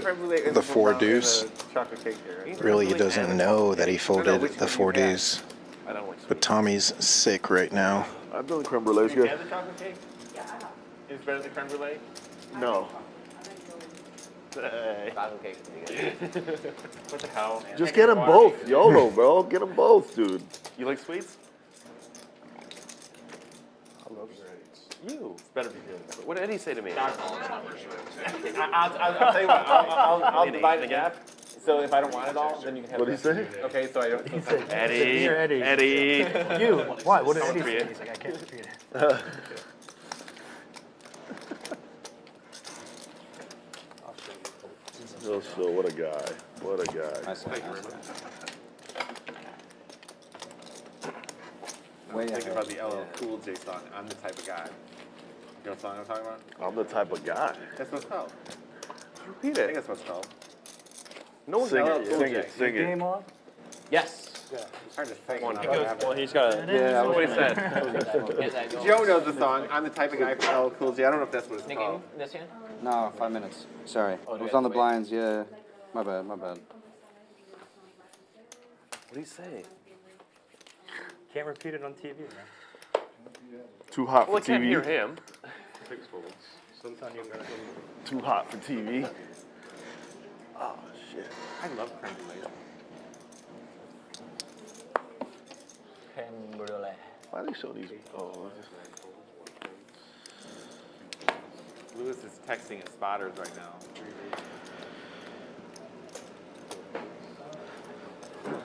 the 4 deuce. Chocolate cake here, right? Really, he doesn't know that he folded the 4 deuce. I don't like But Tommy's sick right now. I've done the creme brulee's You good. have the chocolate cake? It's better than creme brulee? No. Chocolate cake's pretty good. What the hell? Just get them both. YOLO, bro. Get them both, dude. You like sweets? You. It's better be good. What did Eddie say to me? I'll tell you what, I'll divide the gap. So if I don't want it all, then you can have What did he it. say? Okay, so I don't. Eddie. Here, Eddie. Eddie. You. Why? What did Don't Eddie say? create. He's like, I can't repeat it. Oh, so what a guy. What a guy. Nice one. I'm thinking about the LL Cool J song. I'm the type of guy. You know what song I'm talking about? I'm the type of guy. That's what it's called. Repeat I it. think that's what it's called. No one's Sing LL it, Cool sing J. it, sing it. on? Yes. It's hard to think. Well, he's got a. Yeah, What he said. Yes, I go. Joe knows the song. I'm the type of guy for LL Cool J. I don't know if that's what it's Nick, called. this hand? No, 5 minutes. Sorry. Oh, I do was we on have the to wait? blinds, yeah. My bad. What do you say? Can't repeat it on TV, man. Too hot Well, for I can't hear TV. him. 6 folds. Too hot for TV. Oh, shit. I love creme brulee. Creme brulee. Why are they showing these? Oh, Lewis is texting his spotters right now.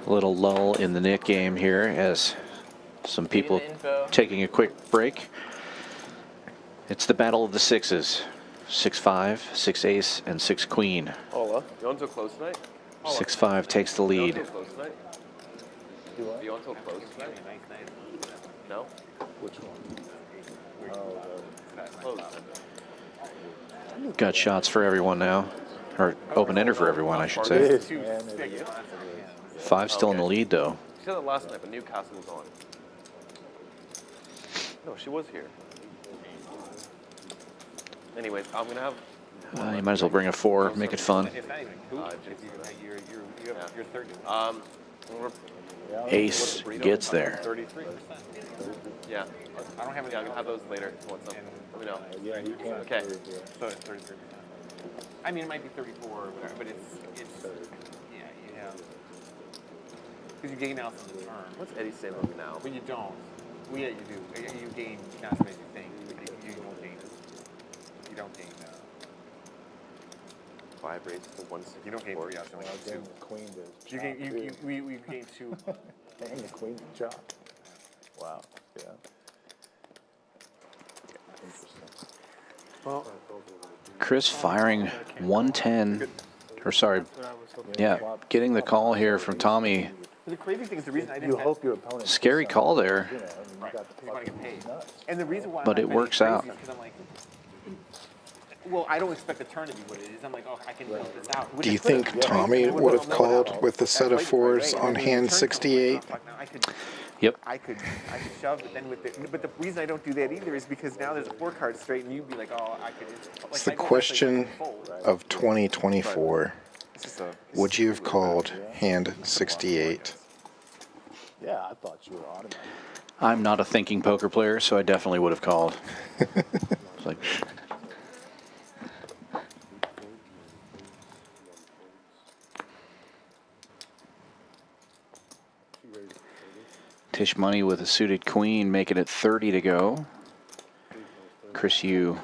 A little lull in the Nick game here as some people taking a quick break. It's the battle of the sixes. 6-5, 6 ace, and 6 queen. Hola. You want to close tonight? 6-5 takes the lead. You want to close tonight? You want to close tonight? No? Which one? Close. Got shots for everyone now. Or open-ender for everyone, I should say. 5 still in the lead, though. She said that last night, but Newcastle was on. No, she was here. Anyways, I'm going to have... You might as well bring a 4, make it fun. It's not even cool. You're 30. Ace gets there. 33%. Yeah. I don't have any. I'm going to have those later. You want some? Let me know. Yeah, you can. Okay. So it's 33%. I mean, it might be 34 or whatever, but it's yeah, you have. Because you gain out on the turn. What's Eddie saying about me now? But you don't. Well, yeah, you do. You gain cash as you think, but you don't gain. You don't gain. 5 raises to 164. You don't gain 3 out. You only gain 2. The queen did. You gain. We gain 2. Dang, the queen did chop. Wow. Yeah. Interesting. Well, Chris firing 110. Or sorry, yeah, getting the call here from Tommy. The crazy thing is the reason I didn't. You hope your opponent. Scary call there, You know, and you got the You want to get paid. nuts. And the reason why. but it works out. Because I'm like, well, I don't expect the turn to be what it is. I'm like, oh, I can build this out. Which Do you I could've. think Tommy would have called with the set of 4s on hand 68? Yep. I could shove, but then but the reason I don't do that either is because now there's a 4 card straight, and you'd be like, oh, I could. It's the question of 2024. Would you have called hand 68? Yeah, I thought you were automatic. I'm not a thinking poker player, so I definitely would have called. It's like, Tisch Money with a suited queen, making it 30 to go. Chris Yu,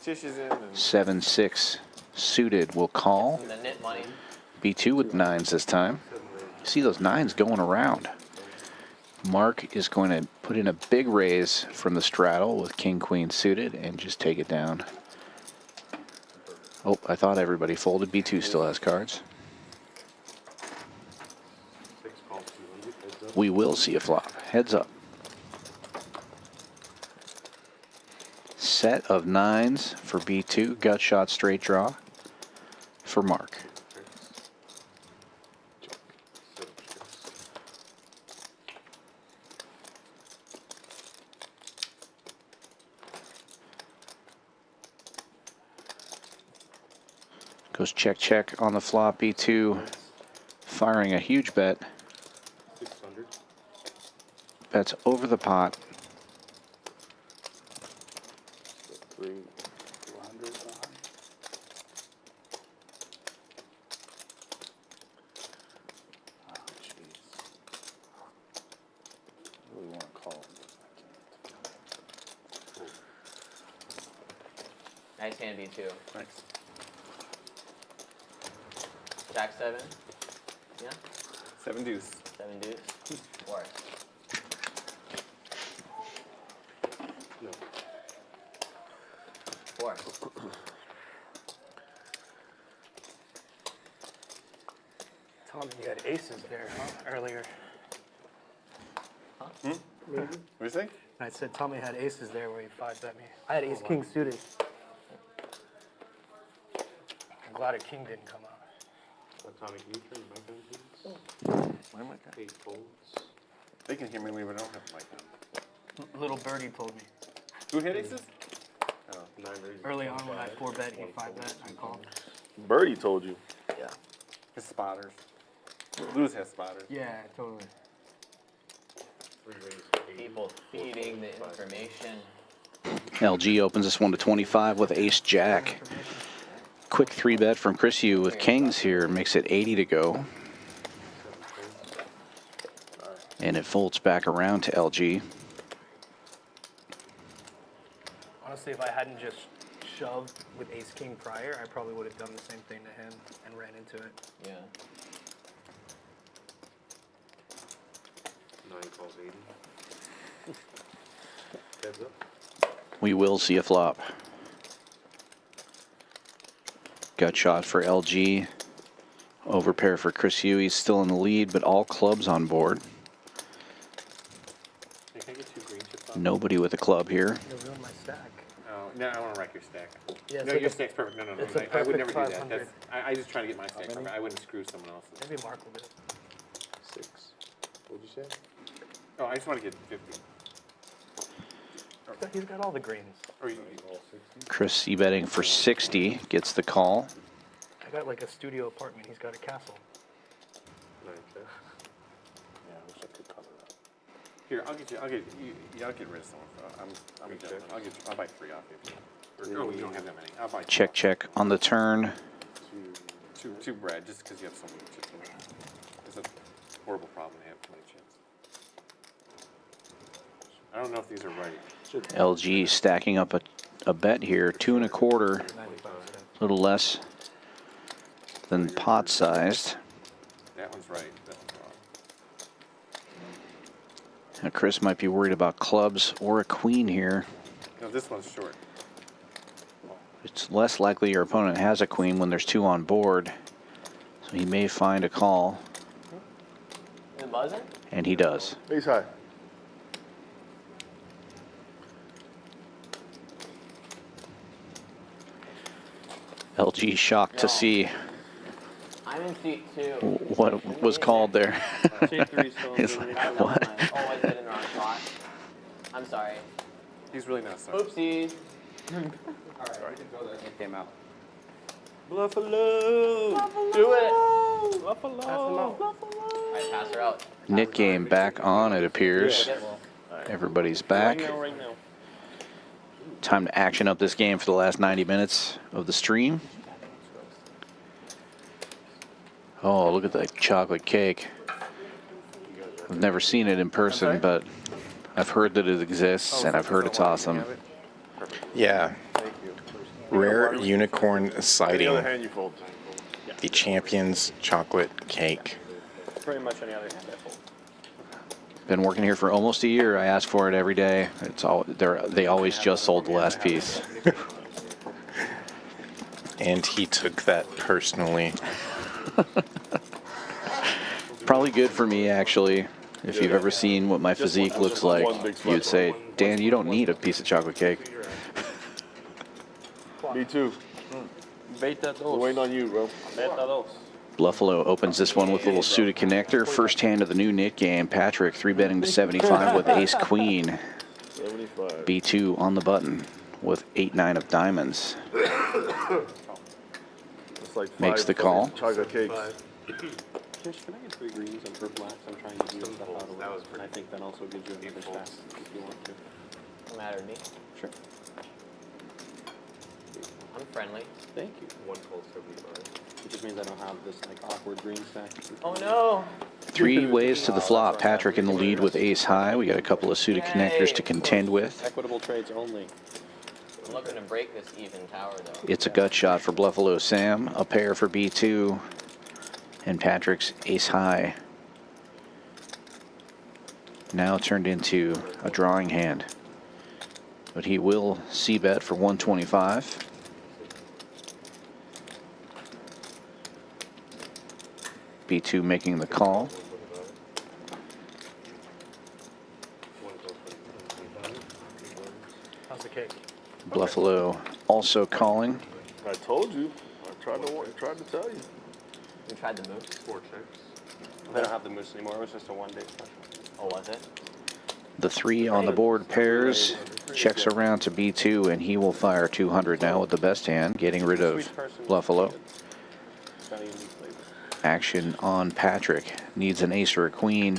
Tisch is in. 7-6 suited will call. And the knit money. B2 with 9s this time. You see those 9s going around. Mark is going to put in a big raise from the straddle with king queen suited and just take it down. Oh, I thought everybody folded. B2 still has cards. We will see a flop. Heads up. Set of 9s for B2. Gut shot straight draw for Mark. Goes check, check on the flop. B2 firing a huge bet. 600. Bets over the pot. 200 Oh, jeez. I really want to call. Nice hand, B2. Thanks. Jack 7. Yeah? 7 deuce. 7 deuce. 4. No. 4. Tommy, you had aces there, huh? Earlier. What do you say? I said Tommy had aces there where he 5-bet me. I had ace king suited. I'm glad a king didn't come out. Tommy, can you turn the mic on, please? Why am I? 8 folds. They can hear me when we don't have a mic on. Little birdie told me. Who hit aces? Oh, 9 raises. Early on when I 4-bet, he 5-bet, I called. Birdie told you. Yeah. His spotters. Lewis has spotters. Yeah, totally. 3 raises. 80. People feeding the information. LG opens this one to 25 with ace jack. Quick 3-bet from Chris Yu with kings here makes it 80 to go. And it folds back around to LG. Honestly, if I hadn't just shoved with ace king prior, I probably would have done the same thing to him and ran into it. Yeah. 9 calls 80. Heads up. We will see a flop. Gut shot for LG. Overpair for Chris Huey's still in the lead, but all clubs on board. Hey, can I get 2 green chips off? Nobody with a club here. You'll ruin my stack. Oh, no, I want to wreck your stack. Yeah, it's No, like your a- stack's perfect. No, no, no. it's a I would never perfect do that. 500. I just try to get my stack perfect. I wouldn't screw someone else's. Maybe Mark will do it. 6. What'd you say? Oh, I just want to get 50. He's got all the greens. Or you, Chris C-betting for 60, gets the call. I got like a studio apartment. He's got a castle. 9 checks. Yeah, I wish I could cover that. Here, I'll get rid of someone. I'll buy 3 off you. Oh, you don't have that many. I'll buy 2 Check, off. check on the turn. Two bread, just because you have so many chips in there. It's a horrible problem to have too many chips. I don't know if these are right. LG stacking up a bet here, 2 1/4, a little less than pot sized. That one's right. That one's wrong. Now Chris might be worried about clubs or a queen here. No, this one's short. It's less likely your opponent has a queen when there's 2 on board, so he may find a call, The buzzer? and he does. Ace high. LG shocked to see I'm in seat 2. what was called there. Seat 3 still in It's the like, lead. what? Oh, I said in the wrong spot. I'm sorry. He's really not sorry. Oopsies. It came out. Bluffalo! Do it. Bluffalo! All right, pass her out. Knit game back on, it appears. Everybody's back. Right now. Time to action up this game for the last 90 minutes of the stream. Oh, look at that chocolate cake. I've never seen it in person, but I've heard that it exists, and I've heard it's awesome. Yeah. Rare unicorn The sighting. other hand you fold. The champion's chocolate cake. Pretty much any other hand I fold. Been working here for almost a year. I ask for it every day. It's all they always just sold the last piece. And he took that personally. Probably good for me, actually. If you've ever seen what my physique looks like, you'd say, Dan, you don't need a piece of chocolate cake. Me too. Beta We're dos. waiting on you, bro. Beta dos. Bluffalo opens this one with a little suited connector. First hand of the new knit game. Patrick 3-betting to 75 with ace queen. 75. B2 on the button with 8-9 of diamonds. It's like Makes 5 the call. chocolate cakes. Tisch, can I get 3 greens and for blacks? I'm trying to do stuff out of it. And I think that also gives you another stack if you want to. No matter to me. Sure. I'm friendly. Thank you. 1 call 75. It just means I don't have this like awkward green stack. Oh no. 3 ways to the flop. Patrick in the lead with ace high. We got a couple of suited connectors to contend with. Equitable trades only. I'm looking to break this even tower though. It's a gut shot for Bluffalo Sam. A pair for B2. And Patrick's ace high. Now turned into a drawing hand. But he will c-bet for 125. B2 making the call. How's the cake? Bluffalo also calling. I told you. I tried to tell you. We tried the moose. 4 checks. They don't have the moose anymore. It was just a 1-day special. Oh, was it? The 3 on the board pairs. Checks around to B2, and he will fire 200 now with the best hand, getting rid of Bluffalo. It's got a unique flavor. Action on Patrick. Needs an ace or a queen.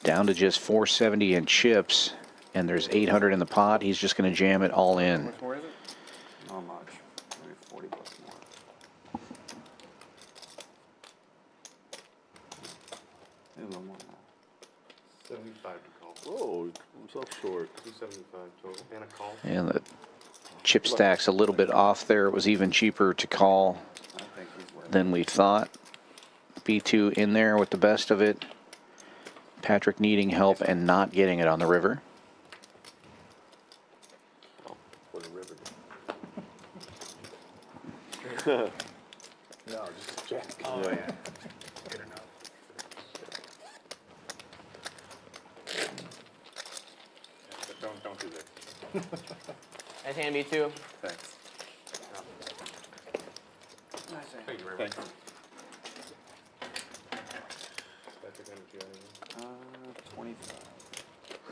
Down to just 470 in chips, and there's 800 in the pot. He's just going to jam it all in. How much more is it? Not much. Maybe 40 bucks. minimum on that. 75 to call. Whoa, himself short. 275 total. And a call. And the chip stack's a little bit off there. It was even cheaper to call I think he's winning. than we thought. B2 in there with the best of it. Patrick needing help and not getting it on the river. For the river. No, just a jack. Oh, yeah. Good enough. Yeah, but don't do this. Nice hand, B2. Thanks. Thank you very much. Thanks. Patrick energy, anything? 25.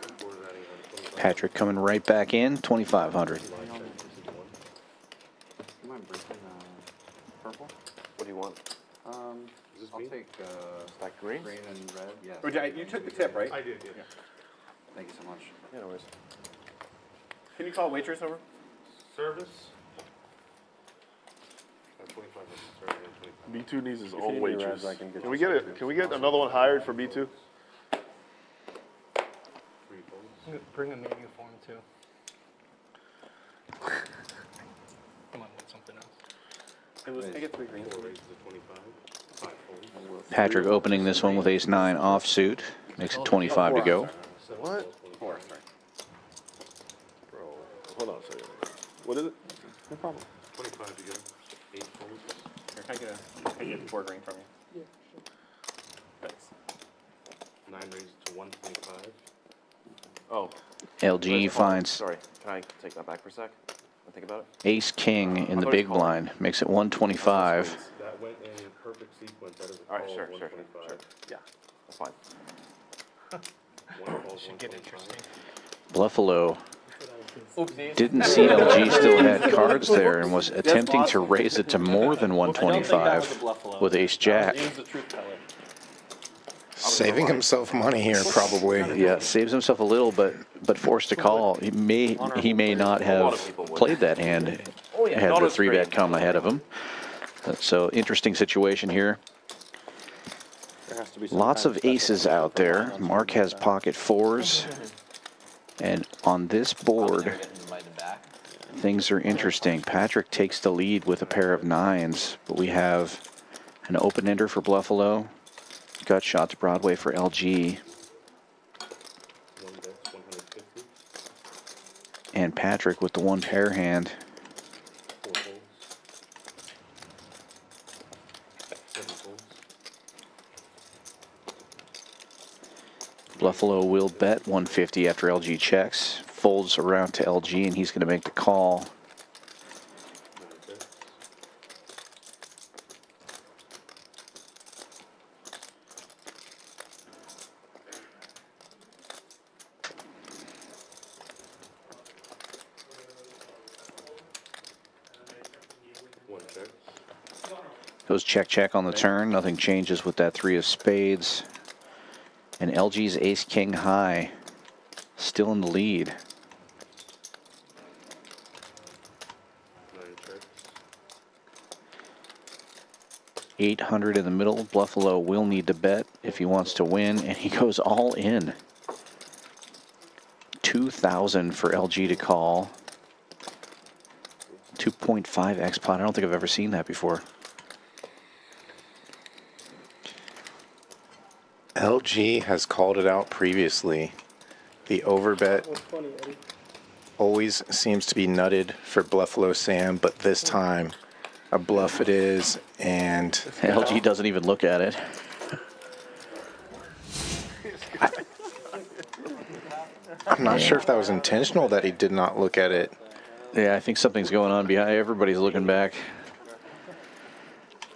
Before that, he had 25. Patrick coming right back in, 2,500. You mind breaking purple? What do you want? I'll take Stack green? green and red. Yes. Oh, you took the tip, right? I did, yeah. Thank you so much. Yeah, no worries. Can you call waitress over? Service. 25. B2 needs his you own need waitress. res, I can get Can we you get some it? too. Can we get another one hired for B2? Bring a menu for him, too. Come on, with something else. I get 3 greens. Patrick opening this one with ace-9 offsuit. Makes it 25 to go. What? 4, sorry. Bro, hold on a second. What is it? No problem. 25 to go. 8 folds. Here, can I get the 4 green from you? Yeah, sure. Thanks. 9 raises to 125. Oh. LG finds Sorry, can I take that back for a sec and think about it? ace-king in the thought big it was calling. blind. Makes it 125. That went in perfect sequence. That is a All right, call sure, of sure, 125. sure. Yeah, that's fine. One calls Should get 125. interesting. Bluffalo Oopsies. didn't see LG still had cards there and was attempting to raise it to more than 125 with ace-jack. the truth teller. Saving himself money here, probably. Yeah, saves himself a little, but forced to call. He may not have played that hand had the 3-bet come ahead of him. So interesting situation here. There has to be some Lots kind of aces special out there. for Mark has pocket 4s. And on this board, things are interesting. Patrick takes the lead with a pair of 9s, but we have an open ender for Bluffalo. Gut shot to Broadway for LG. One bets, 150. And Patrick with the 1 pair hand. 4 folds. 7 folds. Bluffalo will bet 150 after LG checks. Folds around to LG, and he's going to make the call. 9 bets. One check. Goes check, check on the turn. Nothing changes with that 3 of spades. And LG's ace-king high. Still in the lead. 9 checks. 800 in the middle. Bluffalo will need to bet if he wants to win, and he goes all in. 2,000 for LG to call. 2.5 X pot. I don't think I've ever seen that before. LG has called it out previously. The overbet always seems to be nutted for Bluffalo Sam, but this time a bluff it is, and LG doesn't even look at it. I'm not sure if that was intentional that he did not look at it. Yeah, I think something's going on behind. Everybody's looking back.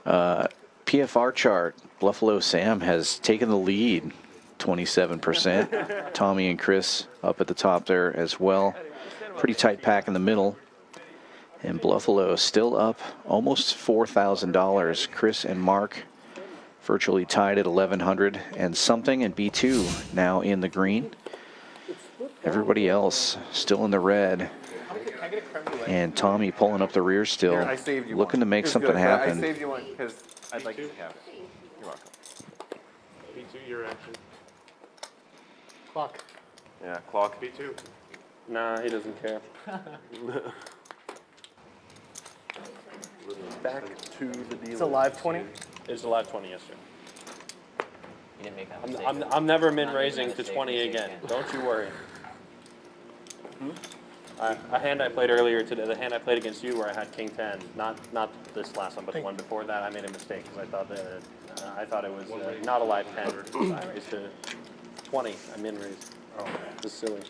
PFR chart. Bluffalo Sam has taken the lead, 27%. Tommy and Chris up at the top there as well. Pretty tight pack in the middle. And Bluffalo still up almost $4,000. Chris and Mark virtually tied at 1,100 and something. And B2 now in the green. Everybody else still in the red. And Tommy pulling up the rear still, Here, I saved you looking one. to make It's something good, but I happen. saved you one because I'd like you to have it. You're welcome. Me too, your action. Clock. Yeah, clock. B2. Nah, he doesn't care. Back to the dealer. It's a live 20. It's a live 20, yes, sir. You didn't make that mistake. I'm never min Not raising making to that 20 mistake again. Don't you worry. A hand I played earlier today, the hand I played against you where I had King 10, not this last one, but the one before that, I made a mistake because I thought it was not a live 10. I raised to 20. I min raised. Oh, this is silly.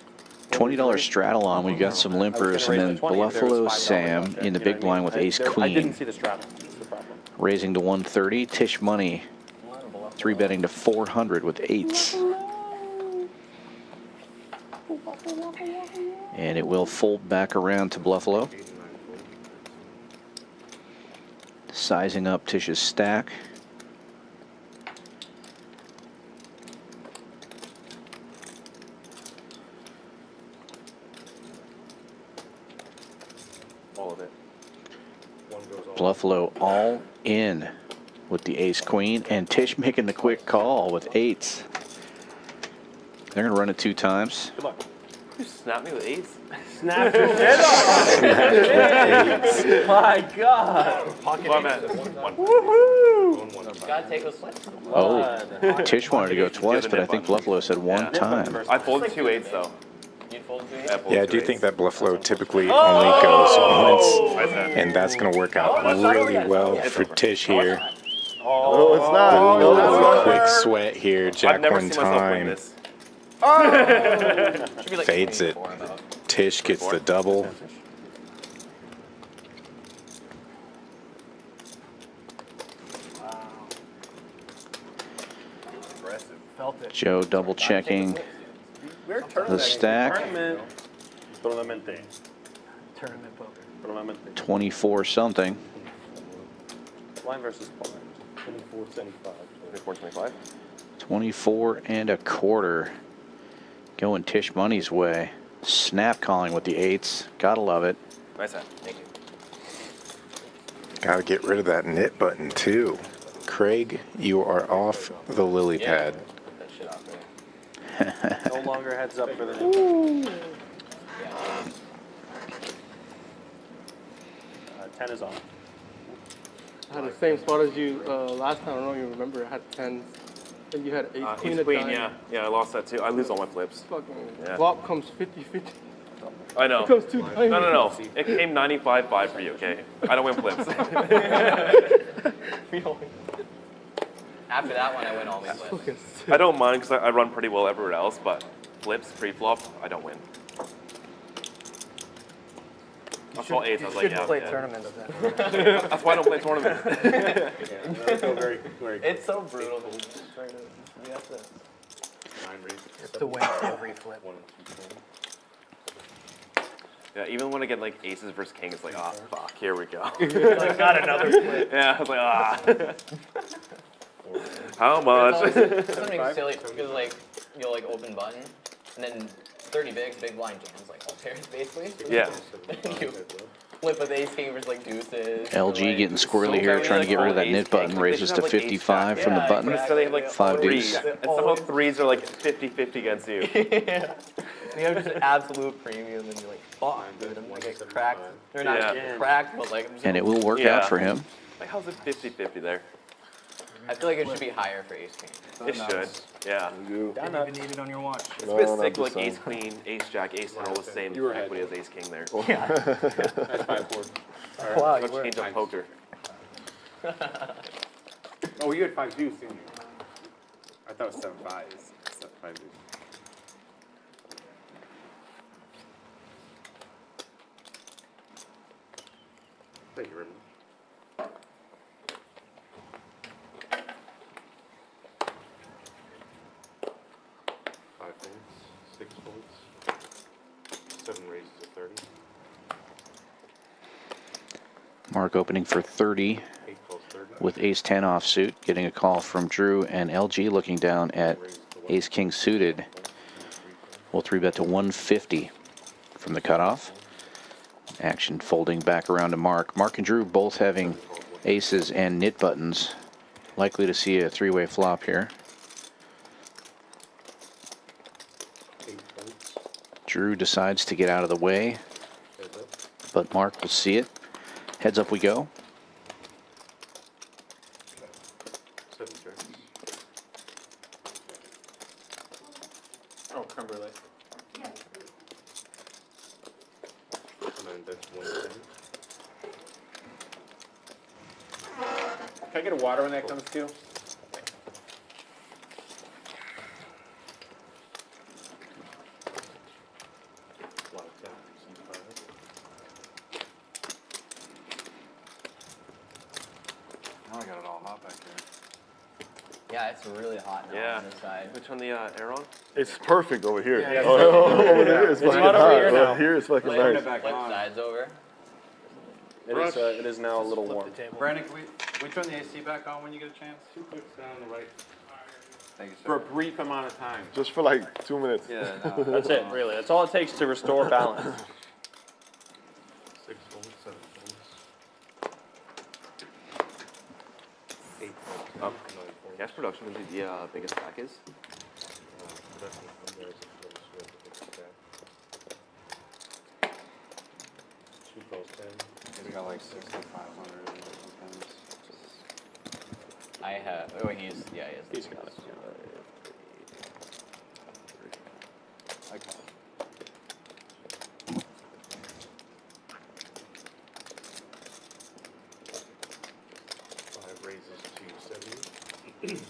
$20 straddle on. We got some limpers, and then Bluffalo Sam in the big blind with ace I didn't queen, see the straddle. That's the problem. raising to 130. Tisch Money 3-betting to 400 with eights. And it will fold back around to Bluffalo. Sizing up Tisch's stack. All of it. Bluffalo all in with the ace queen, and Tisch making the quick call with eights. They're going to run it 2 times. Good luck. You snapped me with eights? Snap your shit off! My God! Pocket You gotta take those flips. Oh, Tisch wanted to go twice, but I think Bluffalo said 1 time. I folded 2 eights though. You'd fold 2 Yeah, I do think that Bluffalo typically only goes once, and that's going to work out really well for Tisch here. No, it's not. No, it's not. Quick sweat here, I've jack never one seen myself win time, this. Should be like fades it. 24 about. Tisch gets the double. Felt it. Joe double checking the stack. Tournamente. Tournament poker. Tournamente. 24 something. Blind versus blind. 24.75. 24.25. 24 1/4. Going Tisch Money's way. Snap calling with the eights. Gotta love it. Nice hand. Thank you. Got to get rid of that knit button too. Craig, you are off the lily pad. Put that shit off there. No longer heads up for the 10 is on. I had the same spot as you last time. I don't know if you remember. I had 10s. And you had ace queen Ace at queen, time. yeah, I lost that too. I lose all my flips. Fucking Yeah. flop comes 50-50. I know. It comes 2 times. No. It came 95-5 for you, okay? I don't win flips. After that one, I went all in flips. Fucking sick. I don't mind because I run pretty well everywhere else, but flips, pre-flop, I don't win. I saw eights, I was like, Should yeah. play yeah. tournaments then. That's why I don't play tournaments. Very, very good. It's so brutal. You have to. 9 raises. You have to win every flip. 1 and 2 fold. Yeah, even when I get like aces versus king, it's like, ah, fuck, here we go. Like, got another flip. Yeah, I was like, ah. How much? It's something silly because like you'll like open button and then 30 bigs, big blind jams, like all pairs basically. Yeah. You flip with ace king versus like deuces. LG like, getting squirrely here, trying to get rid of that knit button. Raises to 55 from the button. But instead they have like 5 threes. deuce. And somehow threes are like 50-50 against you. Yeah. You have just absolute premium and you're like, fuck, dude, I'm gonna get cracked. They're not Yeah. cracked, but like I'm just And it will work Yeah. out for him. Like, how's it 50-50 there? I feel like it should be higher for ace king. It should. Yeah. Didn't even need it on your watch. It's a bit sick, like ace queen, ace jack, ace 10 all the same equity as ace king there. Yeah. That's 5-4. Wow, you Let's were. change up poker. Oh, you had 5 deuce, didn't you? I thought it was 7-5. It's 5 deuce. Thank you very much. Five folds, 6 folds, 7 raises to 30. Mark opening for 30 8 calls 30. with ace 10 offsuit. Getting a call from Drew, and LG looking down at ace king suited. We'll 3-bet to 150 from the cutoff. Action folding back around to Mark. Mark and Drew both having aces and knit buttons. Likely to see a 3-way flop here. Drew decides to get out of the way, but Mark will see it. Heads up we go. 7 tricks. Oh, creme brulee. Yes. 9 bets, 110. Can I get a water when that comes to? A lot of 10. Some 5. Now I got it all hot back here. Yeah, it's really hot now Yeah. on this side. Which one the air on? It's perfect over here. Yeah, Over there it's fucking hot over hot. here now. Over here it's fucking Flip, nice. flip sides over. It is now a little Flip warm. the table. Brandon, can we turn the AC back on when you get a chance? 2 clicks down the right. Thank you, For a sir. brief amount of time. Just for like 2 minutes. Yeah, no, That's it, really. That's all it takes to restore balance. 6 folds, 7 folds. 8 folds, 9 folds. Cash production would be the biggest stack is. Production from there is a little switch, a big stack. 2 folds, 10. We got like 6,500 sometimes. I have. Oh, he has the He's got it. I call it. Raises to 70.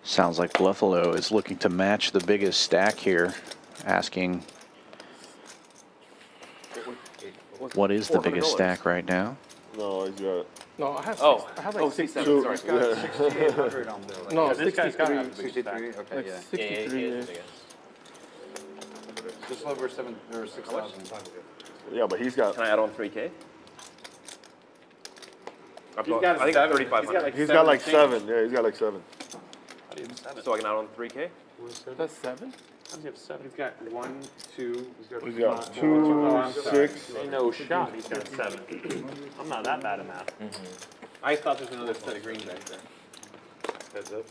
Sounds like Bluffalo is looking to match the biggest stack here, asking what is the biggest stack right now. No, he's got No, I have. Oh, I have like 60. sorry. He's got 6,800 on there. No, Yeah, this guy's gotta 63. have a big stack. 63? Okay, Like yeah. Yeah, 63. he is Yeah. the biggest. Just over 7 or 6,000. yeah, but he's got Can I add on 3K? He's got I think seven. 3,500. he's got like 7. Yeah, he's got like 7. How do you even 7? So I can add on 3K? That's 7? How does he have 7? He's got 1, 2. He's got Oh, 2, I'm sorry. 6. Ain't no shot. He's got 7. I'm not that bad at math. I thought there was another set of green back there. Heads up.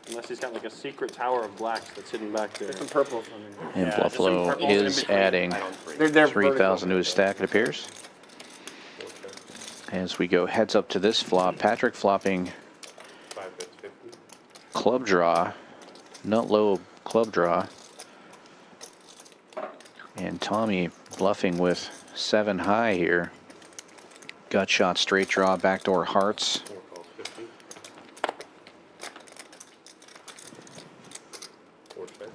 Unless he's got like a secret tower of blacks that's hidden back there. Some purples. And Yeah, just some Bluffalo purples in is between. adding They're 3,000 to his stack, it appears. 4 checks. As we go heads up to this flop, Patrick flopping 5 bets, 50. club draw, nut low club draw. And Tommy bluffing with 7 high here. Gut shot, straight draw, backdoor hearts. 4 calls, 50. 4 checks.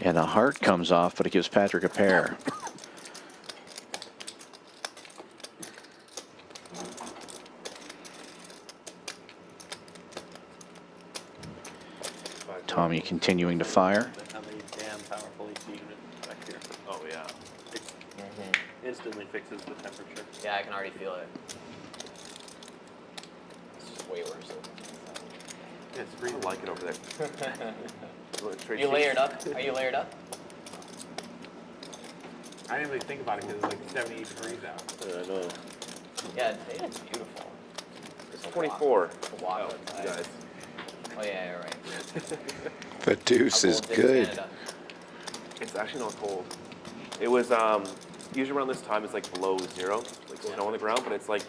And a heart comes off, but it gives Patrick a pair. Tommy continuing to fire. How many damn powerful AC units back here? Oh, yeah. Instantly fixes the temperature. Yeah, I can already feel it. It's just way worse. Yeah, it's pretty like it over there. You layered up? Are you layered up? I didn't really think about it because it's like 78 degrees out. Yeah, I know. Yeah, today it's beautiful. It's 24. To walk outside. Guys. Oh yeah, you're right. The deuce How is cold is good. Canada? It's actually not cold. It was usually around this time it's like below 0, like snow on the ground, but it's like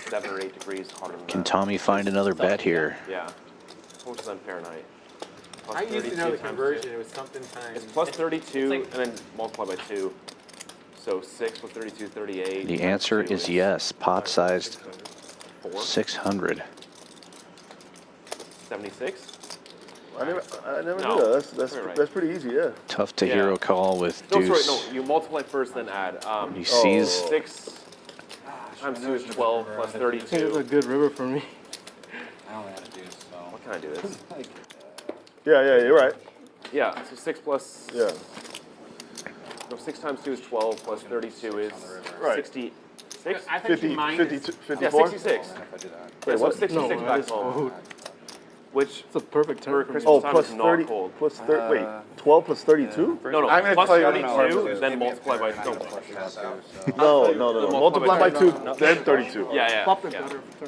7 or 8 degrees hotter than Can that. Tommy find another bet here? Yeah. How much is that in Fahrenheit? Plus I used to know 32 the times conversion. 2. It was something times. It's plus 32 like- and then multiply by 2. So 6 plus 32, 38. The answer times 2 is yes. Pot sized 4. 600. 76? I never No. knew that. That's You're right. that's pretty easy, yeah. Tough to Yeah. hero call with No, deuce. sorry, no. You multiply first, then add. He sees 6 times 2 is 12 plus I think it's a 32. good river for me. I only had a deuce, so. What can I do this? Yeah, you're right. Yeah, so 6 plus. Yeah. No, 6 times 2 is 12 plus 32 is Right. 66? I think 50, mine 52, is. Yeah, 54? 66. If I do that. Yeah, so what? 66 No, back it's home. old. Which It's a perfect for turn. Christmas time is not 30, cold. plus 30, wait, 12 plus 32? No, I'm gonna plus tell you 32, then multiply by No, multiply by 2, then 32. Yeah.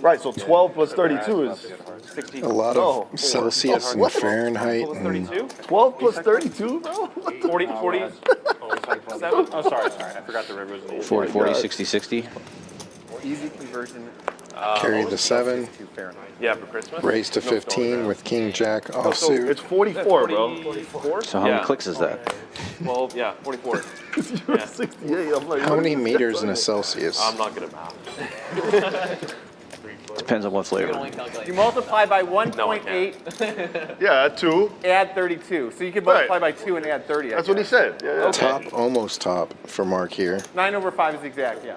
Right, so 12 plus 32 is 60. A lot of Celsius and Fahrenheit. Plus And 32? 12 plus 32, bro? 40, 40. Oh, sorry. I forgot the river was an 40, 40, 60, 60. Easy conversion. carry the 7. Yeah, for Christmas. Raise to 15 with King Jack offsuit. It's 44, bro. 44? So how many clicks is that? 12, yeah, 44. You're 68. I'm like, How what many is meters in a Celsius? I'm not good at math. Depends on what flavor. You multiply by No, I 1.8, Yeah, 2. add 32. So you can multiply by 2 and add 30. That's what he said. Yeah. Top, almost top for Mark here. 9 over 5 is exact, yeah.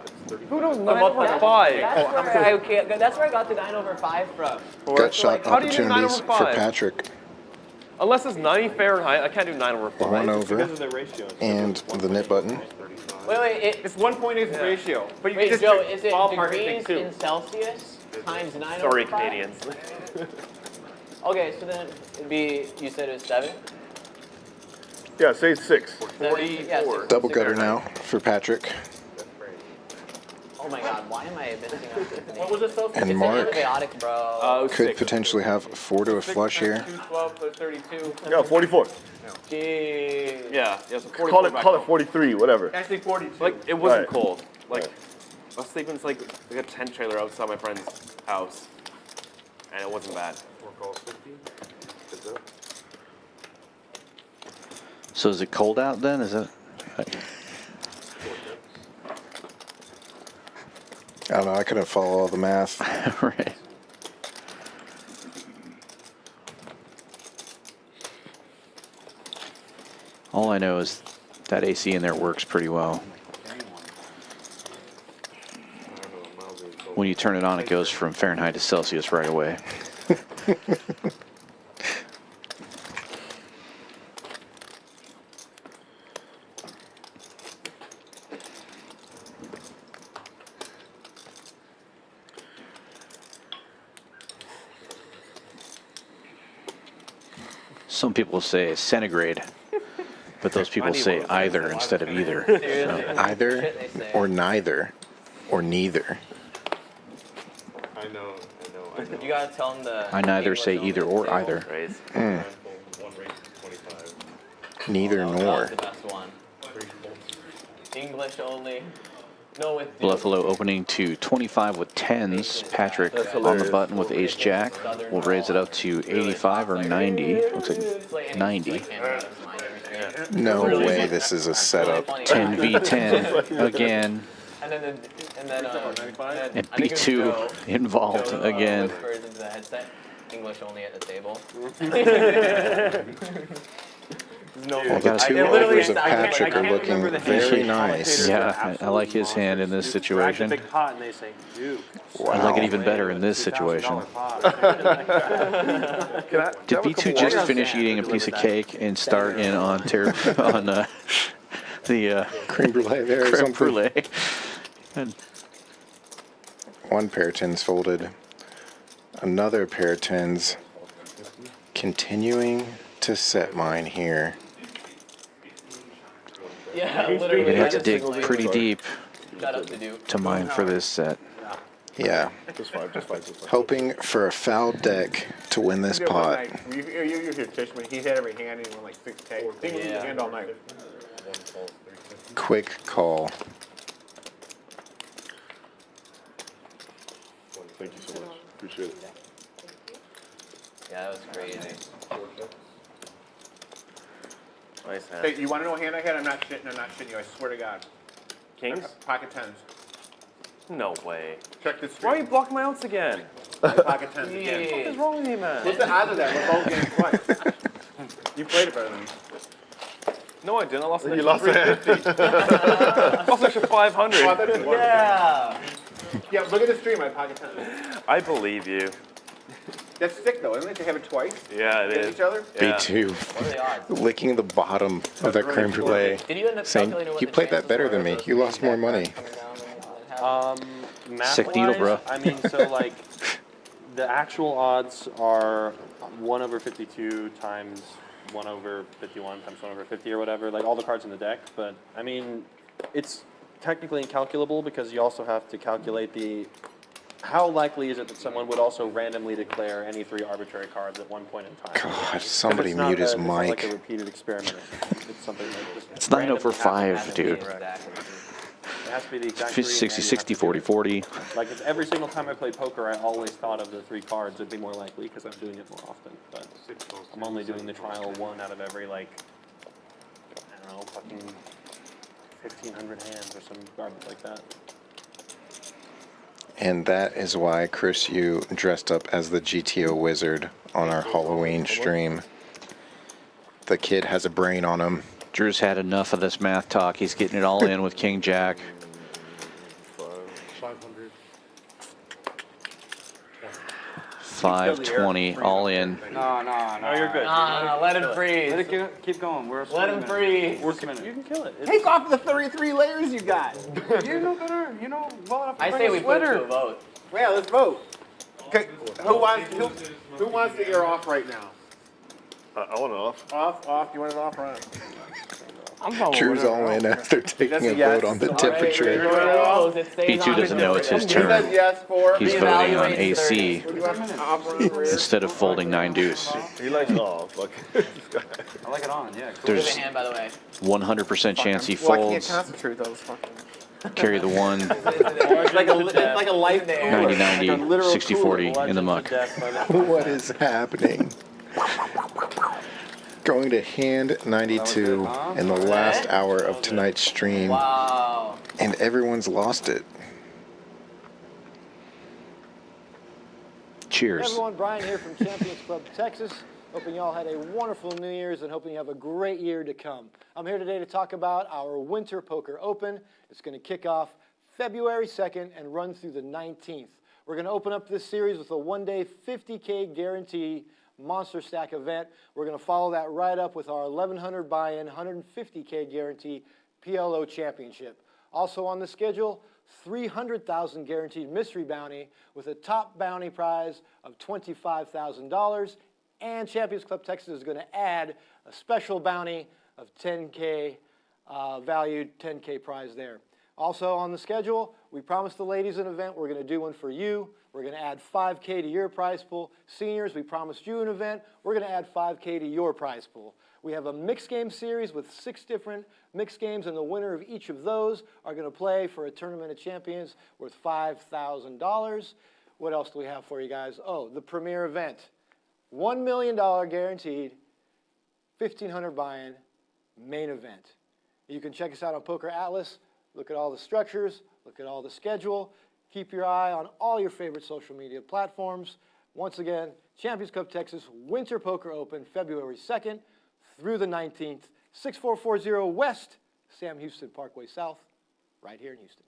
Who knows 9 over 5? That's where I got the 9 over 5 from. Gut shot how do you do 9 opportunities over for 5? Patrick. Unless it's 90 Fahrenheit, I can't do 9 over 5. 1 over. Because of the ratio. And the knit button. Wait, It's 1.8 ratio. But you wait, just Joe, is it ballpark degrees thing, too. in Celsius times 9 Sorry, over 5? Canadians. Okay, so then it'd be, you said it was 7? Yeah, say it's 6. 44. Double gutter now for Patrick. Oh my god, why am I missing out? What was it, Celsius? And It's Mark antibiotic, bro. could potentially have 4 to a flush here. 212 plus 32. Yeah, 44. Jeez. Yeah, so 44 Call it back 43, whatever. Actually 42. Like, it wasn't Right. cold. Like, I was sleeping in like a tent trailer outside my friend's house, and it wasn't bad. So is it cold out then? Is it? I don't know, I couldn't follow all the math. Right. All I know is that AC in there works pretty well. When you turn it on, it goes from Fahrenheit to Celsius right away. Some people say centigrade, but those people say either instead of either. So. Either or neither or neither. I know. You gotta tell them the. I neither say either or either. Mm. One race to 25. Neither That nor. was the best one. English only. No with Bluffalo opening to 25 with 10s. Patrick on the button with ace jack. We'll raise it up to 85 or 90. Looks like 90. No way this is a setup. 10v10 again. And then And B2 involved again. English only at the table. Well, the two offers of Patrick are looking very nice. Yeah, I like his hand in this situation. Big pot and they say, Duke. I like it even better in this situation. Did B2 just finish eating a piece of cake and start in on the Creme brulee there or creme something. brulee? And One pair of tens folded. Another pair of tens. Continuing to set mine here. Yeah, you'd literally. have to dig pretty deep Shout out to Duke. to mine for this set. Yeah. Just five. Hoping for a foul deck to win this pot. You hear Tisch Money. He's had every hand and he won like 6K. He was hand all night. Quick call. Thank you so much. Appreciate it. Yeah, that was crazy. Nice hand. Hey, you want to know what hand I had? I'm not shitting you. I swear to God. Kings? Pocket tens. No way. Check this. Why are you blocking my outs again? Pocket tens again. What is wrong with you, man? What's the odds of that? We're both getting twice. You played it better than me. No, I didn't. I lost an You extra lost a 350. Lost an extra 500. Yeah. Yeah, look at the stream. I pocket tens. I believe you. That's sick though, isn't it? To have it twice. Yeah, it Hit is. each other. Yeah. B2. What are the odds? Licking the bottom of that creme brulee. Did you end up Saying, calculating what you the played that chances better were than me. of You lost more money. Math Sick needle, bro. I mean, so like, the actual odds are 1/52 times 1/51 times 1/50 or whatever, like all the cards in the deck. But I mean, it's technically incalculable because you also have to calculate how likely is it that someone would also randomly declare any 3 arbitrary cards at one point in time? God, somebody mute his It's not like mic. a repeated experiment. It's something that just It's 9 over 5, dude. It has to be the exact 3. 60, 60, 40, 40. Like if every single time I play poker, I always thought of the 3 cards, it'd be more likely because I'm doing it more often. But I'm only doing the trial 1 out of every, like, I don't know, fucking 1,500 hands or some garbage like that. And that is why, Chris, you dressed up as the GTO wizard on our Halloween stream. The kid has a brain on him. Drew's had enough of this math talk. He's getting it all in with King Jack. 500. 520, all in. No, you're good. No, let him freeze. Let it keep going. Let him freeze. You can kill it. Take off the 33 layers you got. You know better. You know well enough to I bring say a we put it sweater. to a vote. Yeah, let's vote. Okay, who wants the air off right now? I want it off. Off. You want it off, right? Drew's all in after taking a vote on the temperature. P2 doesn't know it's his Who says turn. yes for? He's voting on AC What do you want? instead of folding 9 deuce. He likes fuck. I like it on. Yeah. Cool. There's Good hand, by the way. 100% chance he Well, I can't folds. concentrate. That was fucking. Carry the 1. It's like a life there. 90, 90, 60, 40 in the muck. What is happening? Going to hand 92 in the last hour of tonight's stream. Wow. And everyone's lost it. Cheers. Hey everyone, Brian here from Champions Club Texas. Hoping y'all had a wonderful New Year's and hoping you have a great year to come. I'm here today to talk about our Winter Poker Open. It's going to kick off February 2nd and run through the 19th. We're going to open up this series with a one-day 50K guarantee monster stack event. We're going to follow that right up with our 1,100 buy-in, 150K guarantee PLO championship. Also on the schedule, 300,000 guaranteed mystery bounty with a top bounty prize of $25,000. And Champions Club Texas is going to add a special bounty of 10K valued 10K prize there. Also on the schedule, we promised the ladies an event. We're going to do one for you. We're going to add 5K to your prize pool. Seniors, we promised you an event. We're going to add 5K to your prize pool. We have a mixed game series with 6 different mixed games, and the winner of each of those are going to play for a Tournament of Champions worth $5,000. What else do we have for you guys? Oh, the premier event. $1 million guaranteed, 1,500 buy-in, main event. You can check us out on Poker Atlas. Look at all the structures. Look at all the schedule. Keep your eye on all your favorite social media platforms. Once again, Champions Cup Texas Winter Poker Open, February 2nd through the 19th, 6440 West Sam Houston Parkway South, right here in Houston.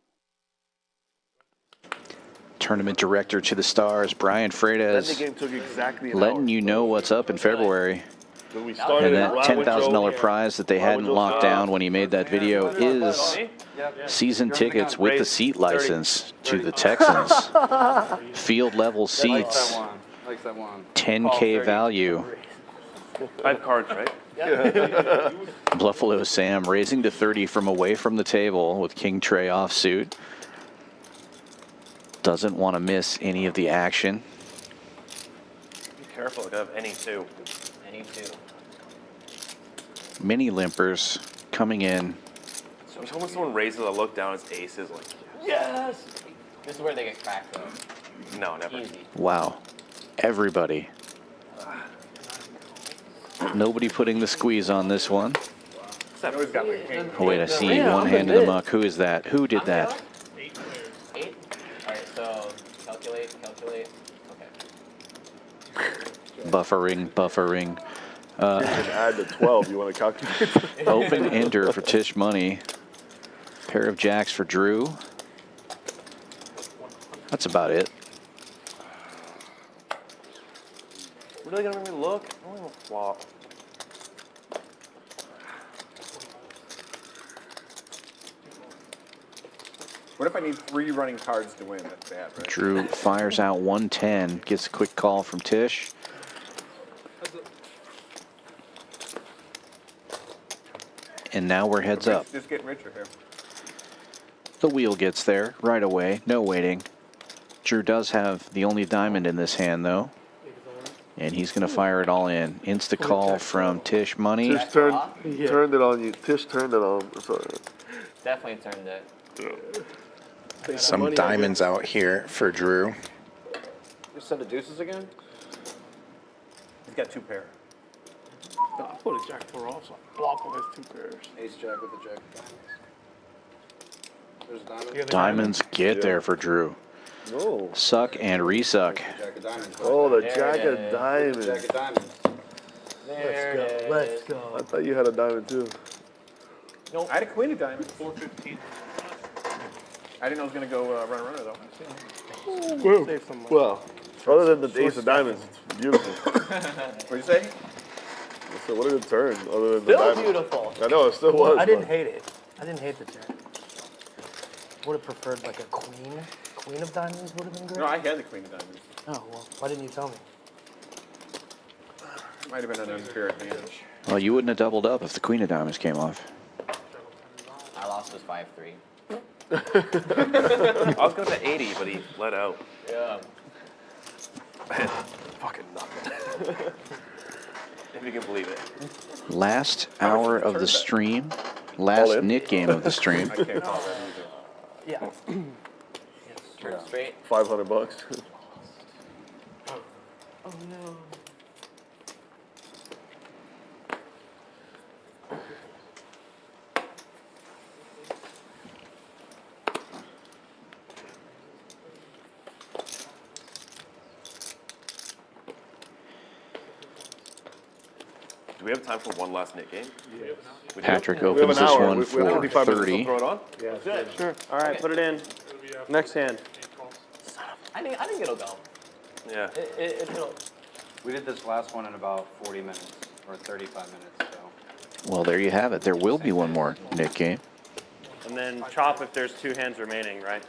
Tournament director to the stars, Brian Freitas, That game took exactly an letting hour. you know what's up in February. When we started, And that Ron would $10,000 go- prize that they hadn't locked down when he made that video is season tickets with the seat license to the Texans. Field level seats, Likes that one. 10K value. 5 cards, right? Bluffalo Sam raising to 30 from away from the table with King Trey offsuit. Doesn't want to miss any of the action. Be careful, I could have any 2. Any 2. Mini limpers coming in. So when someone raises, I look down, it's aces, like, Yes! This is where they get cracked, though. no, never. Easy. Wow. Everybody. Nobody putting the squeeze on this one. Oh, wait, I see one hand in the muck. Who is that? Who did that? 8? Alright, so calculate. Okay. Buffering. You can add the 12. You want to calculate? Open ender for Tisch Money. Pair of jacks for Drew. That's about it. Really gonna make me look? I don't even flop. What if I need 3 running cards to win? That's bad, right? Drew fires out 110. Gets a quick call from Tisch. And now we're heads up. Just getting richer here. The wheel gets there right away. No waiting. Drew does have the only diamond in this hand, though. And he's going to fire it all in. Insta call from Tisch Money. Tisch turned it on you. Tisch turned it on. Sorry. Definitely turned it. Some diamonds out here for Drew. You set of deuces again? He's got 2 pair. No, I put a jack 4 off, so I block on his 2 pairs. Ace jack with the jack of diamonds. There's a diamond. Diamonds get there for Drew. No. Suck and resuck. Jack of diamonds. Oh, the jack of diamonds. Jack of diamonds. Let's go. I thought you had a diamond too. No, I had a queen of diamonds. 415. I didn't know it was going to go runner though. Save some money. Well, other than the ace of diamonds, it's beautiful. What'd you say? So what a good turn. Other than the Still diamond. beautiful. I know it still was. I didn't but- hate it. I didn't hate the jack. Would have preferred like a queen. Queen of diamonds would have been great. No, I had the queen of diamonds. Oh, well, why didn't you tell me? It might have been an unfair advantage. Well, you wouldn't have doubled up if the queen of diamonds came off. I lost was 5-3. I was going to 80, but he let out. Yeah. Fucking nothing. If you can believe it. Last hour of the stream. Last Nick game of the stream. I can't call that either. Yeah. Turn straight. $500. Oh no. Do we have time for one last Nick game? Yes. We do? Patrick We have opens an this hour. one We have for 45 minutes. 30. Throw it on? Yeah. Sure. All right, put it in. Next hand. I think it'll go. Yeah. It'll. We did this last one in about 40 minutes or 35 minutes. So Well, there you have it. There will be one more Nick game. And then chop if there's 2 hands remaining, right?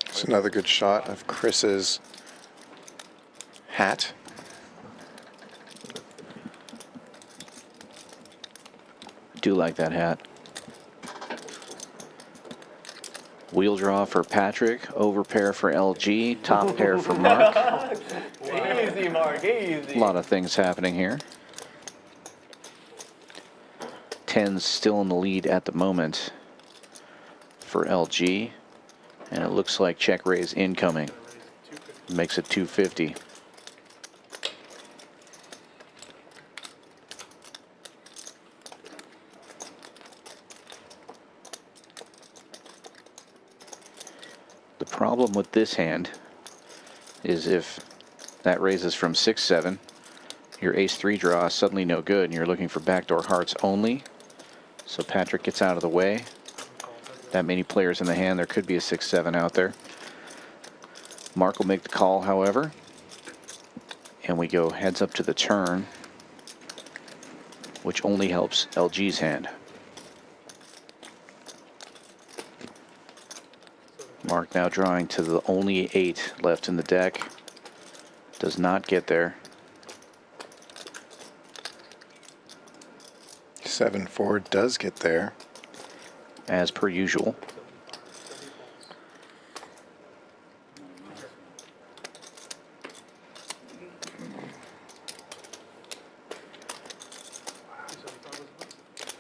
It's another good shot of Chris's hat. Do like that hat. Wheel draw for Patrick, over pair for LG, top pair for Mark. Easy, Mark, easy. A lot of things happening here. 10's still in the lead at the moment for LG. And it looks like check raise incoming. Makes it 250. The problem with this hand is if that raises from 6-7, your ace-3 draw is suddenly no good, and you're looking for backdoor hearts only. So Patrick gets out of the way. That many players in the hand, there could be a 6-7 out there. Mark will make the call, however. And we go heads up to the turn, which only helps LG's hand. Mark now drawing to the only 8 left in the deck. Does not get there. 7-4 does get there. As per usual.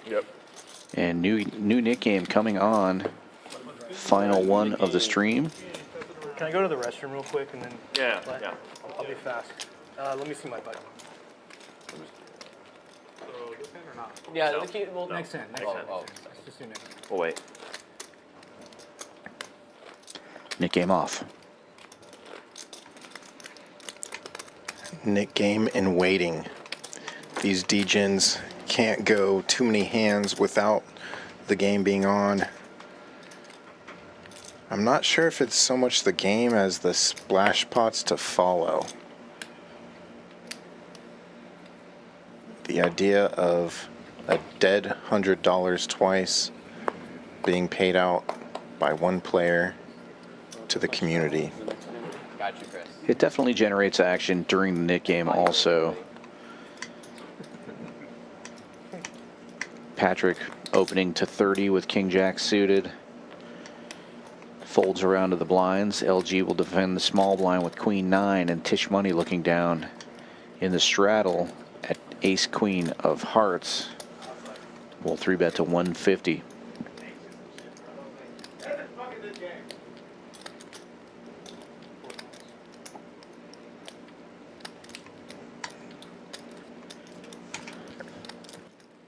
Yep. And new Nick game coming on. Final one of the stream. Can I go to the restroom real quick and then? Yeah, But yeah. I'll be fast. Let me see my bike. Yeah, No. the key, well, Next hand. Next Oh, hand. oh. Let's just do next. We'll wait. Nick game off. Nick game in waiting. These degens can't go too many hands without the game being on. I'm not sure if it's so much the game as the splash pots to follow. The idea of a dead $100 twice being paid out by one player to the community. It definitely generates action during the Nick game also. Patrick opening to 30 with King Jack suited. Folds around to the blinds. LG will defend the small blind with Queen 9, and Tisch Money looking down in the straddle at Ace Queen of Hearts. We'll 3-bet to 150.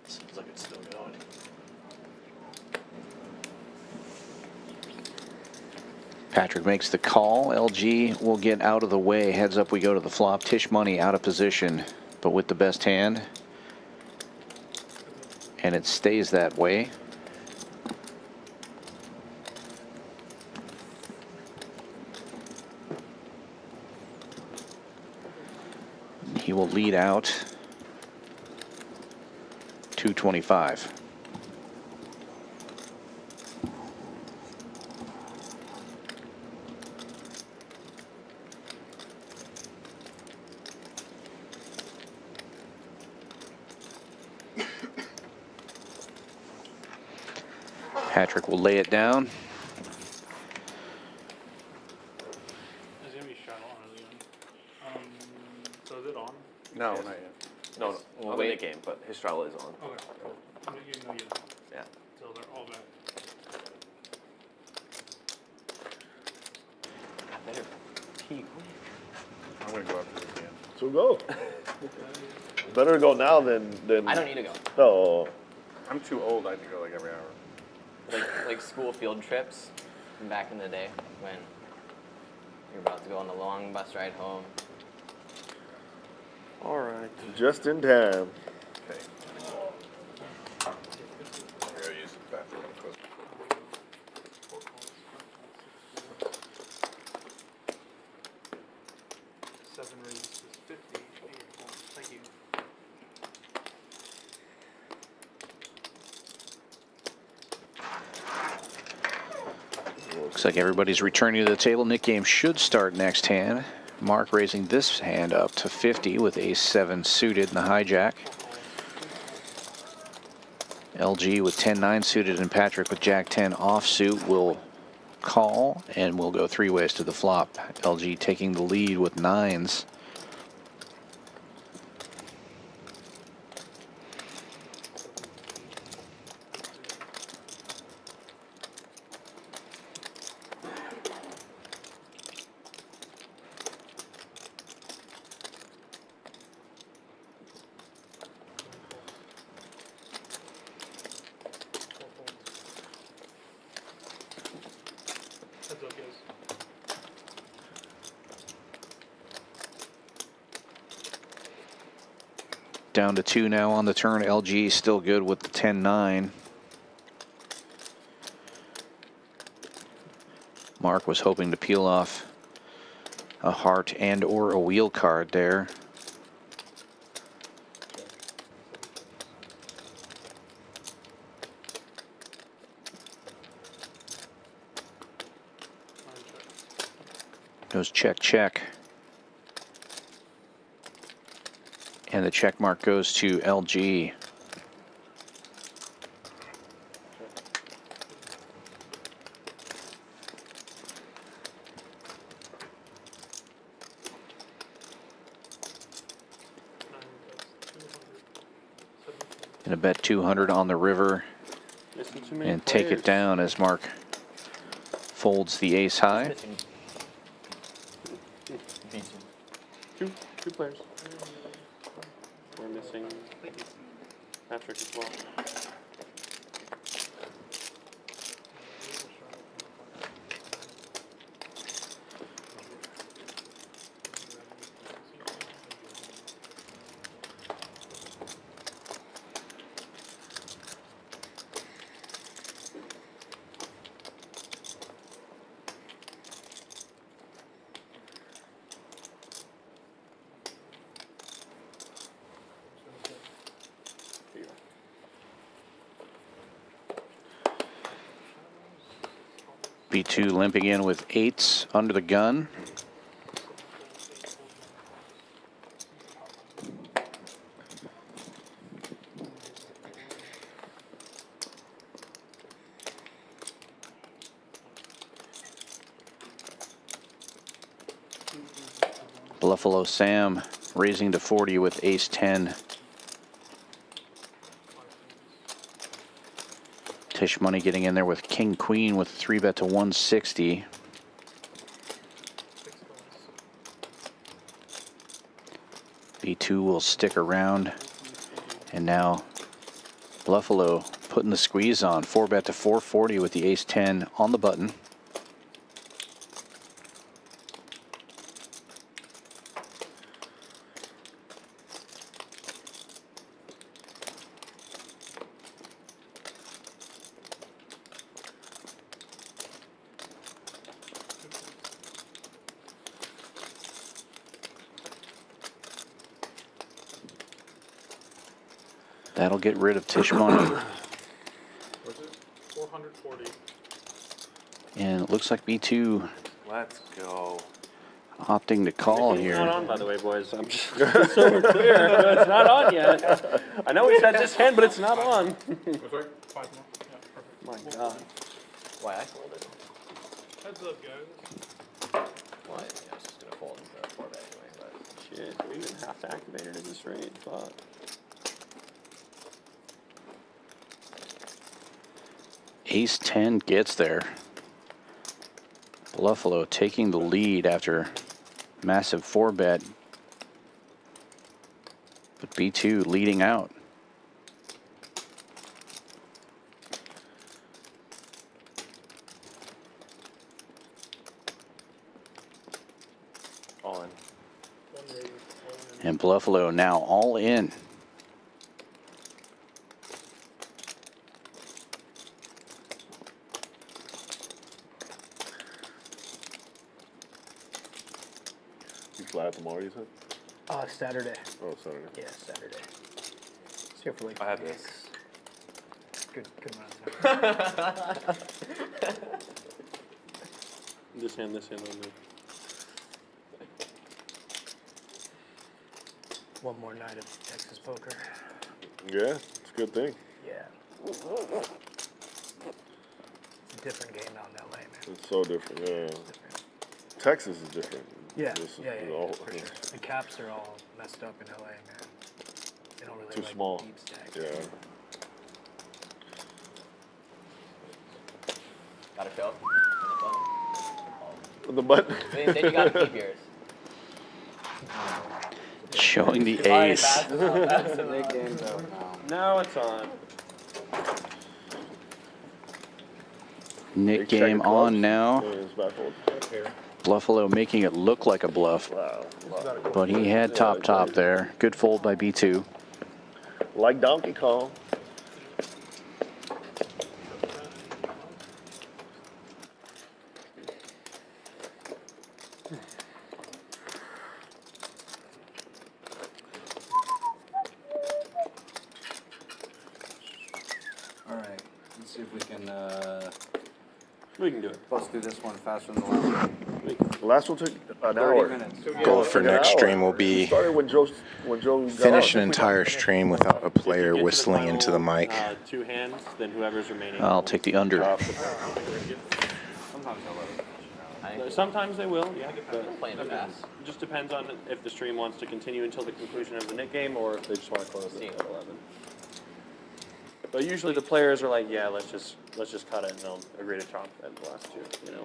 Seems like it's still going. Patrick makes the call. LG will get out of the way. Heads up we go to the flop. Tisch Money out of position, but with the best hand. And it stays that way. He will lead out 225. Patrick will lay it down. It's gonna be shut on early on. So is it on? No, not yet. No, no. We'll On the wait. Nick game, but his straddle is on. Okay. You know you. Yeah. So they're all back. I'm gonna go after this game. So go. Better to go now than. I don't need to go. No. I'm too old. I have to go like every hour. Like school field trips from back in the day when you're about to go on the long bus ride home. All right. Just in time. Okay. Here, I use the bathroom. Seven raises is 50. Thank you. Looks like everybody's returning to the table. Nick game should start next hand. Mark raising this hand up to 50 with Ace 7 suited in the hijack. LG with 10-9 suited and Patrick with Jack 10 offsuit will call, and we'll go three ways to the flop. LG taking the lead with nines. Heads up, guys. Down to 2 now on the turn. LG still good with the 10-9. Mark was hoping to peel off a heart and or a wheel card there. Goes check, check. And the check mark goes to LG. And a bet 200 on the river. And take it down as Mark folds the ace high. Two players. We're missing Patrick as well. B2 limping in with eights under the gun. Bluffalo Sam raising to 40 with ace-10. Tisch Money getting in there with king-queen with 3-bet to 160. B2 will stick around. And now Bluffalo putting the squeeze on. 4-bet to 440 with the ace-10 on the button. That'll get rid of Tisch Money. Was it 440? And it looks like B2 Let's go. opting to call It's here. not on, by the way, boys. I'm just so we're clear. It's not on yet. I know we said this hand, but it's not on. Sorry? 5 more? Yeah, perfect. My God. Why I folded? Heads up, guys. Well, I was just gonna fold into the 4-bet anyway, but. Shit, we even have to activate it at this rate. Fuck. Ace-10 gets there. Bluffalo taking the lead after massive 4-bet. But B2 leading out. All in. And Bluffalo now all in. You fly out tomorrow, you said? Saturday. Oh, Saturday. Yeah, Saturday. It's here for like. I have this. Good run. This hand on me. One more night of Texas poker. Yeah, it's a good thing. Yeah. It's a different game out in LA, man. It's so different, yeah. Texas is different. Yeah, This is yeah, all- for sure. The caps are all messed up in LA, man. They don't really Too like small. deep stacks. Yeah. Gotta show. The button. Then you gotta keep yours. Showing the It's already ace. fast enough. Big game's out now. Now it's on. Nick Big check game of on clubs. now. Yeah, it's baffled. Bluffalo making it look like a bluff. Wow. But he had top there. Good fold by B2. Like Donkey Kong. All right, let's see if we can We can do it. bust through this one faster than the last one. The last one took an 30 hour. minutes. Goal for next stream will We be started when Joe got finish on. an entire stream without a player Get to whistling into the final, mic. 2 hands, then whoever's remaining. I'll take the under. Sometimes they will, yeah. But Playing fast. it just depends on if the stream wants to continue until the conclusion of the Nick game or if they just want to close it at 11. But usually the players are like, yeah, let's just cut it, and they'll agree to chop at the last 2, you know.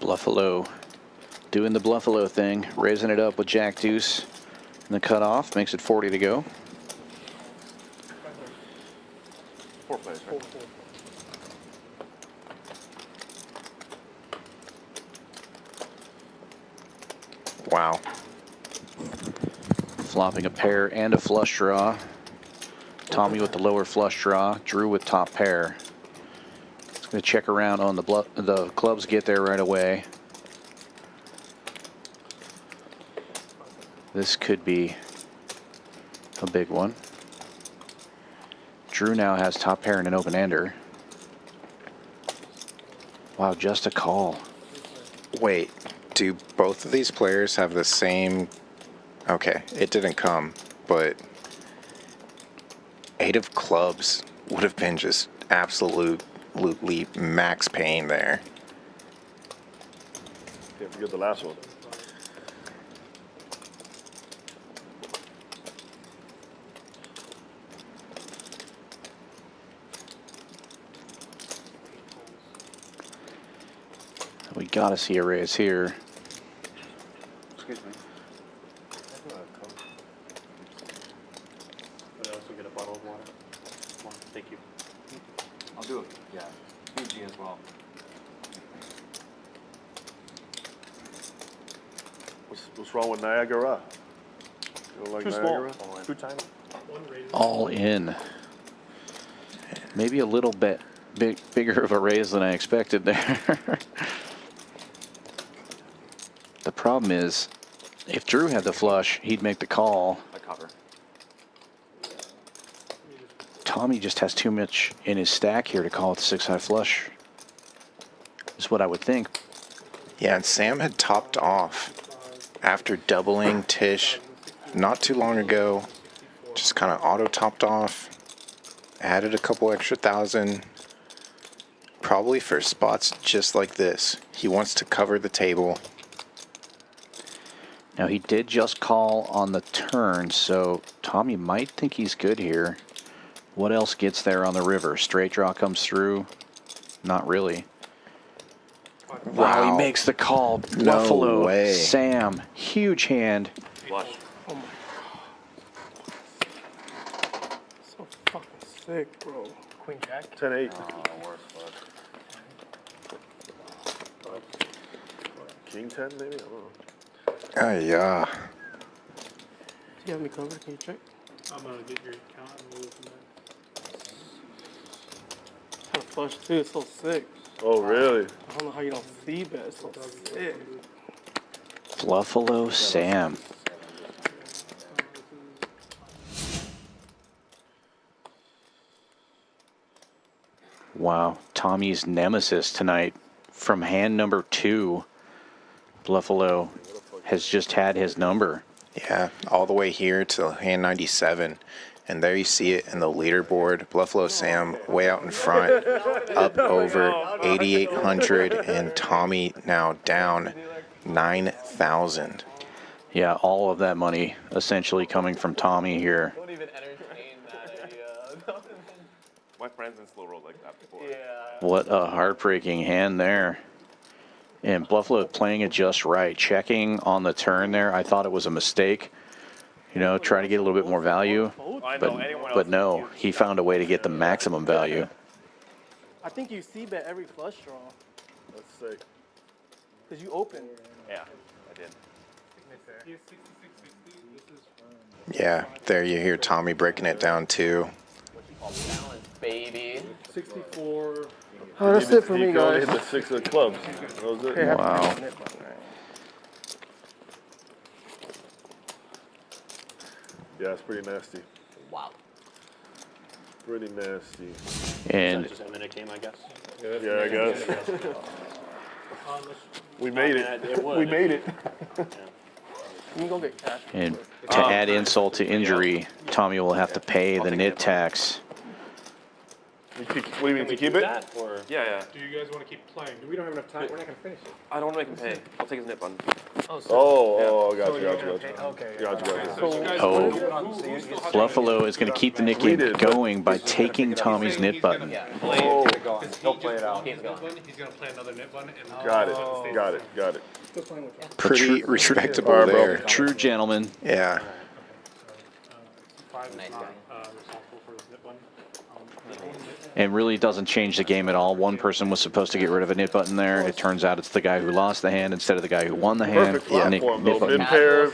Bluffalo doing the Bluffalo thing, raising it up with Jack Deuce. And the cutoff makes it 40 to go. 4 players, right? Wow. Flopping a pair and a flush draw. Tommy with the lower flush draw. Drew with top pair. It's going to check around on the clubs get there right away. This could be a big one. Drew now has top pair and an open-ender. Wow, just a call. Wait, do both of these players have the same? Okay, it didn't come, but 8 of clubs would have been just absolutely max paying there. Can't forget the last one. We gotta see a raise here. Excuse me. Could I also get a bottle of water? Come on, thank you. I'll do it. Yeah. Fiji as well. What's wrong with Niagara? You don't like Too Niagara? small. Too tiny. All in. Maybe a little bit bigger of a raise than I expected there. The problem is, if Drew had the flush, he'd make the call. I cover. Tommy just has too much in his stack here to call with the 6-high flush. Is what I would think. Yeah, and Sam had topped off after doubling Tisch not too long ago. Just kind of auto topped off. Added a couple extra thousand. Probably for spots just like this. He wants to cover the table. Now he did just call on the turn, so Tommy might think he's good here. What else gets there on the river? Straight draw comes through? Not really. Wow, he makes the call. No Bluffalo way. Sam, huge hand. Flush. Oh my god. So fucking sick, bro. Queen Jack. 10-8. Worst flush. King 10 maybe? I don't know. Yeah. Do you have me covered? Can you check? I'm gonna get your account and we'll go from there. Had a flush too. It's so sick. Oh, really? I don't know how you don't see bet. It's so sick. Bluffalo Sam. Wow, Tommy's nemesis tonight from hand number 2. Bluffalo has just had his number. Yeah, all the way here to hand 97. And there you see it in the leaderboard. Bluffalo Sam way out in front, up over 8,800, and Tommy now down 9,000. Yeah, all of that money essentially coming from Tommy here. Don't even entertain that idea. My friends in slow roll like that before. Yeah. What a heartbreaking hand there. And Bluffalo playing it just right. Checking on the turn there. I thought it was a mistake. You know, try to get a little bit more value. But no, he found a way to get the maximum value. I think you see bet every flush draw. That's sick. Because you open. Yeah, I did. Yeah, there you hear Tommy breaking it down too. Balance, baby. 64. Oh, that's it for me, He only guys. hit the 6 of clubs. That was it. Wow. Yeah, it's pretty nasty. Wow. Pretty nasty. And Just a minute game, I guess. Yeah, I guess. We made it. We made it. You can go get cash. And to add insult to injury, Tommy will have to pay the NIT tax. What do you mean, to keep it? Yeah, yeah. Do you guys want to keep playing? We don't have enough time. We're not going to finish it. I don't want to make him pay. I'll take his nip button. Oh, got So you. you're gonna pay- okay. Got you. Oh, Buffalo is going to keep the NIT game going by taking Tommy's NIT button. Oh, He'll play it out. He's going to play another nip button. And got it. Pretty respectable All right, bro. there. True gentleman. Yeah. Nice guy. And really doesn't change the game at all. One person was supposed to get rid of a NIT button there. It turns out it's the guy who lost the hand instead of the guy who won the hand. Perfect platform, NIT though. button. Mid pair,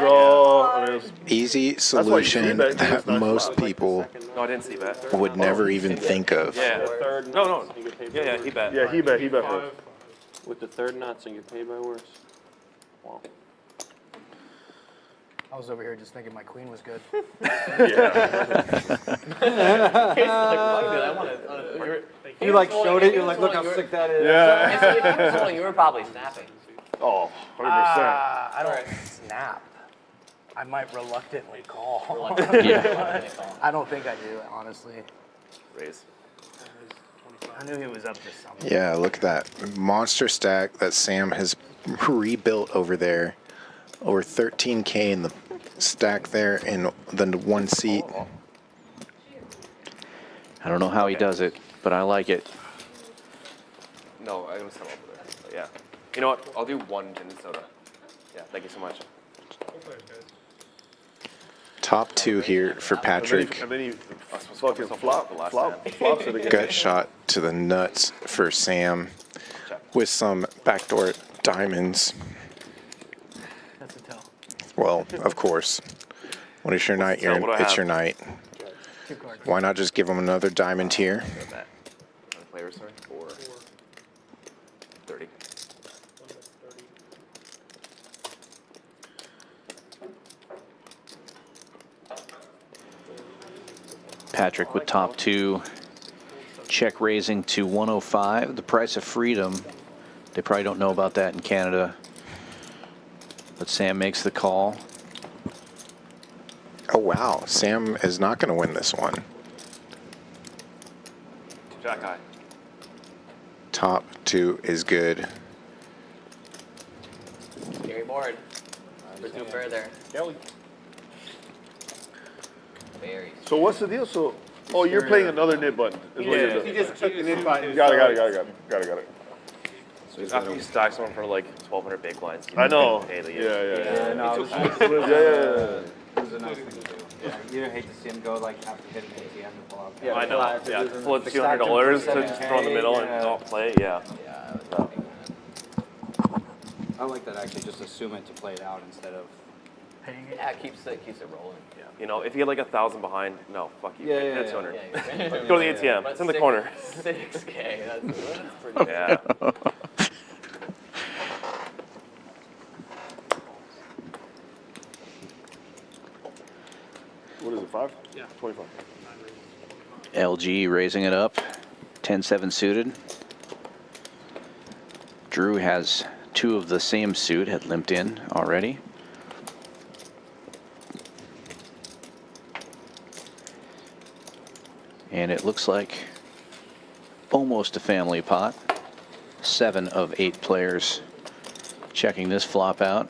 draw. I mean, Easy why solution you see that that most people No, I didn't see that. would never even think of. Yeah. No. Yeah, he bet. yeah, he bet first. With the third nuts and get paid by worse. Wow. I was over here just thinking my queen was good. You like showed it, you're like, look how sick that is. Yeah. If you were solo, you were probably snapping. Oh, 100%. I don't snap. I might reluctantly call. Yeah. I don't think I do, honestly. Raise. I knew he was up to something. Yeah, look at that monster stack that Sam has rebuilt over there. Over 13K in the stack there in the one seat. I don't know how he does it, but I like it. No, I'm gonna settle over there. But yeah. You know what? I'll do one gin and soda. Yeah, thank you so much. Top 2 here for Patrick. And then he fucking flops it again. Gut shot to the nuts for Sam with some backdoor diamonds. That's a tell. Well, of course. When it's your night, it's your night. Why not just give him another diamond here? Player, sorry, for 30. Patrick with top 2. Check raising to 105. The price of freedom. They probably don't know about that in Canada. But Sam makes the call. Oh, wow. Sam is not going to win this one. Jack high. Top 2 is good. Scary board. We're too further. Kelly. Very. So what's the deal? So, oh, you're playing another knit button. Is what you're doing. He just knit button. Got it. So after you stack someone for like 1,200 big blinds. I know. Pay the Yeah. No, it was Yeah. it was a nice thing to do. Yeah, you don't hate to see him go like after hitting ATM to pull out. Yeah, I know. Yeah, to pull it $200 to just throw in the middle and not play. Yeah. I like that actually. Just assume it to play it out instead of. Yeah, it keeps it rolling. Yeah. You know, if you get like 1,000 behind, no, fuck you. Yeah, Hit yeah, 200. Yeah, Go to the ATM. It's in the corner. 6K. That's pretty. Yeah. What is it, 5? Yeah. 25. LG raising it up. 10-7 suited. Drew has 2 of the same suit, had limped in already. And it looks like almost a family pot. 7 of 8 players checking this flop out.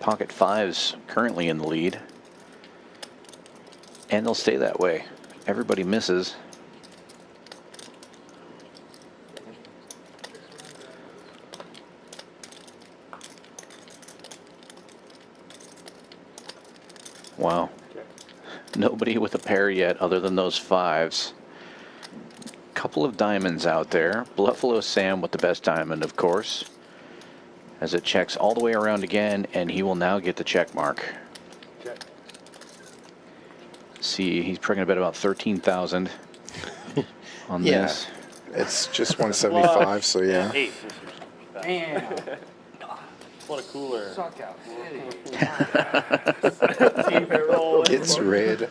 Pocket 5's currently in the lead. And they'll stay that way. Everybody misses. Wow. Nobody with a pair yet other than those 5s. Couple of diamonds out there. Bluffalo Sam with the best diamond, of course. As it checks all the way around again, and he will now get the check mark. See, he's probably going to bet about 13,000 on this. It's just 175, so yeah. 8. Man, What a cooler. suck out. Gets rid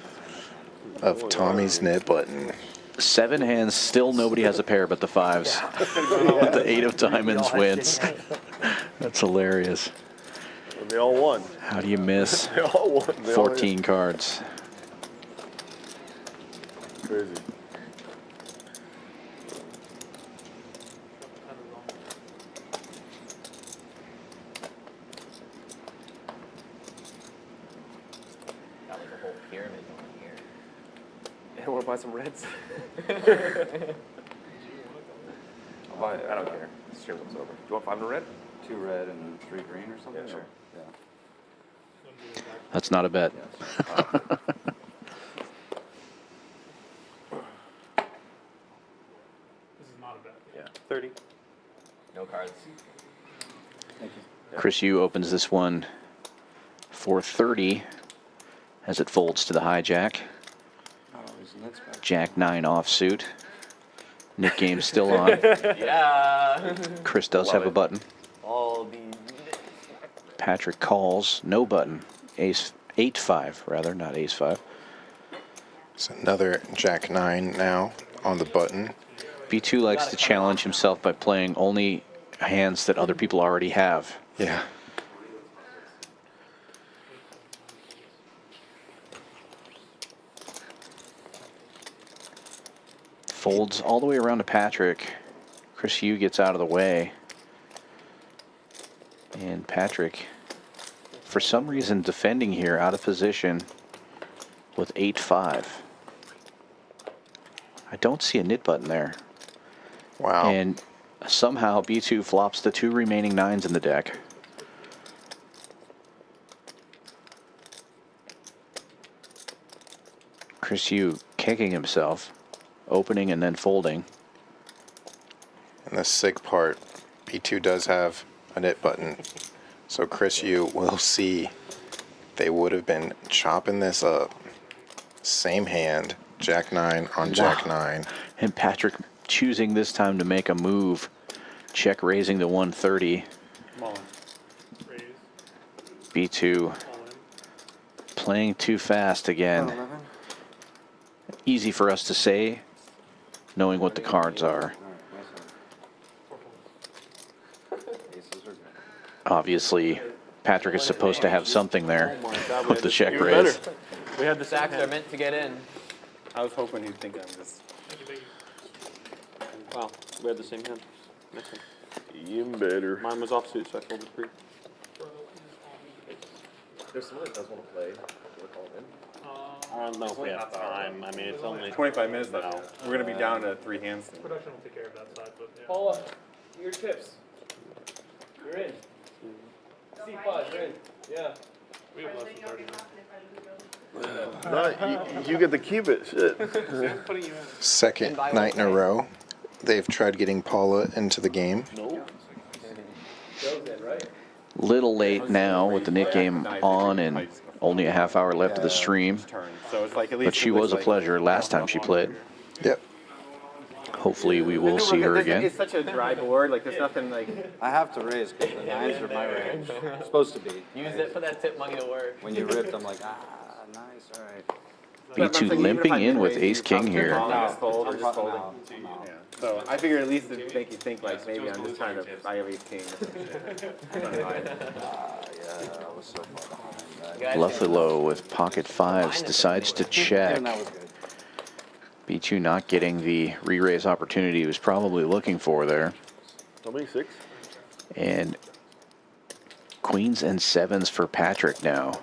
of Tommy's knit button. 7 hands, still nobody has a pair but the 5s. The 8 of diamonds wins. That's hilarious. And they all won. How do you miss They all won. They all 14 cards? Crazy. Got like a whole pyramid going here. I want to buy some reds. I'll buy it. I don't care. Stream comes over. Do you want 5 in red? 2 red and 3 green or something? Yeah, sure. Yeah. That's not a bet. Yeah. 30. No cards. Thank you. Chris Yu opens this one for 30 as it folds to the hijack. Oh, his net's back. Jack 9 offsuit. Nick game's still on. Yeah. Chris does have a button. All the. Patrick calls, no button. Ace 8-5 rather, not ace 5. It's another Jack 9 now on the button. B2 likes to challenge himself by playing only hands that other people already have. Yeah. folds all the way around to Patrick. Chris Hugh gets out of the way. And Patrick, for some reason, defending here out of position with 8-5. I don't see a knit button there. Wow. And somehow B2 flops the 2 remaining 9s in the deck. Chris Hugh kicking himself, opening and then folding. And the sick part, B2 does have a knit button. So Chris Hugh will see they would have been chopping this up. Same hand, Jack 9 on Jack 9. And Patrick choosing this time to make a move. Check raising the 130. B2 playing too fast again. Easy for us to say, knowing what the cards are. Obviously, Patrick is supposed to have something there with the check raise. We had the Sacks are meant to get in. I was hoping you'd think of this. Wow, we had the same hand. Nothing. Even better. Mine was offsuit, so I folded 3. There's someone that does want to play. I don't know if we have time. I mean, it's only 25 minutes now. We're going to be down to 3 hands. Production will take care of that side, but yeah. Paula, your tips. You're in. C5, you're in. Yeah. We have less than 30 No, minutes. you get to keep it. Shit. Second night in a row, they've tried getting Paula into the game. Little late now with the knit game on and only a half hour left of the stream. So it's like at But least she was a pleasure last time she played. Yep. Hopefully we will see her again. It's such a dry board. Like there's nothing like. I have to raise because the 9s are my range. It's supposed to be. Use it for that tip money to work. When you ripped, I'm like, nice, all right. B2 limping in with ace-king here. Just fold or just folding. Yeah. So I figure at least to make you think like maybe I'm just trying to buy a ace king. Yeah, I was so far behind. Bluffalo with pocket 5s decides to check. That was good. B2 not getting the re-raise opportunity he was probably looking for there. How many? 6? And queens and 7s for Patrick now.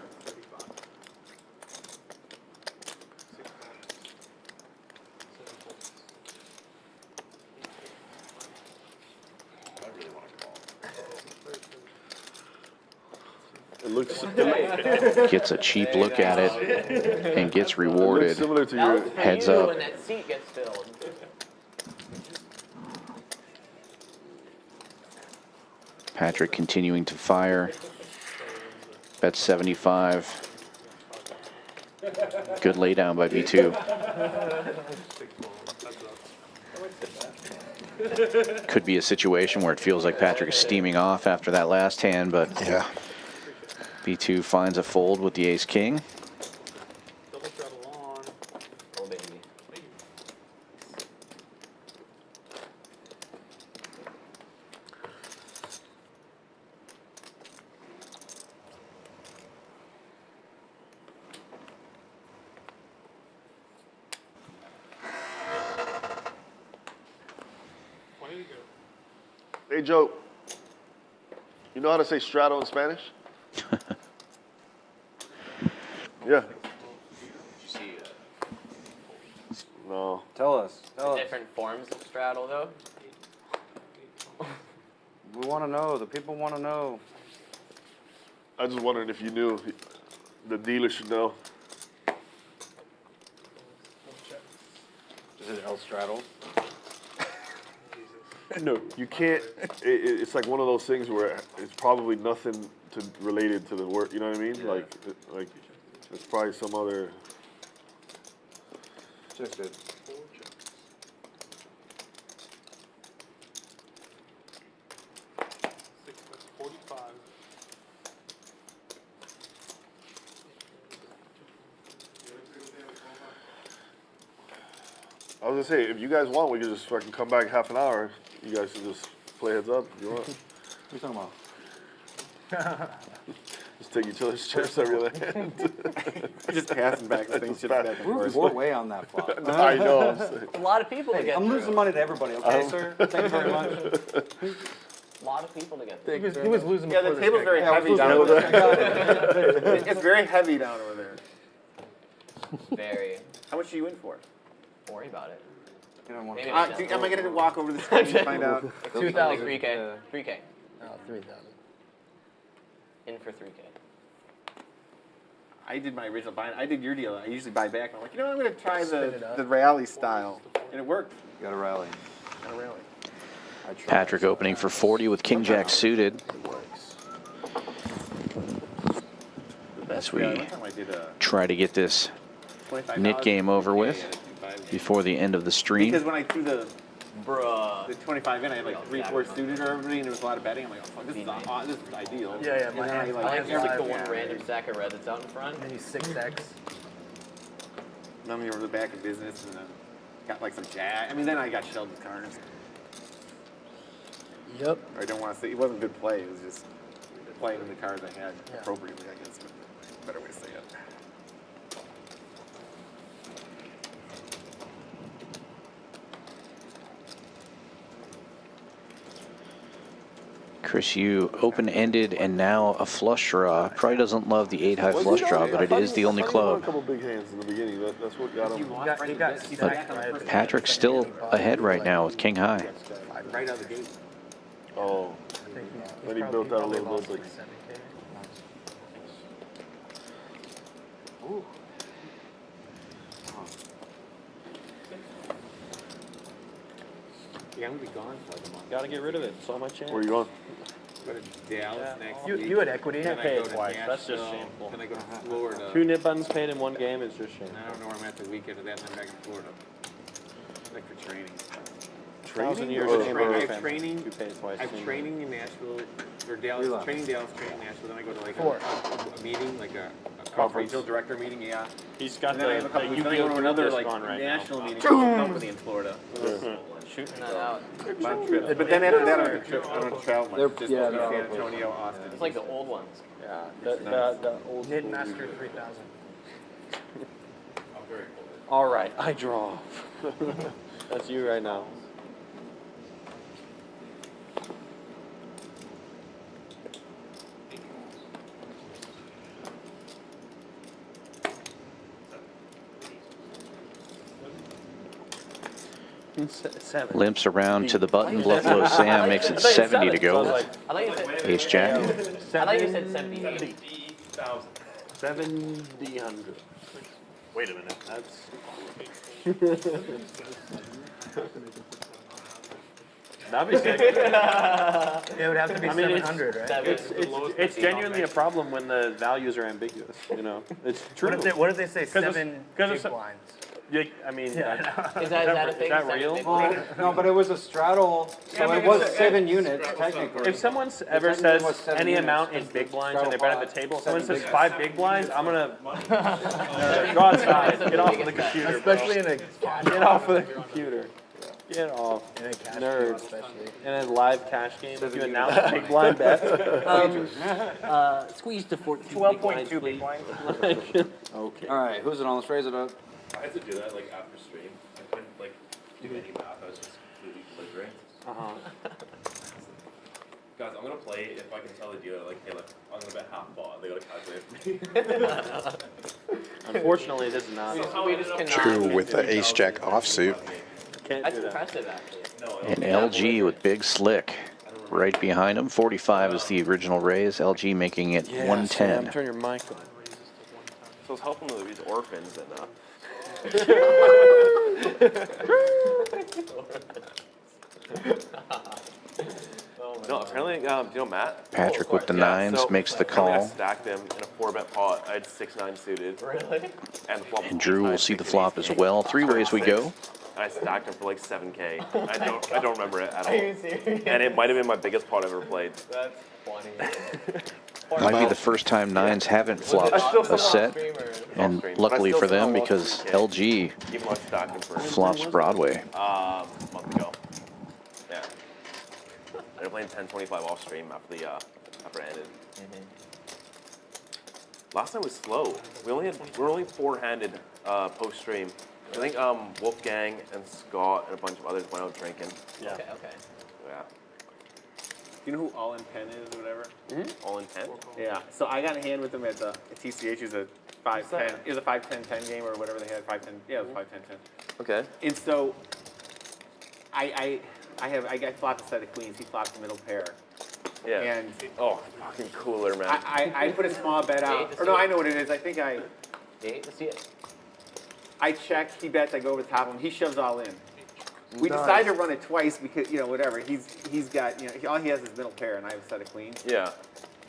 It looks Gets a cheap look at it and gets rewarded. similar to your Heads up. When that seat gets filled. Patrick continuing to fire. Bet 75. Good laydown by B2. Could be a situation where it feels like Patrick is steaming off after that last hand, but yeah. B2 finds a fold with the ace-king. Oh, baby. Hey Joe, you know how to say straddle in Spanish? Yeah. No. Tell us. Different forms of straddle, though. We want to know. The people want to know. I just wondered if you knew. The dealer should know. Is it El Straddle? No, you can't. It's like one of those things where it's probably nothing related to the work. You know what I mean? Like it's probably some other. Just good. I was gonna say, if you guys want, we could just fucking come back half an hour. You guys should just play heads up if you want. What are you talking about? Just take each other's chips every other hand. Just passing back the things. We're way on that flop. I know. I'm saying. A lot of people to get I'm through. losing money to everybody, okay, sir? Thank you very much. A lot of people to get through. He was losing Yeah, before the this table's guy very got- heavy down over there. It's very heavy down over there. Very. How much are you in for? Don't worry about it. You don't want Maybe to. Am I going to walk over to the screen and find out? 2,000. 3K. 3K. Oh, 3,000. In for 3K. I did my original buy. I did your deal. I usually buy back. And I'm like, I'm going to try Spin it up. the rally style, and it worked. Got to rally. Got a rally. Patrick opening for 40 with King Jack suited. As we One time I did try to get this $25 knit game over with $2K. before the end of the stream. Because when I threw the 25 in, I had like 3-4 suited or everybody, and there was a lot of betting. I'm like, oh, this is ideal. Yeah, And my then hand. I like just like the one yeah. random stack of red that's out in front. And then he's 6x. Then we were the back of business, and then got like some jack. I mean, then I got shelled with cards. Yep. Or I don't want to say it wasn't good play. It was just playing in the cards I had appropriately, I guess. But better way to say it. Chris, you open-ended and now a flush draw. Probably doesn't love the 8-high flush draw, but it is the only I club. thought he won a couple big hands in the beginning. That's what got him. He got stacked right at the Patrick's still ahead right now with King High. Right out of the gate. Oh. Then he built out a little bit. Yeah, I'm gonna be gone for like a month. Gotta get rid of it. So much chance. Where you going? Go to Dallas next You, week. you had equity. Then I pay go it to twice. That's just Nashville. shameful. Then I go to Florida. 2 nip buttons paid in one game is just shame. And I don't know where I'm at the weekend of that, and I'm back in Florida. Like for training. 1,000 years Or of training. I have family. training. You pay it twice. I have training in Nashville, or Dallas, Relax. training Nashville, then I go to like Four. a meeting, like a Conference. regional director meeting, yeah. He's got And then I have the a couple weeks, then I Yu-Gi-Oh! go to another disc like on right now. national meeting with a company in Florida. Shooting that out. Fun trip. But then after that, I don't travel much. They're- Just yeah, San they're- Antonio, Austin. It's like the old ones. Yeah, the old Knit school Master Yu-Gi-Oh. 3000. All right, I draw. That's you right now. Seven. Limps around to the button. Bluffalo Sam makes it 70 to go. I thought you said Ace Jack. I thought you said 70. 7,000. Wait a minute, that's. That'd be sick. It would have to be 700, right? It's genuinely a problem when the values are ambiguous, you know? It's true. What if they say 7 big it's- blinds? I mean, Is that a thing? is that real? No, but it was a straddle, so it was 7 units technically. If someone ever says any amount in big blinds and they've been at the table, someone says 5 big blinds, I'm gonna go outside, get off of the computer. Especially in a Get off of the computer. Get off. in a cash Nerd. game especially. And a live cash game, if you announce a big blind bet. Squeeze to 14. 12.2 big blinds. Okay. All right, who's it on? Let's raise it up. I had to do that like after stream. I couldn't like do any math. I was just completely belligerent. Guys, I'm gonna play if I can tell the dealer like, hey, look, I'm gonna bet half ball. They gotta calculate for me. Unfortunately, this is not. We just cannot. True with the ace jack offsuit. Can't That's do that. impressive, actually. And LG with Big Slick right behind him. 45 is the original raise. LG making it 110. Turn your mic on. So it's helping with these orphans and no, apparently, do you know Matt? Patrick with the Yeah, nines so makes the apparently I call. stacked him in a 4-bet pot. I had 6-9 suited. Really? And the flop was And Drew will 5, see the 6, flop as well. 3 ways we go. And I stacked him for like 7K. I don't remember it at all. Are you serious? And it might have been my biggest pot I've ever played. That's funny. Might be the first time nines haven't flopped a set. And luckily for them, because LG Even though I stacked him for flops Broadway. a month ago. Yeah. They're playing 10-25 off stream after the after it ended. Last night was slow. We were only four-handed post stream. I think Wolfgang and Scott and a bunch of others went out drinking. Yeah. Okay. Yeah. You know who All in 10 is or whatever? All in 10? Yeah. So I got a hand with him at TCH. It was a 5-10. It was a 5-10-10 game or whatever they had. 5-10. Yeah, it was 5-10-10. Okay. And so I flopped a set of queens. He flopped the middle pair. Yeah. And fucking cooler, man. I put a small bet out. Or no, I know what it is. I think Let's see it. I check. He bets. I go over the top of him. He shoves all in. We decided to run it twice because whatever. He's got all he has is middle pair, and I have a set of queens. Yeah.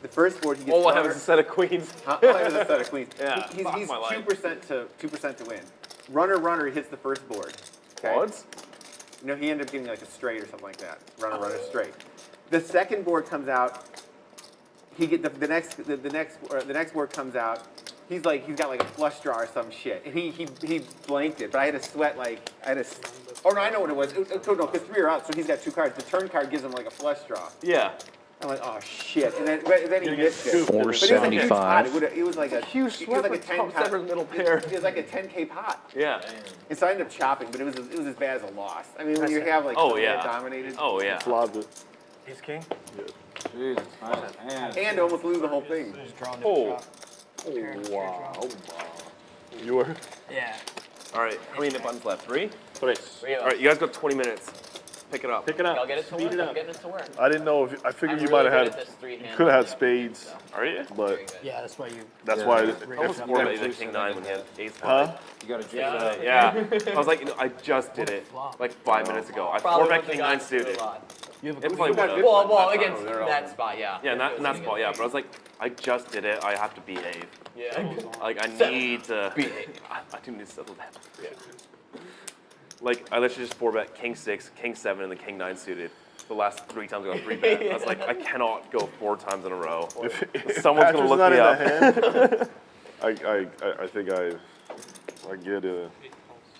The first board he gets. All I have is a set of queens. All I have is a set of queens. Yeah. He's Fuck my life. 2% to win. Runner hits the first board. Okay. What? He ended up getting like a straight or something like that. Runner straight. The second board comes out. He get the next board comes out. He's got like a flush draw or some shit, and he blanked it. But I had to sweat Oh no, I know what it was. No, because 3 are out, so he's got 2 cards. The turn card gives him like a flush draw. Yeah. I'm like, oh shit, and then he missed it. 475. It was like a Huge sweat like a with 10 top pot. sever middle pair. It was like a 10K pot. Yeah. And so I ended up chopping, but it was as bad as a loss. I mean, when you have like somebody that dominated. Oh yeah. Flopped it. Ace king. Jesus, nice. And almost lose the whole thing. Just drawn Oh. Wow. You were? Yeah. All right. How many buttons left? 3? 3. All right. You guys got 20 minutes. Pick it up. Pick it up. I'll get it to Speed work. it I'm up. getting it to work. I didn't know if I figured I'm you really might have good had. at this three-hand You could have had game, spades, Are you? but Yeah, that's why you. that's why. I almost four bet the king 9 when he had ace Huh? five. You got to Yeah. I was like, I just did it like 5 minutes ago. I four bet king 9 suited. You have a It good probably would have. Well, against that spot, yeah. Yeah, in that spot, yeah. But I was like, I just did it. I have to behave. Yeah. Like, I need to behave. I do need to settle down. Yeah. Like, I literally just 4-bet king 6, king 7, and the king 9 suited. The last 3 times I got 3-bet. I was like, I cannot go 4 times in a row. Someone's going to look me up. I think I get a.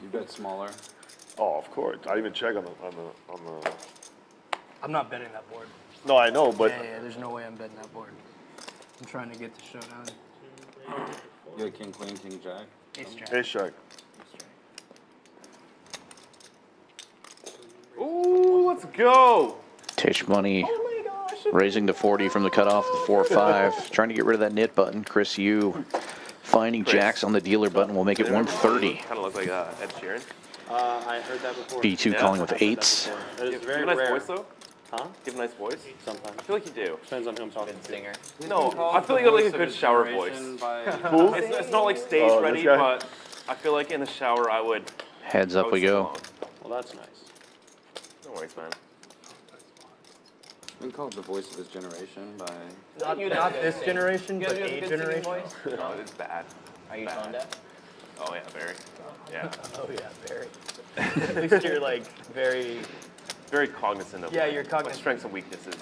You bet smaller. Oh, of course. I even check on the. I'm not betting that board. No, I know, but Yeah, there's no way I'm betting that board. I'm trying to get the showdown. You had king, queen, king, jack. Ace jack. ace check. Ooh, let's go. Tisch Money raising to 40 from the cutoff, the 4-5. Trying to get rid of that knit button. Chris, you finding jacks on the dealer button will make it 130. Kind of looks like Ed Sheeran. I heard that before. B2 Yeah. calling with 8s. That is Give very a nice rare. voice, though. Huh? Give a nice voice. Sometimes. I feel like you do. Depends on who I'm talking to. Singer. No, I feel like you got like a good shower voice. Who? It's not like stage Oh, this ready, guy? but I feel like in the shower I would. Heads I up would we sing go. along. Well, that's nice. No worries, man. We call it the voice of his generation by. Not this generation, but a generation. No, it's bad. Are you Bad. tone deaf? Oh yeah, very. Yeah. Oh yeah, very. At least you're like very. Very cognizant of Yeah, my, you're my cognizant. strengths and weaknesses.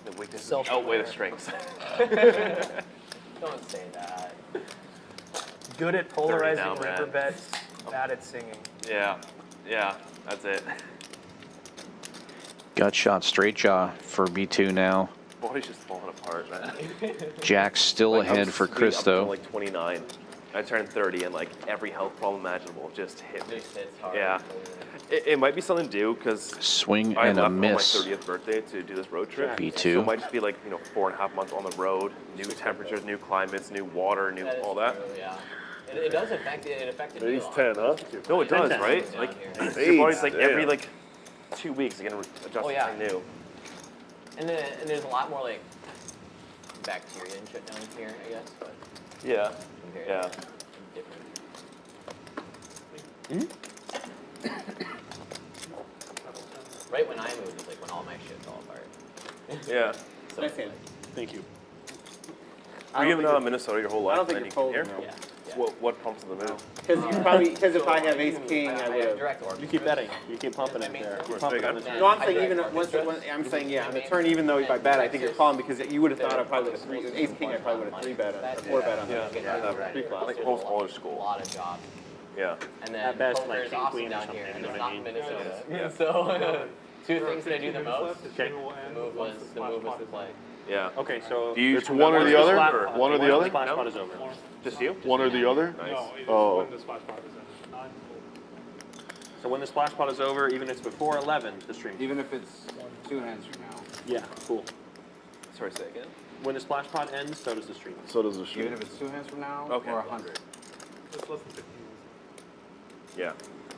The weaknesses Self-aware. outweigh the strengths. Don't say that. Good at polarizing now, man. river bets, bad at singing. Yeah, that's it. Gut shot, straight jaw for B2 now. Body's just falling apart, man. Jack's still Like, I'm ahead for sweet Chris up until, though. like 29. I turned 30 and like every health problem imaginable just hit me. Just hits hard. Yeah. It might be something to do because Swing I and a left miss. on my 30th birthday to do this road trip. B2. So it might just be like 4.5 months on the road, new temperatures, new climates, new water, new That is all that. true, yeah. It does affect it. It affected me. Ace 10, huh? No, it does, right? Yeah, Like here. your body's like Damn. every 2 weeks you're gonna adjust Oh, to yeah. something new. And there's a lot more like bacteria and shit down here, I guess. But Yeah. compared Yeah. to different. Right when I moved is like when all my shit fell apart. Yeah. So Nice hand. Thank you. Were you in Minnesota your whole life? I don't think and you're then you came folding, here? no. yeah. What prompted the move? Because if I have ace king, I I would have have. direct order. You keep betting. You keep pumping it there. Keep pumping it. No, I'm saying even I'm saying yeah on the turn. Even though if I bet, I think you're calling because you would have thought I probably would have ace king. I probably would have 3-bet on or 4-bet on that. 3 flop. Like almost all A school. lot of jobs. Yeah. And then At best, poker like is king, awesome queen or down something, here, and you know it's what I not mean? Minnesota. Yeah. So Two things that I do the most. Okay. The move was the play. Yeah. Okay, so Do you It's one or the other? One or the the other? splash pot is over. Just you? One or the other? Nice. Oh. So when the splash pot is over, even if it's before 11, the stream. Even if it's 2 hands from now. Yeah, cool. Sorry, say again. When the splash pot ends, so does the stream. So does the Even stream. if it's 2 hands from now Okay. or 100. It's less than 15. Yeah.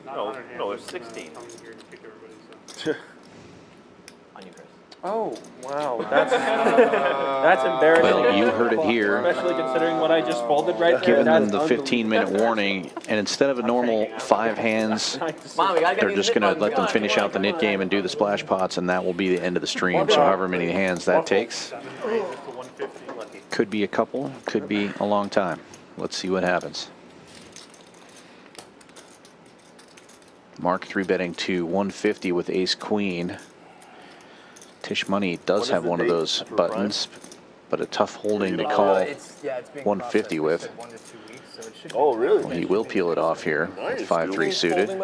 Not No, 100 hands. no, there's it's gonna 16. come here and kick everybody, so. On you, Chris. Oh, wow. That's embarrassing. Well, you heard it here. Especially considering what I just folded right there. Giving them That's the 15-minute warning, and instead of a normal 5 hands, Mom, we gotta get they're these just nit going to buttons. let them Come on, finish come on, out the come nit on. game and do the splash pots, and that will be the end of the stream. So however many hands that takes, 7 raises to 150. could be a couple, could be a long time. Let's see what happens. Mark 3-betting to 150 with ace-queen. Tisch Money does have one of those buttons, but a tough holding to call It's being 150 with. processed. 1 to 2 weeks, so it should be Oh, really? Well, he will peel it off here with 5-3 suited.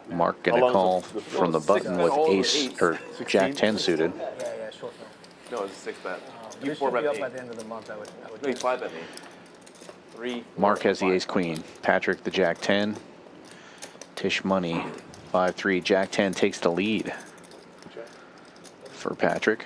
Mark gonna long call is the from the button with ace or jack 10 suited. Yeah, short film. No, it's a 6-bet. But You it should be 4-bet up me. by the end of the month, I would No, you guess. 5-bet me. 3. Mark has the ace-queen. Patrick the jack 10. Tisch Money 5-3. Jack 10 takes the lead for Patrick.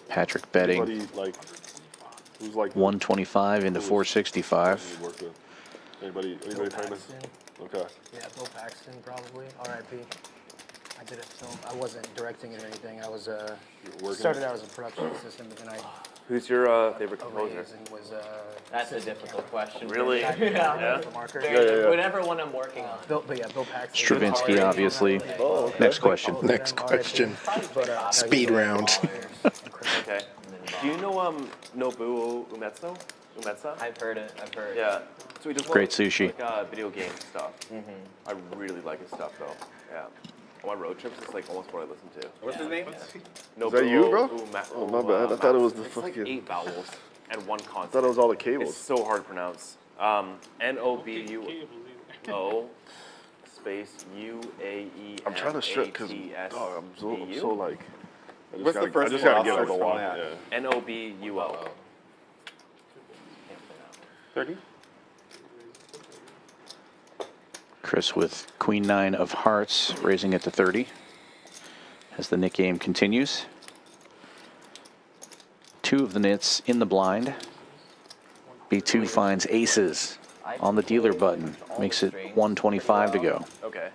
Patrick betting Anybody, like, who's like 125 into 465. work with? Anybody famous? Okay. Yeah, Bill Paxton probably. R.I.P. I did a film. I wasn't directing it or anything. I was working started out as a production assistant, but then I Who's your favorite composer? arranged and was That's a difficult question. Really? Yeah. for Marker. Whatever one I'm working on. Bill Paxton. Stravinsky, obviously. Next question. Next question. But, Speed round. Okay. Do you know Nobuo Umetsu? I've heard it. I've heard. Yeah. So he does Great sushi. like video game stuff. I really like his stuff though. Yeah. On my road trips, it's like almost what I listen to. What's his name? Is that you, bro? Oh, my bad. I thought it was the it's fucking. like 8 vowels and 1 consonant. I thought it was all the It's cables. so hard to pronounce. Nobuo space UAE. I'm trying to strip because I'm so like. What's the first I just one? gotta I'll get it search a for while. that. Yeah. NOBUO. 30? Chris with queen 9 of hearts, raising it to 30 as the nit game continues. 2 of the nits in the blind. B2 finds aces on the dealer button, makes it 125 to go. Okay.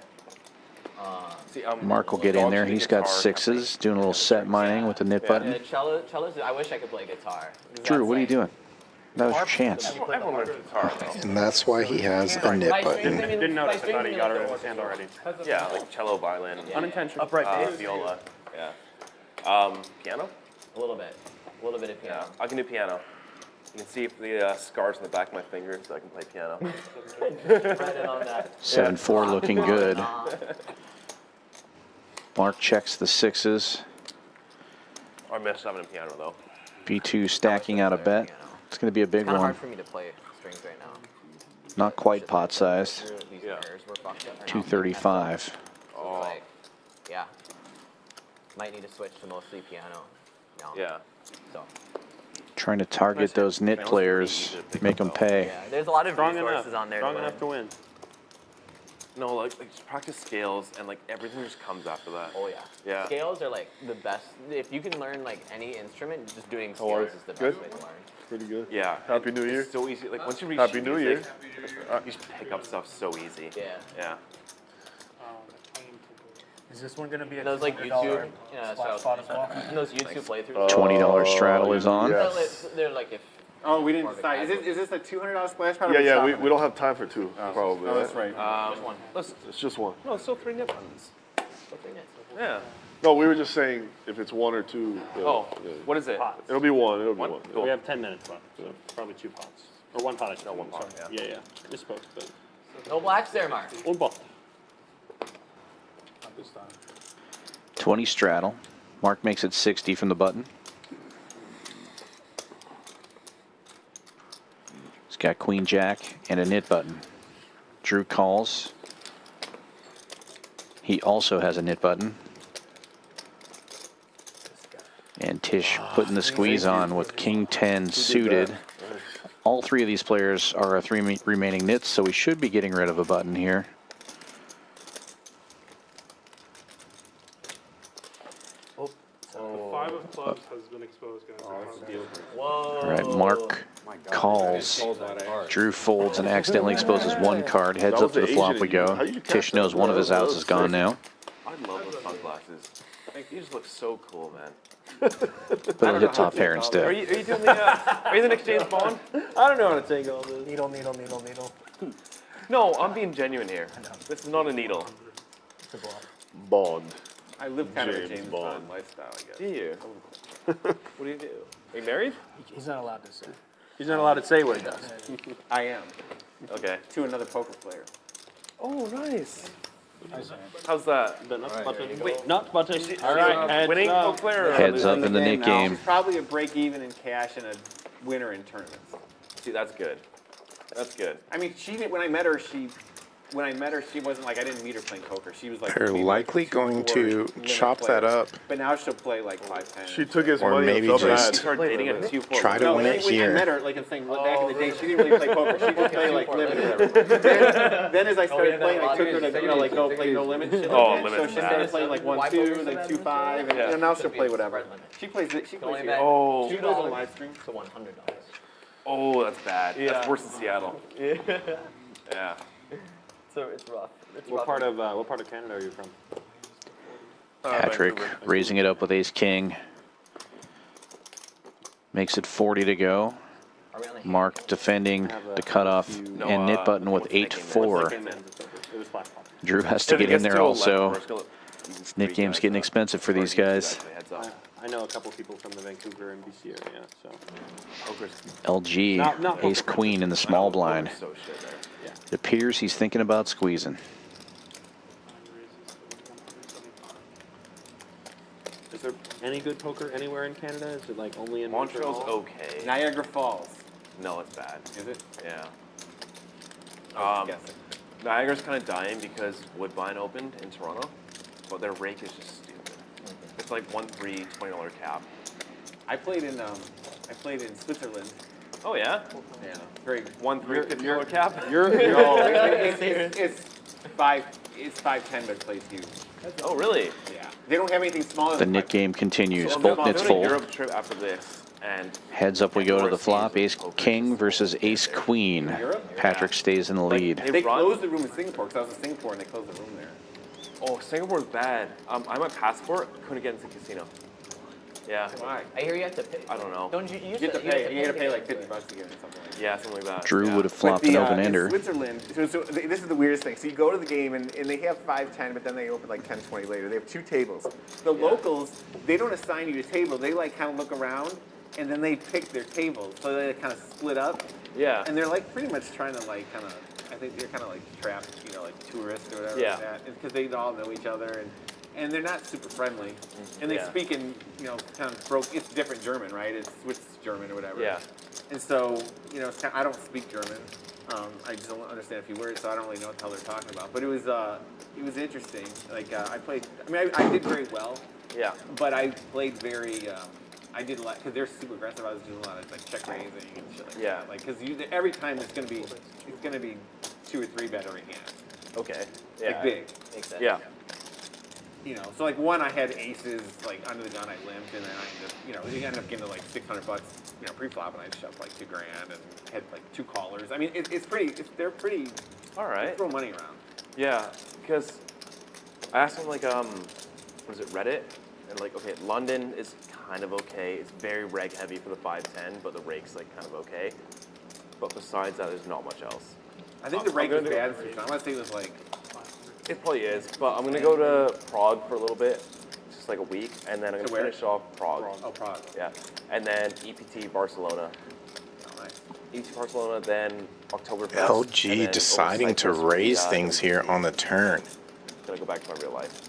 See, Mark will get in there. He's got 6s, doing a little set mining with the nit button. Cello's, I wish I could play guitar. Drew, what are you doing? That was your chance. Everyone learns guitar though. And that's why he has a nit button. Didn't notice. I thought he got rid of his hand already. Yeah, like cello, violin, Unintentional. viola. Yeah. Piano? A little bit. A little bit of Yeah, piano. I can do piano. You can see the scars on the back of my fingers, so I can play piano. Right in on that. 7-4 looking good. Mark checks the 6s. I miss having a piano though. B2 stacking out a bet. It's going to be a big Kind of one. hard for me to play strings right now. Not quite pot sized. These pairs were fucked up. 235. Oh. Like, yeah. Might need to switch to mostly piano. No. Yeah. So. Trying to target those nit players, make them pay. Yeah, there's a lot of Strong resources enough. on there. Strong enough to win. No, like just practice scales and like everything just comes after that. Oh yeah. Yeah. Scales are like the best. If you can learn like any instrument, just doing How are scales you? is the best Good? way to learn. Pretty good. Yeah. Happy New Year. It's so easy. Like once you reach Happy New Year. music, you just pick up stuff so easy. Yeah. Yeah. Is this one going to be a Those like $200 YouTube, yeah, splash spot as well? and those YouTube playthroughs. $20 straddle is on. Yeah. They're like if. Oh, we didn't decide. Is this a $200 splash pad? Yeah, we don't have time for 2, probably. Oh, that's right. one. It's just 1. No, it's still 3 nip buttons. Yeah. No, we were just saying if it's 1 or 2. Oh, what is it? Pots. It'll be 1. It'll be One? 1. Cool. We have 10 minutes left, so probably 2 pots. Or 1 pot, I should know. 1 pot, Sorry. Yeah, Misspoke, but No blacks there, Mark. one ball. Not this time. 20 straddle. Mark makes it 60 from the button. He's got queen jack and a knit button. Drew calls. He also has a knit button. And Tisch putting the squeeze on with king 10 suited. All three of these players are our three remaining nits, so we should be getting rid of a button here. The 5 of clubs has been exposed, guys. Whoa. All right, Mark calls. Drew folds and accidentally exposes one card. Heads up to the flop we go. Tisch knows one of his outs is gone now. I love those sunglasses. You just look so cool, man. But he'll hit top pair instead. Are you doing the are you the next James Bond? I don't know how to take all this. Needle, needle, needle, needle. No, I'm being genuine here. This is not a needle. It's a bluff. Bond. I live kind of a James Bond lifestyle, I guess. Do you? What do you do? Are you married? He's not allowed to say. He's not allowed to say what he does. I am. Okay. To another poker player. Oh, nice. How's that? Wait, not button. All right, winning poker player. Heads up in the Nick game. She's probably a break even in cash and a winner in tournaments. See, that's good. That's good. I mean, when I met her, she wasn't like, I didn't meet her playing poker. She was like, They're likely going to chop that up. But now she'll play like 5-10. She took his Or money maybe and felt just bad. Started dating at 2-4. try to win it when I here. met her, like I'm saying, back in the day, she didn't really play poker. She just played like limit or whatever. Then as I started playing, I took her to like go play no limit. Shit like that. So she started playing like 1-2, then 2-5, and now she'll play whatever. She plays it. She plays it. Oh. She plays on live stream. To $100. Oh, that's bad. That's worse than Seattle. Yeah. So it's rough. What part of Canada are you from? Patrick raising it up with ace king. Makes it 40 to go. Mark defending the cutoff and knit button with 8-4. Drew has to get in there also. This knit game's getting expensive for these guys. I know a couple people from the Vancouver and BC area, so. LG, Not ace queen in the small blind. It appears he's thinking about squeezing. Is there any good poker anywhere in Canada? Is it like only in Montreal's Montreal? okay. Niagara Falls. No, it's bad. Is it? Yeah. I'm guessing. Niagara's kind of dying because Woodbine opened in Toronto, but their rake is just stupid. It's like 1-3, $20 cap. I played in Switzerland. Oh yeah? Yeah. Very 1-3, $50 cap. It's 5-10, but it plays huge. Oh really? Yeah. They don't have anything smaller The than knit game continues. So Both I'm knits doing a fold. Europe trip after this, and Heads up we go to the North flop. Seas Ace poker king is versus ace queen. Europe? Patrick stays in the lead. They closed the room in Singapore because I was in Singapore and they closed the room there. Oh, Singapore's bad. I'm at passport. Couldn't get into the casino. Yeah. Why? I hear you have to pay. I don't know. Don't you? You have to pay. You got to pay like $50 to get in, something like that. Yeah, something like that. Drew yeah. would have flopped But an open in ender. Switzerland, this is the weirdest thing. So you go to the game and they have 5-10, but then they open like 10-20 later. They have 2 tables. The locals, they don't assign you a table. They like kind of look around and then they pick their tables. So they kind of split up. Yeah. And they're like pretty much trying to like kind of, I think they're kind of like trapped, you know, like tourists or whatever Yeah. like that. Because they all know each other and they're not super friendly. And they Yeah. speak in, you know, kind of broke, it's different German, right? It's Swiss German or whatever. Yeah. And so, you know, it's kind of, I don't speak German. I just don't understand a few words, so I don't really know what the hell they're talking about. But it was interesting. Like I played, I mean, I did very well. Yeah. But I played very, I did a lot because they're super aggressive. I was doing a lot of like check raising and shit like that. Like because every time it's gonna be 2 or 3 better in hand. Okay. Yeah. Like big. Makes sense. Yeah. You know, so like one I had aces like under the gun, I limped, and then I ended up, you know, you end up getting to like $600, you know, pre-flop, and I shoved like $2 grand and had like 2 callers. I mean, they're pretty. All right. They throw money around. Yeah, because I asked him like what is it, Reddit? And like, okay, London is kind of okay. It's very reg heavy for the 5-10, but the rake's like kind of okay. But besides that, there's not much else. I think the rake is bad. I want to say it was like. It probably is, but I'm gonna go to Prague for a little bit, just like a week, and then I'm gonna finish off Prague. Oh, Prague. Yeah, and then EPT Barcelona. Oh, nice. EPT Barcelona, then Oktoberfest. and LG then deciding to over Cyprus, raise things here on the turn. Gonna go back to my real life.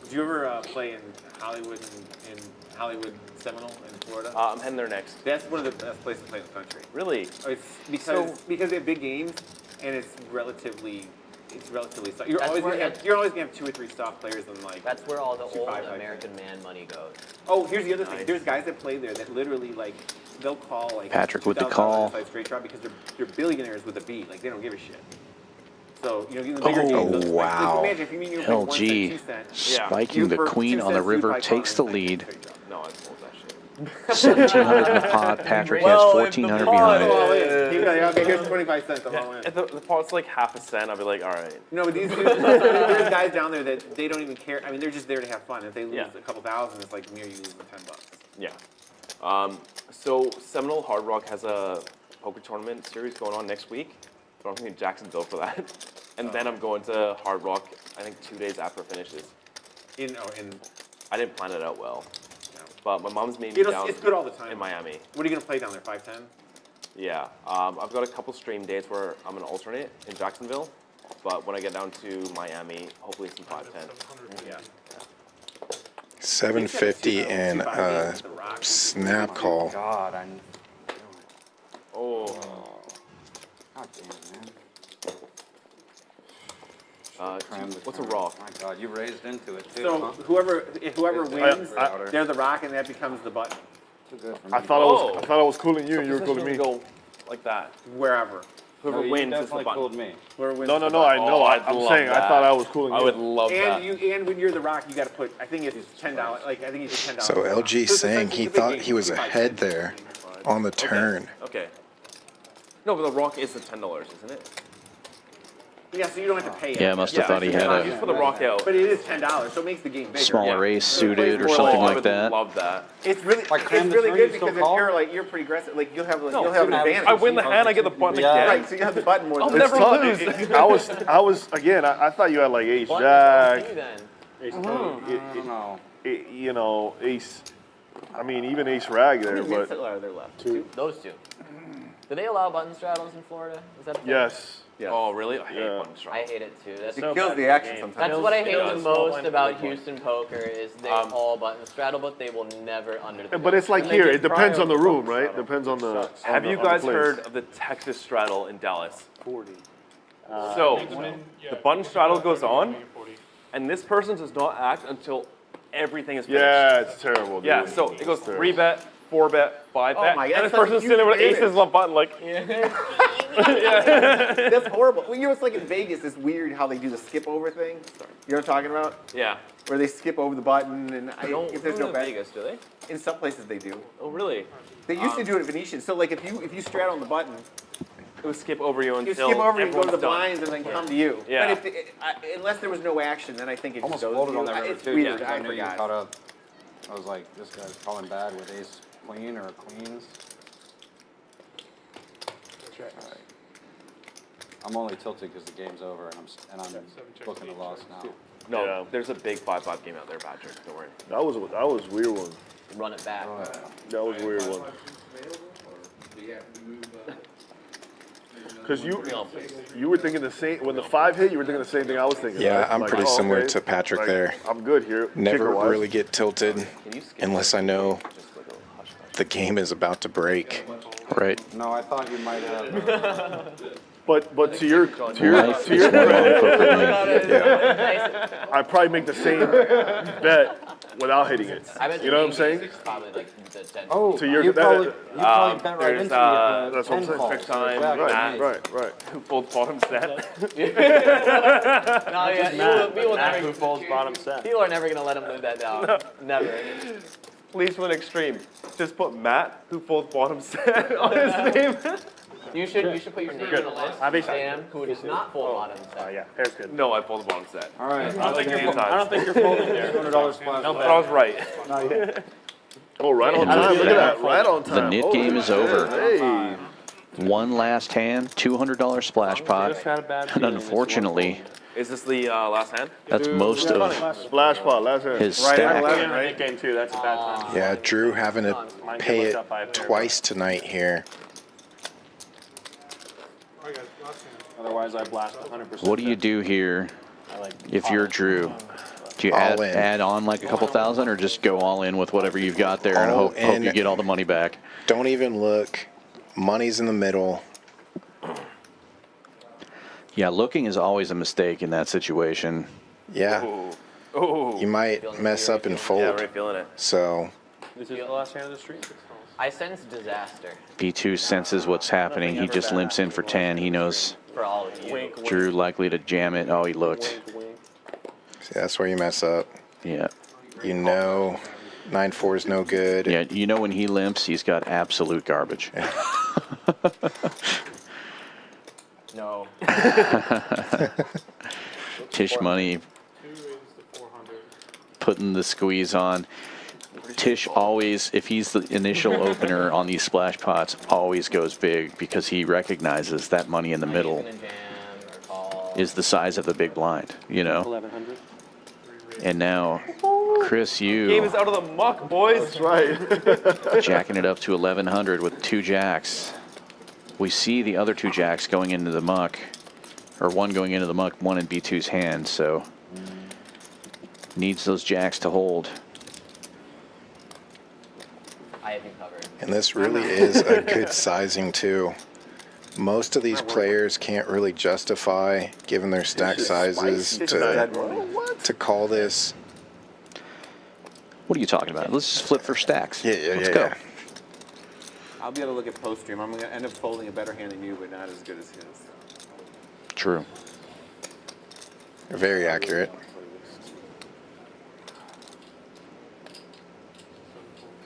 Did you ever play in Hollywood in Hollywood Seminole in Florida? I'm heading there next. That's one of the best places to play in the country. Really? It's because they have big games and it's relatively soft. You're always gonna have 2 or 3 soft players and like. That's where all the old American man money goes. Oh, here's the other thing. There's guys that play there that literally like they'll call like Patrick with the $2,000 call. straight draw because they're billionaires with a B. Like they don't give a shit. So you know, the bigger games. Wow. Like, imagine if you mean you play 1 cent, 2 LG cent. spiking the queen on the river takes the lead. No, I pulled that shit. 1,700 in the pot. Patrick has 1,400 behind. Okay, here's 25 cents. I'm all in. If the pot's like half a cent, I'll be like, all right. No, but these dudes, there's guys down there that they don't even care. I mean, they're just there to have fun. If they lose a couple thousand, it's like near you losing $10. Yeah. So Seminole Hard Rock has a poker tournament series going on next week. But I'm thinking Jacksonville for that. And then I'm going to Hard Rock, I think 2 days after it finishes. I didn't plan it out well. But my mom's made me down it's good all the time. in Miami. What are you going to play down there, 5-10? Yeah. I've got a couple stream days where I'm going to alternate in Jacksonville. But when I get down to Miami, hopefully some 5-10. Yeah. 750 and a snap call. God, Oh. God damn, man. What's a rock? My God, you raised into it too. So huh? whoever wins, they're the rock, and that becomes the button. Too good for me. I thought I was cooling you, and you were cooling me. Go like that. Wherever. Whoever No, you wins is the definitely button. cooled me. Whoever wins No, is the I button. know. I'd I'm love saying I that. thought I was cooling you. I would love that. And when you're the rock, you got to put. I think it's $10. Like I think it's $10. So LG saying he thought he was ahead there on the turn. Okay. No, but the rock is the $10, isn't it? Yeah, so you don't have to pay it. Yeah, must have thought he had Just a for the rock out. But it is $10, so it makes the game bigger. smaller ace suited or Oh, something I like would that. love that. It's really, Like, it's cram the really turn, good you still because if call? you're pretty aggressive, like you'll have an No, advantage. I win the hand, I get the button Yeah. again. Right, so you have the button more. I'll than never lose. I was again. I thought you had like ace Button jack. for you then. You know, ace. I mean, even ace rag there, How many but mints are there left? Those 2. Do they allow button straddles in Florida? Is that a thing? yes. Oh, really? I hate Yeah. button strike. I hate it too. That's It kills the action sometimes. That's what I hate the Kills. most about Houston poker is they all button straddle, but they will never under the But it's like And they here. did It depends prior on the with room, button right? straddle. Depends on the. Have you on the guys place. heard of the Texas straddle in Dallas? 40. So, the button straddle goes on, and this person does not act until everything is finished. Yeah, it's terrible. Dude. Yeah, so it goes 3-bet, 4-bet, 5-bet, Oh my God, and this that's like person's you sitting there with did it. aces on button like, That's horrible. Well, you know, it's like in Vegas, it's weird how they do the skip over thing. You know what I'm talking about? yeah. Where they skip over the button, and if there's no in bet. Vegas, do they? In some places they do. Oh, really? They used to do it at Venetian. So like if you straddle on the button, It would skip over you you until skip over and go to the everyone's done. blinds and then come to you. Yeah. But unless there was no action, then I think it Almost just goes folded to on you. that river It's too. weird. because I I knew you forgot. caught up. I was like, this guy's calling bad with ace queen or queens. Alright. I'm only tilted because the game's over and I'm booking a loss now. No, Yeah. there's a big 5-5 game out there, Patrick. Don't worry. That was a weird one. Run it back. That was a weird one. Because you were thinking the same when the 5 hit. You were thinking the same thing I was thinking. Yeah, right? I'm Like, pretty oh, similar okay. to Patrick Like, there. I'm good here. Never kicker-wise. really get tilted unless I know the game is about to break. Right. No, I thought you might have. But to your Life to is your one long credit, poker game. Yeah. I probably make the same bet without hitting it. I bet You know what I'm saying? it's probably like the 10. Oh, To your- you probably, that- you probably bet right there's, into that's what I'm the saying. 10 Trick calls. time, Exactly. Matt. Right. Who folds bottom set? No, yeah, you will never. Who folds bottom set? People are never gonna let him live that down. Never. Please, for an extreme, just put Matt, who folds bottom set on his name. You should put your name on the list. Sam, who does not fold bottom set. Yeah, hair's good. No, I fold the bottom set. All right. I don't think you're I don't think you're folding there. $200 splash. No, but I was right. Oh, right on And time. with Look at that, that. Right on the time. knit Oh, game is over. Hey. One last hand, $200 splash pot. Just had a bad And feeling. unfortunately, Is this the last hand? that's most of Splash pot. Last hand. his Right at stack. 11, Right right? game too. That's a bad time. Yeah, Drew having to pay it twice tonight here. Otherwise, I blast 100%. What do you do here I like if you're Drew? Do you add on like a couple thousand, or just go all in with whatever you've got there and hope you get all the money back? Don't even look. Money's in the middle. Yeah, looking is always a mistake in that situation. Yeah. You might mess up and fold. Yeah, we're feeling it. So. This is the last hand of the stream. I sense disaster. B2 senses what's happening. He just limps in for 10. He knows For all of you. Drew likely to jam it. Oh, he looked. See, that's where you mess up. Yeah. You know 9-4 is no good. Yeah, you know when he limps, he's got absolute garbage. No. Tisch Money putting the squeeze on. Tisch always, if he's the initial opener on these splash pots, always goes big because he recognizes that money in the middle is the size of the big blind, you know? 1100. And now, Chris, you Game is out of the muck, boys. That's right. jacking it up to 1100 with 2 jacks. We see the other 2 jacks going into the muck, or one going into the muck, one in B2's hand, so needs those jacks to hold. I have you covered. And this really is a good sizing too. Most of these players can't really justify, given their stack sizes, to call this. What are you talking about? Let's just flip for stacks. Let's go. Yeah. I'll be able to look at post stream. I'm going to end up folding a better hand than you, but not as good as his. True. Very accurate.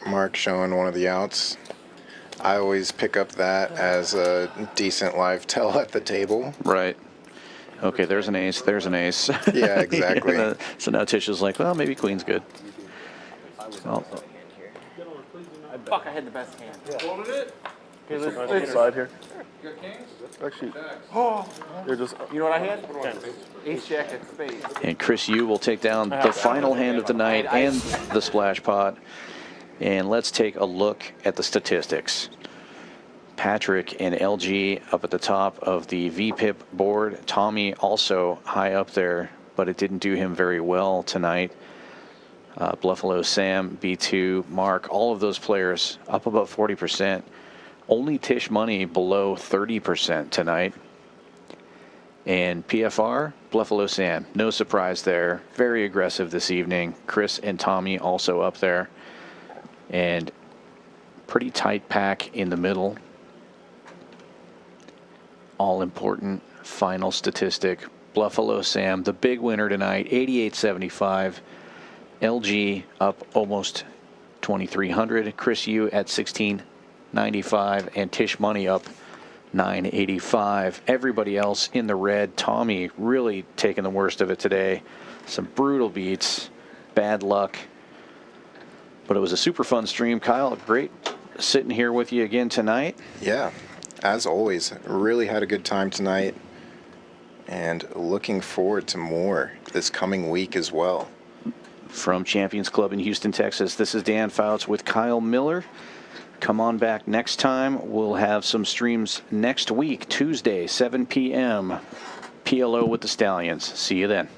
Mark showing one of the outs. I always pick up that as a decent live tell at the table. Right. Okay, there's an ace, there's an ace. Yeah, exactly. So now Tisch is like, well, maybe queen's good. Oh. Fuck, I had the best hand. Folded it. Let's side here. Actually, they're just. You know what I had? Ace jack at spades. And Chris Yu will take down the final hand of the night and the splash pot. And let's take a look at the statistics. Patrick and LG up at the top of the VPIP board. Tommy also high up there, but it didn't do him very well tonight. Bluffalo Sam, B2, Mark, all of those players up above 40%. Only Tisch Money below 30% tonight. And PFR, Bluffalo Sam, no surprise there. Very aggressive this evening. Chris and Tommy also up there. And pretty tight pack in the middle. All important final statistic. Bluffalo Sam, the big winner tonight, 88.75. LG up almost 2,300. Chris Yu at 16.95, and Tisch Money up 9.85. Everybody else in the red. Tommy really taking the worst of it today. Some brutal beats, bad luck. But it was a super fun stream. Kyle, great sitting here with you again tonight. Yeah, as always, really had a good time tonight, and looking forward to more this coming week as well. From Champions Club in Houston, Texas, this is Dan Fouts with Kyle Miller. Come on back next time. We'll have some streams next week, Tuesday, 7 p.m. PLO with the Stallions. See you then.